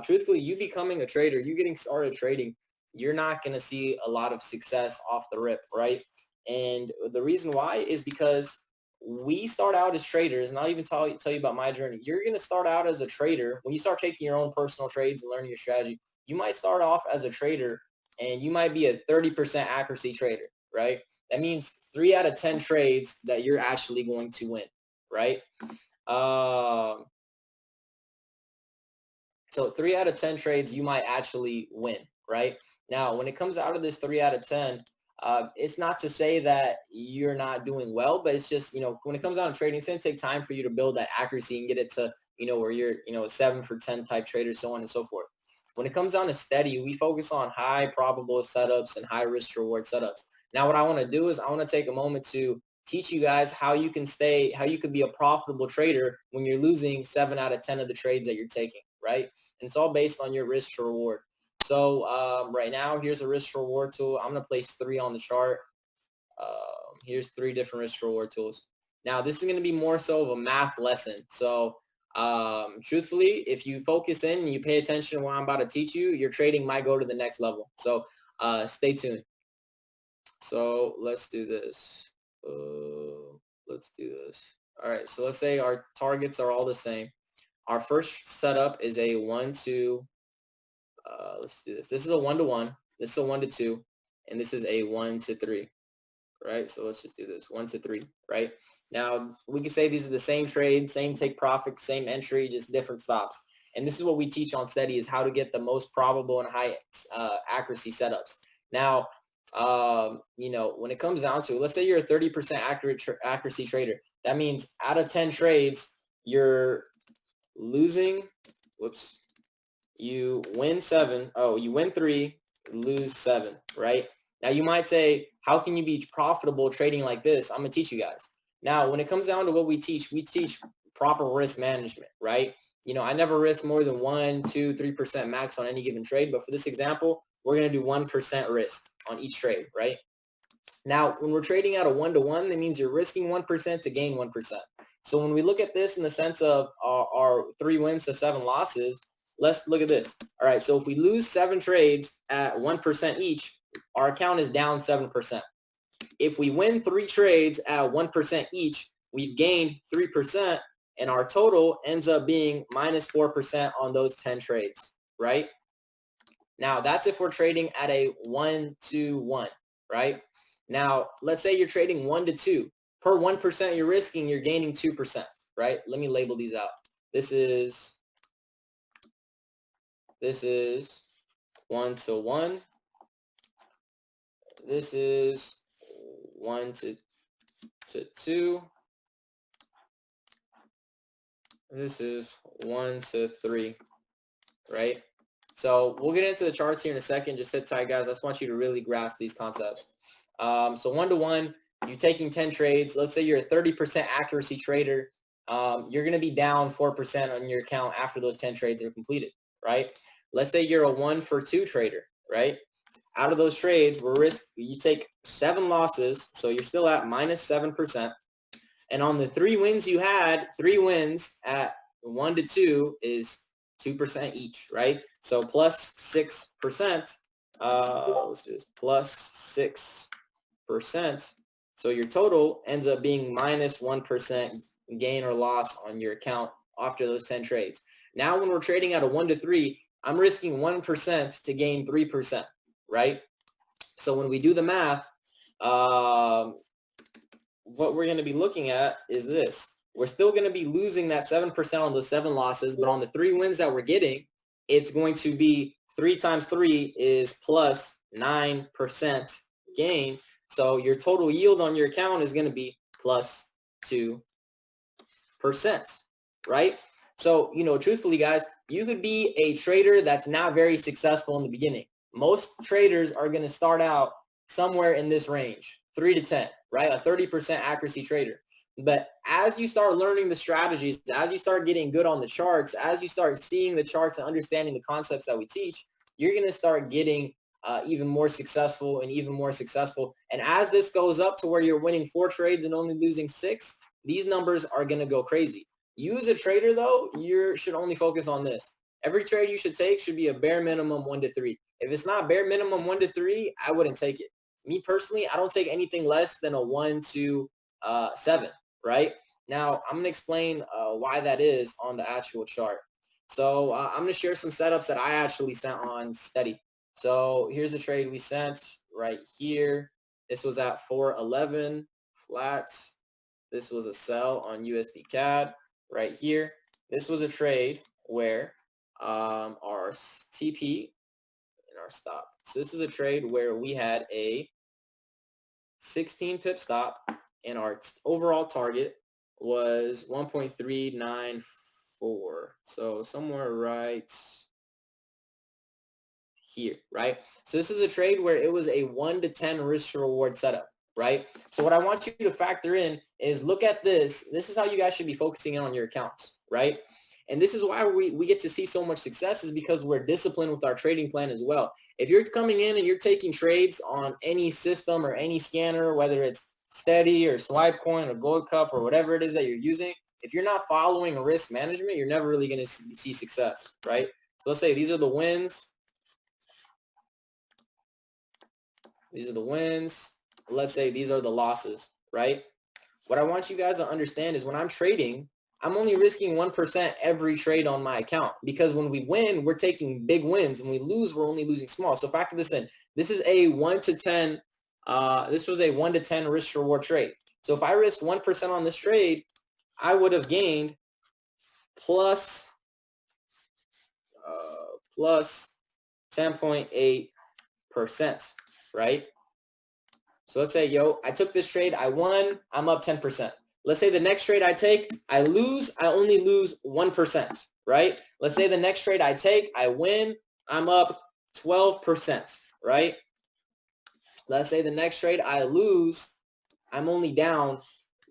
Truthfully, you becoming a trader, you getting started trading, you're not going to see a lot of success off the rip, right? And the reason why is because we start out as traders, and I'll even tell you about my journey. You're going to start out as a trader. When you start taking your own personal trades and learning your strategy, you might start off as a trader, and you might be a 30% accuracy trader, right? That means 3 out of 10 trades that you're actually going to win, right? So 3 out of 10 trades you might actually win, right? Now, when it comes out of this 3 out of 10, it's not to say that you're not doing well, but it's just, when it comes down to trading, it's going to take time for you to build that accuracy and get it to, where you're, a 7 for 10 type trader, so on and so forth. When it comes down to Steady, we focus on high probable setups and high risk to reward setups. Now, what I want to do is I want to take a moment to teach you guys how you can be a profitable trader when you're losing 7 out of 10 of the trades that you're taking, right? And it's all based on your risk to reward. So right now, here's a risk to reward tool. I'm going to place 3 on the chart. Here's 3 different risk to reward tools. Now, this is going to be more so of a math lesson. So truthfully, if you focus in and you pay attention to what I'm about to teach you, your trading might go to the next level. So stay tuned. So let's do this. All right. So let's say our targets are all the same. Our first setup is a 1-2. Let's do this. This is a 1-1. This is a 1-2. And this is a 1-3. Right? So let's just do this. 1-3. Right? Now, we can say these are the same trade, same take profit, same entry, just different stops. And this is what we teach on Steady, is how to get the most probable and high accuracy setups. Now, when it comes down to, let's say you're a 30% accuracy trader. That means out of 10 trades, you're losing, you win 7. Oh, you win 3, lose 7, right? Now, you might say, how can you be profitable trading like this? I'm going to teach you guys. Now, when it comes down to what we teach proper risk management, right? I never risk more than 1, 2, 3% max on any given trade. But for this example, we're going to do 1% risk on each trade, right? Now, when we're trading at a 1-to-1, that means you're risking 1% to gain 1%. So when we look at this in the sense of our 3 wins to 7 losses, let's look at this. All right, so if we lose 7 trades at 1% each, our account is down 7%. If we win 3 trades at 1% each, we've gained 3%, and our total ends up being minus 4% on those 10 trades, right? Now, that's if we're trading at a 1-to-1, right? Now, let's say you're trading 1-to-2. Per 1% you're risking, you're gaining 2%, right? Let me label these out. This is 1-to-1. This is 1-to-2. This is 1-to-3, right? So we'll get into the charts here in a second. Just sit tight, guys. I just want you to really grasp these concepts. So 1-to-1, you're taking 10 trades. Let's say you're a 30% accuracy trader. You're going to be down 4% on your account after those 10 trades are completed, right? Let's say you're a 1-for-2 trader, right? Out of those trades, you take 7 losses, so you're still at minus 7%. And on the 3 wins you had, 3 wins at 1-to-2 is 2% each, right? So plus 6%. Let's do this. Plus 6%. So your total ends up being minus 1% gain or loss on your account after those 10 trades. Now, when we're trading at a 1-to-3, I'm risking 1% to gain 3%, right? So when we do the math, what we're going to be looking at is this. We're still going to be losing that 7% on those 7 losses, but on the 3 wins that we're getting, it's going to be 3 times 3 is plus 9% gain. So your total yield on your account is going to be plus 2%, right? So, truthfully, guys, you could be a trader that's not very successful in the beginning. Most traders are going to start out somewhere in this range, 3 to 10, right? A 30% accuracy trader. But as you start learning the strategies, as you start getting good on the charts, as you start seeing the charts and understanding the concepts that we teach, you're going to start getting even more successful and even more successful. And as this goes up to where you're winning 4 trades and only losing 6, these numbers are going to go crazy. You as a trader, though, you should only focus on this. Every trade you should take should be a bare minimum 1-to-3. If it's not bare minimum 1-to-3, I wouldn't take it. Me personally, I don't take anything less than a 1-to-7, right? Now, I'm going to explain why that is on the actual chart. So I'm going to share some setups that I actually sent on Steady. So here's the trade we sent right here. This was at 411 flat. This was a sell on USD CAD right here. This was a trade where our TP and our stop. So this is a trade where we had a 16 pip stop and our overall target was 1.394. So somewhere right here, right? So this is a trade where it was a 1-to-10 risk to reward setup, right? So what I want you to factor in is look at this. This is how you guys should be focusing on your accounts, right? And this is why we get to see so much success, is because we're disciplined with our trading plan as well. If you're coming in and you're taking trades on any system or any scanner, whether it's Steady or Swipecoin or Gold Cup or whatever it is that you're using, if you're not following risk management, you're never really going to see success, right? So let's say these are the wins. These are the wins. Let's say these are the losses, right? What I want you guys to understand is when I'm trading, I'm only risking 1% every trade on my account, because when we win, we're taking big wins, and we lose, we're only losing small. So factor this in. This is a 1-to-10. This was a 1-to-10 risk reward trade. So if I risked 1% on this trade, I would have gained plus 10.8%, right? So let's say, I took this trade, I won, I'm up 10%. Let's say the next trade I take, I lose, I only lose 1%, right? Let's say the next trade I take, I win, I'm up 12%, right? Let's say the next trade I lose, I'm only down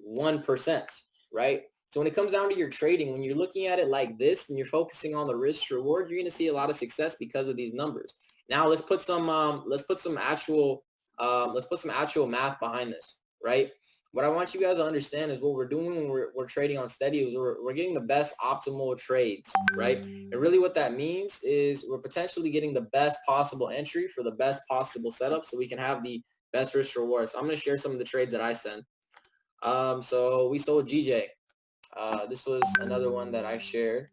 1%, right? So when it comes down to your trading, when you're looking at it like this and you're focusing on the risk reward, you're going to see a lot of success because of these numbers. Now let's put some actual math behind this, right? What I want you guys to understand is what we're doing when we're trading on steady is we're getting the best optimal trades, right? And really what that means is we're potentially getting the best possible entry for the best possible setup so we can have the best risk reward. So I'm going to share some of the trades that I send. So we sold GJ. This was another one that I shared.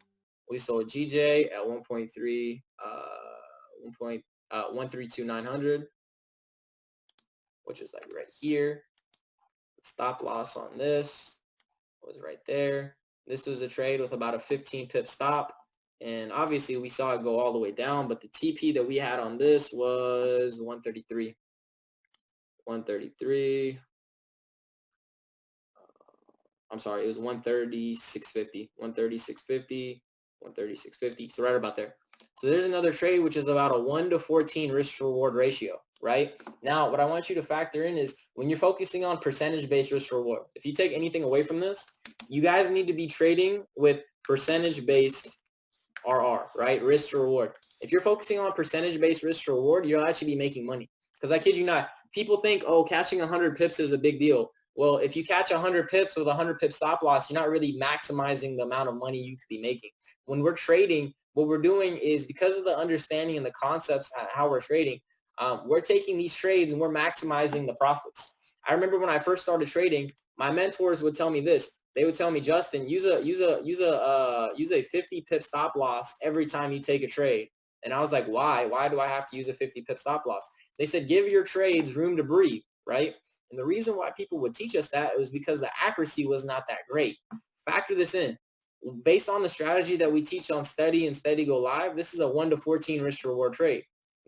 We sold GJ at 1.32900, which is like right here. Stop loss on this was right there. This was a trade with about a 15 pip stop. And obviously we saw it go all the way down, but the TP that we had on this was 133. 133. I'm sorry, it was 136.50. 136.50. 136.50. So right about there. So there's another trade which is about a 1 to 14 risk to reward ratio, right? Now, what I want you to factor in is when you're focusing on percentage-based risk to reward, if you take anything away from this, you guys need to be trading with percentage-based RR, right? Risk to reward. If you're focusing on percentage-based risk to reward, you'll actually be making money. Because I kid you not, people think, oh, catching 100 pips is a big deal. Well, if you catch 100 pips with 100 pip stop loss, you're not really maximizing the amount of money you could be making. When we're trading, what we're doing is because of the understanding and the concepts and how we're trading, we're taking these trades and we're maximizing the profits. I remember when I first started trading, my mentors would tell me this. They would tell me, Justin, use a 50 pip stop loss every time you take a trade. And I was like, why? Why do I have to use a 50 pip stop loss? They said, give your trades room to breathe, right? And the reason why people would teach us that was because the accuracy was not that great. Factor this in. Based on the strategy that we teach on Steady and Steady Go Live, this is a 1 to 14 risk reward trade.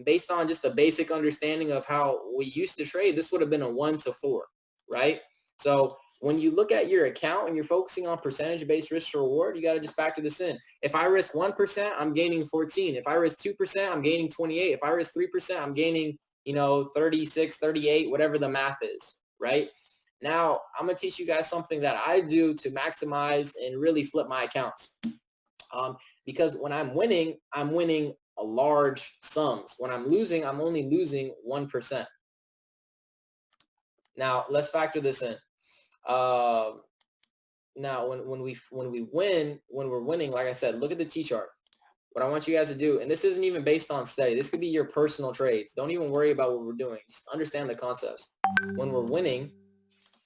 Based on just a basic understanding of how we used to trade, this would have been a 1 to 4, right? So when you look at your account and you're focusing on percentage-based risk to reward, you got to just factor this in. If I risk 1%, I'm gaining 14. If I risk 2%, I'm gaining 28. If I risk 3%, I'm gaining 36, 38, whatever the math is, right? Now, I'm going to teach you guys something that I do to maximize and really flip my accounts. Because when I'm winning a large sums. When I'm losing, I'm only losing 1%. Now, let's factor this in. Now, when we're winning, like I said, look at the T-chart. What I want you guys to do, and this isn't even based on Steady. This could be your personal trades. Don't even worry about what we're doing. Just understand the concepts. When we're winning,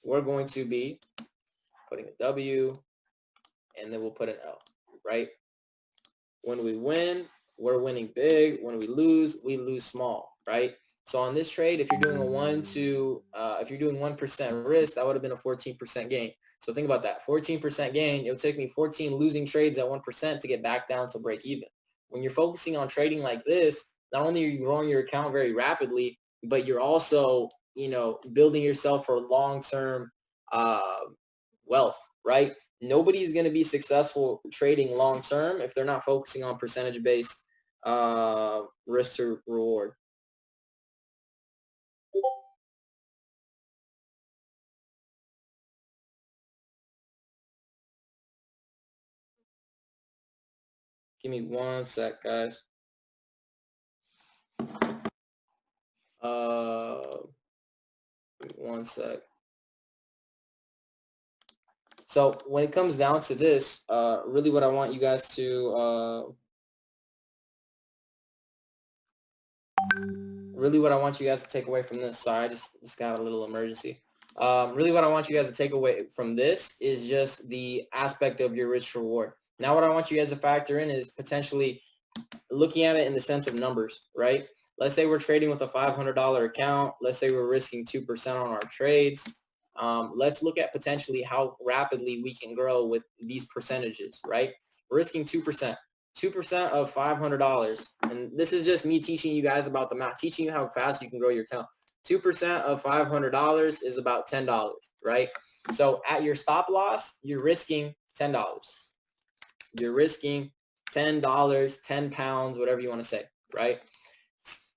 we're going to be putting a W, and then we'll put an L, right? When we win, we're winning big. When we lose small, right? So on this trade, if you're doing if you're doing 1% risk, that would have been a 14% gain. So think about that, 14% gain. It would take me 14 losing trades at 1% to get back down to break even. When you're focusing on trading like this, not only are you growing your account very rapidly, but you're also, building yourself for long-term wealth, right? Nobody's going to be successful trading long-term if they're not focusing on percentage-based risk to reward. Give me 1 sec, guys. Give me 1 sec. So when it comes down to this, really what I want you guys to take away from this. Sorry, I just got a little emergency. Really what I want you guys to take away from this is just the aspect of your risk reward. Now what I want you guys to factor in is potentially looking at it in the sense of numbers, right? Let's say we're trading with a $500 account. Let's say we're risking 2% on our trades. Let's look at potentially how rapidly we can grow with these percentages, right? We're risking 2%. 2% of $500. And this is just me teaching you guys about the math, teaching you how fast you can grow your account. 2% of $500 is about $10, right? So at your stop loss, you're risking $10. You're risking $10, 10 pounds, whatever you want to say, right?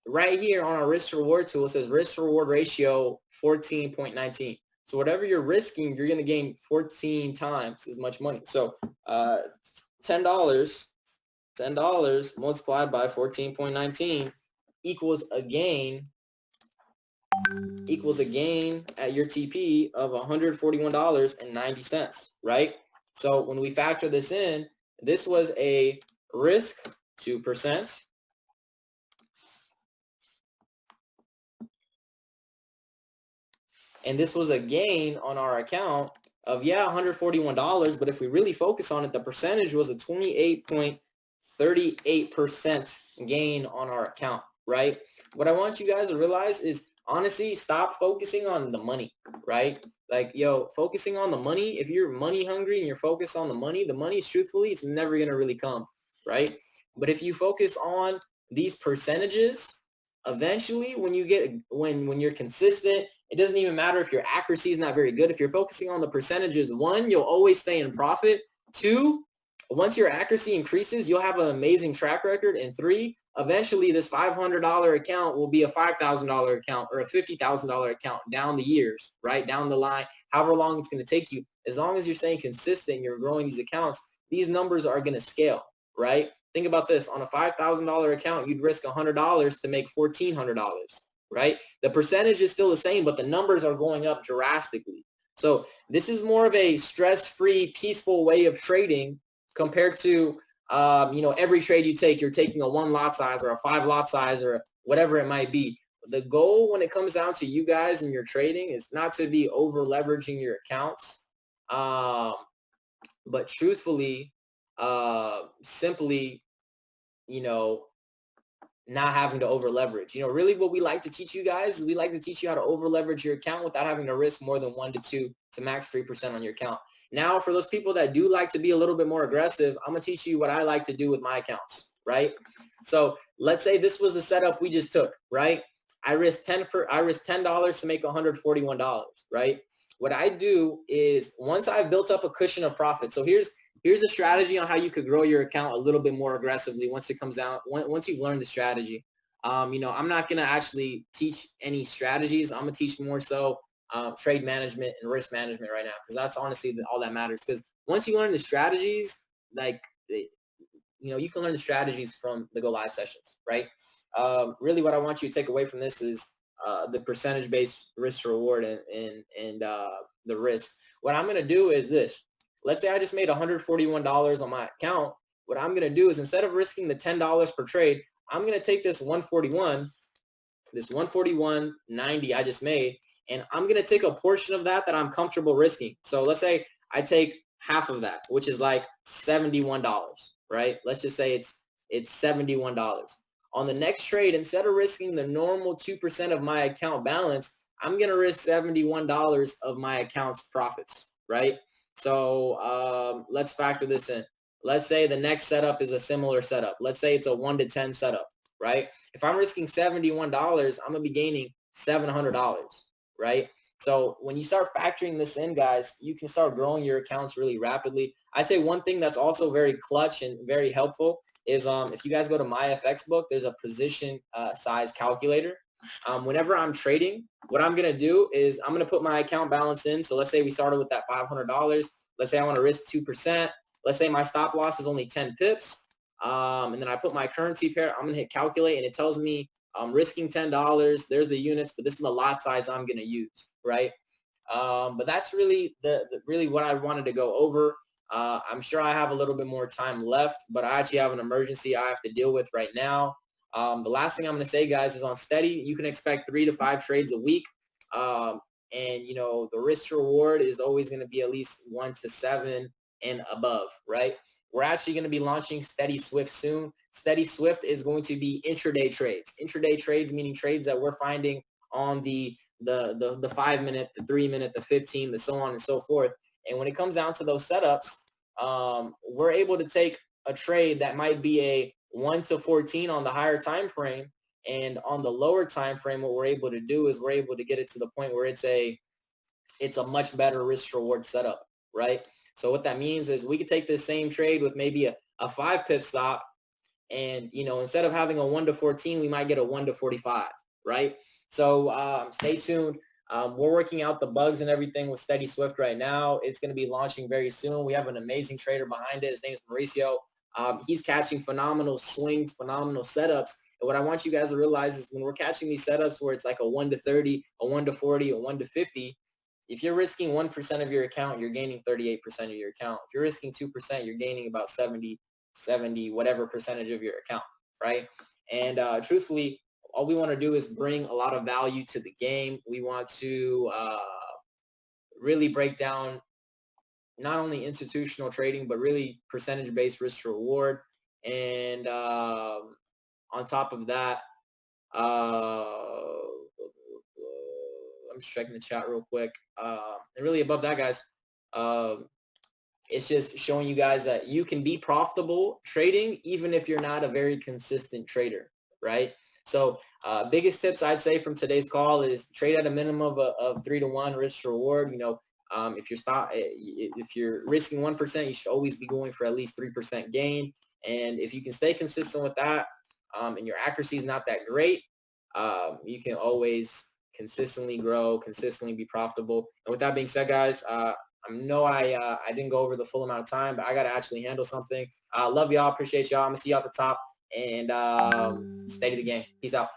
Right here on our risk to reward tool, it says risk to reward ratio 14.19. So whatever you're risking, you're going to gain 14 times as much money. So $10 multiplied by 14.19 equals a gain at your TP of $141.90, right? So when we factor this in, this was a risk 2%. And this was a gain on our account of, yeah, $141. But if we really focus on it, the percentage was a 28.38% gain on our account, right? What I want you guys to realize is, honestly, stop focusing on the money, right? Like, yo, focusing on the money, if you're money hungry and you're focused on the money, truthfully, it's never going to really come, right? But if you focus on these percentages, eventually when you're consistent, it doesn't even matter if your accuracy is not very good. If you're focusing on the percentages, 1, you'll always stay in profit. 2, once your accuracy increases, you'll have an amazing track record. And 3, eventually this $500 account will be a $5,000 account or a $50,000 account down the years, right? Down the line, however long it's going to take you. As long as you're staying consistent, you're growing these accounts, these numbers are going to scale, right? Think about this. On a $5,000 account, you'd risk $100 to make $1,400, right? The percentage is still the same, but the numbers are going up drastically. So this is more of a stress-free, peaceful way of trading compared to, every trade you take, you're taking a 1 lot size or a 5 lot size or whatever it might be. The goal when it comes down to you guys and your trading is not to be over leveraging your accounts, but truthfully, simply, not having to over leverage. Really what we like to teach you guys is we like to teach you how to over leverage your account without having to risk more than 1 to 2 to max 3% on your account. Now, for those people that do like to be a little bit more aggressive, I'm going to teach you what I like to do with my accounts, right? So let's say this was the setup we just took, right? I risked $10 to make $141, right? What I do is once I've built up a cushion of profit. So here's a strategy on how you could grow your account a little bit more aggressively once it comes out, once you've learned the strategy. I'm not going to actually teach any strategies. I'm going to teach more so trade management and risk management right now, because that's honestly all that matters. Because once you learn the strategies, you can learn the strategies from the Go Live sessions, right? Really what I want you to take away from this is the percentage-based risk reward and the risk. What I'm going to do is this. Let's say I just made $141 on my account. What I'm going to do is instead of risking the $10 per trade, I'm going to take this 141.90 I just made, and I'm going to take a portion of that I'm comfortable risking. So let's say I take half of that, which is like $71, right? Let's just say it's $71. On the next trade, instead of risking the normal 2% of my account balance, I'm going to risk $71 of my account's profits, right? So let's factor this in. Let's say the next setup is a similar setup. Let's say it's a 1 to 10 setup, right? If I'm risking $71, I'm going to be gaining $700, right? So when you start factoring this in, guys, you can start growing your accounts really rapidly. I say one thing that's also very clutch and very helpful is if you guys go to my FX book, there's a position size calculator. Whenever I'm trading, what I'm going to do is I'm going to put my account balance in. So let's say we started with that $500. Let's say I want to risk 2%. Let's say my stop loss is only 10 pips. And then I put my currency pair. I'm going to hit calculate, and it tells me I'm risking $10. There's the units, but this is the lot size I'm going to use, right? But that's really really what I wanted to go over. I'm sure I have a little bit more time left, but I actually have an emergency I have to deal with right now. The last thing I'm going to say, guys, is on steady, you can expect 3 to 5 trades a week. And, the risk to reward is always going to be at least 1 to 7 and above, right? We're actually going to be launching Steady Swift soon. Steady Swift is going to be intraday trades. Intraday trades meaning trades that we're finding on the 5-minute, the 3-minute, the 15, the so on and so forth. And when it comes down to those setups, we're able to take a trade that might be a 1 to 14 on the higher time frame, and on the lower time frame, what we're able to do is we're able to get it to the point where it's a much better risk reward setup, right? So what that means is we could take this same trade with maybe a 5 pip stop, and instead of having a 1 to 14, we might get a 1 to 45, right? So stay tuned. We're working out the bugs and everything with Steady Swift right now. It's going to be launching very soon. We have an amazing trader behind it. His name is Mauricio. He's catching phenomenal swings, phenomenal setups, And what I want you guys to realize is when we're catching these setups where it's like a 1 to 30, a 1 to 40, a 1 to 50, if you're risking 1% of your account, you're gaining 38% of your account. If you're risking 2%, you're gaining about 70, whatever percentage of your account, right? And truthfully, all we want to do is bring a lot of value to the game. We want to really break down not only institutional trading, but really percentage-based risk to reward. And on top of that, I'm just checking the chat real quick. And really above that, guys, it's just showing you guys that you can be profitable trading even if you're not a very consistent trader, right? So biggest tips I'd say from today's call is trade at a minimum of 3 to 1 risk to reward. You know, if you're risking 1%, you should always be going for at least 3% gain. And if you can stay consistent with that, and your accuracy is not that great, you can always consistently grow, consistently be profitable. And with that being said, guys, I know I didn't go over the full amount of time, but I got to actually handle something. Love y'all. Appreciate y'all. I'm going to see you at the top, and stay to the game. Peace out.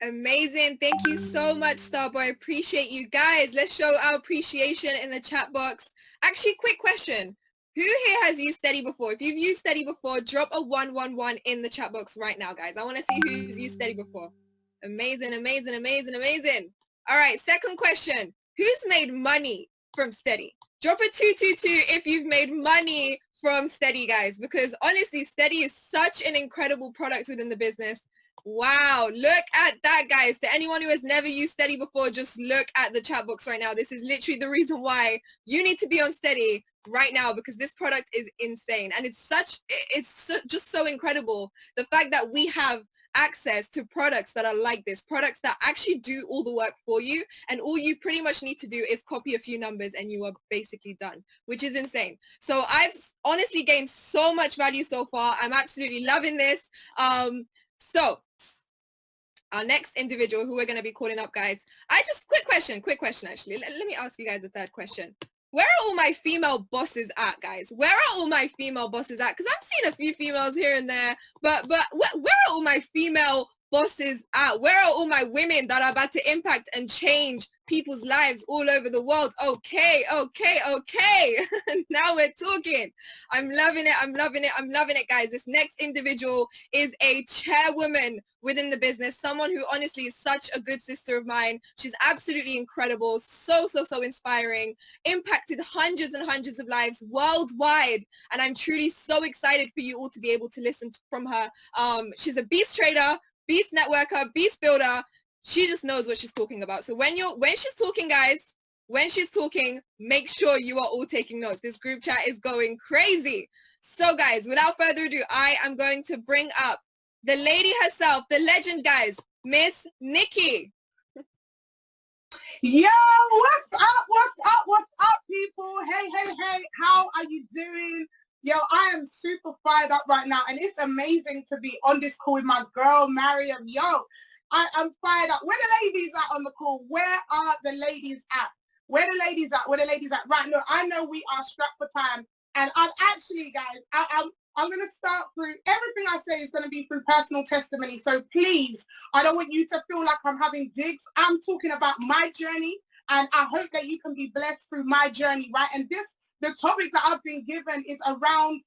Amazing. Thank you so much, Starboy. Appreciate you guys. Let's show our appreciation in the chat box. Actually, quick question. Who here has used Steady before? If you've used Steady before, drop a 111 in the chat box right now, guys. I want to see who's used Steady before. Amazing, amazing, amazing, amazing. All right, second question. Who's made money from Steady? Drop a 222 if you've made money from Steady, guys, because honestly, Steady is such an incredible product within the business. Wow, look at that, guys. To anyone who has never used Steady before, just look at the chat box right now. This is literally the reason why you need to be on Steady right now, because this product is insane. And it's just so incredible. The fact that we have access to products that are like this, products that actually do all the work for you, and all you pretty much need to do is copy a few numbers and you are basically done, which is insane. So I've honestly gained so much value so far. I'm absolutely loving this. So our next individual who we're going to be calling up, guys, quick question actually. Let me ask you guys a third question. Where are all my female bosses at, guys? Where are all my female bosses at? Because I'm seeing a few females here and there, but where are all my female bosses at? Where are all my women that are about to impact and change people's lives all over the world? Okay. Now we're talking. I'm loving it, guys. This next individual is a chairwoman within the business, someone who honestly is such a good sister of mine. She's absolutely incredible, so inspiring, impacted hundreds and hundreds of lives worldwide, and I'm truly so excited for you all to be able to listen from her. She's a beast trader, beast networker, beast builder. She just knows what she's talking about. So when she's talking, guys, when she's talking, make sure you are all taking notes. This group chat is going crazy. So guys, without further ado, I am going to bring up the lady herself, the legend, guys, Miss Nikki. Yo, what's up, people? Hey, how are you doing? Yo, I am super fired up right now, and it's amazing to be on this call with my girl, Mariam. Yo, I'm fired up. Where the ladies at on the call? Where are the ladies at? Where the ladies at? Right, look, I know we are strapped for time, and I'm actually, guys, I'm going to start through, everything I say is going to be through personal testimony. So please, I don't want you to feel like I'm having digs. I'm talking about my journey, and I hope that you can be blessed through my journey, right? And the topic that I've been given is around,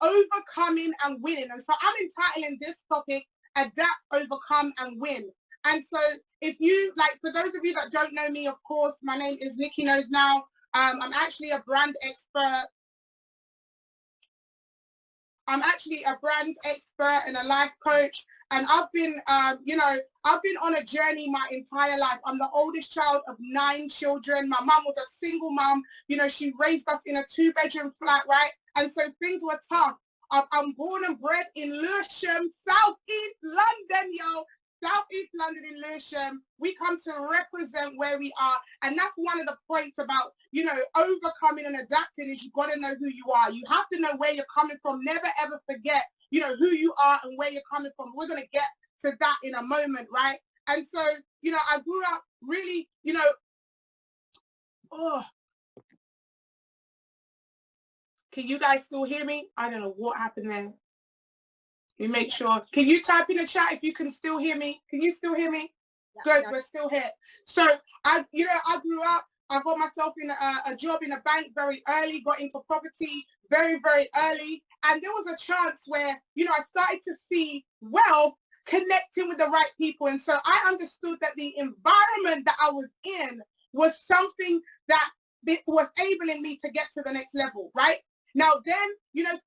overcoming and winning. And so I'm entitling this topic, Adapt, Overcome, and Win. And so if you, for those of you that don't know me, of course, my name is Nikki Knows Now. I'm actually a brand expert. I'm actually a brand expert and a life coach, and I've been, I've been on a journey my entire life. I'm the oldest child of 9 children. My mum was a single mum. She raised us in a 2-bedroom flat, right? And so things were tough. I'm born and bred in Lewisham, Southeast London, yo. Southeast London in Lewisham. We come to represent where we are. And that's one of the points about, overcoming and adapting is you've got to know who you are. You have to know where you're coming from. Never, ever forget, who you are and where you're coming from. We're going to get to that in a moment, right? And so, I grew up really, Can you guys still hear me? I don't know what happened there. You make sure. Can you type in the chat if you can still hear me? Can you still hear me? Good, we're still here. So I grew up. I got myself in a job in a bank very early. Got into property very, very early, and there was a chance where I started to see wealth connecting with the right people, and so I understood that the environment that I was in was something that was enabling me to get to the next level. Right. Now then,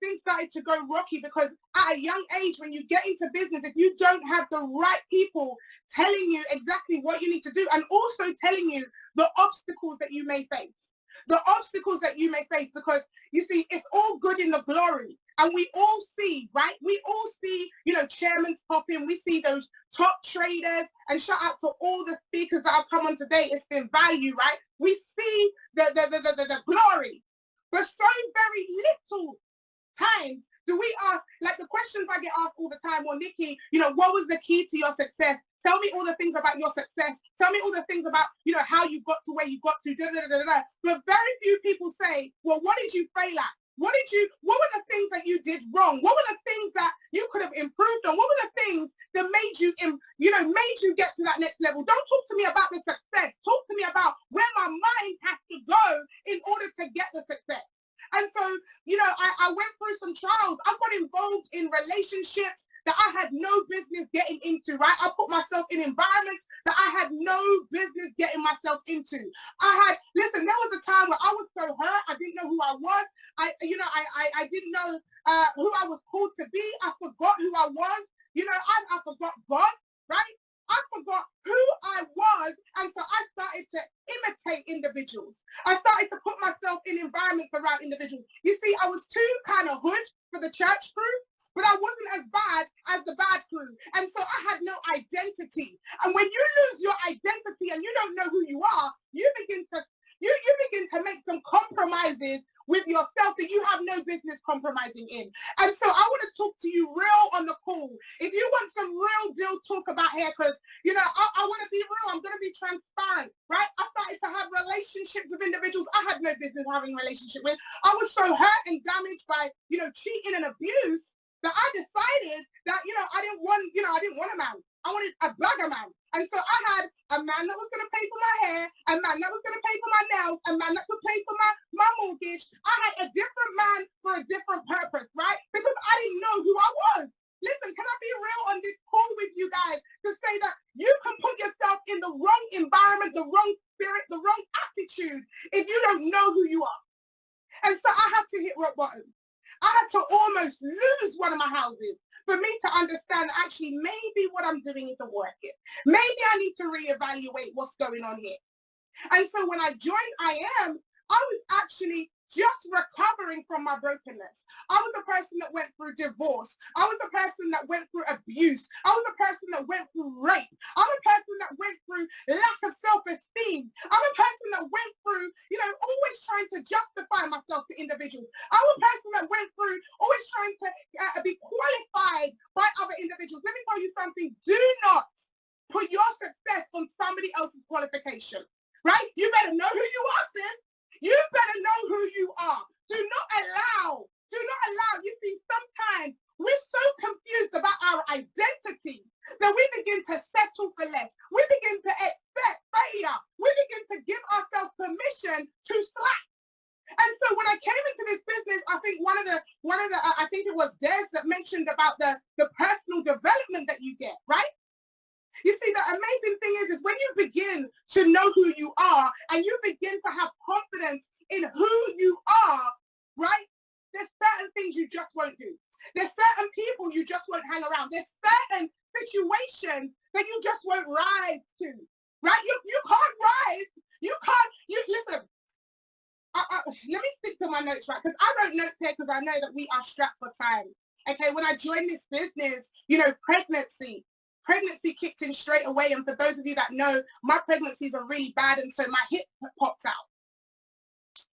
things started to go rocky because at a young age, when you get into business, if you don't have the right people telling you exactly what you need to do and also telling you the obstacles that you may face, because you see, it's all good in the glory. And we all see, right? We all see, chairman's popping. We see those top traders, and shout out to all the speakers that have come on today. It's been value, right? We see the glory. But so very little times do we ask, like the questions I get asked all the time, well, Nikki, what was the key to your success? Tell me all the things about your success. Tell me all the things about, how you got to where you got to, But very few people say, well, what did you fail at? What were the things that you did wrong? What were the things that you could have improved on? What were the things that made you get to that next level? Don't talk to me about the success. Talk to me about where my mind has to go in order to get the success. And so, I went through some trials. I got involved in relationships that I had no business getting into, right? I put myself in environments that I had no business getting myself into. Listen, there was a time where I was so hurt, I didn't know who I was. I didn't know who I was called to be. I forgot who I was. I forgot God, right? I forgot who I was, and so I started to imitate individuals. I started to put myself in environments around individuals. You see, I was too kind of hood for the church crew, but I wasn't as bad as the bad crew. And so I had no identity. And when you lose your identity and you don't know who you are, you begin to make some compromises with yourself that you have no business compromising in. And so I want to talk to you real on the call. If you want some real deal talk about here, because, I want to be real. I'm going to be transparent, right? I started to have relationships with individuals I had no business having a relationship with. I was so hurt and damaged by, cheating and abuse that I decided that, I didn't want a man. I wanted a bugger man. And so I had a man that was going to pay for my hair, a man that was going to pay for my nails, a man that could pay for my mortgage. I had a different man for a different purpose, right? Because I didn't know who I was. Listen, can I be real on this call with you guys to say that you can put yourself in the wrong environment, the wrong spirit, the wrong attitude if you don't know who you are. And so I had to hit rock bottom. I had to almost lose one of my houses for me to understand actually maybe what I'm doing isn't working. Maybe I need to reevaluate what's going on here. And so when I joined IM, I was actually just recovering from my brokenness. I was the person that went through divorce. I was the person that went through abuse. I was the person that went through rape. I'm a person that went through lack of self-esteem. I'm a person that went through, always trying to justify myself to individuals. I'm a person that went through always trying to be qualified by other individuals. Let me tell you something. Do not put your success on somebody else's qualification, right? You better know who you are, sis. You better know who you are. Do not allow. You see, sometimes we're so confused about our identity that we begin to settle for less. We begin to accept failure. We begin to give ourselves permission to slack. And so when I came into this business, I think one of the I think it was Des that mentioned about the personal development that you get, right? You see, the amazing thing is when you begin to know who you are and you begin to have confidence in who you are, right? There's certain things you just won't do. There's certain people you just won't hang around. There's certain situations that you just won't rise to, right? You can't rise. Listen, let me stick to my notes, right? Because I wrote notes here because I know that we are strapped for time. Okay, when I joined this business, pregnancy kicked in straight away. And for those of you that know, my pregnancies are really bad. And so my hip popped out.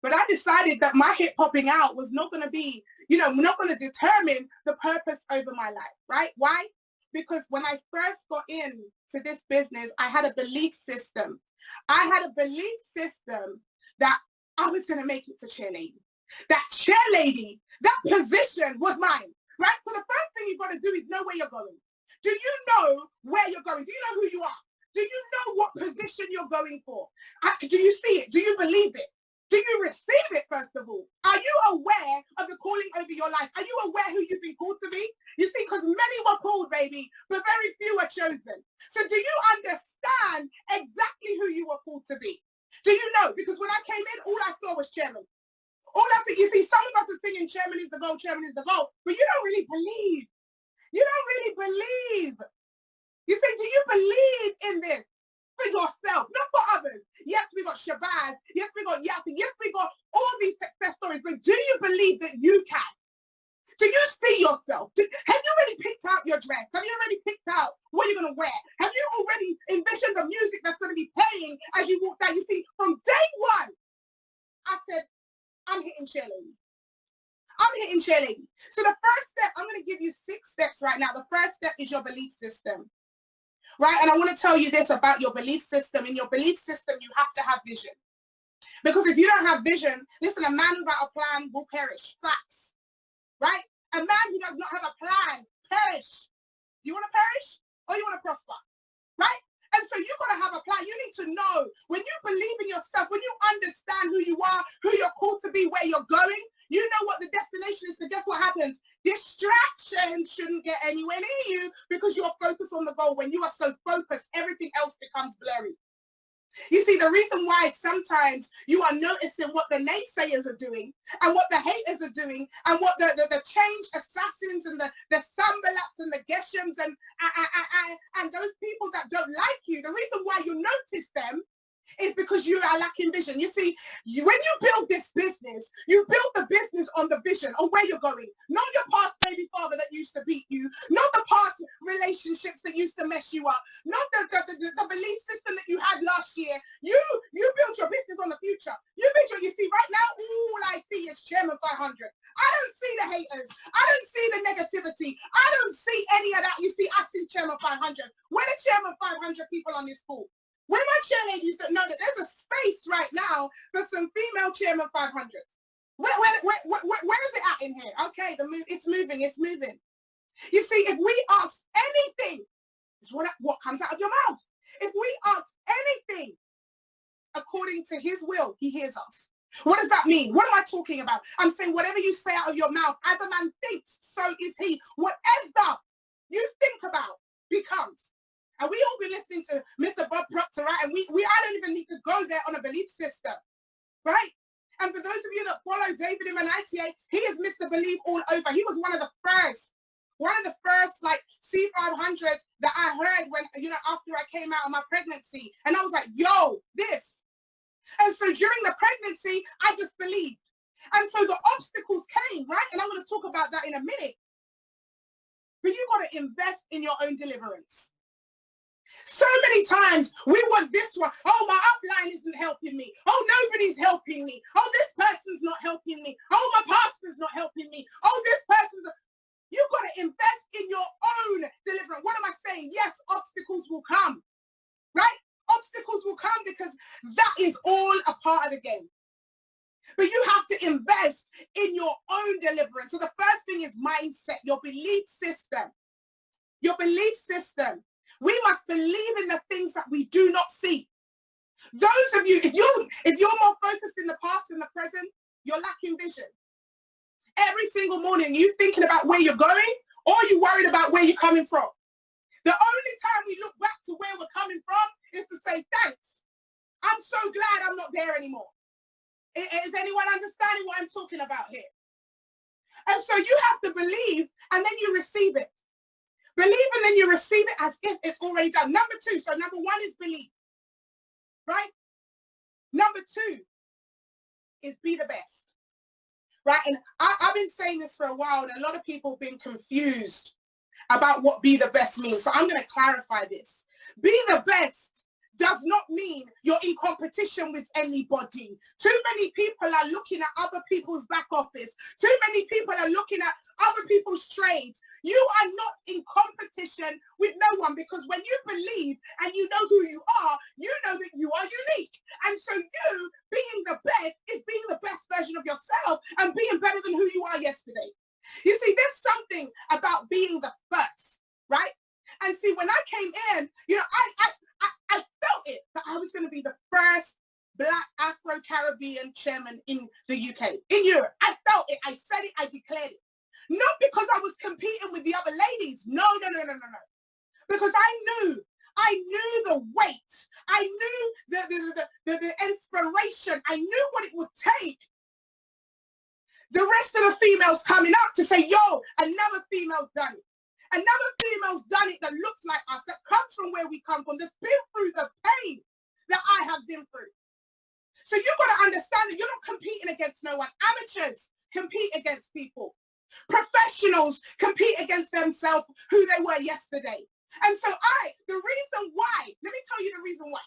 But I decided that my hip popping out was not going to be, not going to determine the purpose over my life, right? Why? Because when I first got into this business, I had a belief system. I had a belief system that I was going to make it to chairlady. That chairlady, that position was mine. right? So the first thing you've got to do is know where you're going. Do you know where you're going? Do you know who you are? Do you know what position you're going for? Do you see it? Do you believe it? Do you receive it, first of all? Are you aware of the calling over your life? Are you aware who you've been called to be? You see, because many were called, baby, but very few are chosen. So do you understand exactly who you were called to be? Do you know? Because when I came in, all I saw was chairman. All I see, you see, some of us are singing chairman is the goal, chairman is the goal, but you don't really believe. You don't really believe. You see, do you believe in this? For yourself, not for others. Yes, we got Shabazz. Yes, we got Yassi. Yes, we got all these success stories. But do you believe that you can? Do you see yourself? Have you already picked out your dress? Have you already picked out what you're going to wear? Have you already envisioned the music that's going to be playing as you walk down? You see, from day one, I said, I'm hitting cheerleading. I'm hitting cheerleading. So the first step, I'm going to give you 6 steps right now. The first step is your belief system. Right? And I want to tell you this about your belief system. In your belief system, you have to have vision. Because if you don't have vision, listen, a man without a plan will perish. Facts. Right? A man who does not have a plan, perish. You want to perish or you want to prosper? Right? And so you've got to have a plan. You need to know when you believe in yourself, when you understand who you are, who you're called to be, where you're going, you know what the destination is. So guess what happens? Distractions shouldn't get anywhere near you because you're focused on the goal. When you are so focused, everything else becomes blurry. You see, the reason why sometimes you are noticing what the naysayers are doing and what the haters are doing and what the change assassins and the Sambalats and the Geshams and those people that don't like you, the reason why you notice them is because you are lacking vision. You see, when you build this business, you build the business on the vision, on where you're going. Not your past baby father that used to beat you, not the past relationships that used to mess you up, not the belief system that you had last year. You build your business on the future. You see, right now, all I see is Chairman 500. I don't see the haters. I don't see the negativity. I don't see any of that. You see, I see Chairman 500. Where are Chairman 500 people on this call? Where my cheerleaders that know that there's a space right now for some female Chairman 500s. Where is it at in here? Okay, it's moving. You see, if we ask anything, it's what comes out of your mouth. If we ask anything according to his will, he hears us. What does that mean? What am I talking about? I'm saying whatever you say out of your mouth, as a man thinks, so is he. Whatever you think about becomes. And we all be listening to Mr. Bob Proctor, right? And I don't even need to go there on a belief system, right? And for those of you that follow David Imanaitier, he is Mr. Believe all over. He was one of the first like C500s that I heard when, after I came out of my pregnancy. And I was like, yo, this. And so during the pregnancy, I just believed. And so the obstacles came, right? And I'm going to talk about that in a minute. But you got to invest in your own deliverance. So many times we want this one. Oh, my upline isn't helping me. Oh, nobody's helping me. Oh, this person's not helping me. Oh, my pastor's not helping me. Oh, this person's... You've got to invest in your own deliverance. What am I saying? Yes, obstacles will come, right? Obstacles will come because that is all a part of the game. But you have to invest in your own deliverance. So the first thing is mindset, your belief system. Your belief system. We must believe in the things that we do not see. Those of you, if you're more focused in the past than the present, you're lacking vision. Every single morning, you thinking about where you're going, or you worried about where you're coming from. The only time we look back to where we're coming from is to say, thanks. I'm so glad I'm not there anymore. Is anyone understanding what I'm talking about here? And so you have to believe, and then you receive it. Believe and then you receive it as if it's already done. Number 2, so number 1 is believe, right? Number 2 is be the best, right? And I've been saying this for a while, and a lot of people have been confused about what be the best means. So I'm going to clarify this. Be the best does not mean you're in competition with anybody. Too many people are looking at other people's back office. Too many people are looking at other people's trades. You are not in competition with no one, because when you believe and you know who you know that you are unique. And so you being the best is being the best version of yourself and being better than who you are yesterday. You see, there's something about being the first, right? And see, when I came in, you know, I felt it, that I was going to be the first Black Afro-Caribbean chairman in the UK, in Europe. I felt it, I said it, I declared it. Not because I was competing with the other ladies. No. Because I knew the weight. I knew the inspiration. I knew what it would take. The rest of the females coming up to say, yo, another female's done it. Another female's done it that looks like us, that comes from where we come from, that's been through the pain that I have been through. So you've got to understand that you're not competing against no one. Amateurs compete against people. Professionals compete against themselves, who they were yesterday. And so the reason why, let me tell you the reason why.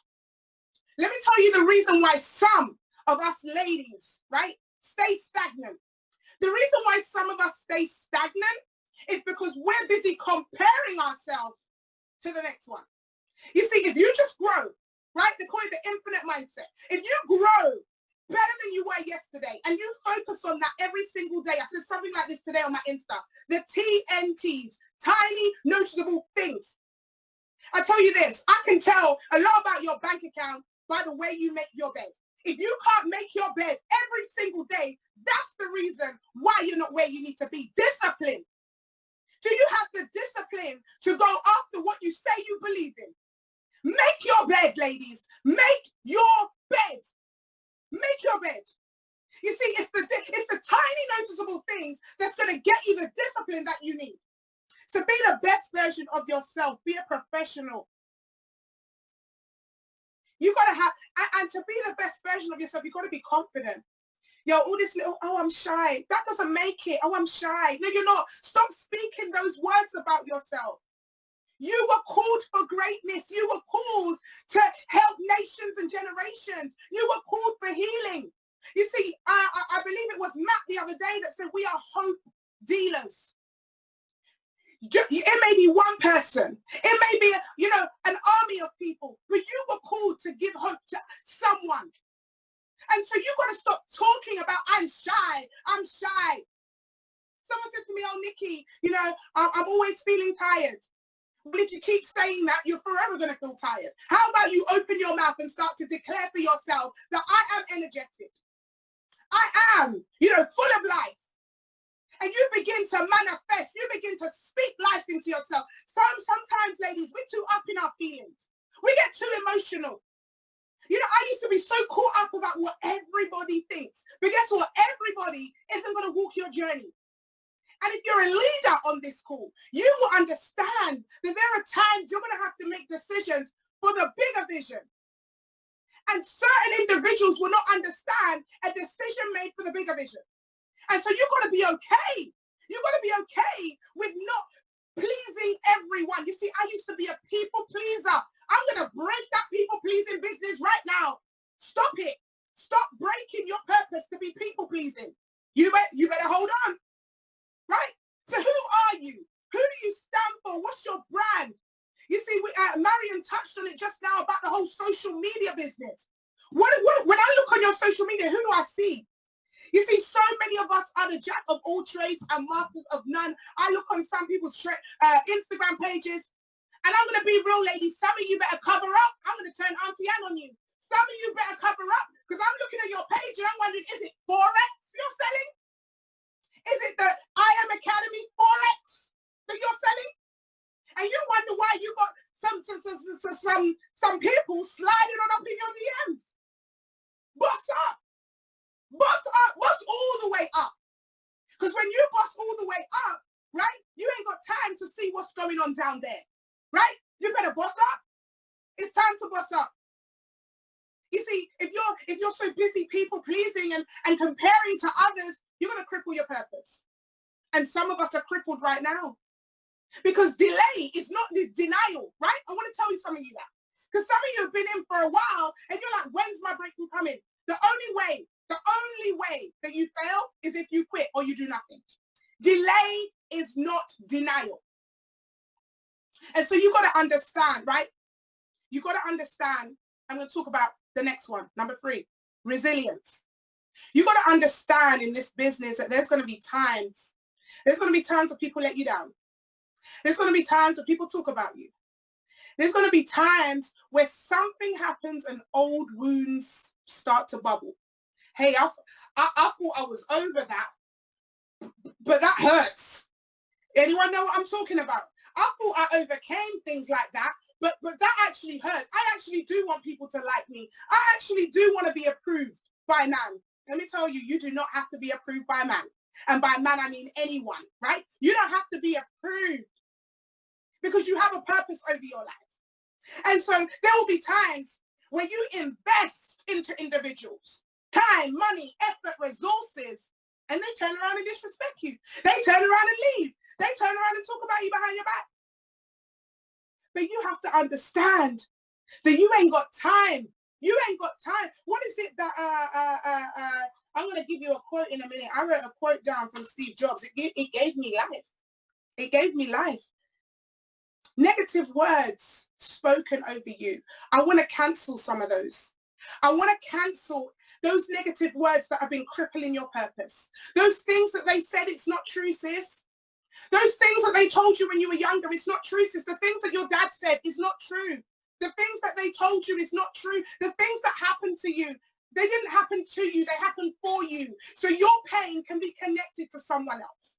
Let me tell you the reason why some of us ladies, right, stay stagnant. The reason why some of us stay stagnant is because we're busy comparing ourselves to the next one. You see, if you just grow, right, they call it the infinite mindset. If you grow better than you were yesterday and you focus on that every single day, I said something like this today on my Insta, the TNTs, tiny noticeable things. I tell you this, I can tell a lot about your bank account by the way you make your bed. If you can't make your bed every single day, that's the reason why you're not where you need to be. Discipline. Do you have the discipline to go after what you say you believe in? Make your bed, ladies. Make your bed. Make your bed. You see, it's the tiny noticeable things that's going to get you the discipline that you need. So be the best version of yourself. Be a professional. You got to have, and to be the best version of yourself, you got to be confident. Yo, all this little, oh, I'm shy. That doesn't make it. Oh, I'm shy. No, you're not. Stop speaking those words about yourself. You were called for greatness. You were called to help nations and generations. You were called for healing. You see, I believe it was Matt the other day that said we are hope dealers. It may be one person. It may be, you know, an army of people. But you were called to give hope to someone. And so you've got to stop talking about, I'm shy. I'm shy. Someone said to me, oh, Nikki, you know, I'm always feeling tired. Well, if you keep saying that, you're forever going to feel tired. How about you open your mouth and start to declare for yourself that I am energetic. I am, you know, full of life. And you begin to manifest. You begin to speak life into yourself. Sometimes, ladies, we're too up in our feelings. We get too emotional. You know, I used to be so caught up about what everybody thinks. But guess what? Everybody isn't going to walk your journey. And if you're a leader on this call, you will understand that there are times you're going to have to make decisions for the bigger vision. And certain individuals will not understand a decision made for the bigger vision. And so you've got to be okay. You've got to be okay with not pleasing everyone. You see, I used to be a people pleaser. I'm going to break that people pleasing business right now. Stop it. Stop breaking your purpose to be people pleasing. You better hold on. Right? So who are you? Who do you stand for? What's your brand? You see, Marion touched on it just now about the whole social media business. When I look on your social media, who do I see? You see, so many of us are the jack of all trades and masters of none. I look on some people's Instagram pages, and I'm going to be real, ladies. Some of you better cover up. I'm going to turn Auntie Anne on you. Some of you better cover up, because I'm looking at your page and I'm wondering, is it Forex you're selling? Is it the IM Academy Forex that you're selling? And you wonder why you got some people sliding on up in your DMs. Boss up. Boss up. Boss all the way up. Because when you boss all the way up, right, you ain't got time to see what's going on down there. Right? You better boss up. It's time to boss up. You see, if you're so busy people pleasing and comparing to others, you're going to cripple your purpose. And some of us are crippled right now. Because delay is not this denial, right? I want to tell you some of you that. Because some of you have been in for a while and you're like, when's my breakthrough coming? The only way that you fail is if you quit or you do nothing. Delay is not denial. And so you got to understand, right? You got to understand. I'm going to talk about the next one. Number 3, resilience. You got to understand in this business that there's going to be times There's going to be times where people let you down. There's going to be times where people talk about you. There's going to be times where something happens and old wounds start to bubble. Hey, I thought I was over that, but that hurts. Anyone know what I'm talking about? I thought I overcame things like that, but that actually hurts. I actually do want people to like me. I actually do want to be approved by man. Let me tell you, you do not have to be approved by man. And by man, I mean anyone, right? You don't have to be approved because you have a purpose over your life. And so there will be times when you invest into individuals, time, money, effort, resources, and they turn around and disrespect you. They turn around and leave. They turn around and talk about you behind your back. But you have to understand that you ain't got time. You ain't got time. What is it that, I'm going to give you a quote in a minute. I wrote a quote down from Steve Jobs. It gave me life. It gave me life. Negative words spoken over you. I want to cancel some of those. I want to cancel those negative words that have been crippling your purpose. Those things that they said, it's not true, sis. Those things that they told you when you were younger, it's not true, sis. The things that your dad said is not true. The things that they told you is not true. The things that happened to you, they didn't happen to you, they happened for you. So your pain can be connected to someone else.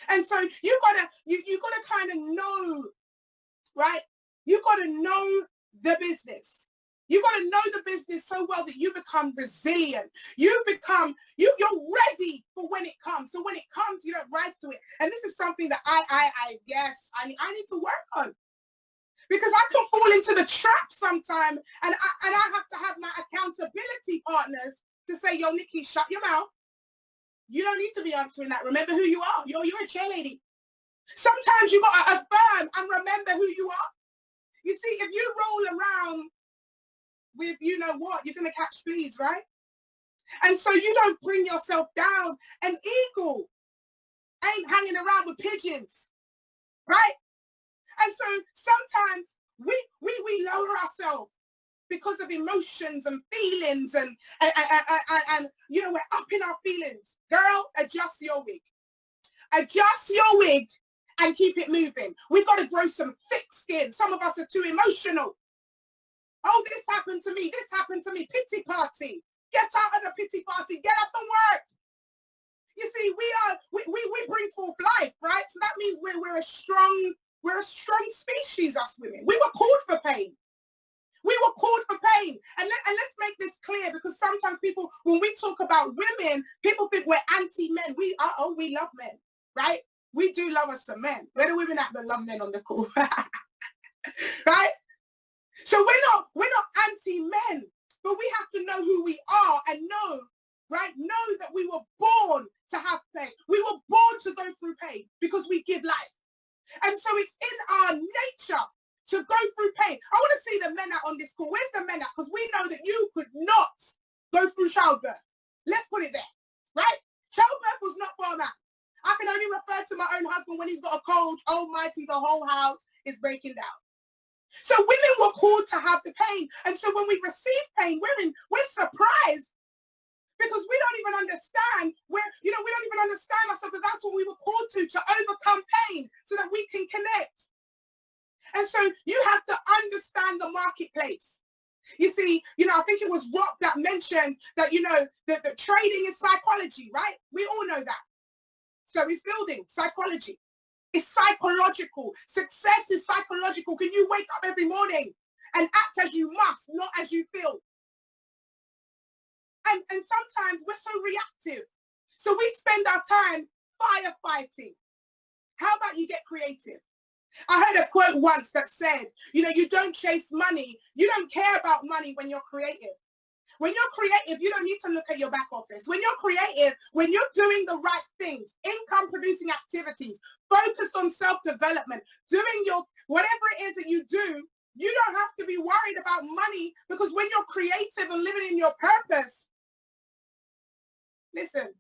And so you gotta kind of know, right? You gotta know the business. You got to know the business so well that you become resilient. You're ready for when it comes. So when it comes, you don't rise to it. And this is something that I need to work on. Because I can fall into the trap sometime and I have to have my accountability partners to say, yo, Nikki, shut your mouth. You don't need to be answering that. Remember who you are. You're a chairlady. Sometimes you got to affirm and remember who you are. You see, if you roll around with you know what, you're going to catch fleas, right? And so you don't bring yourself down. An eagle ain't hanging around with pigeons, right? And so sometimes we lower ourselves because of emotions and feelings and you know, we're up in our feelings. Girl, adjust your wig. Adjust your wig and keep it moving. We've got to grow some thick skin. Some of us are too emotional. Oh, this happened to me. This happened to me. Pity party. Get out of the pity party. Get up and work. You see, we bring forth life, right? So that means we're a strong species, us women. We were called for pain. We were called for pain. And let's make this clear, because sometimes people, when we talk about women, people think we're anti-men. We love men, right? We do love us some men. Where do women have to love men on the call? Right? So we're not anti-men, but we have to know who we are and know, right? Know that we were born to have pain. We were born to go through pain because we give life. And so it's in our nature to go through pain. I want to see the men out on this call. Where's the men out? Because we know that you could not go through childbirth. Let's put it there, right? Childbirth was not for a man. I can only refer to my own husband when he's got a cold. Almighty, the whole house is breaking down. So women were called to have the pain. And so when we receive pain, we're surprised because we don't even understand we don't even understand ourselves that that's what we were called to overcome pain so that we can connect. And so you have to understand the marketplace. You see, I think it was Rock that mentioned that, the trading is psychology, right? We all know that. So it's building psychology. It's psychological. Success is psychological. Can you wake up every morning and act as you must, not as you feel? And sometimes we're so reactive. So we spend our time firefighting. How about you get creative? I heard a quote once that said, you don't chase money. You don't care about money when you're creative. When you're creative, you don't need to look at your back office. When you're creative, when you're doing the right things, income producing activities, focused on self-development, doing whatever it is that you do, you don't have to be worried about money, because when you're creative and living in your purpose, listen,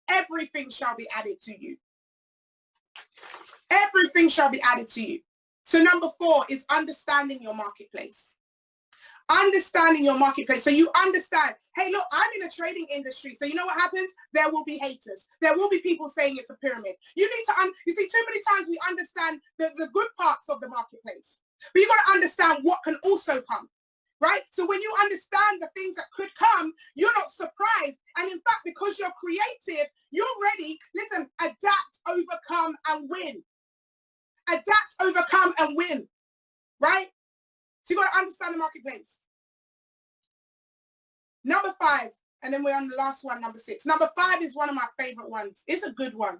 everything shall be added to you. Everything shall be added to you. So number 4 is understanding your marketplace. Understanding your marketplace. So you understand, hey, look, I'm in a trading industry. So you know what happens? There will be haters. There will be people saying it's a pyramid. You need to, you see, too many times we understand the good parts of the marketplace. But you got to understand what can also come, right? So when you understand the things that could come, you're not surprised. And in fact, because you're creative, you're ready. Listen, adapt, overcome, and win. Adapt, overcome, and win, right? So you got to understand the marketplace. Number 5, and then we're on the last one, number 6. Number 5 is one of my favorite ones. It's a good one.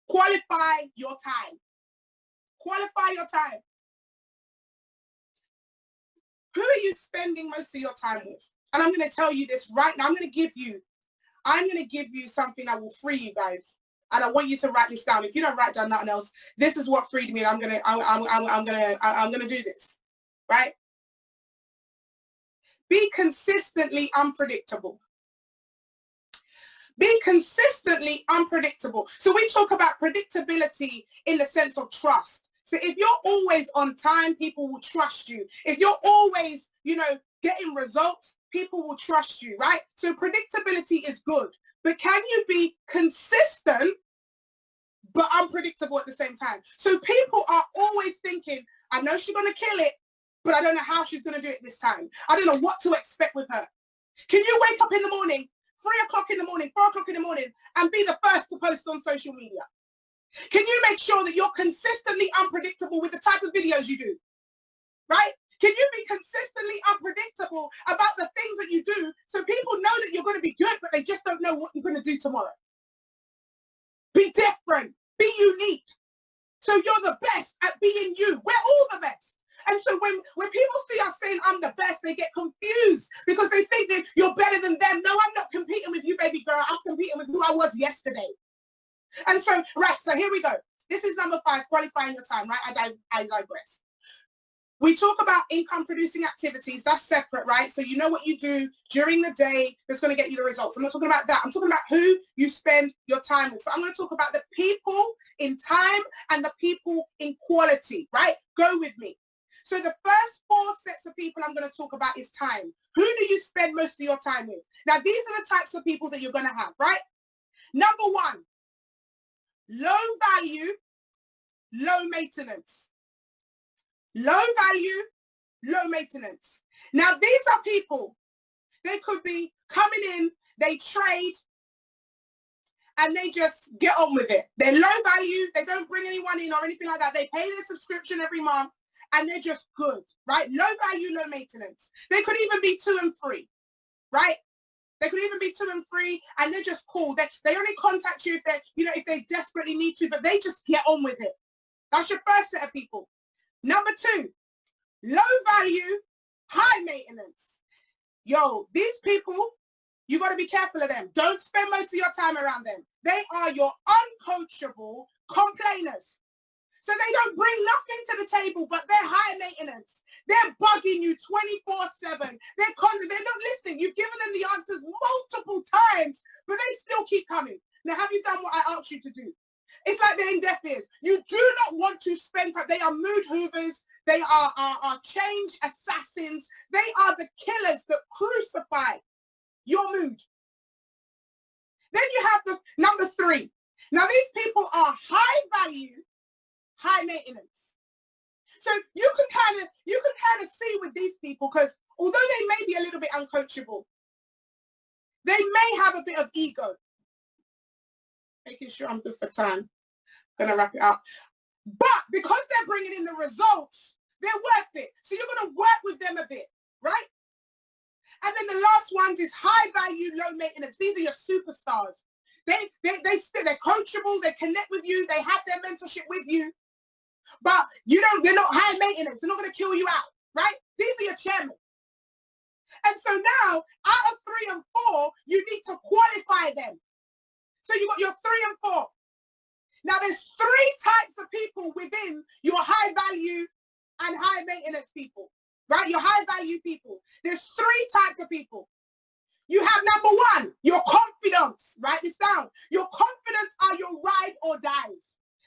Qualify your time. Qualify your time. Who are you spending most of your time with? And I'm going to tell you this right now. I'm going to give you something that will free you guys. And I want you to write this down. If you don't write down nothing else, this is what freed me, and I'm gonna do this, right? Be consistently unpredictable. Be consistently unpredictable. So we talk about predictability in the sense of trust. So if you're always on time, people will trust you. If you're always, getting results, people will trust you, right? So predictability is good. But can you be consistent but unpredictable at the same time? So people are always thinking, I know she's going to kill it, but I don't know how she's going to do it this time. I don't know what to expect with her. Can you wake up in the morning, 3 o'clock in the morning, 4 o'clock in the morning, and be the first to post on social media? Can you make sure that you're consistently unpredictable with the type of videos you do, right? Can you be consistently unpredictable about the things that you do so people know that you're going to be good, but they just don't know what you're going to do tomorrow? Be different. Be unique. So you're the best at being you. We're all the best. And so when people see us saying I'm the best, they get confused because they think that you're better than them. No, I'm not competing with you, baby girl. I'm competing with who I was yesterday. And so, right, so here we go. This is number 5, qualifying your time, right? I digress. We talk about income producing activities. That's separate, right? So you know what you do during the day that's going to get you the results. I'm not talking about that. I'm talking about who you spend your time with. So I'm going to talk about the people in time and the people in quality, right? Go with me. So the first 4 sets of people I'm going to talk about is time. Who do you spend most of your time with? Now, these are the types of people that you're going to have, right? Number 1, low value, low maintenance. Low value, low maintenance. Now, these are people, they could be coming in, they trade, and they just get on with it. They're low value, they don't bring anyone in or anything like that. They pay their subscription every month, and they're just good, right? Low value, low maintenance. They could even be 2 and 3, right? They could even be 2 and 3, and they're just cool. They only contact you if they desperately need to, but they just get on with it. That's your first set of people. Number 2, low value, high maintenance. Yo, these people, you got to be careful of them. Don't spend most of your time around them. They are your uncoachable complainers. So they don't bring nothing to the table, but they're high maintenance. They're bugging you 24/7. They're not listening. You've given them the answers multiple times, but they still keep coming. Now, have you done what I asked you to do? It's like they're in deaf ears. You do not want to spend time. They are mood hoovers. They are change assassins. They are the killers that crucify your mood. Then you have the number 3. Now, these people are high value, high maintenance. So you can kind of see with these people, because although they may be a little bit uncoachable, they may have a bit of ego. Making sure I'm good for time. Gonna wrap it up. But because they're bringing in the results, they're worth it. So you're gonna work with them a bit, right? And then the last ones is high value, low maintenance. These are your superstars. They're coachable. They connect with you. They have their mentorship with you. But they're not high maintenance. They're not gonna kill you out, right? These are your chairmen. And so now, out of 3 and 4, you need to qualify them. So you got your 3 and 4. Now there's 3 types of people within your high value and high maintenance people, right? Your high value people. There's 3 types of people. You have number 1, your confidence. Write this down. Your confidence are your ride or dies.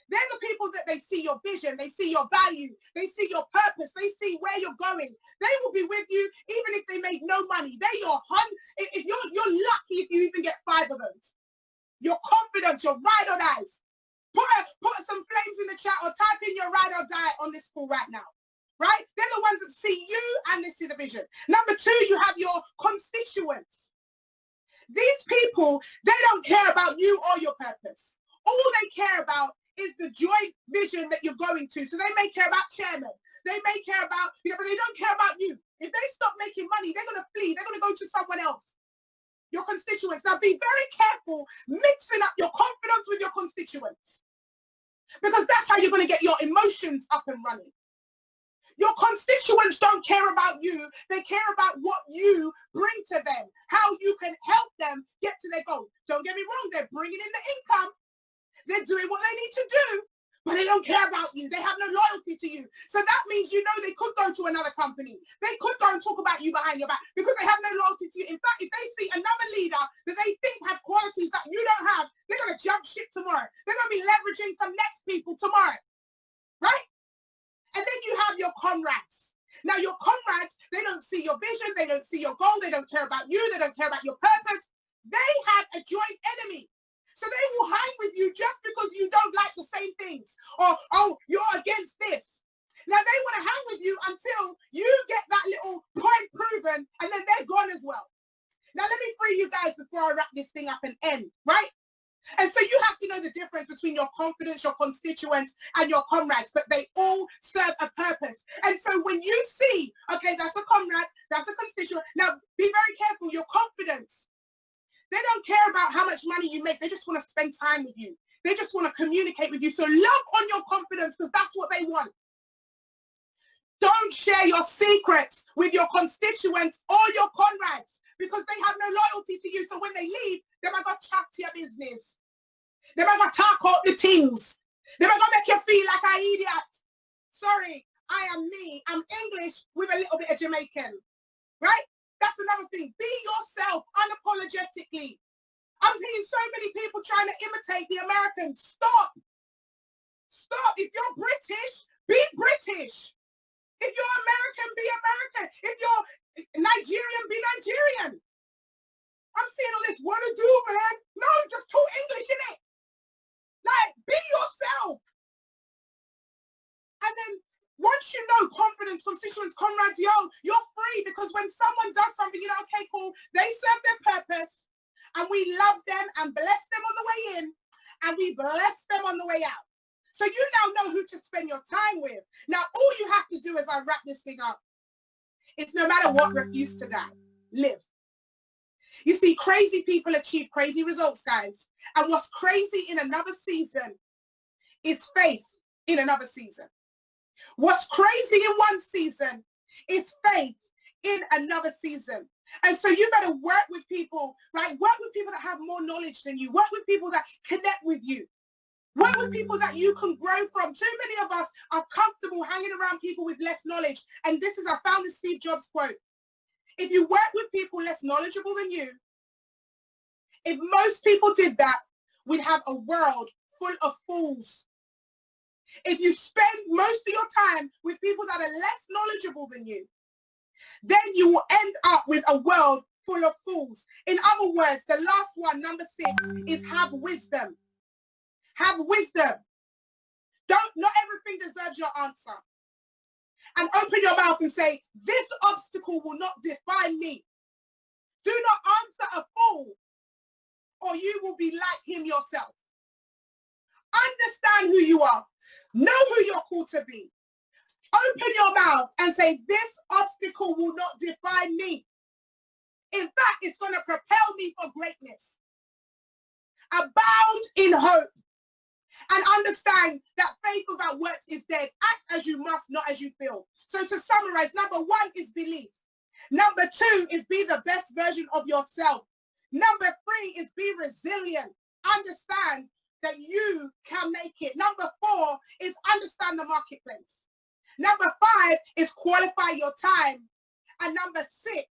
They're the people that they see your vision, they see your value, they see your purpose, they see where you're going. going. They will be with you even if they made no money. They're your if you're lucky if you even get 5 of those. Your confidence, your ride or dies. Put some flames in the chat or type in your ride or die on this call right now. Right? They're the ones that see you and they see the vision. Number 2, you have your constituents. These people, they don't care about you or your purpose. All they care about is the joint vision that you're going to. So they may care about chairman. They may care about, but they don't care about you. If they stop making money, they're going to flee. They're going to go to someone else. Your constituents. Now be very careful mixing up your confidence with your constituents. Because that's how you're going to get your emotions up and running. Your constituents don't care about you. They care about what you bring to them, how you can help them get to their goal. Don't get me wrong. They're bringing in the income. They're doing what they need to do, but they don't care about you. They have no loyalty to you. So that means, they could go to another company. They could go and talk about you behind your back because they have no loyalty to you. In fact, if they see another leader that they think have qualities that you don't have, they're going to jump ship tomorrow. They're going to be leveraging some next people tomorrow, right? And then you have your comrades. Now, your comrades, they don't see your vision. They don't see your goal. They don't care about you. They don't care about your purpose. They have a joint enemy. So they will hang with you just because you don't like the same things. Or, oh, you're against this. Now, they want to hang with you until you get that little point proven, and then they're gone as well. Now, let me free you guys before I wrap this thing up and end, right? And so you have to know the difference between your confidence, your constituents, and your comrades, but they all serve a purpose. And so when you see, okay, that's a comrade, that's a constituent. Now, be very careful, your confidence. They don't care about how much money you make. They just want to spend time with you. They just want to communicate with you. So love on your confidence because that's what they want. Don't share your secrets with your constituents or your comrades because they have no loyalty to you. So when they leave, they might go chat to your business. They might go talk up the things. They might go make you feel like an idiot. Sorry, I am me. I'm English with a little bit of Jamaican. Right? That's another thing. Be yourself unapologetically. I'm seeing so many people trying to imitate the Americans. Stop. Stop. If you're British, be British. If you're American, be American. If you're Nigerian, be Nigerian. I'm seeing all this, what to do, man? No, just talk English, innit? Like, be yourself. And then once you know confidence, constituents, comrades, you're free because when someone does something, okay, cool, they serve their purpose and we love them and bless them on the way in and we bless them on the way out. So you now know who to spend your time with. Now, all you have to do as I wrap this thing up, it's no matter what, refuse to die. Live. You see, crazy people achieve crazy results, guys. And what's crazy in another season is faith in another season. What's crazy in one season is faith in another season. And so you better work with people, right? Work with people that have more knowledge than you. Work with people that connect with you. Work with people that you can grow from. Too many of us are comfortable hanging around people with less knowledge. And this is, I found the Steve Jobs quote. If you work with people less knowledgeable than you, if most people did that, we'd have a world full of fools. If you spend most of your time with people that are less knowledgeable than you, then you will end up with a world full of fools. In other words, the last one, number 6, is have wisdom. Have wisdom. Not everything deserves your answer. And open your mouth and say, this obstacle will not define me. Do not answer a fool, or you will be like him yourself. Understand who you are. Know who you're called to be. Open your mouth and say, this obstacle will not define me. In fact, it's going to propel me for greatness. Abound in hope. And understand that faith without works is dead. Act as you must, not as you feel. So to summarize, number 1 is belief. Number 2 is be the best version of yourself. Number 3 is be resilient. Understand that you can make it. Number 4 is understand the marketplace. Number 5 is qualify your time. And number 6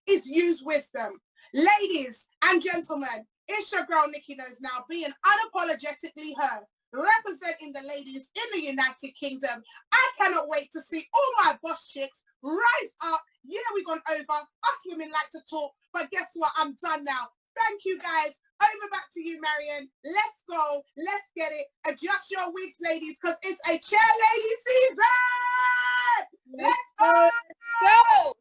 is use wisdom. Ladies and gentlemen, it's your girl Nikki Knows Now, being unapologetically her, representing the ladies in the United Kingdom. I cannot wait to see all my boss chicks rise up. Yeah, we've gone over. Us women like to talk, but guess what? I'm done now. Thank you, guys. Over back to you, Marion. Let's go. Let's get it. Adjust your wigs, ladies, because it's a chair lady season. Let's go. Go!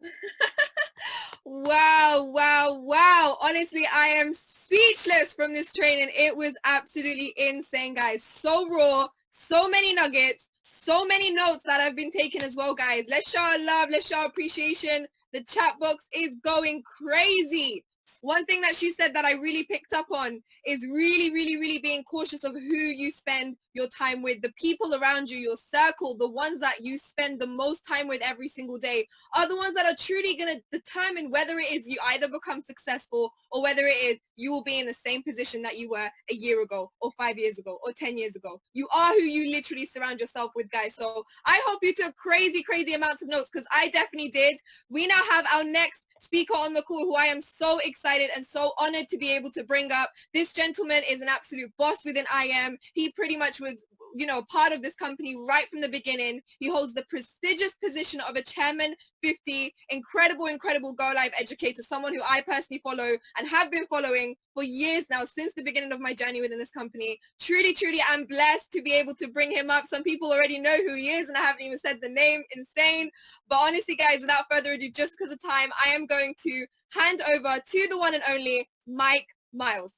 Wow, wow, wow. Honestly, I am speechless from this training. It was absolutely insane, guys. So raw, so many nuggets, so many notes that have been taken as well, guys. Let's show our love. Let's show our appreciation. The chat box is going crazy. One thing that she said that I really picked up on is really, really, really being cautious of who you spend your time with. The people around you, your circle, the ones that you spend the most time with every single day are the ones that are truly going to determine whether it is you either become successful or whether it is you will be in the same position that you were a year ago or 5 years ago or 10 years ago. You are who you literally surround yourself with, guys. So I hope you took crazy, crazy amounts of notes because I definitely did. We now have our next speaker on the call who I am so excited and so honored to be able to bring up. This gentleman is an absolute boss within IM. He pretty much was, you know, part of this company right from the beginning. He holds the prestigious position of a Chairman 50, incredible Go Live educator, someone who I personally follow and have been following for years now, since the beginning of my journey within this company. Truly, I'm blessed to be able to bring him up. Some people already know who he is and I haven't even said the name. Insane. But honestly, guys, without further ado, just because of time, I am going to hand over to the one and only Mike Miles.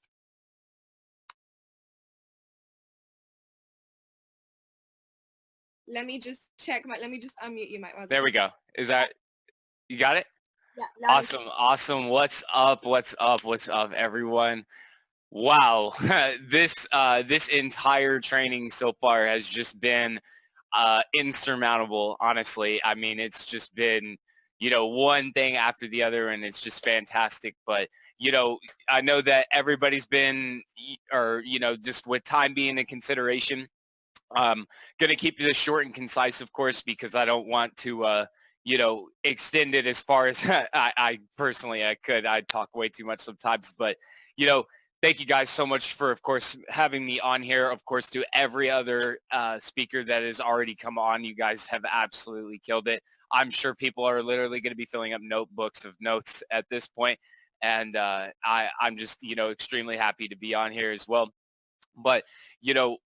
Let me just check let me just unmute you, Mike. There we go. Is that, you got it? Yeah. Awesome. What's up, everyone? Wow. This entire training so far has just been insurmountable, honestly. I mean, it's just been, you know, one thing after the other, and it's just fantastic. But, you know, I know that everybody's been, or, you know, just with time being a consideration, going to keep this short and concise, of course, because I don't want to, you know, extend it as far as I personally I could. I talk way too much sometimes, but, you know, thank you guys so much for, of course, having me on here. Of course, to every other speaker that has already come on, you guys have absolutely killed it. I'm sure people are literally going to be filling up notebooks of notes at this point, and I'm just, you know, extremely happy to be on here as well. But, you know,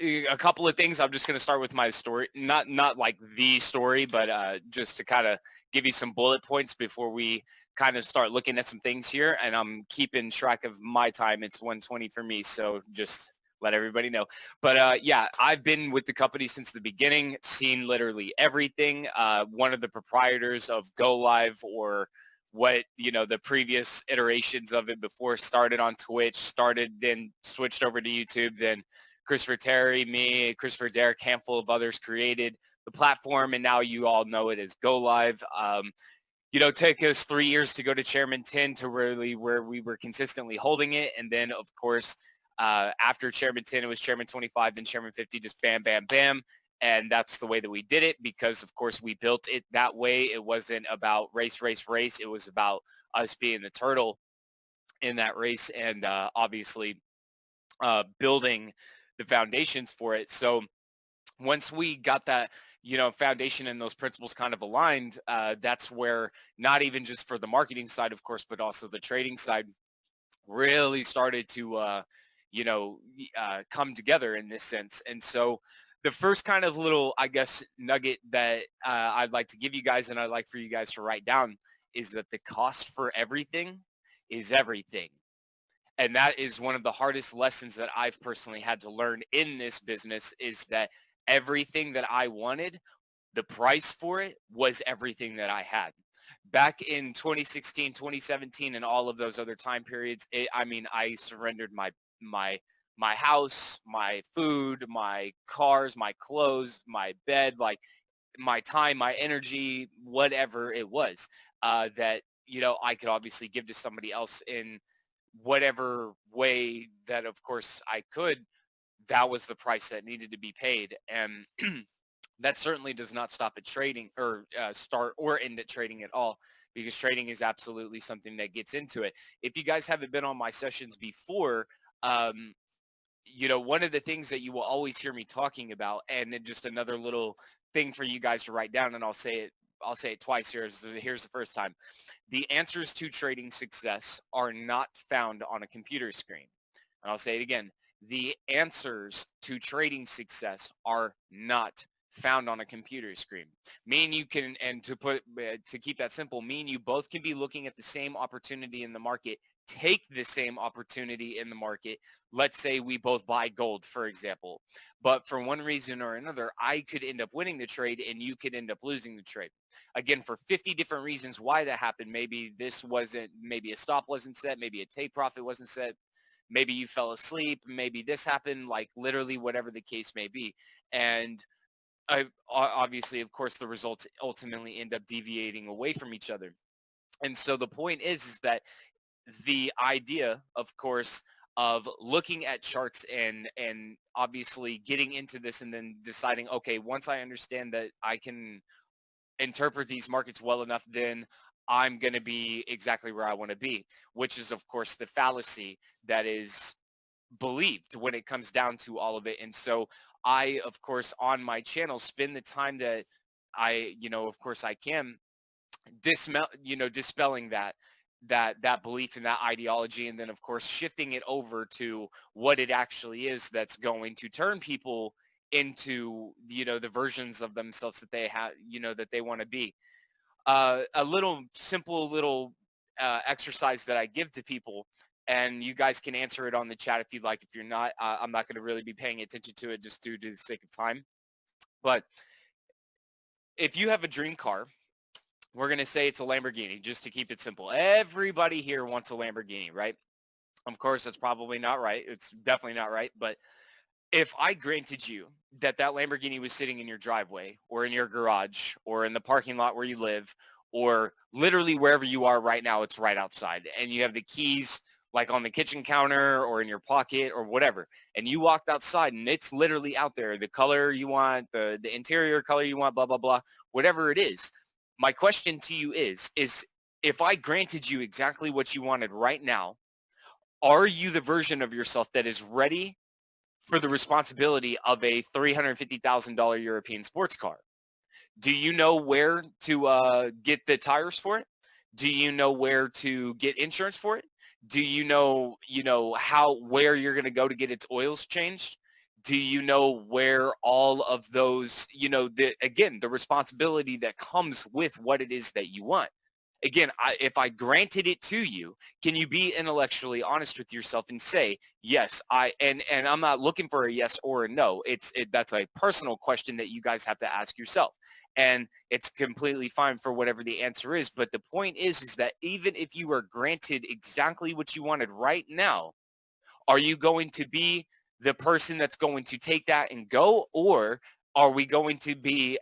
a couple of things. I'm just going to start with my story, not like the story, but just to kind of give you some bullet points before we kind of start looking at some things here. And I'm keeping track of my time. It's 1:20 for me, so just let everybody know. But yeah, I've been with the company since the beginning, seen literally everything. One of the proprietors of Go Live, or what, you know, the previous iterations of it before, started on Twitch, then switched over to YouTube, then Christopher Terry, me, Christopher Derrick, handful of others created the platform, and now you all know it as Go Live. You know, it took us 3 years to go to Chairman 10 to really where we were consistently holding it. And then, of course, after Chairman 10, it was Chairman 25, then Chairman 50, just bam, bam, bam. And that's the way that we did it because, of course, we built it that way. It wasn't about race. It was about us being the turtle in that race, and obviously building the foundations for it. So once we got that, you know, foundation and those principles kind of aligned, that's where, not even just for the marketing side, of course, but also the trading side really started to, you know, come together in this sense. And so the first kind of little, I guess, nugget that I'd like to give you guys, and I'd like for you guys to write down, is that the cost for everything is everything. And that is one of the hardest lessons that I've personally had to learn in this business, is that everything that I wanted, the price for it was everything that I had. Back in 2016, 2017, and all of those other time periods, I mean, I surrendered my house, my food, my cars, my clothes, my bed, like my time, my energy, whatever it was, that, you know, I could obviously give to somebody else in whatever way that, of course, I could. That was the price that needed to be paid. And that certainly does not stop at trading, or start or end at trading at all, because trading is absolutely something that gets into it. If you guys haven't been on my sessions before, you know, one of the things that you will always hear me talking about, and then just another little thing for you guys to write down, and I'll say it I'll say it twice here. Here's the first time. The answers to trading success are not found on a computer screen. And I'll say it again. The answers to trading success are not found on a computer screen. Me and you can, and to keep that simple, me and you both can be looking at the same opportunity in the market, take the same opportunity in the market. Let's say we both buy gold, for example, but for one reason or another, I could end up winning the trade and you could end up losing the trade. Again, for 50 different reasons why that happened. Maybe maybe a stop wasn't set, maybe a take profit wasn't set, maybe you fell asleep, maybe this happened, like literally whatever the case may be. And obviously, of course, the results ultimately end up deviating away from each other. And so the point is that the idea, of course, of looking at charts and obviously getting into this and then deciding, okay, once I understand that I can interpret these markets well enough, then I'm going to be exactly where I want to be, which is, of course, the fallacy that is believed when it comes down to all of it. And so I, of course, on my channel, spend the time that I, of course I can dispelling that belief and that ideology, and then of course shifting it over to what it actually is that's going to turn people into the versions of themselves that they have, that they want to be. A little simple exercise that I give to people, and you guys can answer it on the chat if you'd like. If you're not, I'm not going to really be paying attention to it just due to the sake of time. But if you have a dream car, we're going to say it's a Lamborghini, just to keep it simple. Everybody here wants a Lamborghini, right? Of course, that's probably not right. It's definitely not right. But if I granted you that Lamborghini was sitting in your driveway or in your garage or in the parking lot where you live, or literally wherever you are right now, it's right outside, and you have the keys like on the kitchen counter or in your pocket or whatever, and you walked outside and it's literally out there, the color you want, the interior color you want, blah, blah, blah, whatever it is. My question to you is if I granted you exactly what you wanted right now, are you the version of yourself that is ready for the responsibility of a $350,000 European sports car? Do you know where to get the tires for it? Do you know where to get insurance for it? Do you know, where you're going to go to get its oils changed? Do you know where all of those, the responsibility that comes with what it is that you want? Again, if I granted it to you, can you be intellectually honest with yourself and say, yes, and I'm not looking for a yes or a no. That's a personal question that you guys have to ask yourself. And it's completely fine for whatever the answer is. But the point is that even if you are granted exactly what you wanted right now, are you going to be the person that's going to take that and go? Or are we going to be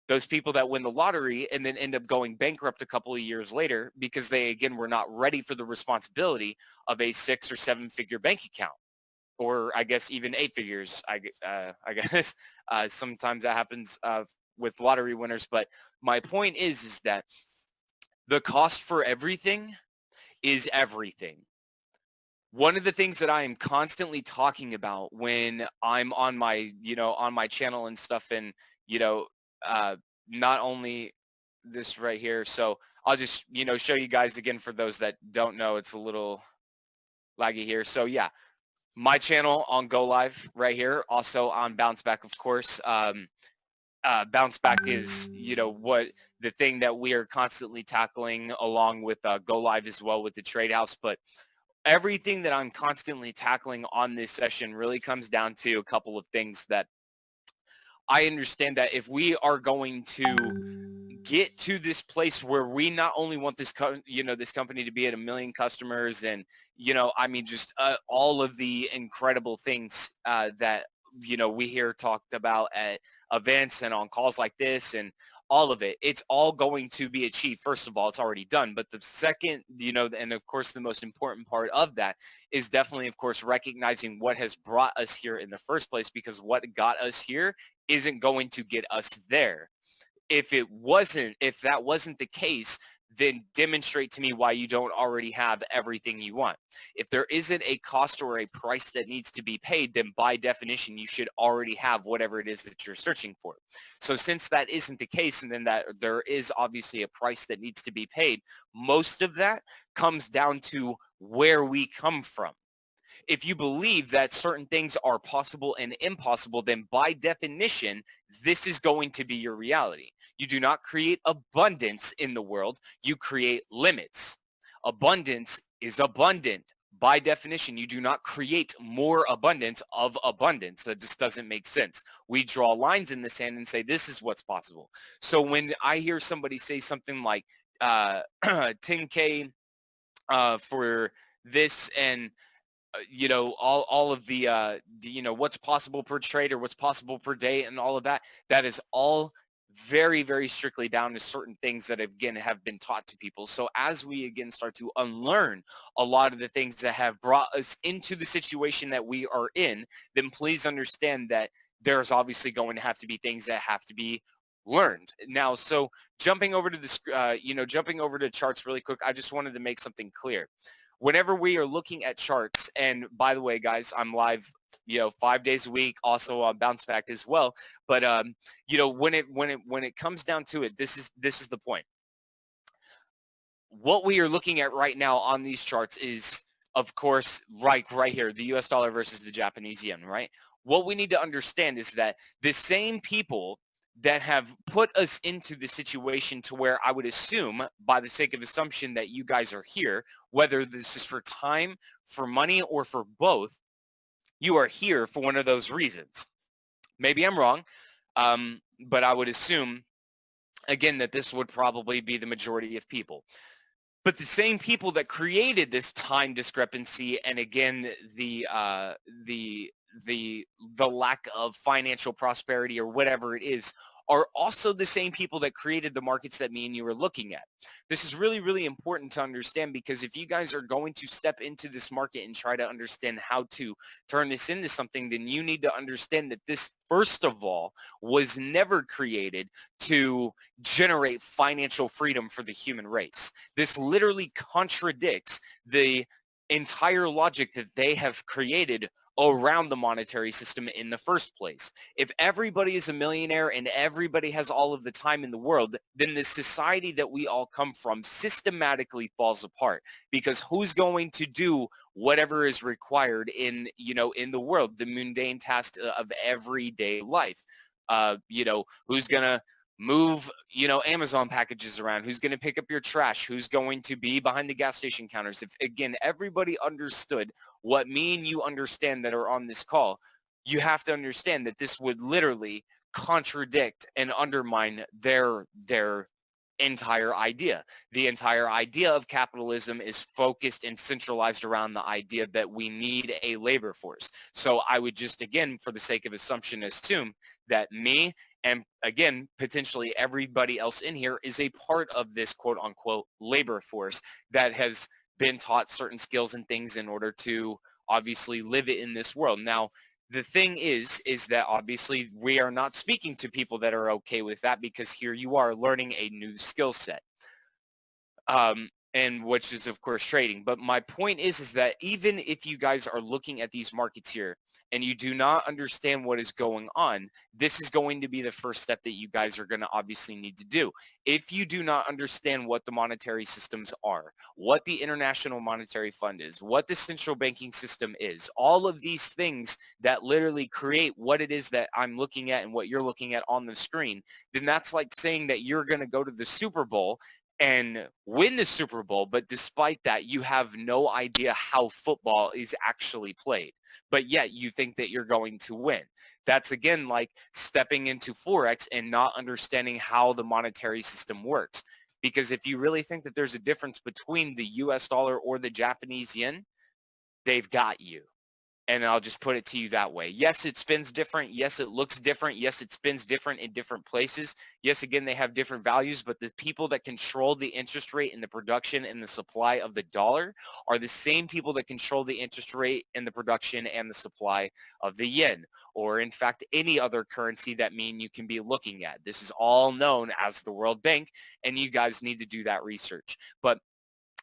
those people that win the lottery and then end up going bankrupt a couple of years later because they, again, were not ready for the responsibility of a 6 or 7 figure bank account? Or I guess even 8 figures, I guess. Sometimes that happens with lottery winners. But my point is that the cost for everything is everything. One of the things that I am constantly talking about when I'm on my, on my channel and stuff, and, not only this right here. So I'll just, show you guys again for those that don't know. It's a little laggy here. So yeah, my channel on Go Live right here. Also on Bounce Back, of course. Bounce Back is, what the thing that we are constantly tackling along with Go Live as well with the Trade House. But everything that I'm constantly tackling on this session really comes down to a couple of things that I understand that if we are going to get to this place where we not only want this, this company to be at 1 million customers and, just all of the incredible things that, we hear talked about at events and on calls like this and all of it, it's all going to be achieved. First of all, it's already done. But the second, and of course, the most important part of that is definitely, of course, recognizing what has brought us here in the first place, because what got us here isn't going to get us there. If that wasn't the case, then demonstrate to me why you don't already have everything you want. If there isn't a cost or a price that needs to be paid, then by definition, you should already have whatever it is that you're searching for. So since that isn't the case, and then that there is obviously a price that needs to be paid, most of that comes down to where we come from. If you believe that certain things are possible and impossible, then by definition, this is going to be your reality. You do not create abundance in the world. You create limits. Abundance is abundant. By definition, you do not create more abundance of abundance. That just doesn't make sense. We draw lines in the sand and say, this is what's possible. So when I hear somebody say something like 10K for this and you know, all of the you know, what's possible per trade or what's possible per day and all of that, that is all very, very strictly down to certain things that again have been taught to people. So as we again start to unlearn a lot of the things that have brought us into the situation that we are in, then please understand that there's obviously going to have to be things that have to be learned. Now, so jumping over to this, you know, jumping over to charts really quick, I just wanted to make something clear. Whenever we are looking at charts, and by the way, guys, I'm live, you know, 5 days a week, also on Bounce Back as well. But you know, when it comes down to it, this is the point. What we are looking at right now on these charts is, of course, right here, the U.S. dollar versus the Japanese yen, right? What we need to understand is that the same people that have put us into the situation to where I would assume, by the sake of assumption, that you guys are here, whether this is for time, for money, or for both, you are here for one of those reasons. Maybe I'm wrong, but I would assume, again, that this would probably be the majority of people. But the same people that created this time discrepancy, and again, the lack of financial prosperity or whatever it is, are also the same people that created the markets that me and you are looking at. This is really, really important to understand, because if you guys are going to step into this market and try to understand how to turn this into something, then you need to understand that this, first of all, was never created to generate financial freedom for the human race. This literally contradicts the entire logic that they have created around the monetary system in the first place. If everybody is a millionaire and everybody has all of the time in the world, then the society that we all come from systematically falls apart, because who's going to do whatever is required in, you know, in the world, the mundane tasks of everyday life? You know, who's gonna move, you know, Amazon packages around? Who's going to pick up your trash? Who's going to be behind the gas station counters? If, again, everybody understood what me and you understand that are on this call, you have to understand that this would literally contradict and undermine their entire idea. The entire idea of capitalism is focused and centralized around the idea that we need a labor force. So I would just, again, for the sake of assumption, assume that me and, again, potentially everybody else in here is a part of this quote unquote labor force that has been taught certain skills and things in order to obviously live it in this world. Now, the thing is that obviously we are not speaking to people that are okay with that, because here you are learning a new skill set. And which is, of course, trading. But my point is that even if you guys are looking at these markets here and you do not understand what is going on, this is going to be the first step that you guys are going to obviously need to do. If you do not understand what the monetary systems are, what the International Monetary Fund is, what the central banking system is, all of these things that literally create what it is that I'm looking at and what you're looking at on the screen, then that's like saying that you're going to go to the Super Bowl and win the Super Bowl, but despite that, you have no idea how football is actually played, but yet you think that you're going to win. That's, again, like stepping into Forex and not understanding how the monetary system works. Because if you really think that there's a difference between the US dollar or the Japanese yen, they've got you. And I'll just put it to you that way. Yes, it spins different. Yes, it looks different. Yes, it spins different in different places. Yes, again, they have different values, but the people that control the interest rate and the production and the supply of the dollar are the same people that control the interest rate and the production and the supply of the yen, or in fact, any other currency that you can be looking at. This is all known as the World Bank, and you guys need to do that research. But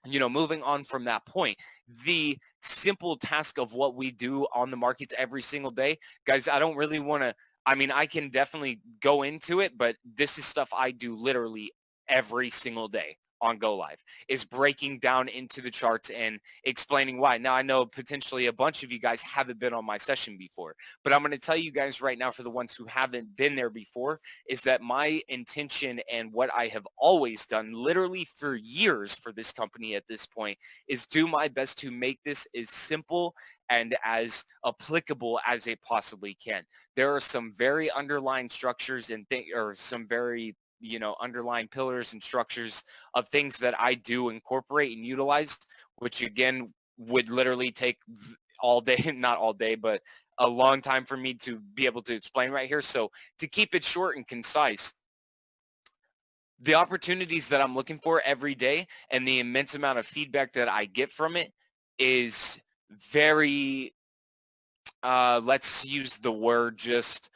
moving on from that point, the simple task of what we do on the markets every single day, guys, I don't really want to, I can definitely go into it, but this is stuff I do literally every single day on Go Live, is breaking down into the charts and explaining why. Now, I know potentially a bunch of you guys haven't been on my session before, but I'm going to tell you guys right now, for the ones who haven't been there before, is that my intention and what I have always done literally for years for this company at this point is do my best to make this as simple and as applicable as it possibly can. There are some very underlying structures and some very underlying pillars and structures of things that I do incorporate and utilize, which again would literally take all day, not all day, but a long time for me to be able to explain right here. So to keep it short and concise, the opportunities that I'm looking for every day and the immense amount of feedback that I get from it is very, let's use the word just,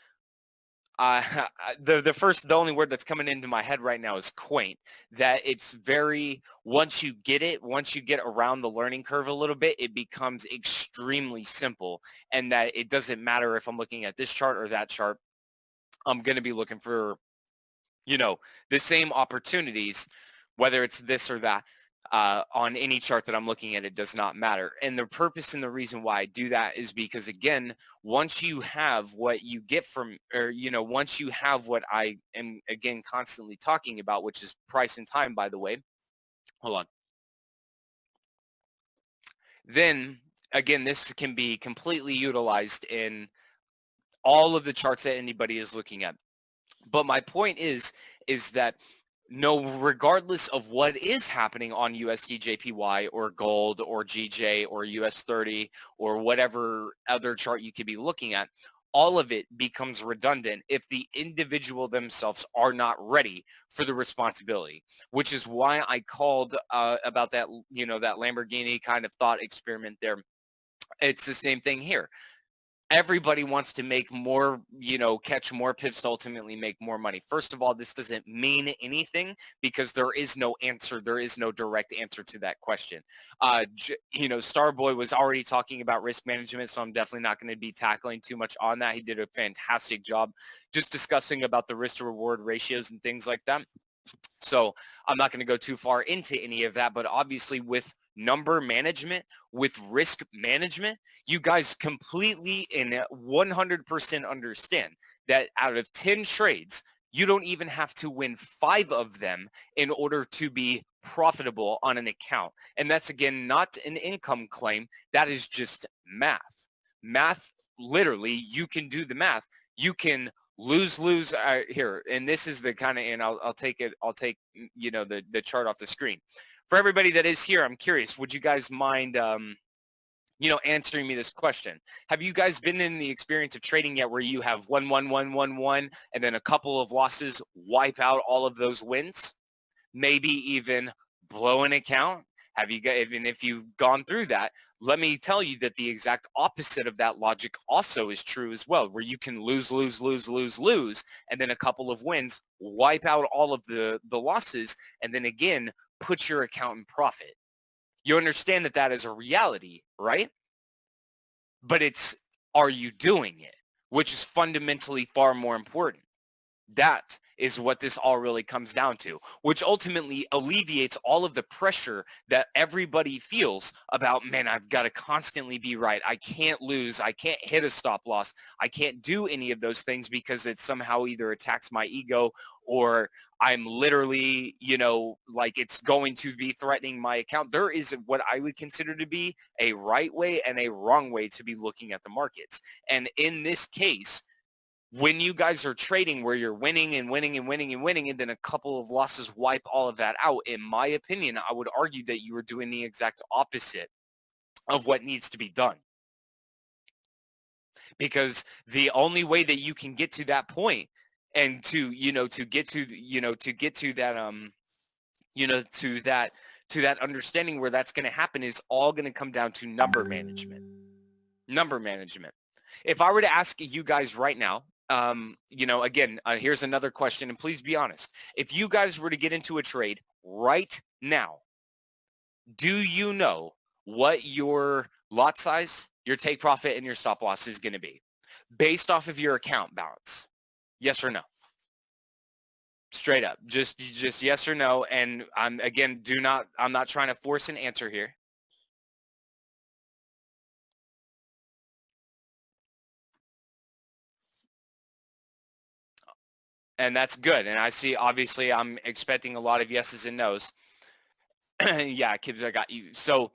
the only word that's coming into my head right now is quaint. That it's very, once you get around the learning curve a little bit, it becomes extremely simple, and that it doesn't matter if I'm looking at this chart or that chart. I'm going to be looking for, the same opportunities, whether it's this or that. On any chart that I'm looking at, it does not matter. And the purpose and the reason why I do that is because, again, once you have what you get from, or, once you have what I am, again, constantly talking about, which is price and time, by the way, hold on. Then, again, this can be completely utilized in all of the charts that anybody is looking at. But my point is that regardless of what is happening on USD JPY or gold or GJ or US 30 or whatever other chart you could be looking at, all of it becomes redundant if the individual themselves are not ready for the responsibility, which is why I called about that, that Lamborghini kind of thought experiment there. It's the same thing here. Everybody wants to make more, catch more pips to ultimately make more money. First of all, this doesn't mean anything because there is no answer. There is no direct answer to that question. Starboy was already talking about risk management, so I'm definitely not going to be tackling too much on that. He did a fantastic job just discussing about the risk to reward ratios and things like that. So I'm not going to go too far into any of that, but obviously with number management, with risk management, you guys completely and 100% understand that out of 10 trades, you don't even have to win 5 of them in order to be profitable on an account. And that's, again, not an income claim. That is just math. Math, literally, you can do the math. You can lose here, and this is the kind of, and I'll take the chart off the screen. For everybody that is here, I'm curious, would you guys mind answering me this question? Have you guys been in the experience of trading yet where you have 1 1 1 1 1 and then a couple of losses wipe out all of those wins? Maybe even blow an account? Have you guys, even if you've gone through that, let me tell you that the exact opposite of that logic also is true as well, where you can lose, and then a couple of wins wipe out all of the losses, and then again, put your account in profit. You understand that that is a reality, right? But it's, are you doing it? Which is fundamentally far more important. That is what this all really comes down to, which ultimately alleviates all of the pressure that everybody feels about, man, I've got to constantly be right. I can't lose. I can't hit a stop loss. I can't do any of those things because it somehow either attacks my ego or I'm literally, like it's going to be threatening my account. There is what I would consider to be a right way and a wrong way to be looking at the markets. And in this case, when you guys are trading where you're winning and winning and winning and winning, and then a couple of losses wipe all of that out, in my opinion, I would argue that you are doing the exact opposite of what needs to be done. because the only way that you can get to that point and to, to get to, to that, to that understanding where that's going to happen is all going to come down to number management. Number management. If I were to ask you guys right now, again, here's another question, and please be honest. If you guys were to get into a trade right now, do you know what your lot size, your take profit, and your stop loss is going to be based off of your account balance? Yes or no? Straight up, just yes or no. And I'm not trying to force an answer here. And that's good. And I see, obviously, I'm expecting a lot of yeses and nos. Yeah, Kibbs, I got you. So,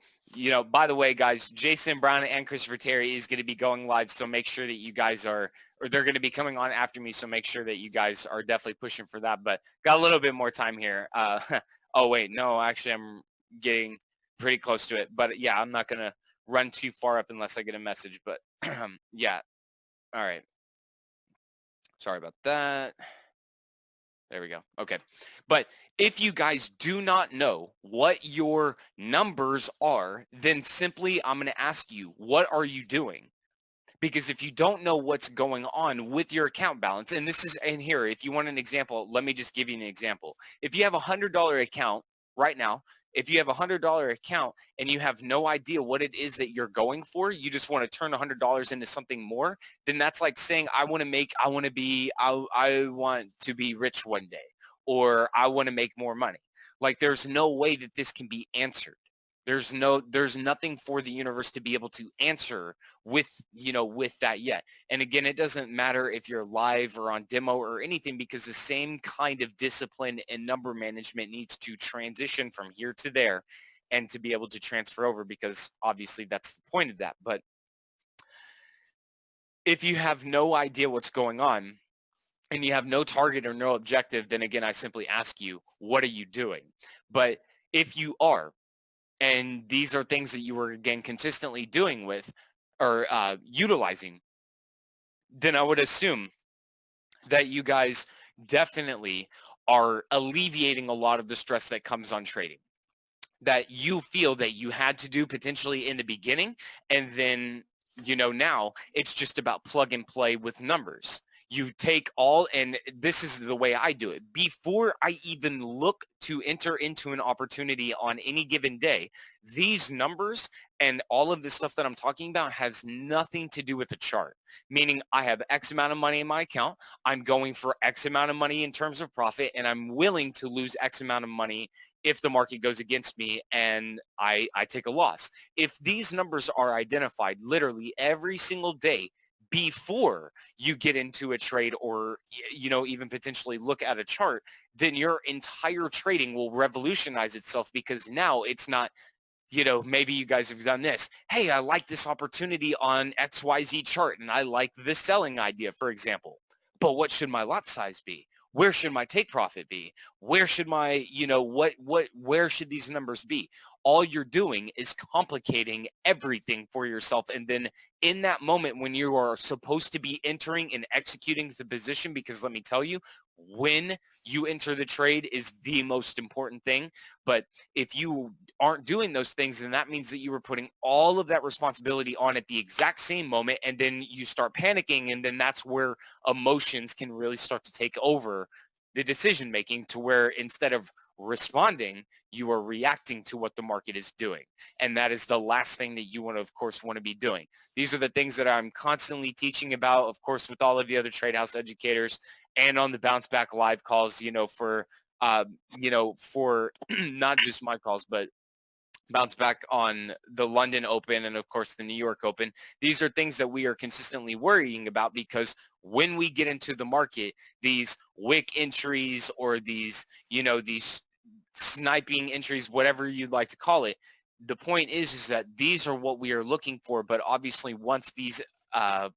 by the way, guys, Jason Brown and Christopher Terry is going to be going live. So make sure that you guys or they're going to be coming on after me. So make sure that you guys are definitely pushing for that. But got a little bit more time here. Oh, wait, no, actually, I'm getting pretty close to it. But yeah, I'm not going to run too far up unless I get a message. But yeah. All right. Sorry about that. There we go. Okay. But if you guys do not know what your numbers are, then simply I'm going to ask you, what are you doing? Because if you don't know what's going on with your account balance, and this is in here, if you want an example, let me just give you an example. If you have a $100 account right now, if you have a $100 account and you have no idea what it is that you're going for, you just want to turn $100 into something more, then that's like saying, I want to be rich one day, or I want to make more money. Like, there's no way that this can be answered. There's nothing for the universe to be able to answer with that yet. And again, it doesn't matter if you're live or on demo or anything, because the same kind of discipline and number management needs to transition from here to there and to be able to transfer over, because obviously that's the point of that. But if you have no idea what's going on and you have no target or no objective, then again, I simply ask you, what are you doing? But if you are, and these are things that you were, again, consistently doing with or utilizing, then I would assume that you guys definitely are alleviating a lot of the stress that comes on trading, that you feel that you had to do potentially in the beginning. And then, now it's just about plug and play with numbers. You take all, and this is the way I do it. Before I even look to enter into an opportunity on any given day, these numbers and all of this stuff that I'm talking about has nothing to do with the chart. Meaning, I have X amount of money in my account. I'm going for X amount of money in terms of profit, and I'm willing to lose X amount of money if the market goes against me and I take a loss. If these numbers are identified literally every single day before you get into a trade, or even potentially look at a chart, then your entire trading will revolutionize itself, because now it's not, maybe you guys have done this. Hey, I like this opportunity on XYZ chart, and I like this selling idea, for example. But what should my lot size be? Where should my take profit be? Where should my, where should these numbers be? All you're doing is complicating everything for yourself. And then in that moment when you are supposed to be entering and executing the position, because let me tell you, when you enter the trade is the most important thing. But if you aren't doing those things, then that means that you were putting all of that responsibility on at the exact same moment, and then you start panicking, and then that's where emotions can really start to take over the decision making, to where instead of responding, you are reacting to what the market is doing. And that is the last thing that you want to, of course, want to be doing. These are the things that I'm constantly teaching about, of course, with all of the other Trade House educators, and on the Bounce Back live calls, for not just my calls, but Bounce Back on the London Open and, of course, the New York Open. These are things that we are consistently worrying about, because when we get into the market, these wick entries, or these, these sniping entries, whatever you'd like to call it, the point is that these are what we are looking for. But obviously, once these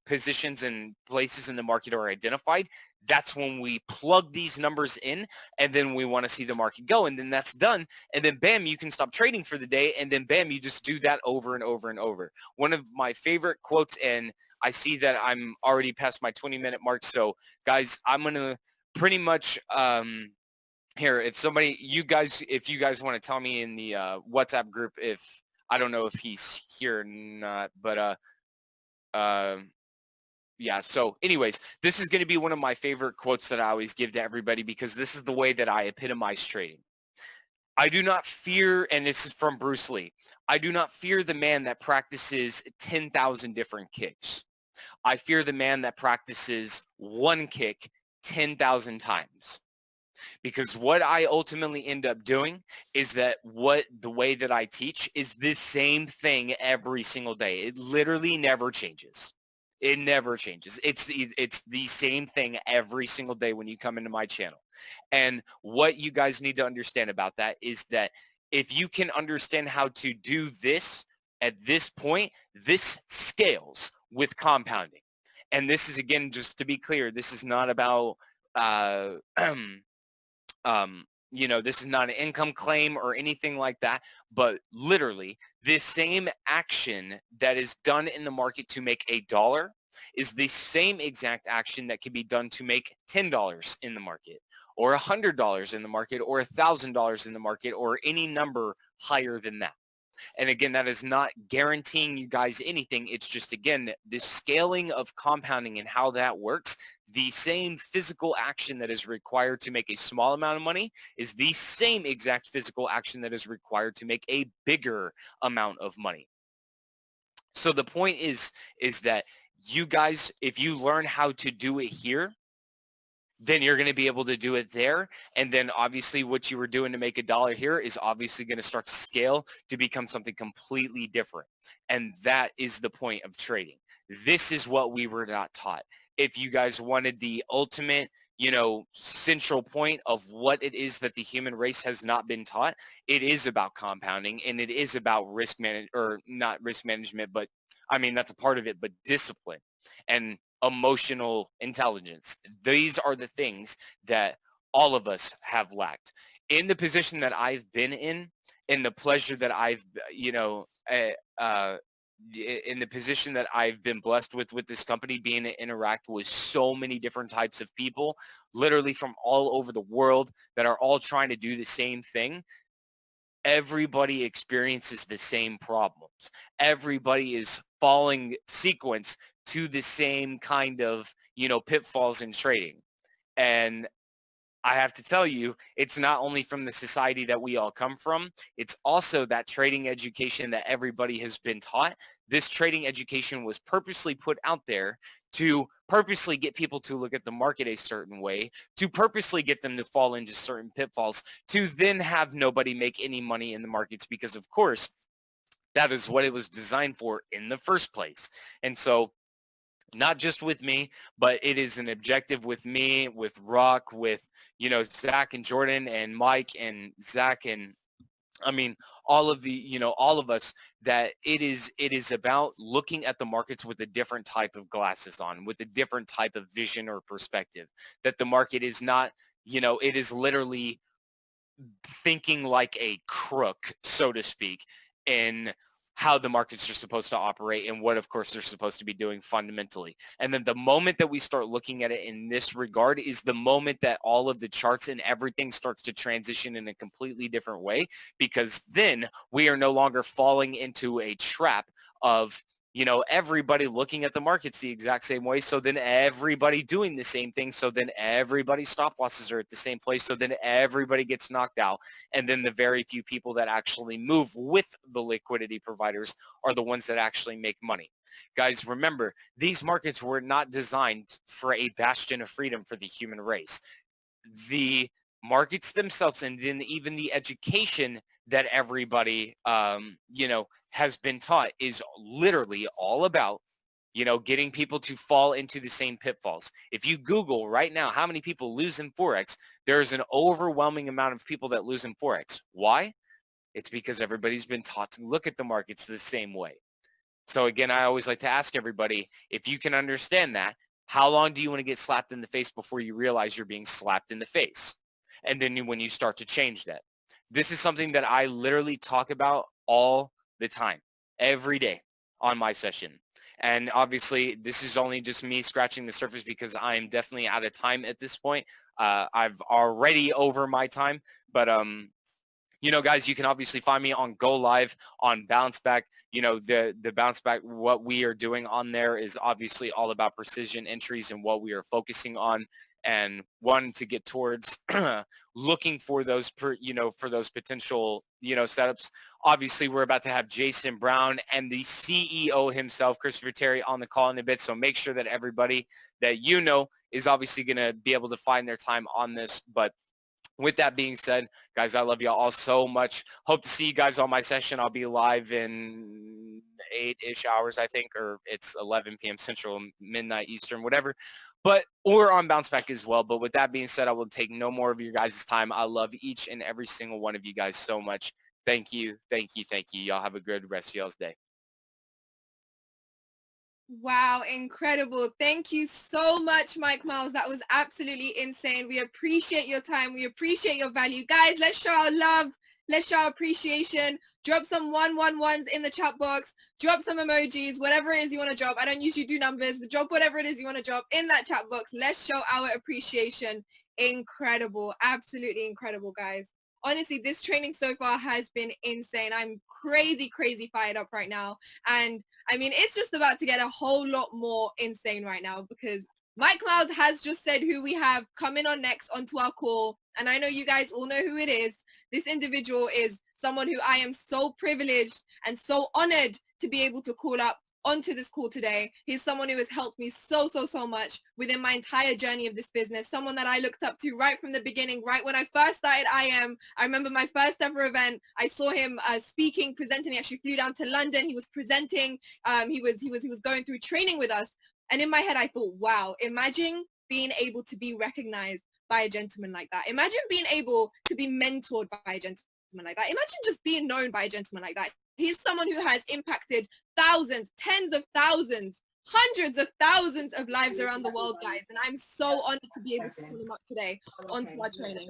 positions and places in the market are identified, That's when we plug these numbers in, and then we want to see the market go, and then that's done. And then bam, you can stop trading for the day, and then bam, you just do that over and over and over. One of my favorite quotes, and I see that I'm already past my 20-minute mark. So guys, I'm going to pretty much, here, if you guys want to tell me in the WhatsApp group, if I don't know if he's here or not, but yeah, so anyways, this is going to be one of my favorite quotes that I always give to everybody, because this is the way that I epitomize trading. I do not fear, and this is from Bruce Lee, I do not fear the man that practices 10,000 different kicks. I fear the man that practices one kick 10,000 times. Because what I ultimately end up doing is that the way that I teach is the same thing every single day. It literally never changes. It never changes. It's the same thing every single day when you come into my channel. And what you guys need to understand about that is that if you can understand how to do this at this point, this scales with compounding. And this is, again, just to be clear, this is not about this is not an income claim or anything like that, but literally this same action that is done in the market to make $1 is the same exact action that can be done to make $10 in the market, or $100 in the market, or $1,000 in the market, or any number higher than that. And again, that is not guaranteeing you guys anything. It's just, again, the scaling of compounding and how that works. The same physical action that is required to make a small amount of money is the same exact physical action that is required to make a bigger amount of money. So the point is that you guys, if you learn how to do it here, then you're going to be able to do it there. And then obviously what you were doing to make $1 here is obviously going to start to scale to become something completely different. And that is the point of trading. This is what we were not taught. If you guys wanted the ultimate, central point of what it is that the human race has not been taught, it is about compounding, and it is about not risk management, but I mean, that's a part of it, but discipline and emotional intelligence. These are the things that all of us have lacked. In the position that I've been in the pleasure that I've, in the position that I've been blessed with this company, being to interact with so many different types of people, literally from all over the world, that are all trying to do the same thing. Everybody experiences the same problems. Everybody is falling sequence to the same kind of, pitfalls in trading. And I have to tell you, it's not only from the society that we all come from, it's also that trading education that everybody has been taught. This trading education was purposely put out there to purposely get people to look at the market a certain way, to purposely get them to fall into certain pitfalls, to then have nobody make any money in the markets, because of course, that is what it was designed for in the first place. And so, not just with me, but it is an objective with me, with Rock, with, Zach and Jordan and Mike and Zach, and I mean, all of us, that it is about looking at the markets with a different type of glasses on, with a different type of vision or perspective, that the market is not, it is literally thinking like a crook, so to speak, in how the markets are supposed to operate and what, of course, they're supposed to be doing fundamentally. And then the moment that we start looking at it in this regard is the moment that all of the charts and everything starts to transition in a completely different way, because then we are no longer falling into a trap of, everybody looking at the markets the exact same way. So then everybody doing the same thing. So then everybody's stop losses are at the same place. So then everybody gets knocked out. And then the very few people that actually move with the liquidity providers are the ones that actually make money. Guys, remember, these markets were not designed for a bastion of freedom for the human race. The markets themselves, and then even the education that everybody, has been taught, is literally all about, getting people to fall into the same pitfalls. If you Google right now how many people lose in Forex, there's an overwhelming amount of people that lose in Forex. Why? It's because everybody's been taught to look at the markets the same way. So again, I always like to ask everybody, if you can understand that, How long do you want to get slapped in the face before you realize you're being slapped in the face? And then when you start to change that. This is something that I literally talk about all the time, every day on my session. And obviously, this is only just me scratching the surface because I am definitely out of time at this point. I've already over my time, but you know, guys, you can obviously find me on Go Live, on Bounce Back. You know, the Bounce Back, what we are doing on there is obviously all about precision entries and what we are focusing on, and one to get towards looking for those for those potential, setups. Obviously, we're about to have Jason Brown and the CEO himself, Christopher Terry, on the call in a bit. So make sure that everybody that is obviously going to be able to find their time on this. But with that being said, guys, I love y'all all so much. Hope to see you guys on my session. I'll be live in 8-ish hours, I think, or it's 11 p.m. Central, midnight Eastern, whatever. Or on Bounce Back as well. But with that being said, I will take no more of your guys' time. I love each and every single one of you guys so much. Thank you. Thank you. Thank you. Y'all have a good rest of y'all's day. Wow, incredible. Thank you so much, Mike Miles. That was absolutely insane. We appreciate your time. We appreciate your value. Guys, let's show our love. Let's show our appreciation. Drop some 111s in the chat box. Drop some emojis, whatever it is you want to drop. I don't usually do numbers, but drop whatever it is you want to drop in that chat box. Let's show our appreciation. Incredible. Absolutely incredible, guys. Honestly, this training so far has been insane. I'm crazy fired up right now. And I mean, it's just about to get a whole lot more insane right now because Mike Miles has just said who we have coming on next onto our call. And I know you guys all know who it is. This individual is someone who I am so privileged and so honored to be able to call up onto this call today. He's someone who has helped me so much within my entire journey of this business. Someone that I looked up to right from the beginning, right when I first started IM. I remember my first ever event. I saw him speaking, presenting. He actually flew down to London. He was presenting. He was going through training with us. And in my head, I thought, wow, imagine being able to be recognized by a gentleman like that. Imagine being able to be mentored by a gentleman like that. Imagine just being known by a gentleman like that. He's someone who has impacted thousands, tens of thousands, hundreds of thousands of lives around the world, guys. And I'm so honored to be able to call him up today onto our training.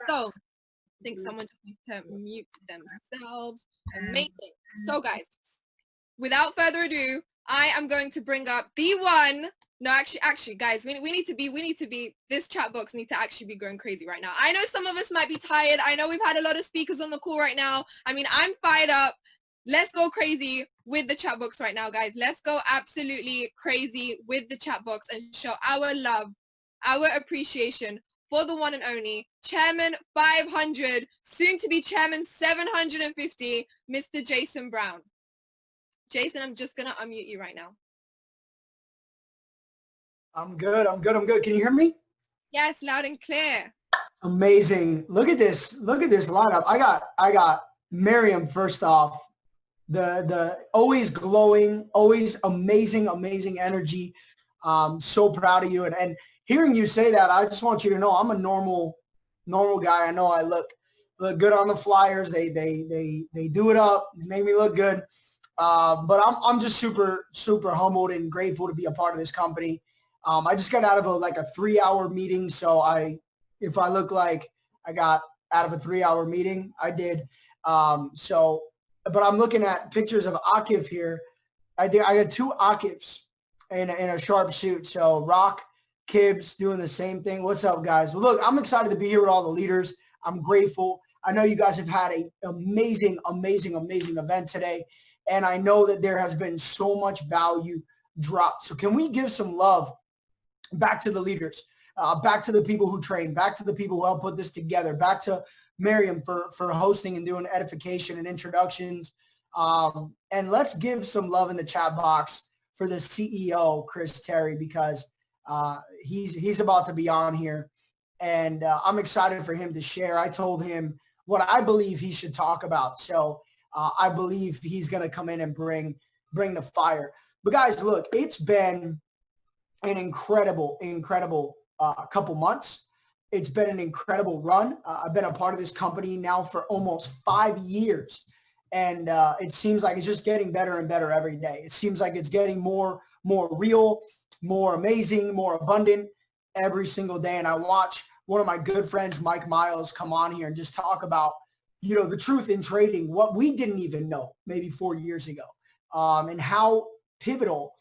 So I think someone just needs to mute themselves. Amazing. So guys, without further ado, I am going to bring up the one. No, actually, guys, we need to be, this chat box needs to actually be going crazy right now. I know some of us might be tired. I know we've had a lot of speakers on the call right now. I mean, I'm fired up. Let's go crazy with the chat box right now, guys. Let's go absolutely crazy with the chat box and show our love, our appreciation for the one and only Chairman 500, soon to be Chairman 750, Mr. Jason Brown. Jason, I'm just going to unmute you right now. I'm good. Can you hear me? Yes, loud and clear. Amazing. Look at this lineup. I got Miriam first off. The always glowing, always amazing energy. So proud of you. And hearing you say that, I just want you to know I'm a normal guy. I know I look good on the flyers. They do it up. They make me look good. But I'm just super humbled and grateful to be a part of this company. I just got out of a 3-hour meeting. So if I look like I got out of a 3-hour meeting, I did. But I'm looking at pictures of Akif here. I got 2 Akifs in a sharp suit. So Rock, Kibbs doing the same thing. What's up, guys? Well, look, I'm excited to be here with all the leaders. I'm grateful. I know you guys have had an amazing event today. And I know that there has been so much value dropped. So can we give some love back to the leaders, back to the people who train, back to the people who helped put this together, back to Miriam for hosting and doing edification and introductions. And let's give some love in the chat box for the CEO, Chris Terry, because he's about to be on here. And I'm excited for him to share. I told him what I believe he should talk about. So I believe he's going to come in and bring the fire. But guys, look, it's been an incredible couple months. It's been an incredible run. I've been a part of this company now for almost 5 years. And it seems like it's just getting better and better every day. It seems like it's getting more more real, more amazing, more abundant every single day. And I watch one of my good friends, Mike Miles, come on here and just talk about, you know, the truth in trading, what we didn't even know maybe 4 years ago, and how pivotal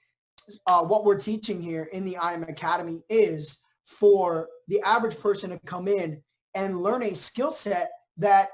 what we're teaching here in the IM Academy is for the average person to come in and learn a skill set that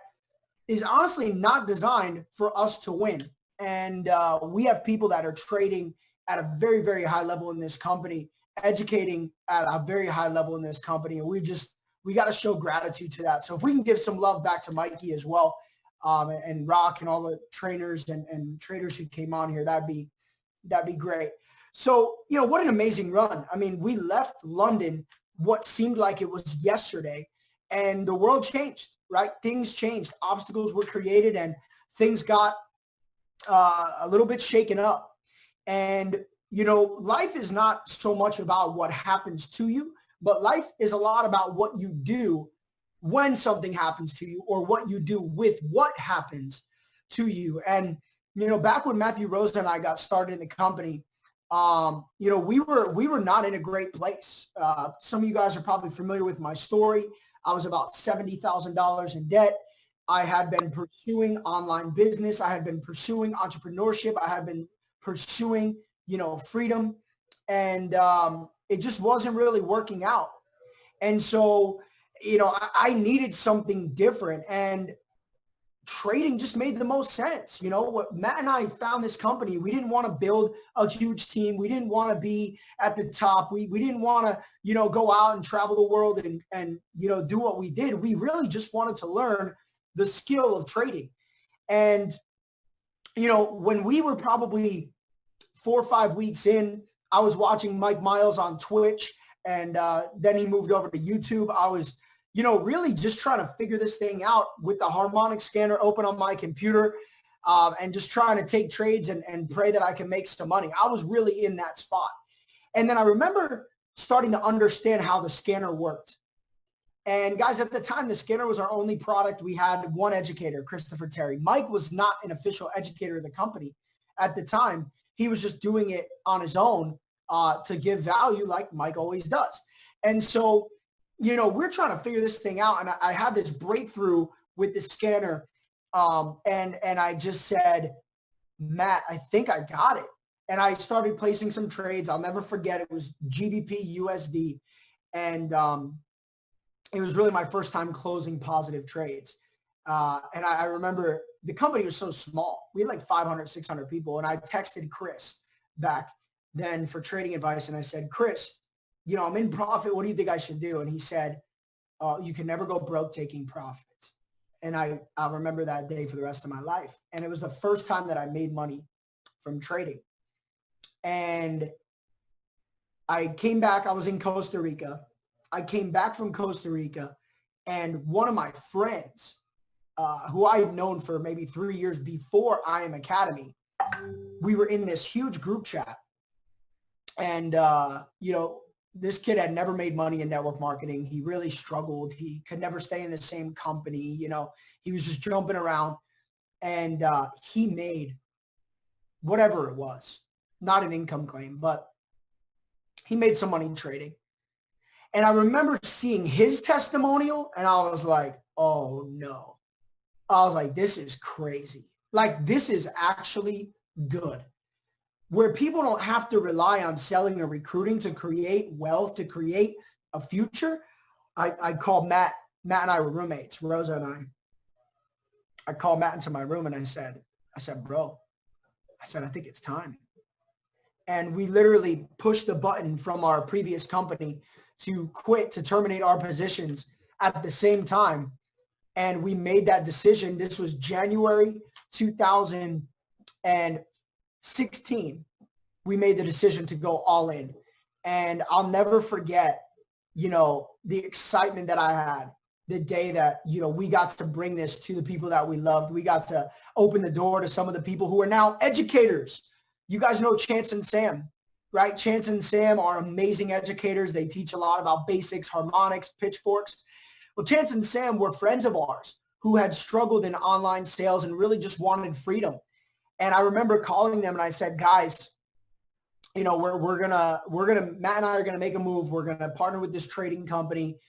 is honestly not designed for us to win. And we have people that are trading at a very, very high level in this company, educating at a very high level in this company. And we got to show gratitude to that. So if we can give some love back to Mikey as well, and Rock and all the trainers and traders who came on here, that'd be great. So, you know, what an amazing run. I mean, we left London what seemed like it was yesterday, and the world changed, right? Things changed. Obstacles were created and things got a little bit shaken up. And, you know, life is not so much about what happens to you, but life is a lot about what you do when something happens to you, or what you do with what happens to you. And, you know, back when Matthew Rosa and I got started in the company, you know, we were not in a great place. Some of you guys are probably familiar with my story. I was about $70,000 in debt. I had been pursuing online business. I had been pursuing entrepreneurship. I had been pursuing, you know, freedom, and it just wasn't really working out. And so, you know, I needed something different, and trading just made the most sense. You know, what Matt and I found this company, we didn't want to build a huge team. We didn't want to be at the top. We didn't want to, you know, go out and travel the world and, you know, do what we did. We really just wanted to learn the skill of trading. And, you know, when we were probably 4 or 5 weeks in, I was watching Mike Miles on Twitch, and then he moved over to YouTube. I was, you know, really just trying to figure this thing out with the harmonic scanner open on my computer, and just trying to take trades and pray that I can make some money. I was really in that spot. And then I remember starting to understand how the scanner worked. And guys, at the time, the scanner was our only product. We had one educator, Christopher Terry. Mike was not an official educator of the company at the time. He was just doing it on his own to give value, like Mike always does. And so, you know, we're trying to figure this thing out. And I had this breakthrough with the scanner. And I just said, Matt, I think I got it. And I started placing some trades. I'll never forget. It was GBP USD. And it was really my first time closing positive trades. And I remember the company was so small. We had like 500, 600 people. And I texted Chris back then for trading advice. And I said, Chris, you know, I'm in profit. What do you think I should do? And he said, you can never go broke taking profits. And I'll remember that day for the rest of my life. And it was the first time that I made money from trading. And I came back. I was in Costa Rica. I came back from Costa Rica, and one of my friends, who I had known for maybe 3 years before IM Academy, we were in this huge group chat. And, you know, this kid had never made money in network marketing. He really struggled. He could never stay in the same company. You know, he was just jumping around, and he made whatever it was, not an income claim, but he made some money trading. And I remember seeing his testimonial, and I was like, oh no. I was like, this is crazy. Like, this is actually good. Where people don't have to rely on selling or recruiting to create wealth, to create a future. I called Matt. Matt and I were roommates, Rosa and I. I called Matt into my room, and I said, bro, I think it's time. And we literally pushed the button from our previous company to quit, to terminate our positions at the same time. And we made that decision. This was January 2016. We made the decision to go all in. And I'll never forget, you know, the excitement that I had the day that, you know, we got to bring this to the people that we loved. We got to open the door to some of the people who are now educators. You guys know Chance and Sam, right? Chance and Sam are amazing educators. They teach a lot about basics, harmonics, pitchforks. Well, Chance and Sam were friends of ours who had struggled in online sales and really just wanted freedom. And I remember calling them, and I said, guys, you know, Matt and I are gonna make a move. We're gonna partner with this trading company.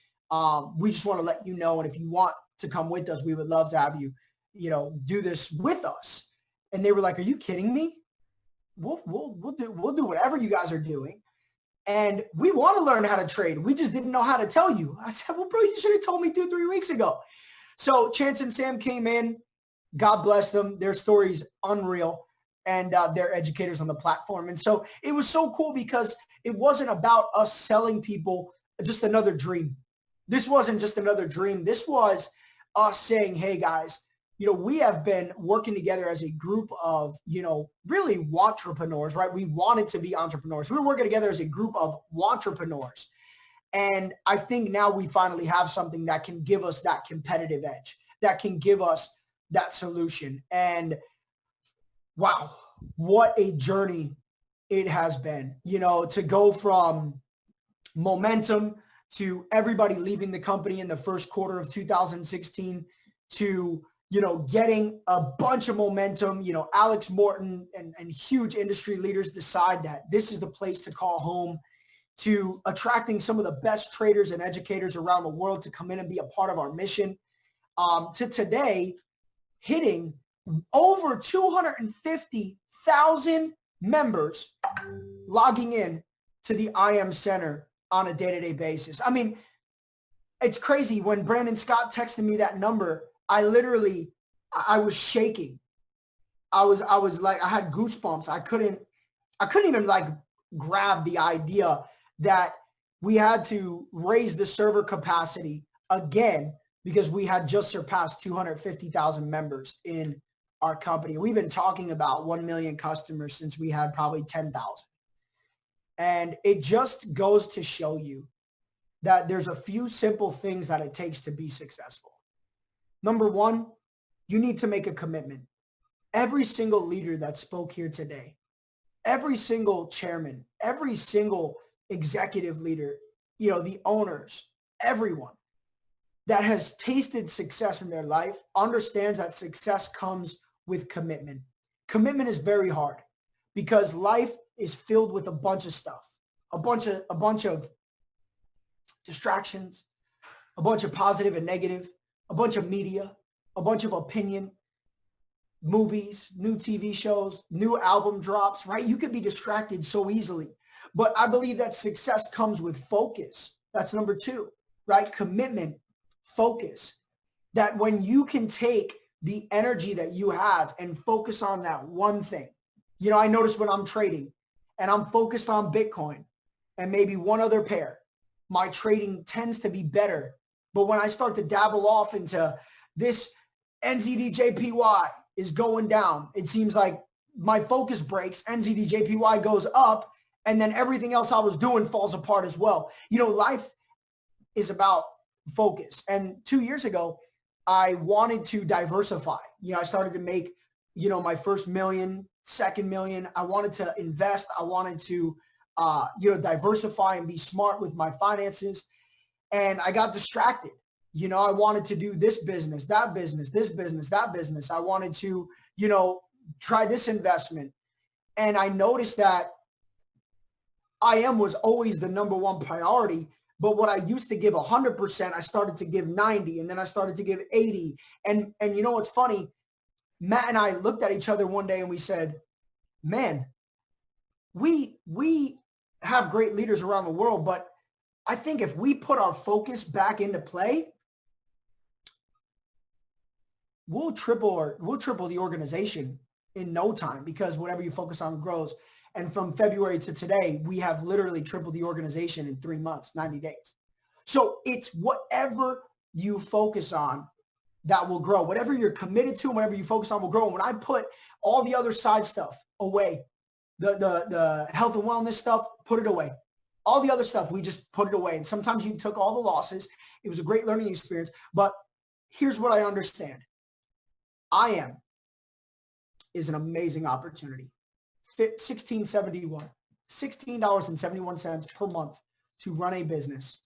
We just want to let you know, and if you want to come with us, we would love to have you, you know, do this with us. And they were like, "Are you kidding me? We'll do whatever you guys are doing." And we want to learn how to trade. We just didn't know how to tell you. I said, "Well, bro, you should have told me 2-3 weeks ago." So Chance and Sam came in. God bless them. Their story's unreal. And they're educators on the platform. And so it was so cool because it wasn't about us selling people just another dream. This wasn't just another dream. This was us saying, "Hey, guys, you know, we have been working together as a group of, you know, really entrepreneurs, right? We wanted to be entrepreneurs. We were working together as a group of entrepreneurs. And I think now we finally have something that can give us that competitive edge, that can give us that solution." And wow, what a journey it has been, you know, to go from momentum to everybody leaving the company in the first quarter of 2016 to, you know, getting a bunch of momentum, you know, Alex Morton and huge industry leaders decide that this is the place to call home, to attracting some of the best traders and educators around the world to come in and be a part of our mission, to today hitting over 250,000 members logging in to the IM Center on a day-to-day basis. I mean, it's crazy. When Brandon Scott texted me that number, I was shaking. I was like, I had goosebumps. I couldn't even like grab the idea that we had to raise the server capacity again because we had just surpassed 250,000 members in our company. We've been talking about 1 million customers since we had probably 10,000. And it just goes to show you that there's a few simple things that it takes to be successful. Number one, you need to make a commitment. Every single leader that spoke here today, every single chairman, every single executive leader, you know, the owners, everyone that has tasted success in their life understands that success comes with commitment. Commitment is very hard because life is filled with a bunch of stuff, a bunch of distractions, a bunch of positive and negative, a bunch of media, a bunch of opinion, movies, new TV shows, new album drops, right? You can be distracted so easily. But I believe that success comes with focus. That's number two, right? Commitment, focus. That when you can take the energy that you have and focus on that one thing. You know, I notice when I'm trading and I'm focused on Bitcoin and maybe one other pair, my trading tends to be better. But when I start to dabble off into this NZDJPY is going down, it seems like my focus breaks, NZDJPY goes up, and then everything else I was doing falls apart as well. You know, life is about focus. And 2 years ago, I wanted to diversify. You know, I started to make, you know, my first million, second million. I wanted to invest. I wanted to, you know, diversify and be smart with my finances. And I got distracted. You know, I wanted to do this business, that business, this business, that business. I wanted to, you know, try this investment. And I noticed that IM was always the number one priority. But what I used to give 100%, I started to give 90, and then I started to give 80. And you know what's funny? Matt and I looked at each other one day and we said, man, we have great leaders around the world, but I think if we put our focus back into play, we'll triple the organization in no time, because whatever you focus on grows. And from February to today, we have literally tripled the organization in 3 months, 90 days. So it's whatever you focus on that will grow. Whatever you're committed to and whatever you focus on will grow. And when I put all the other side stuff away, the health and wellness stuff, put it away. All the other stuff, we just put it away. And sometimes you took all the losses. It was a great learning experience. But here's what I understand. IM is an amazing opportunity. $16.71 per month to run a business,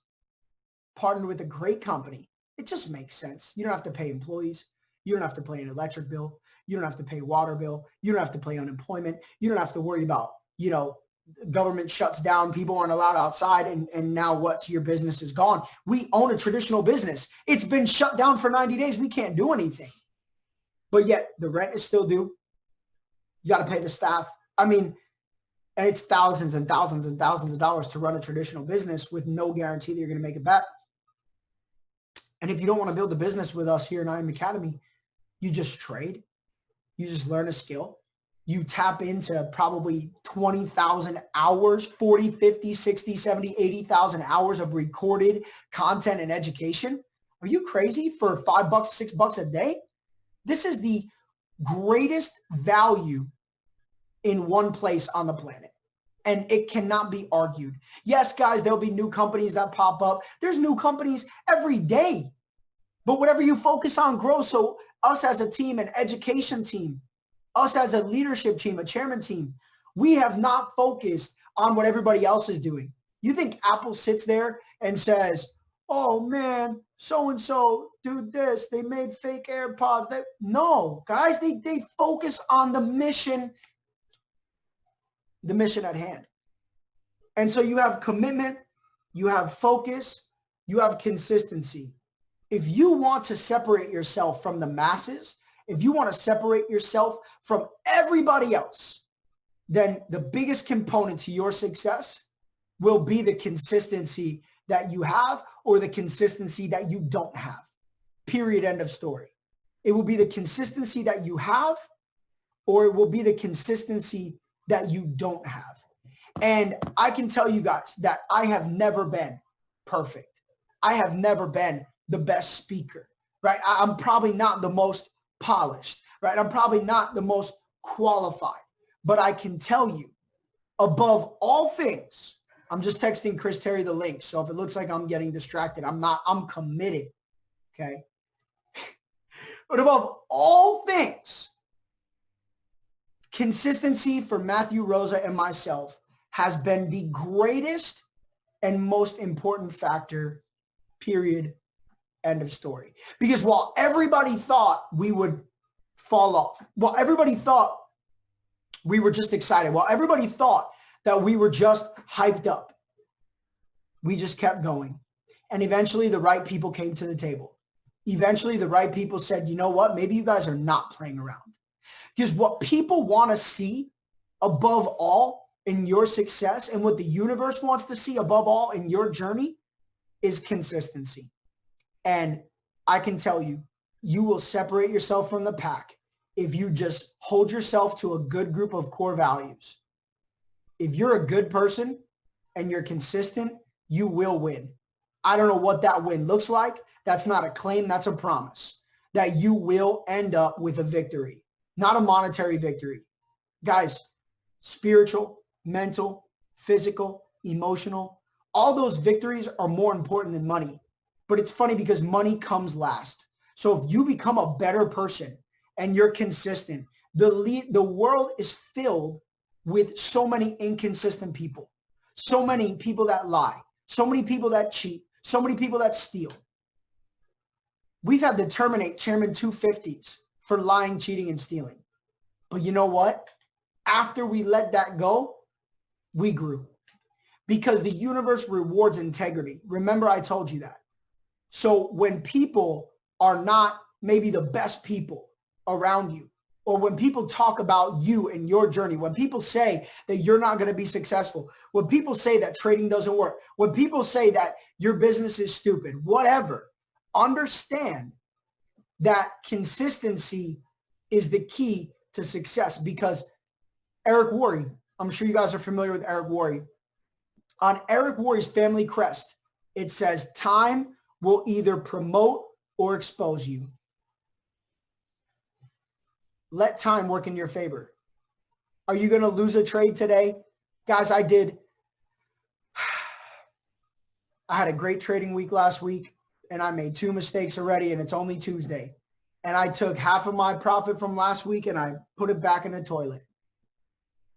partnered with a great company. It just makes sense. You don't have to pay employees. You don't have to pay an electric bill. You don't have to pay water bill. You don't have to pay unemployment. You don't have to worry about, you know, government shuts down, people aren't allowed outside, and now what's your business is gone. We own a traditional business. It's been shut down for 90 days. We can't do anything. But yet the rent is still due. You got to pay the staff. I mean, and it's thousands and thousands and thousands of dollars to run a traditional business with no guarantee that you're going to make it back. And if you don't want to build a business with us here in IM Academy, you just trade. You just learn a skill. You tap into probably 20,000 hours, 40, 50, 60, 70, 80,000 hours of recorded content and education. Are you crazy for $5, $6 a day? This is the greatest value in one place on the planet. And it cannot be argued. Yes, guys, there'll be new companies that pop up. There's new companies every day. But whatever you focus on grows. So us as a team, an education team, us as a leadership team, a chairman team, we have not focused on what everybody else is doing. You think Apple sits there and says, oh man, so-and-so do this. They made fake AirPods. No, guys, they focus on the mission at hand. And so you have commitment, you have focus, you have consistency. If you want to separate yourself from the masses, if you want to separate yourself from everybody else, then the biggest component to your success will be the consistency that you have or the consistency that you don't have. Period. End of story. It will be the consistency that you have, or it will be the consistency that you don't have. And I can tell you guys that I have never been perfect. I have never been the best speaker, right? I'm probably not the most polished, right? I'm probably not the most qualified, but I can tell you above all things, I'm just texting Chris Terry the link. So if it looks like I'm getting distracted, I'm not, I'm committed. Okay. But above all things, consistency for Matthew, Rosa, and myself has been the greatest and most important factor, period, end of story. Because while everybody thought we would fall off, while everybody thought we were just excited, while everybody thought that we were just hyped up, we just kept going. And eventually the right people came to the table. Eventually the right people said, you know what, maybe you guys are not playing around. Because what people want to see above all in your success and what the universe wants to see above all in your journey is consistency. And I can tell you, you will separate yourself from the pack if you just hold yourself to a good group of core values. If you're a good person and you're consistent, you will win. I don't know what that win looks like. That's not a claim. That's a promise that you will end up with a victory, not a monetary victory. Guys, spiritual, mental, physical, emotional, all those victories are more important than money. But it's funny because money comes last. So if you become a better person and you're consistent, the world is filled with so many inconsistent people, so many people that lie, so many people that cheat, so many people that steal. We've had to terminate Chairman 250s for lying, cheating, and stealing. But you know what? After we let that go, we grew. Because the universe rewards integrity. Remember, I told you that. So when people are not maybe the best people around you, or when people talk about you and your journey, when people say that you're not going to be successful, when people say that trading doesn't work, when people say that your business is stupid, whatever, understand that consistency is the key to success. Because Eric Worre, I'm sure you guys are familiar with Eric Worre. On Eric Worre's family crest, it says, time will either promote or expose you. Let time work in your favor. Are you going to lose a trade today? Guys, I had a great trading week last week, and I made 2 mistakes already, and it's only Tuesday. And I took half of my profit from last week, and I put it back in the toilet.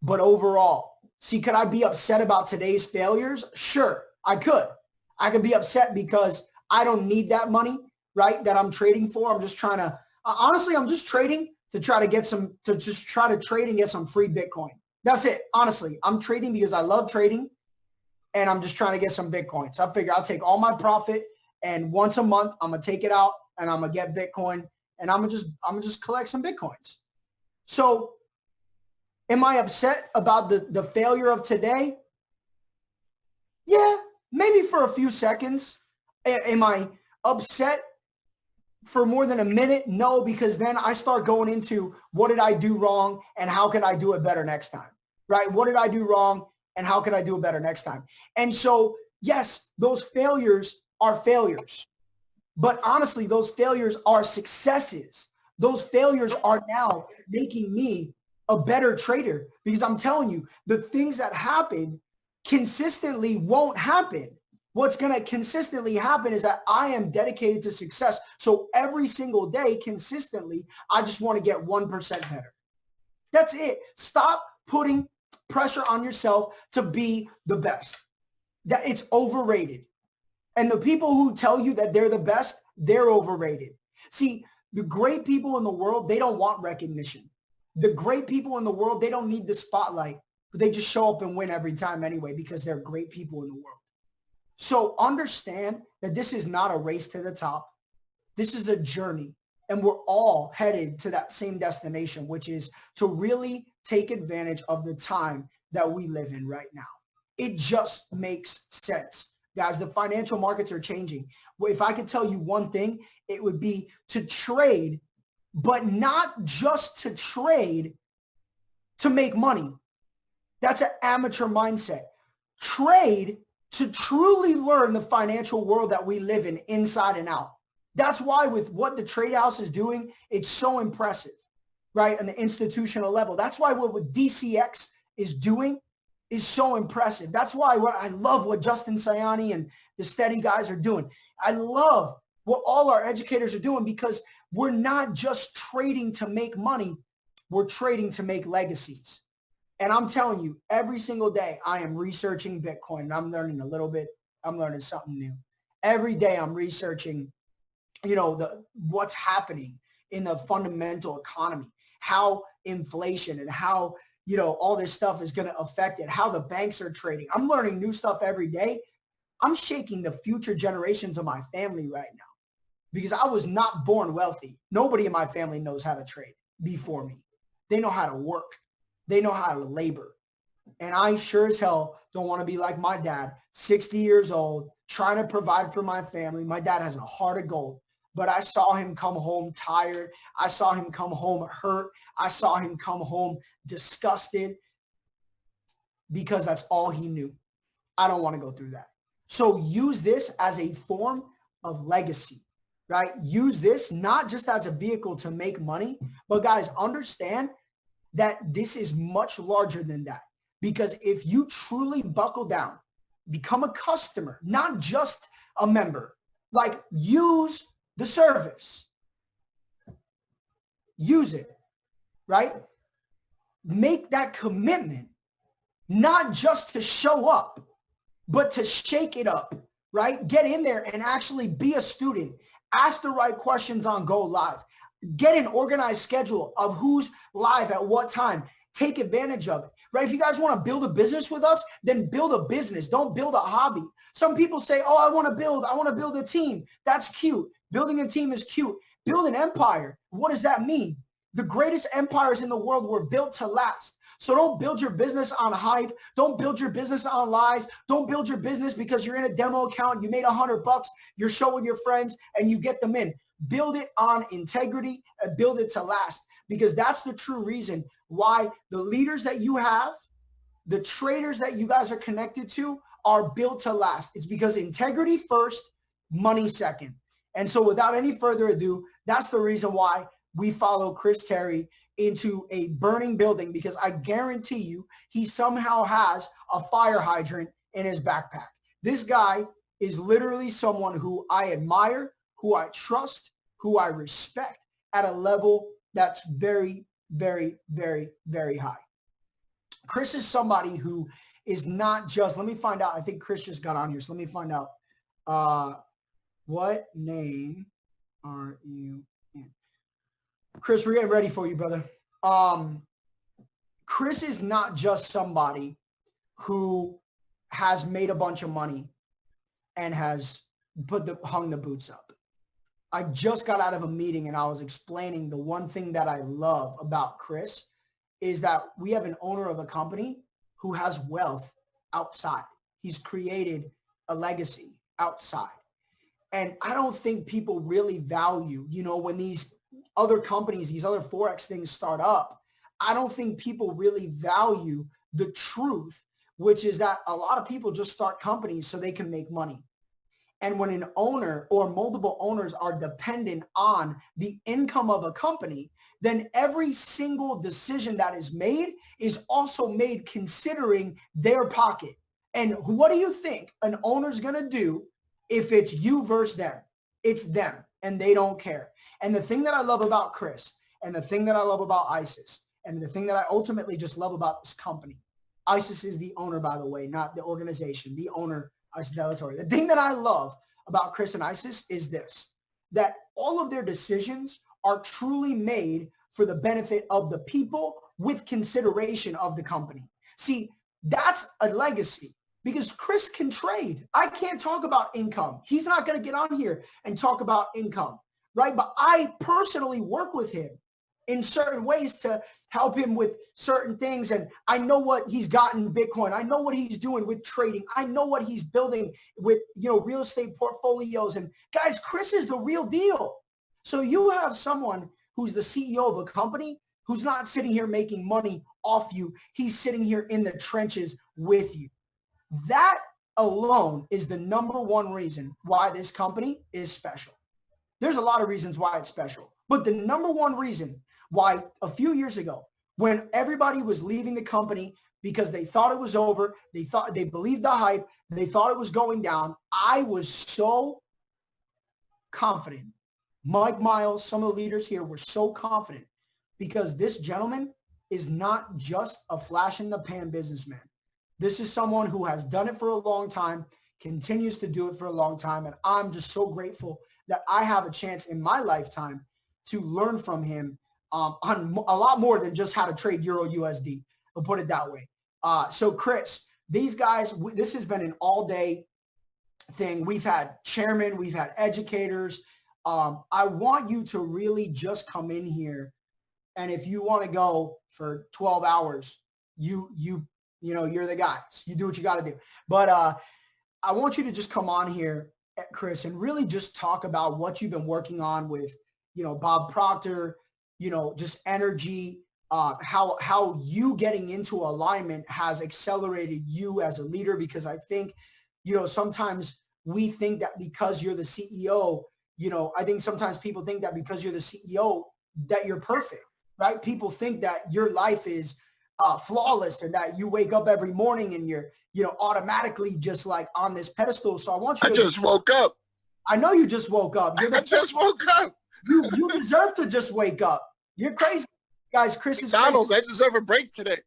But overall, see, could I be upset about today's failures? Sure, I could. I could be upset because I don't need that money, right, that I'm trading for. I'm just trying to, honestly, I'm just trading to try to get some, to just try to trade and get some free Bitcoin. That's it. Honestly, I'm trading because I love trading and I'm just trying to get some Bitcoin. So I figure I'll take all my profit and once a month, I'm going to take it out and I'm going to get Bitcoin and I'm going to just collect some Bitcoins. So am I upset about the failure of today? Yeah, maybe for a few seconds. Am I upset for more than a minute? No, because then I start going into what did I do wrong and how can I do it better next time, right? What did I do wrong and how can I do it better next time? And so, yes, those failures are failures. But honestly, those failures are successes. Those failures are now making me a better trader because I'm telling you, the things that happen consistently won't happen. What's going to consistently happen is that I am dedicated to success. So every single day, consistently, I just want to get 1% better. That's it. Stop putting pressure on yourself to be the best. That it's overrated. And the people who tell you that they're the best, they're overrated. See, the great people in the world, they don't want recognition. The great people in the world, they don't need the spotlight, but they just show up and win every time anyway because they're great people in the world. So understand that this is not a race to the top. This is a journey. And we're all headed to that same destination, which is to really take advantage of the time that we live in right now. It just makes sense. Guys, the financial markets are changing. If I could tell you one thing, it would be to trade, but not just to trade to make money. That's an amateur mindset. Trade to truly learn the financial world that we live in inside and out. That's why with what the trade house is doing, it's so impressive, right? On the institutional level. That's why what DCX is doing is so impressive. That's why I love what Justin Sayani and the Steady guys are doing. I love what all our educators are doing because we're not just trading to make money. We're trading to make legacies. And I'm telling you, every single day I am researching Bitcoin and I'm learning a little bit. I'm learning something new. Every day I'm researching, what's happening in the fundamental economy, how inflation and how, all this stuff is going to affect it, how the banks are trading. I'm learning new stuff every day. I'm shaking the future generations of my family right now because I was not born wealthy. Nobody in my family knows how to trade before me. They know how to work. They know how to labor. And I sure as hell don't want to be like my dad, 60 years old, trying to provide for my family. My dad has a heart of gold, but I saw him come home tired. I saw him come home hurt. I saw him come home disgusted because that's all he knew. I don't want to go through that. So use this as a form of legacy, right? Use this not just as a vehicle to make money, but guys, understand that this is much larger than that. Because if you truly buckle down, become a customer, not just a member, like use the service, use it, right? Make that commitment, not just to show up, but to shake it up, right? Get in there and actually be a student. Ask the right questions on Go Live. Get an organized schedule of who's live at what time. Take advantage of it, right? If you guys want to build a business with us, then build a business. Don't build a hobby. Some people say, oh, I want to build a team. That's cute. Building a team is cute. Build an empire. What does that mean? The greatest empires in the world were built to last. So don't build your business on hype. Don't build your business on lies. Don't build your business because you're in a demo account. You made $100. You're showing your friends and you get them in. Build it on integrity and build it to last, because that's the true reason why the leaders that you have, the traders that you guys are connected to are built to last. It's because integrity first, money second. And so without any further ado, that's the reason why we follow Chris Terry into a burning building, because I guarantee you he somehow has a fire hydrant in his backpack. This guy is literally someone who I admire, who I trust, who I respect at a level that's very, very, very, very high. Chris is somebody who is not just, let me find out. I think Chris just got on here. So let me find out. What name are you in? Chris, we're getting ready for you, brother. Chris is not just somebody who has made a bunch of money and has hung the boots up. I just got out of a meeting and I was explaining the one thing that I love about Chris is that we have an owner of a company who has wealth outside. He's created a legacy outside. And I don't think people really value, you know, when these other companies, these other Forex things start up, I don't think people really value the truth, which is that a lot of people just start companies so they can make money. And when an owner or multiple owners are dependent on the income of a company, then every single decision that is made is also made considering their pocket. And what do you think an owner's going to do if it's you versus them? It's them, and they don't care. And the thing that I love about Chris, and the thing that I love about ISIS, and the thing that I ultimately just love about this company, ISIS is the owner, by the way, not the organization, the owner, ISIS Delatory. The thing that I love about Chris and ISIS is this, that all of their decisions are truly made for the benefit of the people with consideration of the company. See, that's a legacy because Chris can trade. I can't talk about income. He's not going to get on here and talk about income, right? But I personally work with him in certain ways to help him with certain things. And I know what he's gotten in Bitcoin. I know what he's doing with trading. I know what he's building with, you know, real estate portfolios. And guys, Chris is the real deal. So you have someone who's the CEO of a company who's not sitting here making money off you. He's sitting here in the trenches with you. That alone is the number one reason why this company is special. There's a lot of reasons why it's special, but the number one reason why a few years ago, when everybody was leaving the company because they thought it was over, they believed the hype, they thought it was going down, I was so confident. Mike Miles, some of the leaders here were so confident because this gentleman is not just a flash in the pan businessman. This is someone who has done it for a long time, continues to do it for a long time, and I'm just so grateful that I have a chance in my lifetime to learn from him on a lot more than just how to trade Euro USD. We'll put it that way. So Chris, these guys, this has been an all-day thing. We've had chairmen, we've had educators. I want you to really just come in here, and if you want to go for 12 hours, you know, you're the guys. You do what you got to do. But I want you to just come on here, Chris, and really just talk about what you've been working on with, you know, Bob Proctor, you know, just energy, how you getting into alignment has accelerated you as a leader, because I think, you know, sometimes we think that because you're the CEO, you know, I think sometimes people think that because you're the CEO that you're perfect, right? People think that your life is flawless and that you wake up every morning and you're, you know, automatically just like on this pedestal. So I want you to just woke up. I know you just woke up. I just woke up. You deserve to just wake up. You're crazy. Guys, Chris is McDonald's, I deserve a break today.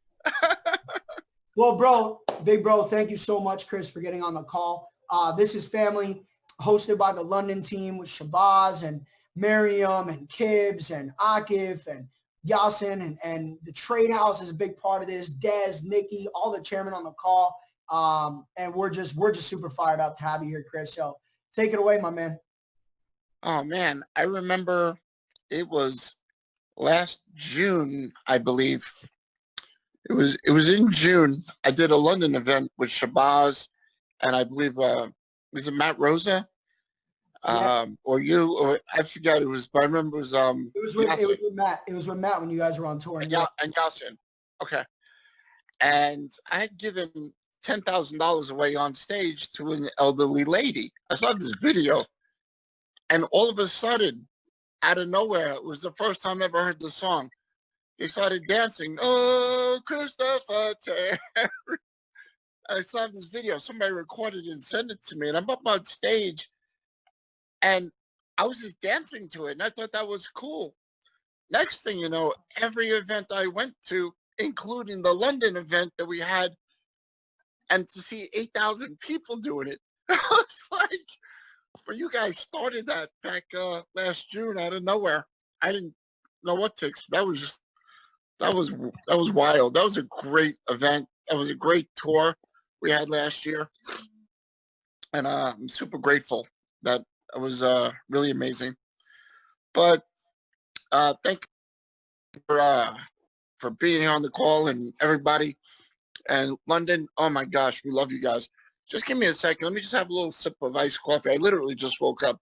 Well, bro, big bro, thank you so much, Chris, for getting on the call. This is Family, hosted by the London team with Shabazz and Miriam and Kibbs and Akif and Yasin, and the Trade House is a big part of this. Dez, Nikki, all the chairmen on the call. And we're just super fired up to have you here, Chris. So take it away, my man. Oh man, I remember it was last June, I believe. It was in June. I did a London event with Shabazz, and I believe was it Matt Rosa? Yeah. Or you, or I forgot it was, but I remember it was with Matt. It was with Matt when you guys were on tour. And Yasin. Okay. And I had given $10,000 away on stage to an elderly lady. I saw this video, and all of a sudden, out of nowhere, it was the first time I ever heard the song. They started dancing. Oh, Christopher Terry. I saw this video. Somebody recorded it and sent it to me, and I'm up on stage, and I was just dancing to it, and I thought that was cool. Next thing you know, every event I went to, including the London event that we had, and to see 8,000 people doing it, I was like, well, you guys started that back last June out of nowhere. I didn't know what to expect. That was wild. That was a great event. That was a great tour we had last year. And I'm super grateful that it was really amazing. But thank you for being here on the call and everybody. And London, oh my gosh, we love you guys. Just give me a second. Let me just have a little sip of iced coffee. I literally just woke up.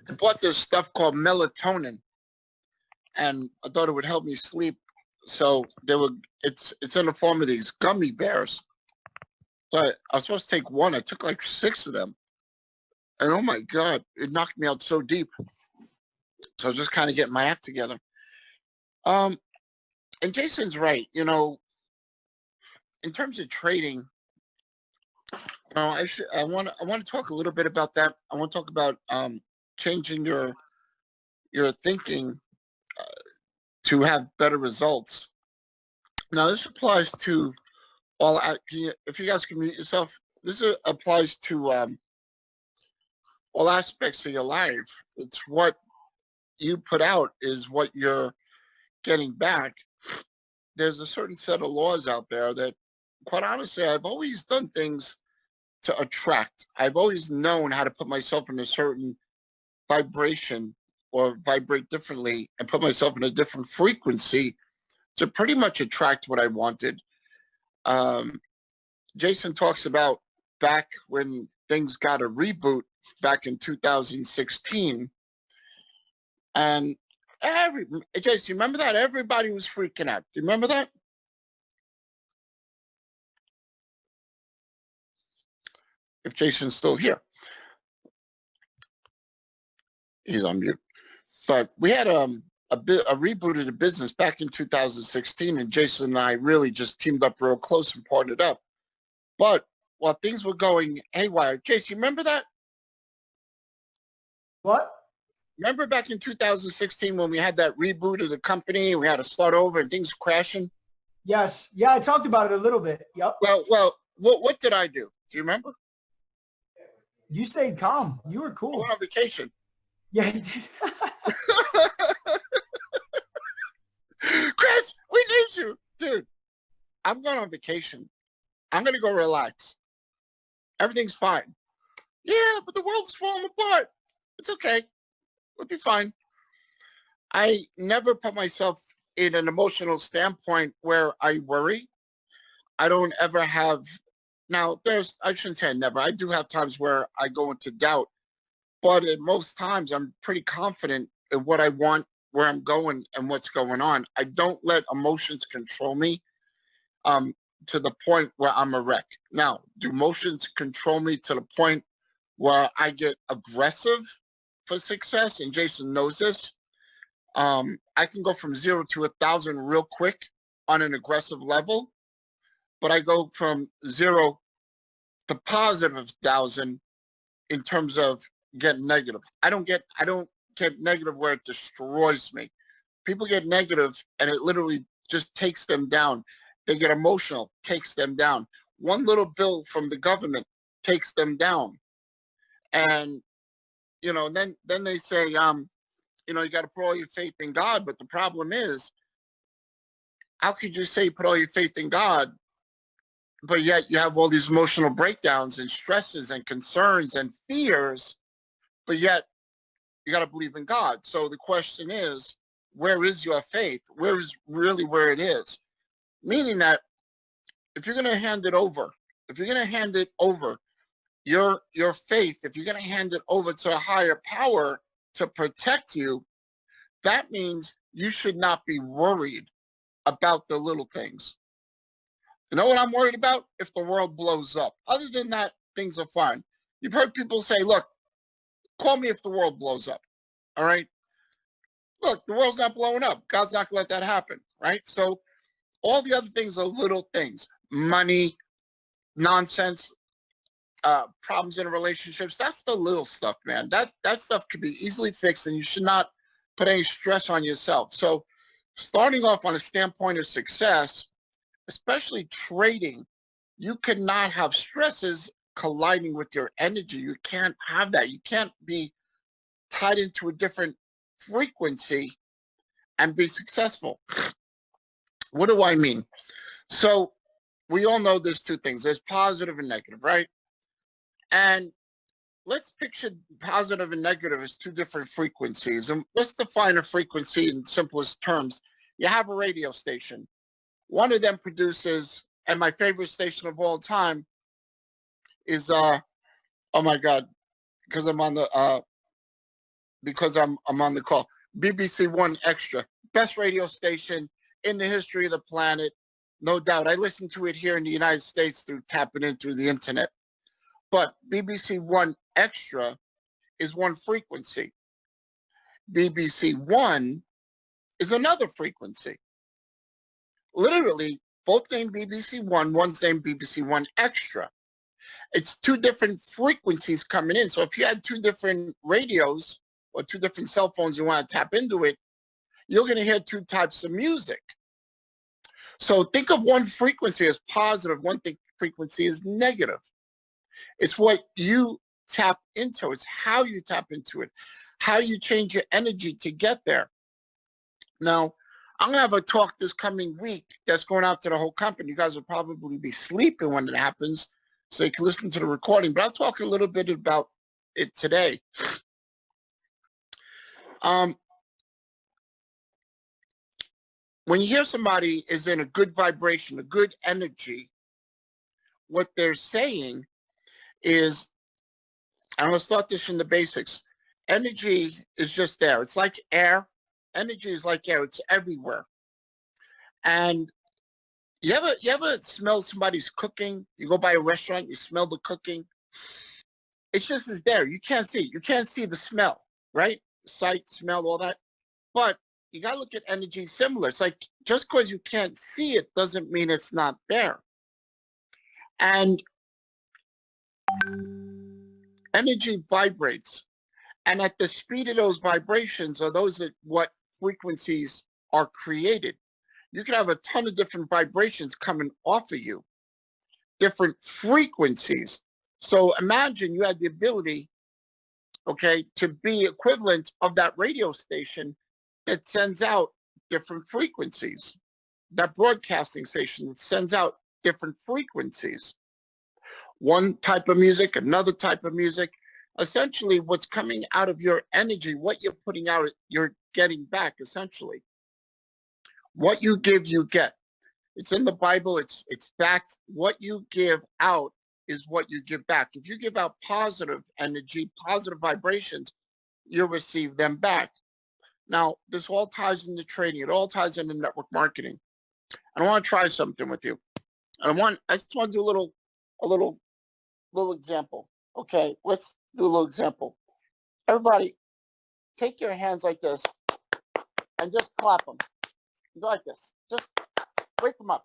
I bought this stuff called melatonin, and I thought it would help me sleep. So it's in the form of these gummy bears. So I was supposed to take one. I took like 6 of them. And oh my God, it knocked me out so deep. So just kind of getting my act together. And Jason's right. You know, in terms of trading, I want to talk a little bit about that. I want to talk about changing your thinking to have better results. Now, this applies to all. If you guys can mute yourself, this applies to all aspects of your life. It's what you put out is what you're getting back. There's a certain set of laws out there that, quite honestly, I've always done things to attract. I've always known how to put myself in a certain vibration or vibrate differently and put myself in a different frequency to pretty much attract what I wanted. Jason talks about back when things got a reboot back in 2016. And Jason, you remember that? Everybody was freaking out. Do you remember that? If Jason's still here. He's on mute. But we had a reboot of the business back in 2016, and Jason and I really just teamed up real close and partnered up. But while things were going haywire, Jason, you remember that? What? Remember back in 2016 when we had that reboot of the company and we had to start over and things crashing? Yes. Yeah, I talked about it a little bit. Yep. Well, what did I do? Do you remember? You stayed calm. You were I cool. went on vacation. Yeah, you did. Chris, we need you. Dude, I'm going on vacation. I'm going to go relax. Everything's fine. Yeah, but the world's falling apart. It's okay. We'll be fine. I never put myself in an emotional standpoint where I worry. I don't ever have, now I shouldn't say never. I do have times where I go into doubt, but at most times I'm pretty confident in what I want, where I'm going and what's going on. I don't let emotions control me to the point where I'm a wreck. Now, do emotions control me to the point where I get aggressive for success? And Jason knows this. I can go from 0 to 1,000 real quick on an aggressive level, but I go from 0 to positive 1,000 in terms of getting negative. I don't get negative where it destroys me. People get negative and it literally just takes them down. They get emotional, takes them down. One little bill from the government takes them down. And, then they say, you got to put all your faith in God. But the problem is, how could you say put all your faith in God, but yet you have all these emotional breakdowns and stresses and concerns and fears, but yet you got to believe in God. So the question is, where is your faith? Where is really where it is? Meaning that if you're going to hand it over, your faith, if you're going to hand it over to a higher power to protect you, that means you should not be worried about the little things. You know what I'm worried about? If the world blows up. Other than that, things are fine. You've heard people say, look, call me if the world blows up. All right? Look, the world's not blowing up. God's not going to let that happen. Right? So all the other things are little things. Money, nonsense, problems in relationships. That's the little stuff, man. That stuff can be easily fixed, and you should not put any stress on yourself. So starting off on a standpoint of success, especially trading, you cannot have stresses colliding with your energy. You can't have that. You can't be tied into a different frequency and be successful. What do I mean? So we all know there's two things. There's positive and negative, right? And let's picture positive and negative as two different frequencies. And let's define a frequency in simplest terms. You have a radio station. One of them produces, and my favorite station of all time is, oh my God, because I'm on the, I'm on the call. BBC One Extra, best radio station in the history of the planet, no doubt. I listen to it here in the United States through tapping in through the internet. But BBC One Extra is one frequency. BBC One is another frequency. Literally, both named BBC One, one's named BBC One Extra. It's two different frequencies coming in. So if you had two different radios or two different cell phones you want to tap into it, you're going to hear two types of music. So think of one frequency as positive, one frequency as negative. It's what you tap into. It's how you tap into it, how you change your energy to get there. Now, I'm going to have a talk this coming week that's going out to the whole company. You guys will probably be sleeping when it happens, so you can listen to the recording. But I'll talk a little bit about it today. When you hear somebody is in a good vibration, a good energy, what they're saying is, I'm going to start this from the basics. Energy is just there. It's like air. Energy is like air. It's everywhere. And you ever smell somebody's cooking? You go by a restaurant, you smell the cooking. It's just is there. You can't see it. You can't see the smell, right? Sight, smell, all that. But you got to look at energy similar. It's like just because you can't see it doesn't mean it's not there. And energy vibrates. And at the speed of those vibrations are those that what frequencies are created. You can have a ton of different vibrations coming off of you, different frequencies. So imagine you had the ability, okay, to be equivalent of that radio station that sends out different frequencies, that broadcasting station that sends out different frequencies. One type of music, another type of music. Essentially, what's coming out of your energy, what you're putting out, you're getting back, essentially. What you give, you get. It's in the Bible. It's fact. What you give out is what you give back. If you give out positive energy, positive vibrations, you'll receive them back. Now, this all ties into trading. It all ties into network marketing. And I want to try something with you. And I just want to do a little example. Okay, let's do a little example. Everybody, take your hands like this and just clap them. Go like this. Just wake them up.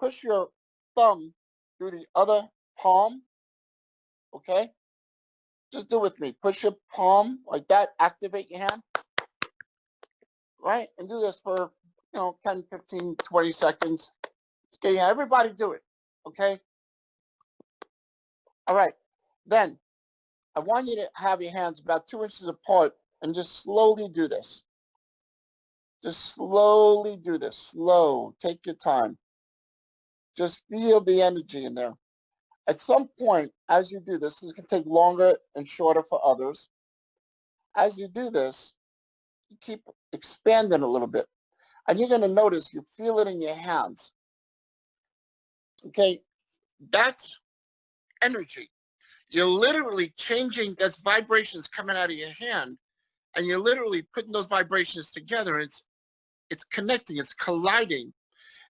Push your thumb through the other palm. Okay? Just do it with me. Push your palm like that. Activate your hand. Right? And do this for, 10, 15, 20 seconds. Okay, yeah, everybody do it. Okay? All right. Then, I want you to have your hands about 2 inches apart and just slowly do this. Just slowly do this. Slow. Take your time. Just feel the energy in there. At some point, as you do this can take longer and shorter for others. As you do this, you keep expanding a little bit. And you're going to notice you feel it in your hands. Okay, that's energy. You're literally changing, that's vibrations coming out of your hand, and you're literally putting those vibrations together. And it's connecting, it's colliding,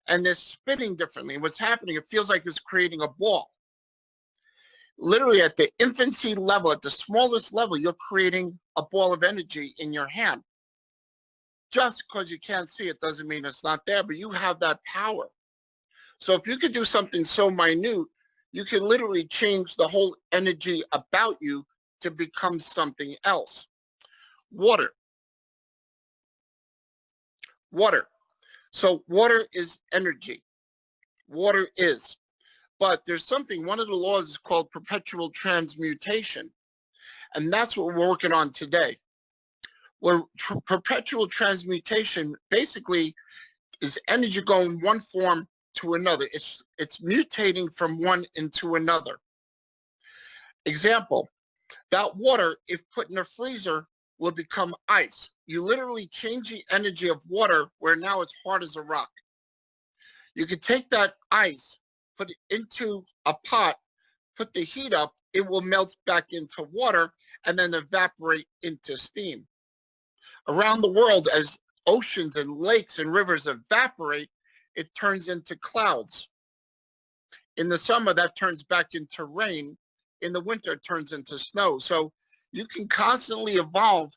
and they're spinning differently. And what's happening, it feels like it's creating a ball. Literally at the infancy level, at the smallest level, you're creating a ball of energy in your hand. Just because you can't see it doesn't mean it's not there, but you have that power. So if you could do something so minute, you can literally change the whole energy about you to become something else. Water. Water. So water is energy. Water is. But there's something, one of the laws is called perpetual transmutation. And that's what we're working on today. where perpetual transmutation basically is energy going one form to another. It's mutating from one into another. Example, that water, if put in a freezer, will become ice. You literally change the energy of water where now it's hard as a rock. You can take that ice, put it into a pot, put the heat up, it will melt back into water and then evaporate into steam. Around the world, as oceans and lakes and rivers evaporate, it turns into clouds. In the summer, that turns back into rain. In the winter, it turns into snow. So you can constantly evolve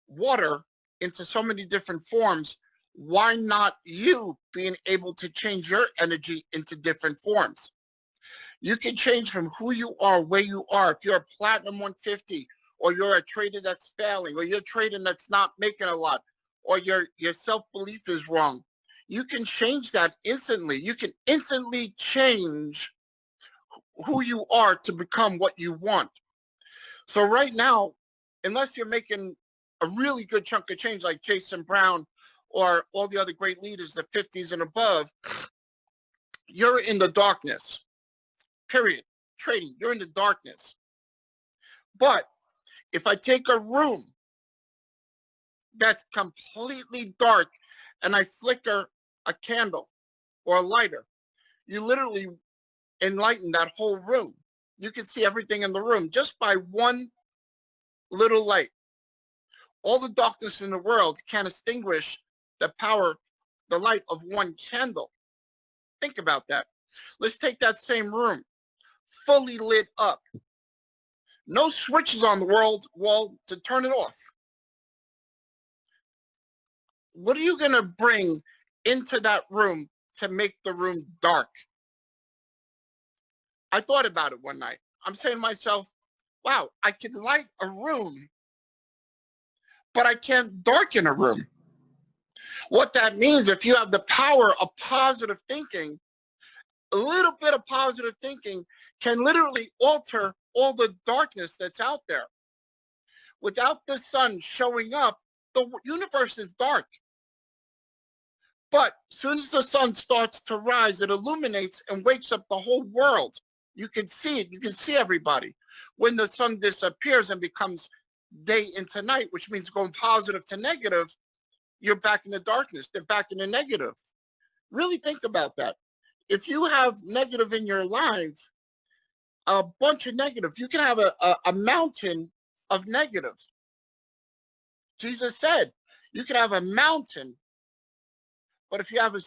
water into so many different forms. Why not you being able to change your energy into different forms? You can change from who you are, where you are. If you're a platinum 150, or you're a trader that's failing, or you're trading that's not making a lot, or your self-belief is wrong, you can change that instantly. You can instantly change who you are to become what you want. So right now, unless you're making a really good chunk of change like Jason Brown or all the other great leaders, the 50s and above, you're in the darkness, period. Trading, you're in the darkness. But if I take a room that's completely dark and I flicker a candle or a lighter, you literally enlighten that whole room. You can see everything in the room just by one little light. All the darkness in the world can't extinguish the power, the light of one candle. Think about that. Let's take that same room, fully lit up. No switches on the wall to turn it off. What are you going to bring into that room to make the room dark? I thought about it one night. I'm saying to myself, wow, I can light a room, but I can't darken a room. What that means, if you have the power of positive thinking, a little bit of positive thinking can literally alter all the darkness that's out there. Without the sun showing up, the universe is dark. But as soon as the sun starts to rise, it illuminates and wakes up the whole world. You can see it. You can see everybody. When the sun disappears and becomes day into night, which means going positive to negative, you're back in the darkness. They're back in the negative. Really think about that. If you have negative in your life, a bunch of negative, you can have a mountain of negative. Jesus said, you can have a mountain, but if you have a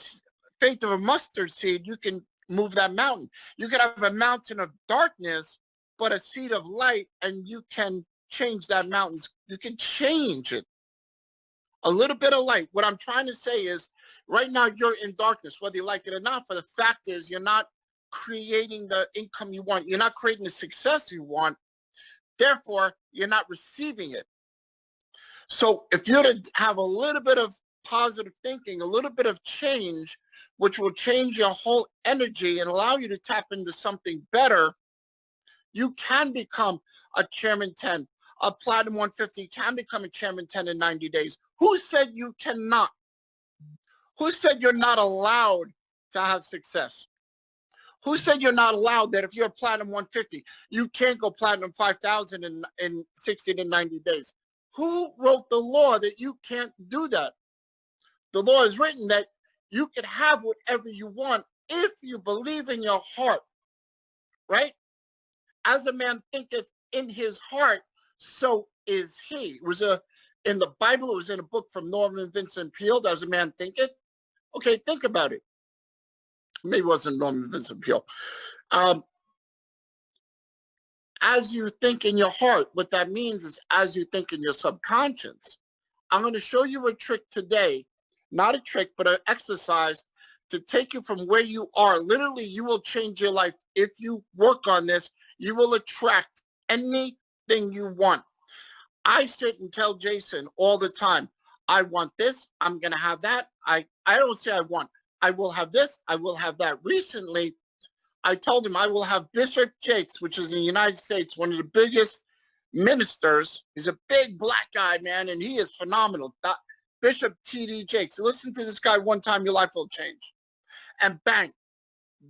faith of a mustard seed, you can move that mountain. You can have a mountain of darkness, but a seed of light, and you can change that mountain. You can change it. A little bit of light. What I'm trying to say is, right now you're in darkness, whether you like it or not. For the fact is, you're not creating the income you want. You're not creating the success you want. Therefore, you're not receiving it. So if you're to have a little bit of positive thinking, a little bit of change, which will change your whole energy and allow you to tap into something better, you can become a Chairman 10. A Platinum 150 can become a Chairman 10 in 90 days. Who said you cannot? Who said you're not allowed to have success? Who said you're not allowed that if you're a Platinum 150, you can't go Platinum 5,000 in 60 to 90 days? Who wrote the law that you can't do that? The law is written that you can have whatever you want if you believe in your heart, right? As a man thinketh in his heart, so is he. It was in the Bible, it was in a book from Norman Vincent Peale, As a Man Thinketh. Okay, think about it. Maybe it wasn't Norman Vincent Peale. As you think in your heart, what that means is as you think in your subconscious. I'm going to show you a trick today, not a trick, but an exercise to take you from where you are. Literally, you will change your life. If you work on this, you will attract anything you want. I sit and tell Jason all the time, I want this, I'm going to have that. I don't say I want. I will have this, I will have that. Recently, I told him I will have Bishop Jakes, which is in the United States, one of the biggest ministers. He's a big black guy, man, and he is phenomenal. Bishop T.D. Jakes. Listen to this guy one time, your life will change. And bang,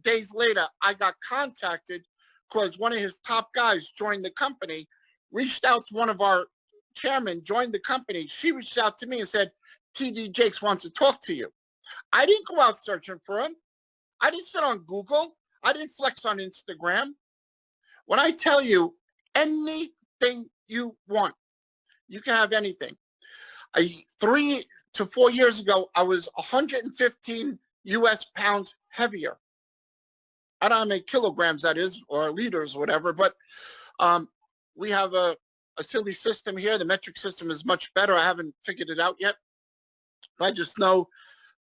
days later, I got contacted because one of his top guys joined the company, reached out to one of our chairmen, joined the company. She reached out to me and said, T.D. Jakes wants to talk to you. I didn't go out searching for him. I didn't sit on Google. I didn't flex on Instagram. When I tell you anything you want, you can have anything. 3 to 4 years ago, I was 115 US pounds heavier. I don't know how many kilograms that is, or liters or whatever, but we have a silly system here. The metric system is much better. I haven't figured it out yet. I just know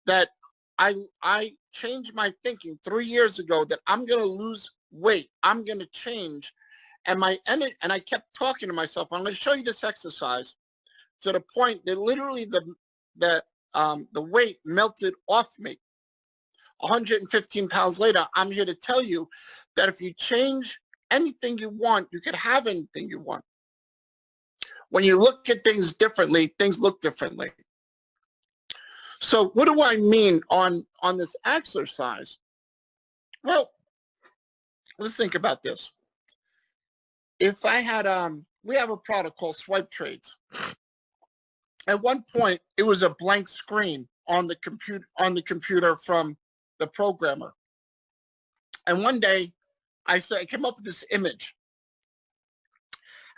that I changed my thinking 3 years ago that I'm going to lose weight. I'm going to change. And I kept talking to myself. I'm going to show you this exercise to the point that literally the weight melted off me. 115 pounds later, I'm here to tell you that if you change anything you want, you can have anything you want. When you look at things differently, things look differently. So what do I mean on this exercise? Well, let's think about this. If I had, we have a product called Swipe Trades. At one point, it was a blank screen on the computer from the programmer. And one day, I came up with this image.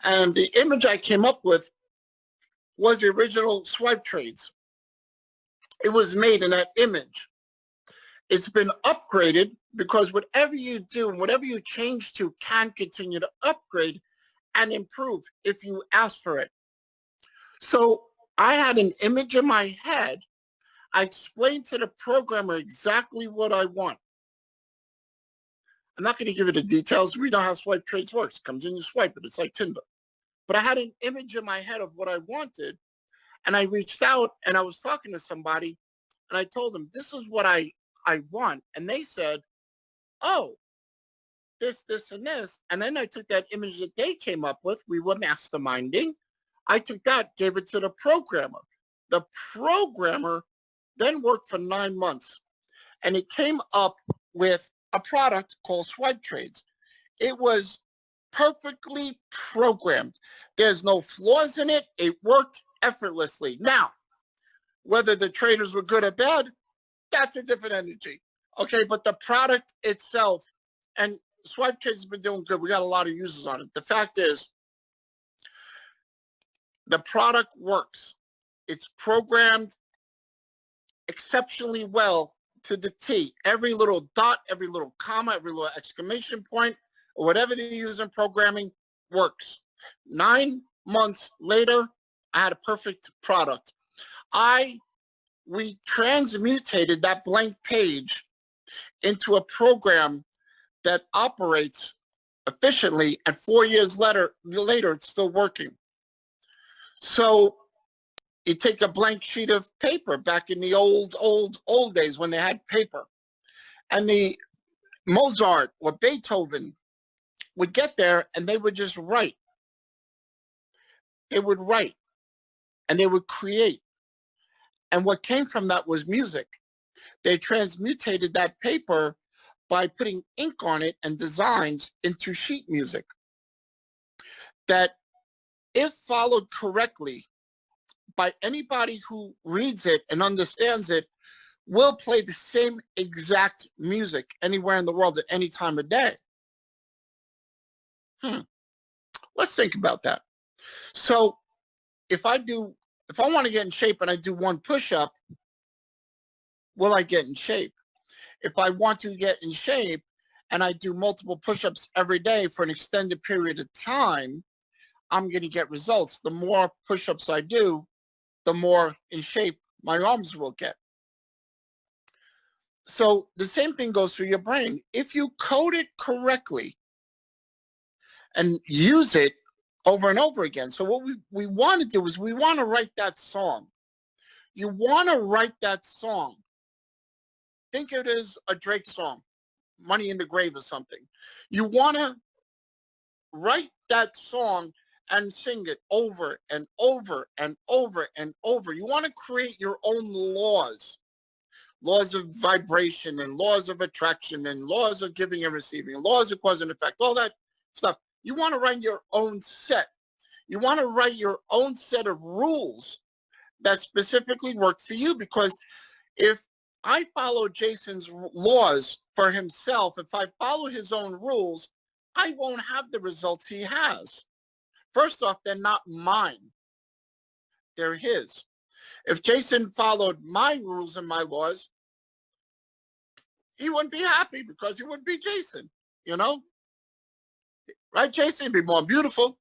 And the image I came up with was the original Swipe Trades. It was made in that image. It's been upgraded because whatever you do and whatever you change to can continue to upgrade and improve if you ask for it. So I had an image in my head. I explained to the programmer exactly what I want. I'm not going to give you the details. We know how Swipe Trades works. It comes in, you swipe it. It's like Tinder. But I had an image in my head of what I wanted. And I reached out and I was talking to somebody and I told them, this is what I want. And they said, oh, this, and this. And then I took that image that they came up with. We were masterminding. I took that, gave it to the programmer. The programmer then worked for 9 months. And it came up with a product called Swipe Trades. It was perfectly programmed. There's no flaws in it. It worked effortlessly. Now, whether the traders were good or bad, that's a different energy. Okay, but the product itself, and Swipe Trades has been doing good. We got a lot of users on it. The fact is, the product works. It's programmed exceptionally well to the T. Every little dot, every little comma, every little exclamation point, or whatever they use in programming works. 9 months later, I had a perfect product. We transmutated that blank page into a program that operates efficiently, and 4 years later, it's still working. So you take a blank sheet of paper back in the old days when they had paper, and the Mozart or Beethoven would get there and they would just write. They would write and they would create. And what came from that was music. They transmutated that paper by putting ink on it and designs into sheet music that, if followed correctly by anybody who reads it and understands it, will play the same exact music anywhere in the world at any time of day. Let's think about that. So if I want to get in shape and I do one push-up, will I get in shape? If I want to get in shape and I do multiple push-ups every day for an extended period of time, I'm going to get results. The more push-ups I do, the more in shape my arms will get. So the same thing goes through your brain. If you code it correctly and use it over and over again. So what we want to do is we want to write that song. You want to write that song. Think of it as a Drake song, Money in the Grave or something. You want to write that song and sing it over and over and over and over. You want to create your own laws of vibration and laws of attraction and laws of giving and receiving, laws of cause and effect, all that stuff. You want to write your own set. You want to write your own set of rules that specifically work for you, because if I follow Jason's laws for himself, if I follow his own rules, I won't have the results he has. First off, they're not mine. They're his. If Jason followed my rules and my laws, he wouldn't be happy because he wouldn't be Jason, you know? Right, Jason? He'd be more beautiful.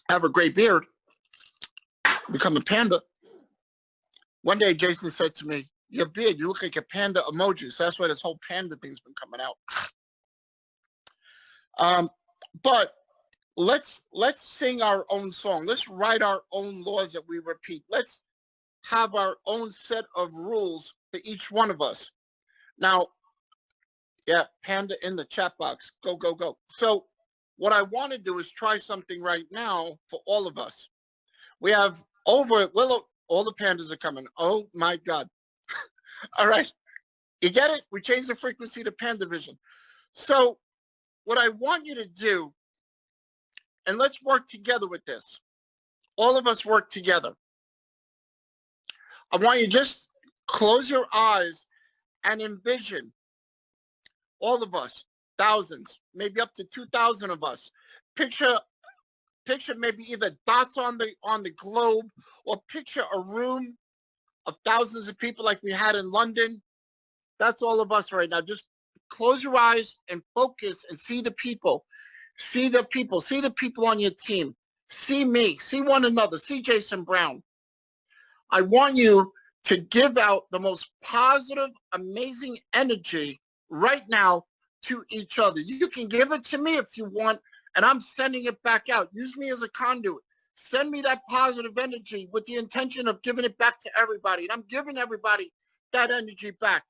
Have a great beard. Become a panda. One day, Jason said to me, your beard, you look like a panda emoji. So that's why this whole panda thing's been coming out. But let's sing our own song. Let's write our own laws that we repeat. Let's have our own set of rules for each one of us. Now, yeah, panda in the chat box. Go, go, go. So what I want to do is try something right now for all of us. We have well, all the pandas are coming. Oh my God. All right. You get it? We changed the frequency to Panda Vision. So what I want you to do, and let's work together with this. All of us work together. I want you to just close your eyes and envision all of us, thousands, maybe up to 2,000 of us. Picture maybe either dots on the globe, or picture a room of thousands of people like we had in London. That's all of us right now. Just close your eyes and focus and see the people. See the people. See the people on your team. See me. See one another. See Jason Brown. I want you to give out the most positive, amazing energy right now to each other. You can give it to me if you want, and I'm sending it back out. Use me as a conduit. Send me that positive energy with the intention of giving it back to everybody. And I'm giving everybody that energy back.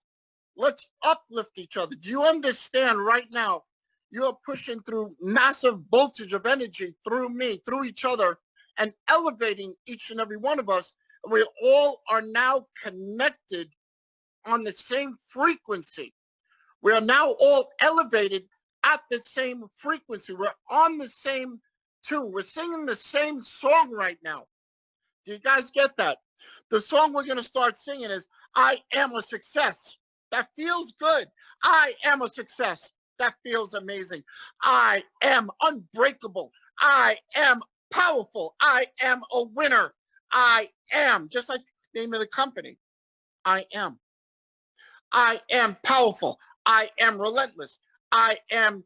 Let's uplift each other. Do you understand right now? You're pushing through massive voltage of energy through me, through each other, and elevating each and every one of us. We all are now connected on the same frequency. We are now all elevated at the same frequency. We're on the same tune. We're singing the same song right now. Do you guys get that? The song we're going to start singing is I Am a Success. That feels good. I am a success. That feels amazing. I am unbreakable. I am powerful. I am a winner. I am, just like the name of the company. I am. I am powerful. I am relentless. I am,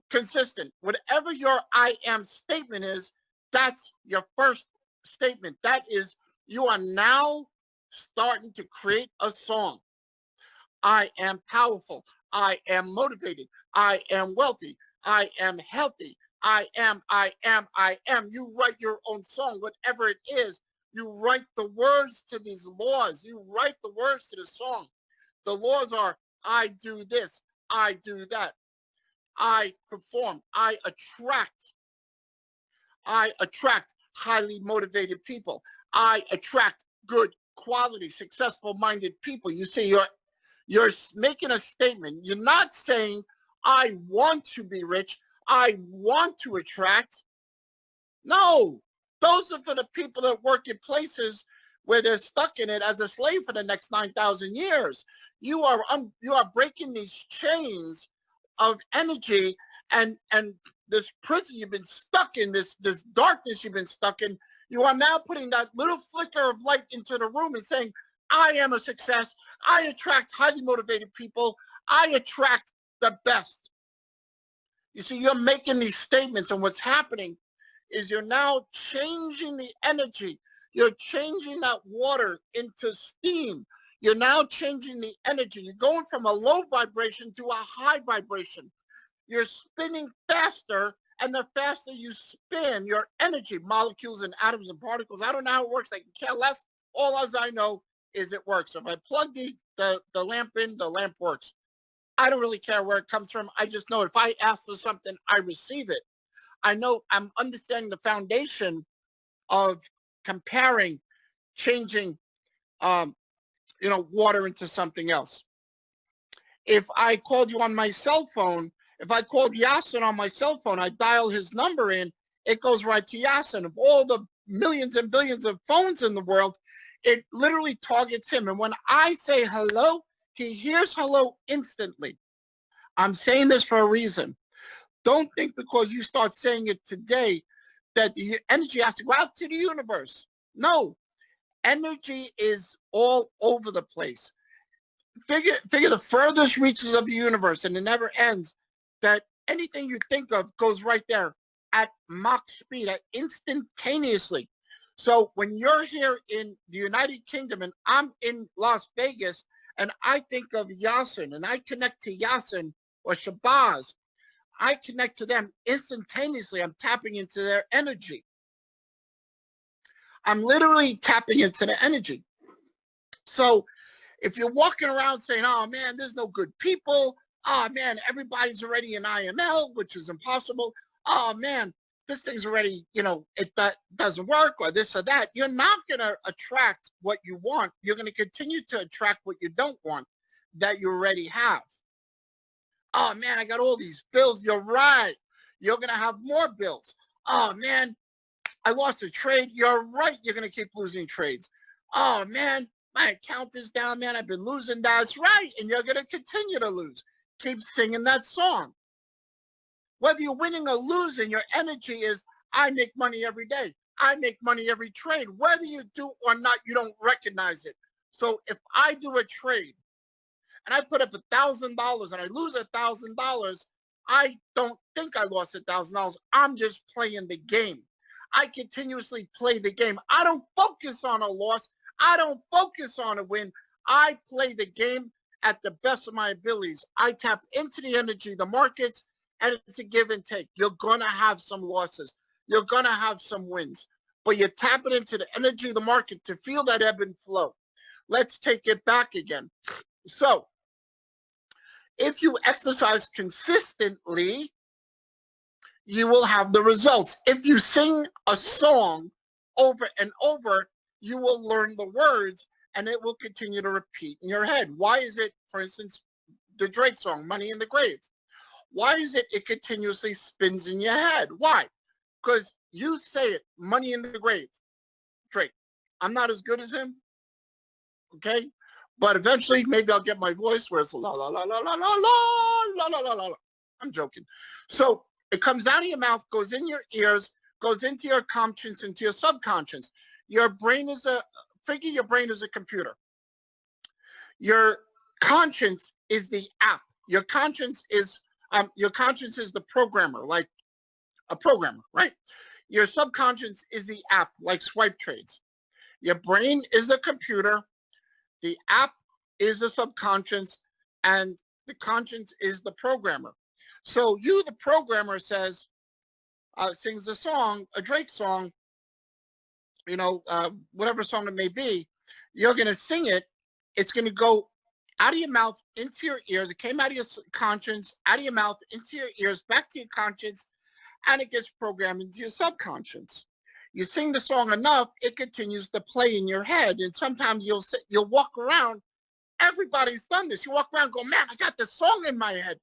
consistent. Whatever your I am statement is, that's your first statement. That is, you are now starting to create a song. I am powerful. I am motivated. I am wealthy. I am healthy. I am. You write your own song, whatever it is. You write the words to these laws. You write the words to the song. The laws are, I do this. I do that. I perform. I attract highly motivated people. I attract good quality, successful minded people. You see, you're making a statement. You're not saying, I want to be rich. I want to attract. No, those are for the people that work in places where they're stuck in it as a slave for the next 9,000 years. You are breaking these chains of energy and this prison you've been stuck in, this darkness you've been stuck in. You are now putting that little flicker of light into the room and saying, I am a success. I attract highly motivated people. I attract the best. You see, you're making these statements, and what's happening is you're now changing the energy. You're changing that water into steam. You're now changing the energy. You're going from a low vibration to a high vibration. You're spinning faster, and the faster you spin, your energy, molecules and atoms and particles, I don't know how it works. I can care less. All as I know is it works. If I plug the lamp in, the lamp works. I don't really care where it comes from. I just know if I ask for something, I receive it. I know I'm understanding the foundation of comparing, changing, water into something else. If I called you on my cell phone, if I called Yasin on my cell phone, I dial his number in, it goes right to Yasin. Of all the millions and billions of phones in the world, it literally targets him. And when I say hello, he hears hello instantly. I'm saying this for a reason. Don't think because you start saying it today that the energy has to go out to the universe. No, energy is all over the place. Figure the furthest reaches of the universe, and it never ends, that anything you think of goes right there at Mach speed, at instantaneously. So when you're here in the United Kingdom and I'm in Las Vegas and I think of Yasin and I connect to Yasin or Shabazz, I connect to them instantaneously. I'm tapping into their energy. I'm literally tapping into the energy. So if you're walking around saying, oh man, there's no good people. Oh man, everybody's already in IML, which is impossible. Oh man, this thing's already, that doesn't work or this or that. You're not going to attract what you want. You're going to continue to attract what you don't want that you already have. Oh man, I got all these bills. You're right. You're going to have more bills. Oh man, I lost a trade. You're right. You're going to keep losing trades. Oh man, my account is down, man. I've been losing. That's right. And you're going to continue to lose. Keep singing that song. Whether you're winning or losing, your energy is, I make money every day. I make money every trade. Whether you do or not, you don't recognize it. So if I do a trade and I put up $1,000 and I lose $1,000, I don't think I lost $1,000. I'm just playing the game. I continuously play the game. I don't focus on a loss. I don't focus on a win. I play the game at the best of my abilities. I tap into the energy, the markets, and it's a give and take. You're going to have some losses. You're going to have some wins. But you're tapping into the energy of the market to feel that ebb and flow. Let's take it back again. So if you exercise consistently, you will have the results. If you sing a song over and over, you will learn the words and it will continue to repeat in your head. Why is it, for instance, the Drake song, Money in the Grave? Why is it continuously spins in your head? Why? Because you say it, money in the grave. Drake, I'm not as good as him, okay? But eventually, maybe I'll get my voice where it's la, la, la, la, la, la, la, la, la, la, la. I'm joking. So it comes out of your mouth, goes in your ears, goes into your conscience, into your subconscious. Your brain is figure your brain is a computer. Your conscience is the app. Your conscience is the programmer, like a programmer, right? Your subconscious is the app, like swipe trades. Your brain is the computer, the app is the subconscious, and the conscience is the programmer. So you, the programmer, sings a song, a Drake song, whatever song it may be, you're going to sing it. It's going to go out of your mouth into your ears. It came out of your conscience, out of your mouth into your ears, back to your conscience, and it gets programmed into your subconscious. You sing the song enough, it continues to play in your head. And sometimes you'll walk around. Everybody's done this. You walk around and go, man, I got this song in my head.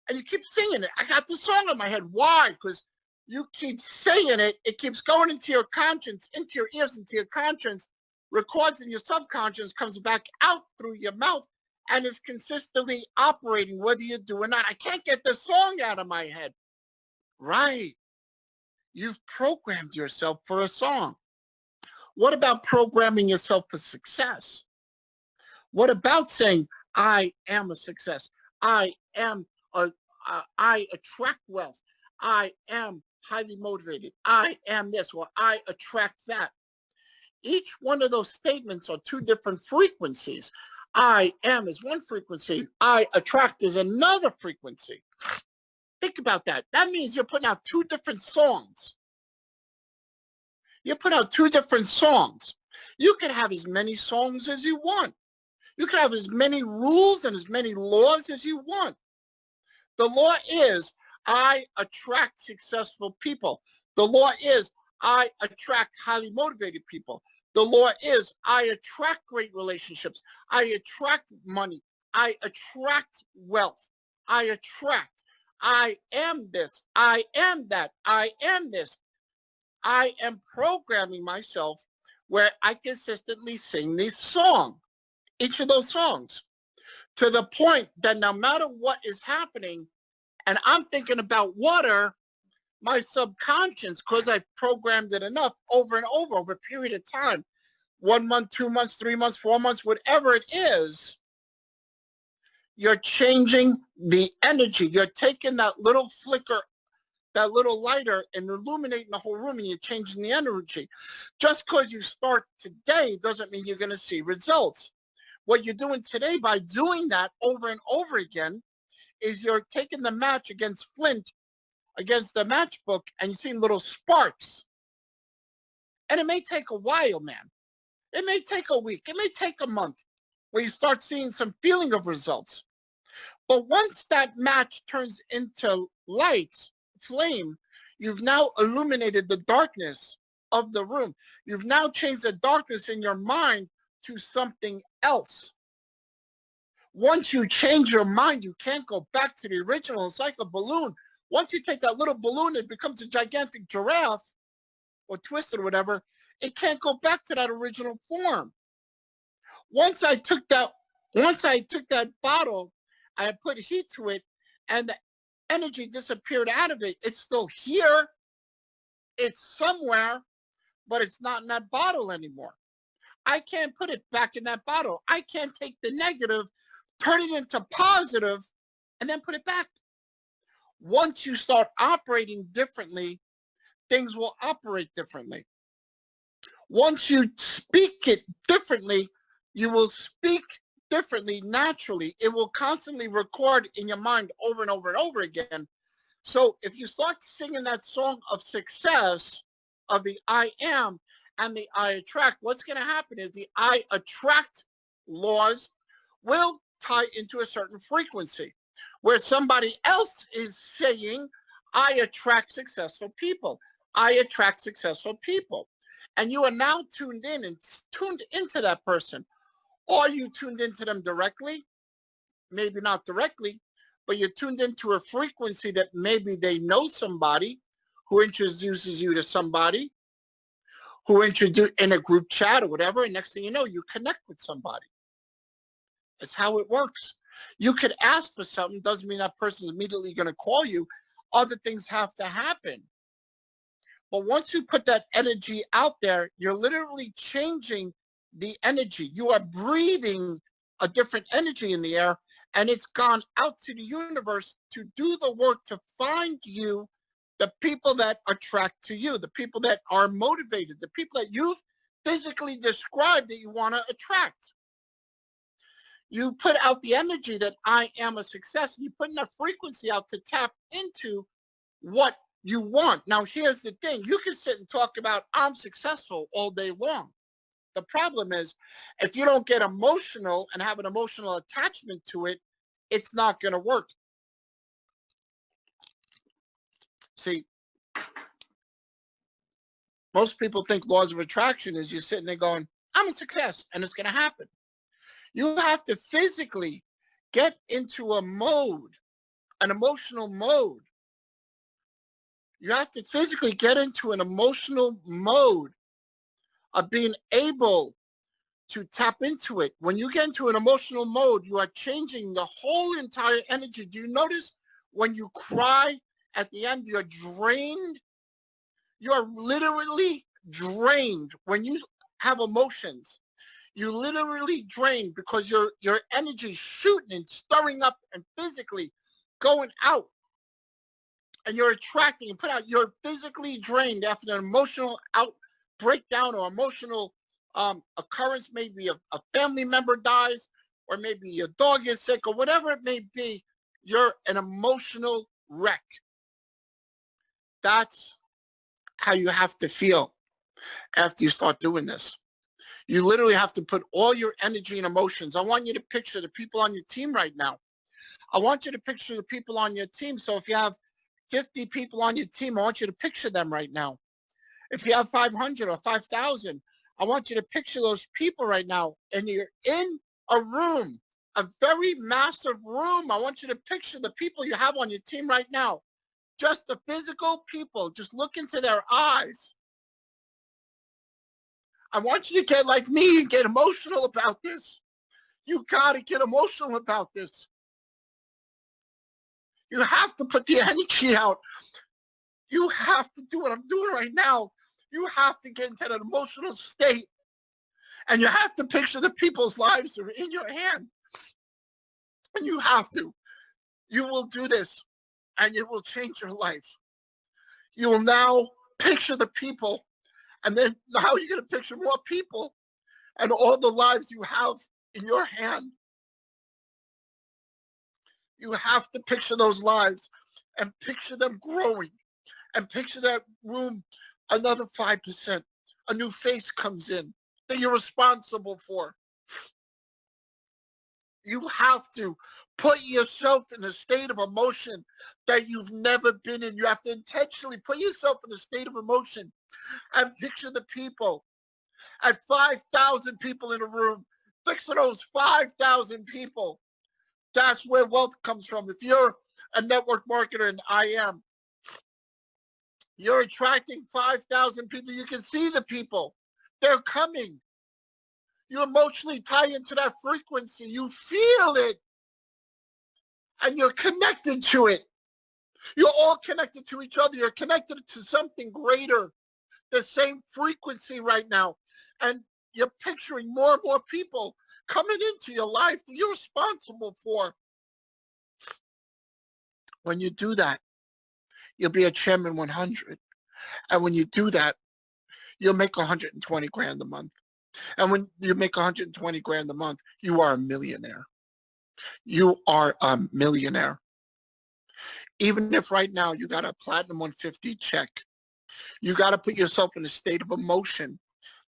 And you keep singing it. I got this song in my head. Why? Because you keep saying it. It keeps going into your conscience, into your ears, into your conscience, records in your subconscious, comes back out through your mouth, and is consistently operating whether you do or not. I can't get the song out of my head. Right. You've programmed yourself for a song. What about programming yourself for success? What about saying, I am a success. I attract wealth. I am highly motivated. I am this, or I attract that. Each one of those statements are two different frequencies. I am is one frequency. I attract is another frequency. Think about that. That means you're putting out two different songs. You put out two different songs. You can have as many songs as you want. You can have as many rules and as many laws as you want. The law is I attract successful people. The law is I attract highly motivated people. The law is I attract great relationships. I attract money. I attract wealth. I attract. I am this. I am that. I am this. I am programming myself where I consistently sing this song, each of those songs, to the point that no matter what is happening, and I'm thinking about water, my subconscious, because I've programmed it enough over and over a period of time, 1 month, 2 months, 3 months, 4 months, whatever it is, you're changing the energy. You're taking that little flicker, that little lighter, and illuminating the whole room, and you're changing the energy. Just because you start today doesn't mean you're going to see results. What you're doing today by doing that over and over again is you're taking the match against Flint, against the matchbook, and you're seeing little sparks. And it may take a while, man. It may take a week. It may take a month where you start seeing some feeling of results. But once that match turns into light, flame, you've now illuminated the darkness of the room. You've now changed the darkness in your mind to something else. Once you change your mind, you can't go back to the original. It's like a balloon. Once you take that little balloon, it becomes a gigantic giraffe or twisted or whatever. It can't go back to that original form. Once I took that bottle, I put heat to it, and the energy disappeared out of it. It's still here. It's somewhere, but it's not in that bottle anymore. I can't put it back in that bottle. I can't take the negative, turn it into positive, and then put it back. Once you start operating differently, things will operate differently. Once you speak it differently, you will speak differently naturally. It will constantly record in your mind over and over and over again. So if you start singing that song of success, of the I am and the I attract, what's going to happen is the I attract laws will tie into a certain frequency where somebody else is saying, I attract successful people. I attract successful people. And you are now tuned in and tuned into that person. Or you tuned into them directly, maybe not directly, but you're tuned into a frequency that maybe they know somebody who introduces you to somebody, who introduce in a group chat or whatever, and next thing you know, you connect with somebody. That's how it works. You could ask for something, doesn't mean that person's immediately going to call you. Other things have to happen. But once you put that energy out there, you're literally changing the energy. You are breathing a different energy in the air, and it's gone out to the universe to do the work to find you the people that attract to you, the people that are motivated, the people that you've physically described that you want to attract. You put out the energy that I am a success, and you put enough frequency out to tap into what you want. Now, here's the thing. You can sit and talk about I'm successful all day long. The problem is if you don't get emotional and have an emotional attachment to it, it's not going to work. See, most people think laws of attraction is you're sitting there going, I'm a success, and it's going to happen. You have to physically get into a mode, an emotional mode. You have to physically get into an emotional mode of being able to tap into it. When you get into an emotional mode, you are changing the whole entire energy. Do you notice when you cry at the end, you're drained? You're literally drained. When you have emotions, you literally drain because your energy is shooting and stirring up and physically going out. And you're attracting and put out. You're physically drained after an emotional breakdown or emotional occurrence. Maybe a family member dies, or maybe your dog is sick, or whatever it may be. You're an emotional wreck. That's how you have to feel after you start doing this. You literally have to put all your energy and emotions. I want you to picture the people on your team right now. I want you to picture the people on your team. So if you have 50 people on your team, I want you to picture them right now. If you have 500 or 5,000, I want you to picture those people right now. And you're in a room, a very massive room. I want you to picture the people you have on your team right now. Just the physical people. Just look into their eyes. I want you to get like me and get emotional about this. You got to get emotional about this. You have to put the energy out. You have to do what I'm doing right now. You have to get into that emotional state. And you have to picture the people's lives that are in your hand. And you have to. You will do this, and it will change your life. You will now picture the people, and then now you're going to picture more people and all the lives you have in your hand. You have to picture those lives and picture them growing, and picture that room, another 5%. A new face comes in that you're responsible for. You have to put yourself in a state of emotion that you've never been in. You have to intentionally put yourself in a state of emotion and picture the people. At 5,000 people in a room, picture those 5,000 people. That's where wealth comes from. If you're a network marketer, and I am, you're attracting 5,000 people. You can see the people. They're coming. You emotionally tie into that frequency. You feel it. And you're connected to it. You're all connected to each other. You're connected to something greater. The same frequency right now. And you're picturing more and more people coming into your life that you're responsible for. When you do that, you'll be a Chairman 100. And when you do that, you'll make 120 grand a month. And when you make 120 grand a month, you are a millionaire. You are a millionaire. Even if right now you got a Platinum 150 check, you got to put yourself in a state of emotion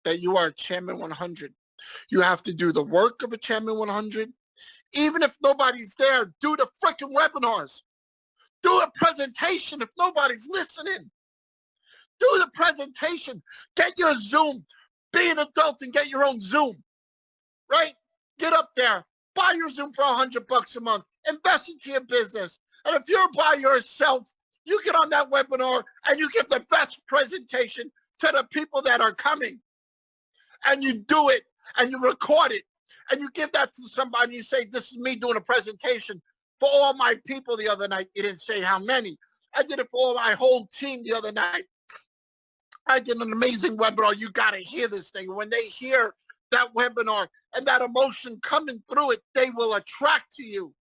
that you are a Chairman 100. You have to do the work of a Chairman 100. Even if nobody's there, do the freaking webinars. Do a presentation if nobody's listening. Do the presentation. Get your Zoom. Be an adult and get your own Zoom. Right? Get up there. Buy your Zoom for $100 a month. Invest into your business. And if you're by yourself, you get on that webinar and you give the best presentation to the people that are coming. And you do it and you record it. And you give that to somebody. You say, this is me doing a presentation for all my people the other night. You didn't say how many. I did it for my whole team the other night. I did an amazing webinar. You got to hear this thing. When they hear that webinar and that emotion coming through it, they will attract to you.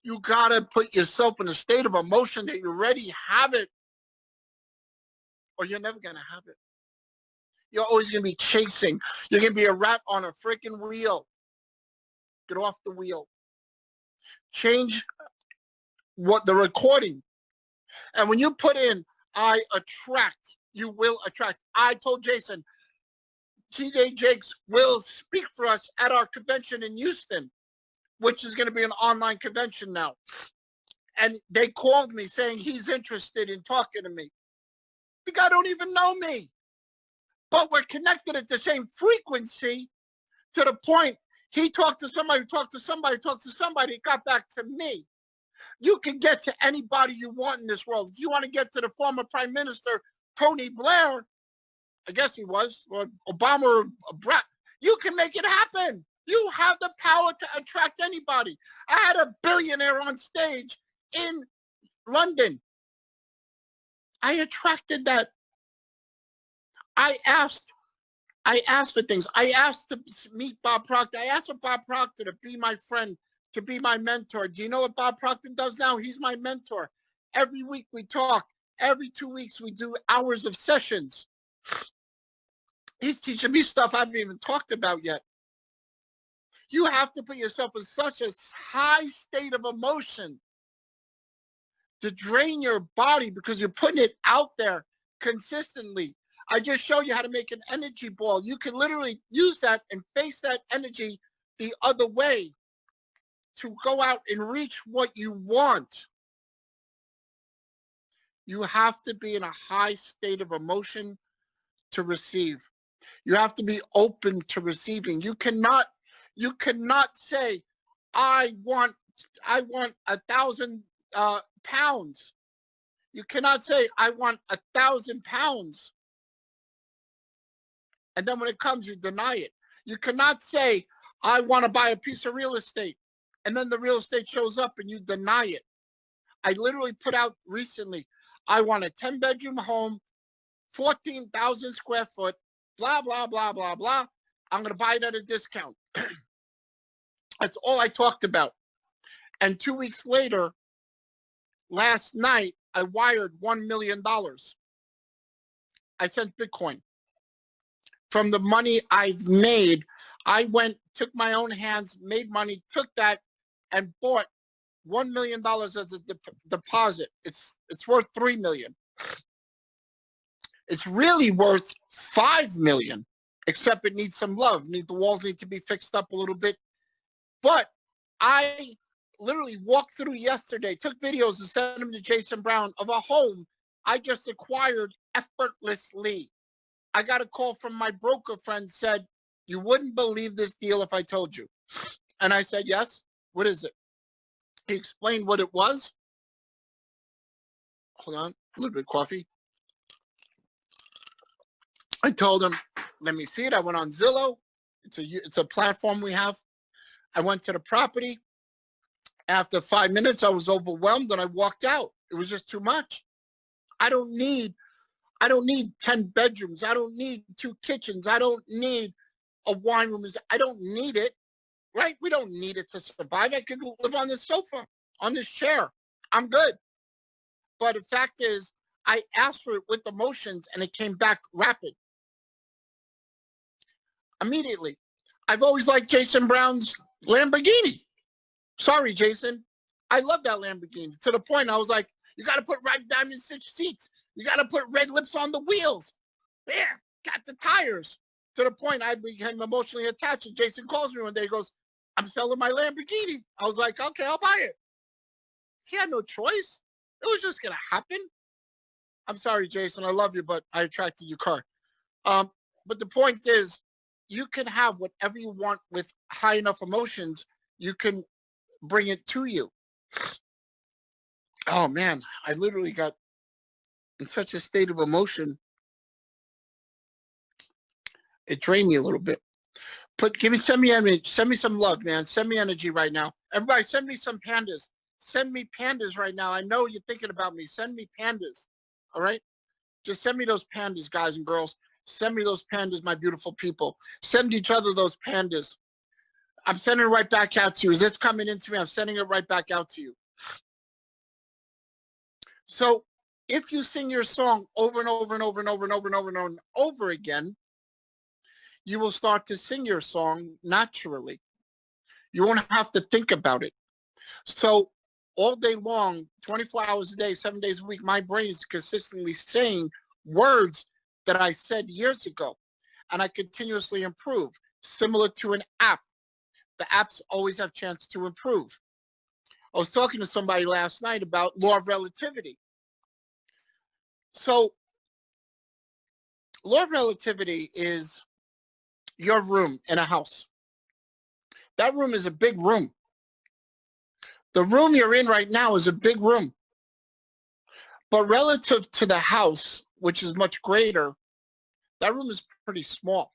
You got to put yourself in a state of emotion that you already have it, or you're never going to have it. You're always going to be chasing. You're going to be a rat on a freaking wheel. Get off the wheel. Change what the recording. And when you put in, I attract, you will attract. I told Jason, TJ Jakes will speak for us at our convention in Houston, which is going to be an online convention now. And they called me saying he's interested in talking to me. The guy don't even know me. But we're connected at the same frequency to the point he talked to somebody, talked to somebody, talked to somebody, it got back to me. You can get to anybody you want in this world. If you want to get to the former Prime Minister, Tony Blair, I guess he was, or Obama, or Brett, you can make it happen. You have the power to attract anybody. I had a billionaire on stage in London. I attracted that. I asked for things. I asked to meet Bob Proctor. I asked for Bob Proctor to be my friend, to be my mentor. Do you know what Bob Proctor does now? He's my mentor. Every week we talk. Every 2 weeks we do hours of sessions. He's teaching me stuff I haven't even talked about yet. You have to put yourself in such a high state of emotion to drain your body because you're putting it out there consistently. I just showed you how to make an energy ball. You can literally use that and face that energy the other way to go out and reach what you want. You have to be in a high state of emotion to receive. You have to be open to receiving. You cannot say, I want 1,000 pounds. You cannot say, I want 1,000 pounds. And then when it comes, you deny it. You cannot say, I want to buy a piece of real estate. And then the real estate shows up and you deny it. I literally put out recently, I want a 10-bedroom home, 14,000 square foot, blah, blah, blah, blah, blah. I'm going to buy it at a discount. That's all I talked about. And 2 weeks later, last night, I wired $1 million. I sent Bitcoin. From the money I've made, I took my own hands, made money, took that, and bought $1 million as a deposit. It's worth $3 million. It's really worth $5 million, except it needs some love. The walls need to be fixed up a little bit. But I literally walked through yesterday, took videos and sent them to Jason Brown of a home I just acquired effortlessly. I got a call from my broker friend, said, you wouldn't believe this deal if I told you. And I said, yes, what is it? He explained what it was. Hold on, a little bit of coffee. I told him, let me see it. I went on Zillow. It's a platform we have. I went to the property. After 5 minutes, I was overwhelmed and I walked out. It was just too much. I don't need 10 bedrooms. I don't need 2 kitchens. I don't need a wine room. I don't need it, right? We don't need it to survive. I could live on this sofa, on this chair. I'm good. But the fact is, I asked for it with emotions and it came back rapid. Immediately. I've always liked Jason Brown's Lamborghini. Sorry, Jason. I love that Lamborghini to the point I was like, you got to put red diamond stitch seats. You got to put red lips on the wheels. There, got the tires. To the point I became emotionally attached. And Jason calls me one day, he goes, I'm selling my Lamborghini. I was like, okay, I'll buy it. He had no choice. It was just going to happen. I'm sorry, Jason. I love you, but I attracted your car. But the point is, you can have whatever you want with high enough emotions. You can bring it to you. Oh, man, I literally got in such a state of emotion. It drained me a little bit. Send me some love, man. Send me energy right now. Everybody, send me some pandas. Send me pandas right now. I know you're thinking about me. Send me pandas. All right? Just send me those pandas, guys and girls. Send me those pandas, my beautiful people. Send each other those pandas. I'm sending it right back out to you. Is this coming into me? I'm sending it right back out to you. So if you sing your song over and over and over and over and over and over and over and over again, you will start to sing your song naturally. You won't have to think about it. So all day long, 24 hours a day, 7 days a week, my brain is consistently saying words that I said years ago, and I continuously improve, similar to an app. The apps always have a chance to improve. I was talking to somebody last night about law of relativity. So law of relativity is your room in a house. That room is a big room. The room you're in right now is a big room. But relative to the house, which is much greater, that room is pretty small.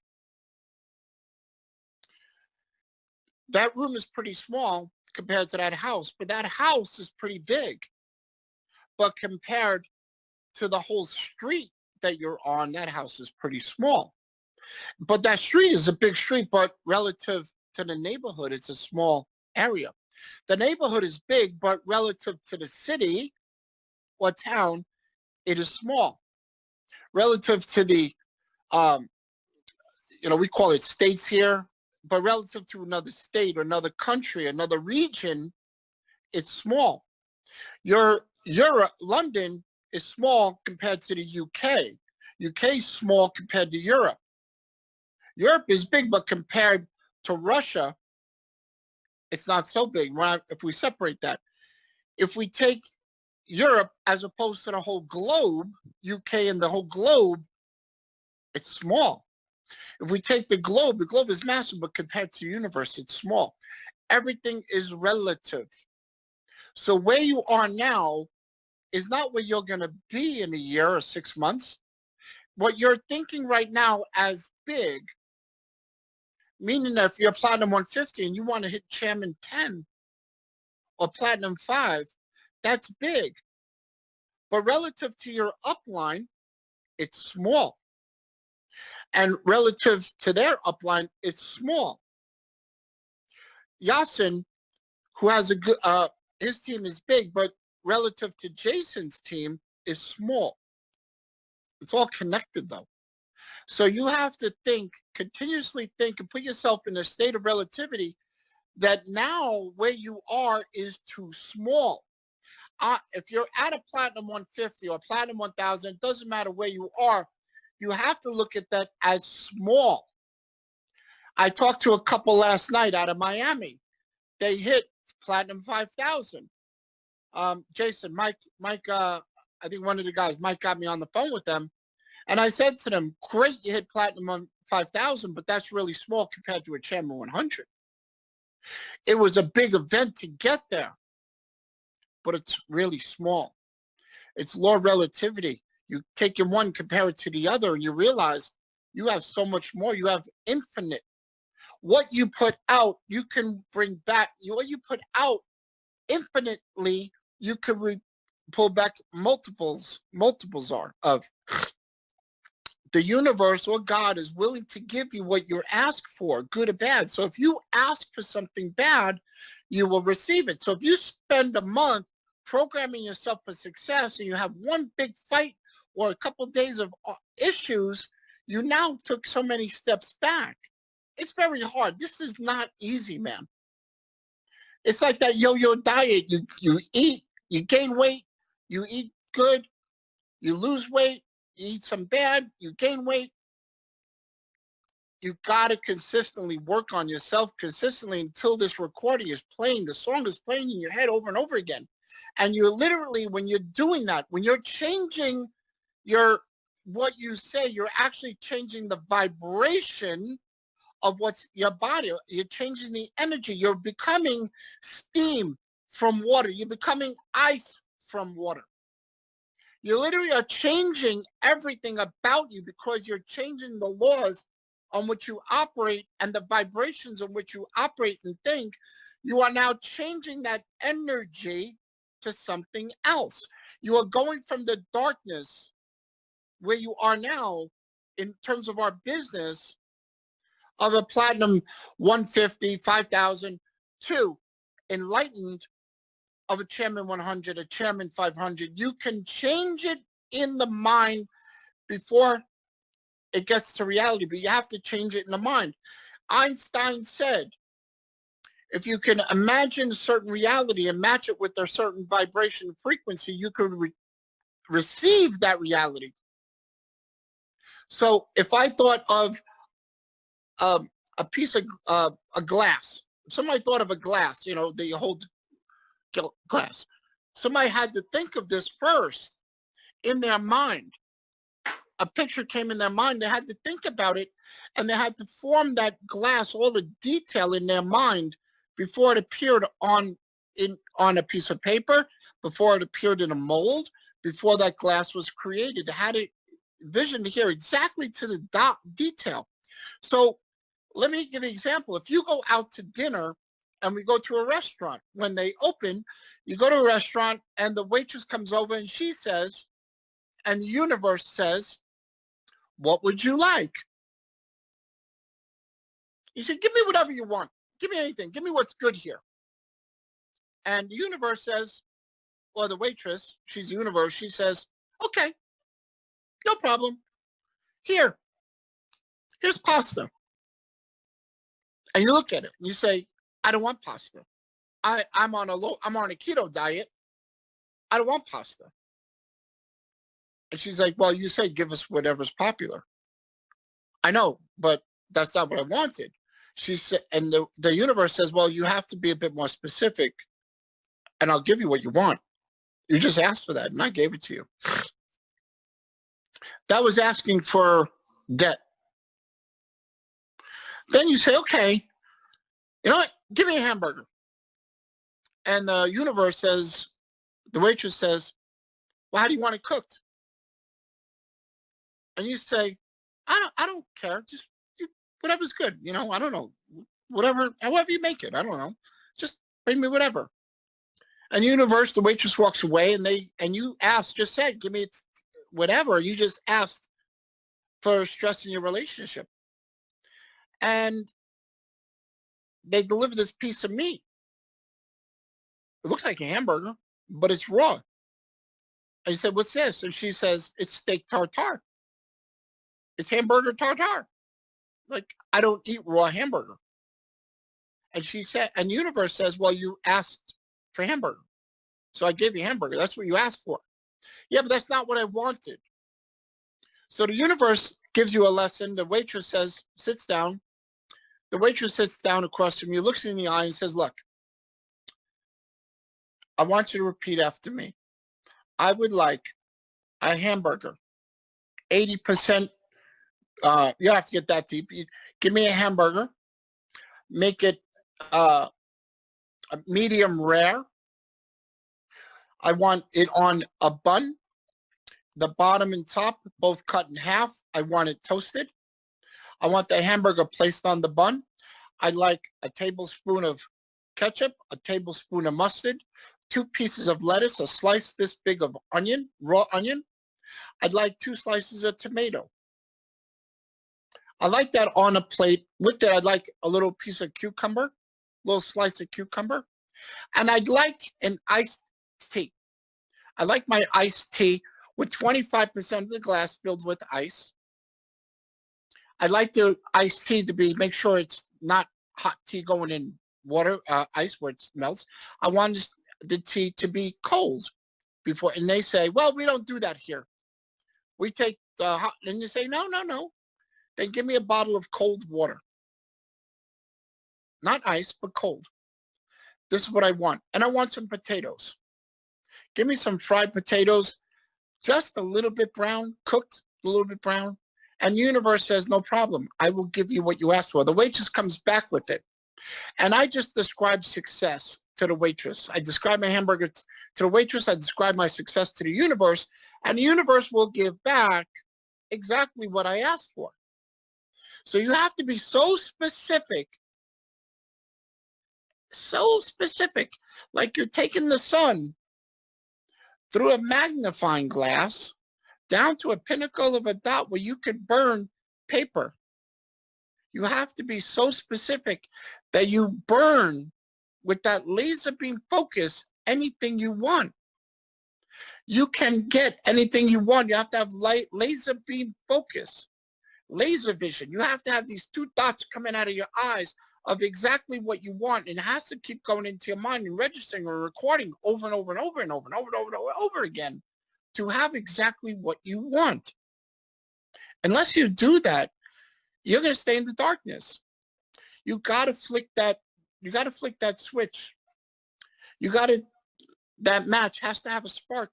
That room is pretty small compared to that house, but that house is pretty big. But compared to the whole street that you're on, that house is pretty small. But that street is a big street, but relative to the neighborhood, it's a small area. The neighborhood is big, but relative to the city or town, it is small. Relative to the, we call it states here, but relative to another state or another country, another region, it's small. London is small compared to the UK. UK is small compared to Europe. Europe is big, but compared to Russia, it's not so big. If we separate that, if we take Europe as opposed to the whole globe, UK and the whole globe, it's small. If we take the globe is massive, but compared to the universe, it's small. Everything is relative. So where you are now is not where you're going to be in a year or 6 months. What you're thinking right now as big, meaning that if you're platinum 150 and you want to hit chairman 10 or platinum 5, that's big. But relative to your upline, it's small. And relative to their upline, it's small. Yasin, who has a good, his team is big, but relative to Jason's team is small. It's all connected though. So you have to think, continuously think and put yourself in a state of relativity that now where you are is too small. If you're at a platinum 150 or platinum 1000, it doesn't matter where you are. You have to look at that as small. I talked to a couple last night out of Miami. They hit platinum 5000. Jason, Mike, I think one of the guys, Mike, got me on the phone with them. And I said to them, great, you hit platinum 5000, but that's really small compared to a chairman 100. It was a big event to get there, but it's really small. It's law of relativity. You take your one, compare it to the other, and you realize you have so much more. You have infinite. What you put out, you can bring back. What you put out infinitely, you could pull back multiples are of. The universe or God is willing to give you what you ask for, good or bad. So if you ask for something bad, you will receive it. So if you spend a month programming yourself for success and you have one big fight or a couple of days of issues, you now took so many steps back. It's very hard. This is not easy, man. It's like that yo-yo diet. You eat, you gain weight, you eat good, you lose weight, you eat some bad, you gain weight. You got to consistently work on yourself consistently until this recording is playing. The song is playing in your head over and over again. And you literally, when you're doing that, when you're changing what you say, you're actually changing the vibration of what's your body. You're changing the energy. You're becoming steam from water. You're becoming ice from water. You literally are changing everything about you because you're changing the laws on which you operate and the vibrations on which you operate and think. You are now changing that energy to something else. You are going from the darkness where you are now in terms of our business of a platinum 150, 5,000 to enlightened of a chairman 100, a chairman 500. You can change it in the mind before it gets to reality, but you have to change it in the mind. Einstein said, if you can imagine a certain reality and match it with a certain vibration frequency, you could receive that reality. So if I thought of a piece of a glass, if somebody thought of a glass, they hold glass. Somebody had to think of this first in their mind. A picture came in their mind. They had to think about it, and they had to form that glass, all the detail in their mind before it appeared on a piece of paper, before it appeared in a mold, before that glass was created. They had a vision to hear exactly to the detail. So let me give you an example. If you go out to dinner and we go to a restaurant, when they open, you go to a restaurant and the waitress comes over and she says, and the universe says, what would you like? You said, give me whatever you want. Give me anything. Give me what's good here. And the universe says, or the waitress, she's the universe, she says, okay, no problem. Here's pasta. And you look at it and you say, I don't want pasta. I'm on a keto diet. I don't want pasta. And she's like, well, you said give us whatever's popular. I know, but that's not what I wanted. She said, and the universe says, well, you have to be a bit more specific, and I'll give you what you want. You just asked for that, and I gave it to you. That was asking for debt. Then you say, okay, you know what? Give me a hamburger. And the universe says, the waitress says, well, how do you want it cooked? And you say, I don't care. Just whatever's good. You know, I don't know. Whatever, however you make it. I don't know. Just bring me whatever. And the universe, the waitress walks away, and you asked, just said, give me whatever. You just asked for stress in your relationship. And they deliver this piece of meat. It looks like a hamburger, but it's raw. And you said, what's this? And she says, it's steak tartare. It's hamburger tartare. Like, I don't eat raw hamburger. And she said, and the universe says, well, you asked for hamburger. So I gave you hamburger. That's what you asked for. Yeah, but that's not what I wanted. So the universe gives you a lesson. The waitress says, sits down. The waitress sits down across from you, looks you in the eye and says, look, I want you to repeat after me. I would like a hamburger, 80%. You don't have to get that deep. Give me a hamburger. Make it a medium rare. I want it on a bun. The bottom and top both cut in half. I want it toasted. I want the hamburger placed on the bun. I'd like a tablespoon of ketchup, a tablespoon of mustard, 2 pieces of lettuce, a slice this big of onion, raw onion. I'd like 2 slices of tomato. I like that on a plate. With that, I'd like a little piece of cucumber, a little slice of cucumber. And I'd like an iced tea. I like my iced tea with 25% of the glass filled with ice. I'd like the iced tea to be, make sure it's not hot tea going in water, ice where it melts. I want the tea to be cold before, and they say, well, we don't do that here. We take the hot, and you say, no. Then give me a bottle of cold water. Not ice, but cold. This is what I want. And I want some potatoes. Give me some fried potatoes, just a little bit brown, cooked a little bit brown. And the universe says, no problem. I will give you what you asked for. The waitress comes back with it. And I just described success to the waitress. I described my hamburger to the waitress. I described my success to the universe. And the universe will give back exactly what I asked for. So you have to be so specific, like you're taking the sun through a magnifying glass down to a pinnacle of a dot where you could burn paper. You have to be so specific that you burn with that laser beam focus anything you want. You can get anything you want. You have to have laser beam focus, laser vision. You have to have these 2 dots coming out of your eyes of exactly what you want. And it has to keep going into your mind and registering or recording over and over and over and over and over and over and over again to have exactly what you want. Unless you do that, you're going to stay in the darkness. You got to flick that. You got to flick that switch. That match has to have a spark.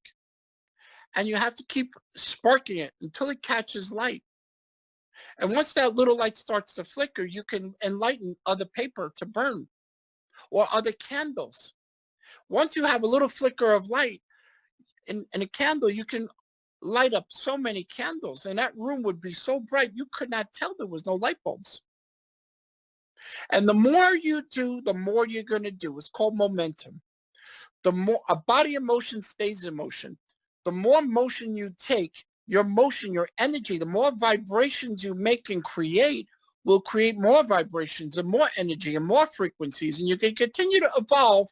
And you have to keep sparking it until it catches light. And once that little light starts to flicker, you can enlighten other paper to burn or other candles. Once you have a little flicker of light in a candle, you can light up so many candles, and that room would be so bright you could not tell there was no light bulbs. And the more you do, the more you're going to do. It's called momentum. The more a body in motion stays in motion. The more motion you take, your motion, your energy, the more vibrations you make and create will create more vibrations and more energy and more frequencies, and you can continue to evolve.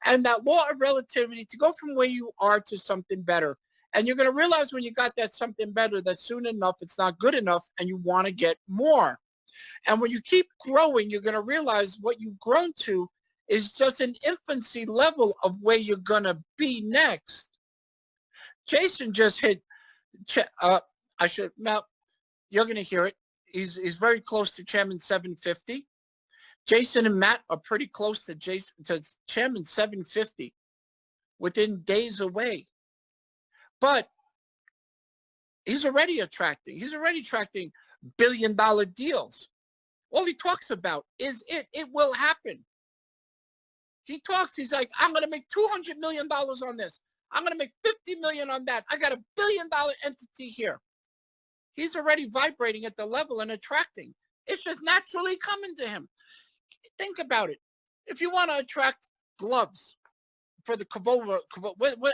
And that law of relativity to go from where you are to something better. And you're going to realize when you got that something better that soon enough it's not good enough and you want to get more. And when you keep growing, you're going to realize what you've grown to is just an infancy level of where you're going to be next. Jason just hit I should, now, you're going to hear it. He's very close to Chairman 750. Jason and Matt are pretty close to Chairman 750, within days away. But he's already attracting billion-dollar deals. All he talks about is it will happen. He talks, he's like, I'm going to make $200 million on this. I'm going to make 50 million on that. I got $1 billion entity here. He's already vibrating at the level and attracting. It's just naturally coming to him. Think about it. If you want to attract gloves for the I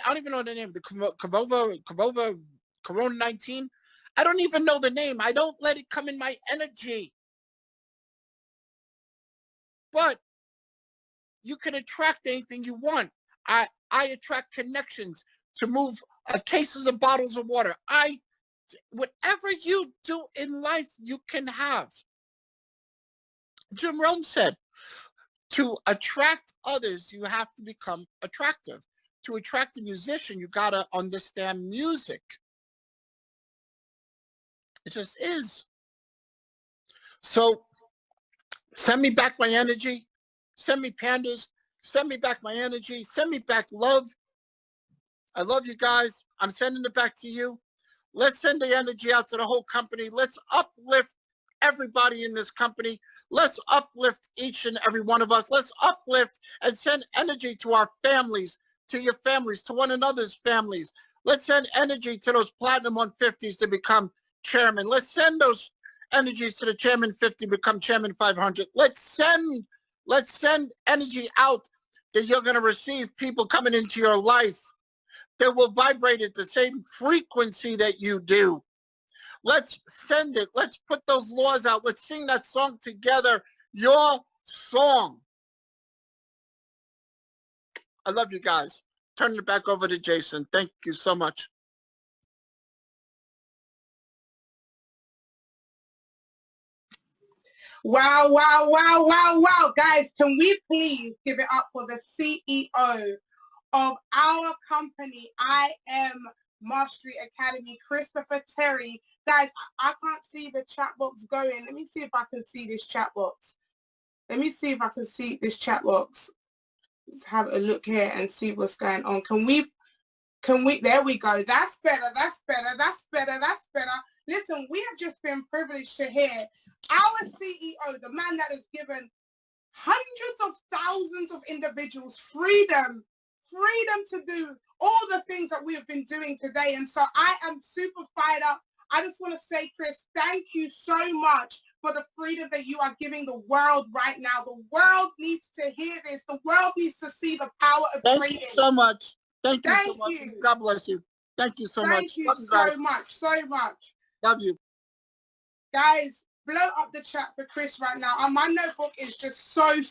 don't even know the name, the Corona 19. I don't even know the name. I don't let it come in my energy. But you can attract anything you want. I attract connections to move cases of bottles of water. Whatever you do in life, you can have. Jim Rome said, to attract others, you have to become attractive. To attract a musician, you got to understand music. It just is. So send me back my energy. Send me pandas. Send me back my energy. Send me back love. I love you guys. I'm sending it back to you. Let's send the energy out to the whole company. Let's uplift everybody in this company. Let's uplift each and every one of us. Let's uplift and send energy to our families, to your families, to one another's families. Let's send energy to those Platinum 150s to become chairman. Let's send those energies to the Chairman 50, become Chairman 500. Let's send energy out that you're going to receive people coming into your life that will vibrate at the same frequency that you do. Let's send it. Let's put those laws out. Let's sing that song together. Your song. I love you guys. Turning it back over to Jason. Thank you so much. Wow, wow, wow, wow, wow. Guys, can we please give it up for the CEO of our company, IM Mastery Academy, Christopher Terry. Guys, I can't see the chat box going. Let me see if I can see this chat box. Let me see if I can see this chat box. Let's have a look here and see what's going on. Can we, there we go. That's better, that's better, that's better, that's better. Listen, we have just been privileged to hear our CEO, the man that has given hundreds of thousands of individuals freedom to do all the things that we have been doing today. And so I am super fired up. I just want to say, Chris, thank you so much for the freedom that you are giving the world right now. The world needs to hear this. The world needs to see the power of trading. Thank you so much. Thank you so much. God bless you. Thank you so much. Thank you so much. Love you. Guys, blow up the chat for Chris right now. And my notebook is just so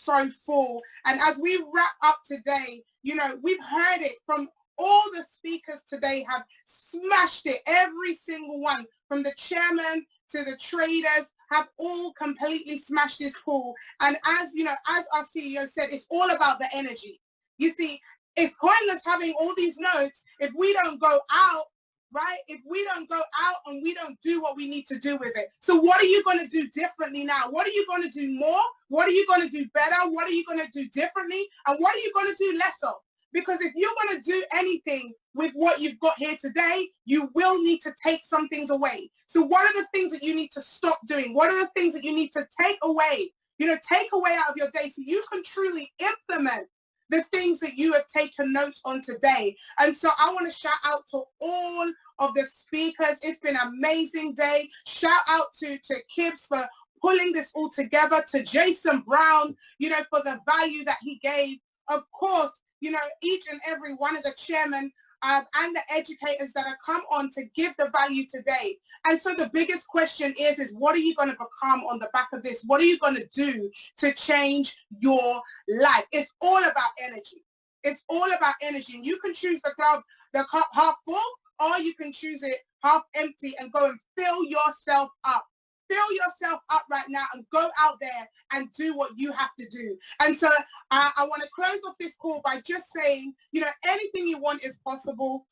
full. And as we wrap up today, you know, we've heard it from all the speakers today have smashed it. Every single one, from the chairman to the traders, have all completely smashed this call. And as you know, as our CEO said, it's all about the energy. You see, it's pointless having all these notes if we don't go out, right? If we don't go out and we don't do what we need to do with it. So what are you going to do differently now? What are you going to do more? What are you going to do better? What are you going to do differently? And what are you going to do less of? Because if you're going to do anything with what you've got here today, you will need to take some things away. So what are the things that you need to stop doing? What are the things that you need to take away? You know, take away out of your day so you can truly implement the things that you have taken notes on today. And so I want to shout out to all of the speakers. It's been an amazing day. Shout out to Kibbs for pulling this all together, to Jason Brown, you know, for the value that he gave. Of course, you know, each and every one of the chairmen and the educators that have come on to give the value today. And so the biggest question is what are you going to become on the back of this? What are you going to do to change your life? It's all about energy. It's all about energy. And you can choose the cup half full, or you can choose it half empty and go and fill yourself up. Fill yourself up right now and go out there and do what you have to do. And so I want to close off this call by just saying, you know, anything you want is possible.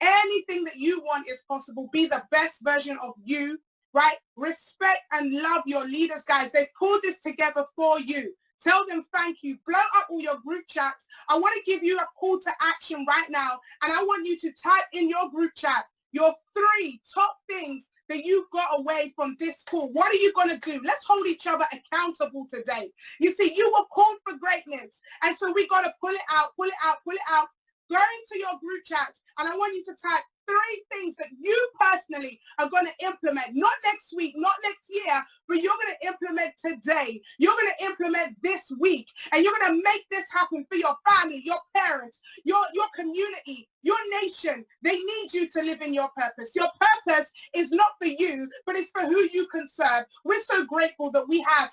Anything that you want is possible. Be the best version of you, right? Respect and love your leaders, guys. They pulled this together for you. Tell them thank you. Blow up all your group chats. I want to give you a call to action right now, and I want you to type in your group chat your 3 top things that you got away from this call. What are you going to do? Let's hold each other accountable today. You see, you were called for greatness, and so we got to pull it out, pull it out, pull it out. Go into your group chats, and I want you to type 3 things that you personally are going to implement, not next week, not next year, but you're going to implement today. You're going to implement this week, and you're going to make this happen for your family, your parents, your community, your nation. They need you to live in your purpose. Your purpose is not for you, but it's for who you can serve. We're so grateful that we have,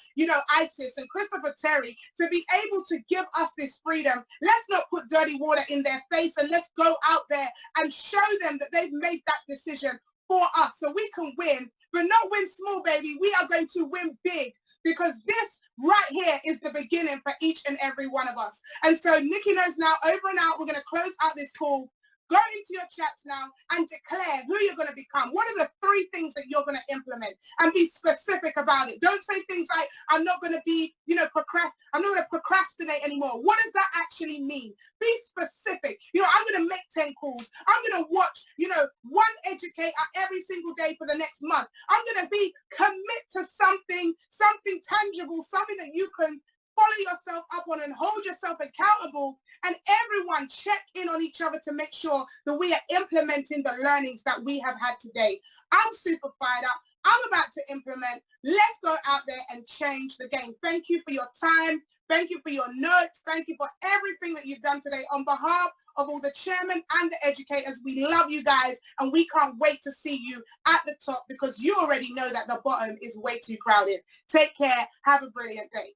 Isis and Christopher Terry to be able to give us this freedom. Let's not put dirty water in their face, and let's go out there and show them that they've made that decision for us so we can win, but not win small, baby. We are going to win big, because this right here is the beginning for each and every one of us. And so Nikki knows now, over and out, we're going to close out this call. Go into your chats now and declare who you're going to become. What are the 3 things that you're going to implement? And be specific about it. Don't say things like, I'm not going to be, I'm not going to procrastinate anymore. What does that actually mean? Be specific. I'm going to make 10 calls. I'm going to watch, 1 educator every single day for the next month. I'm going to commit to something tangible, something that you can follow yourself up on and hold yourself accountable, and everyone check in on each other to make sure that we are implementing the learnings that we have had today. I'm super fired up. I'm about to implement. Let's go out there and change the game. Thank you for your time. Thank you for your notes. Thank you for everything that you've done today. On behalf of all the chairmen and the educators, we love you guys, and we can't wait to see you at the top, because you already know that the bottom is way too crowded. Take care. Have a brilliant day.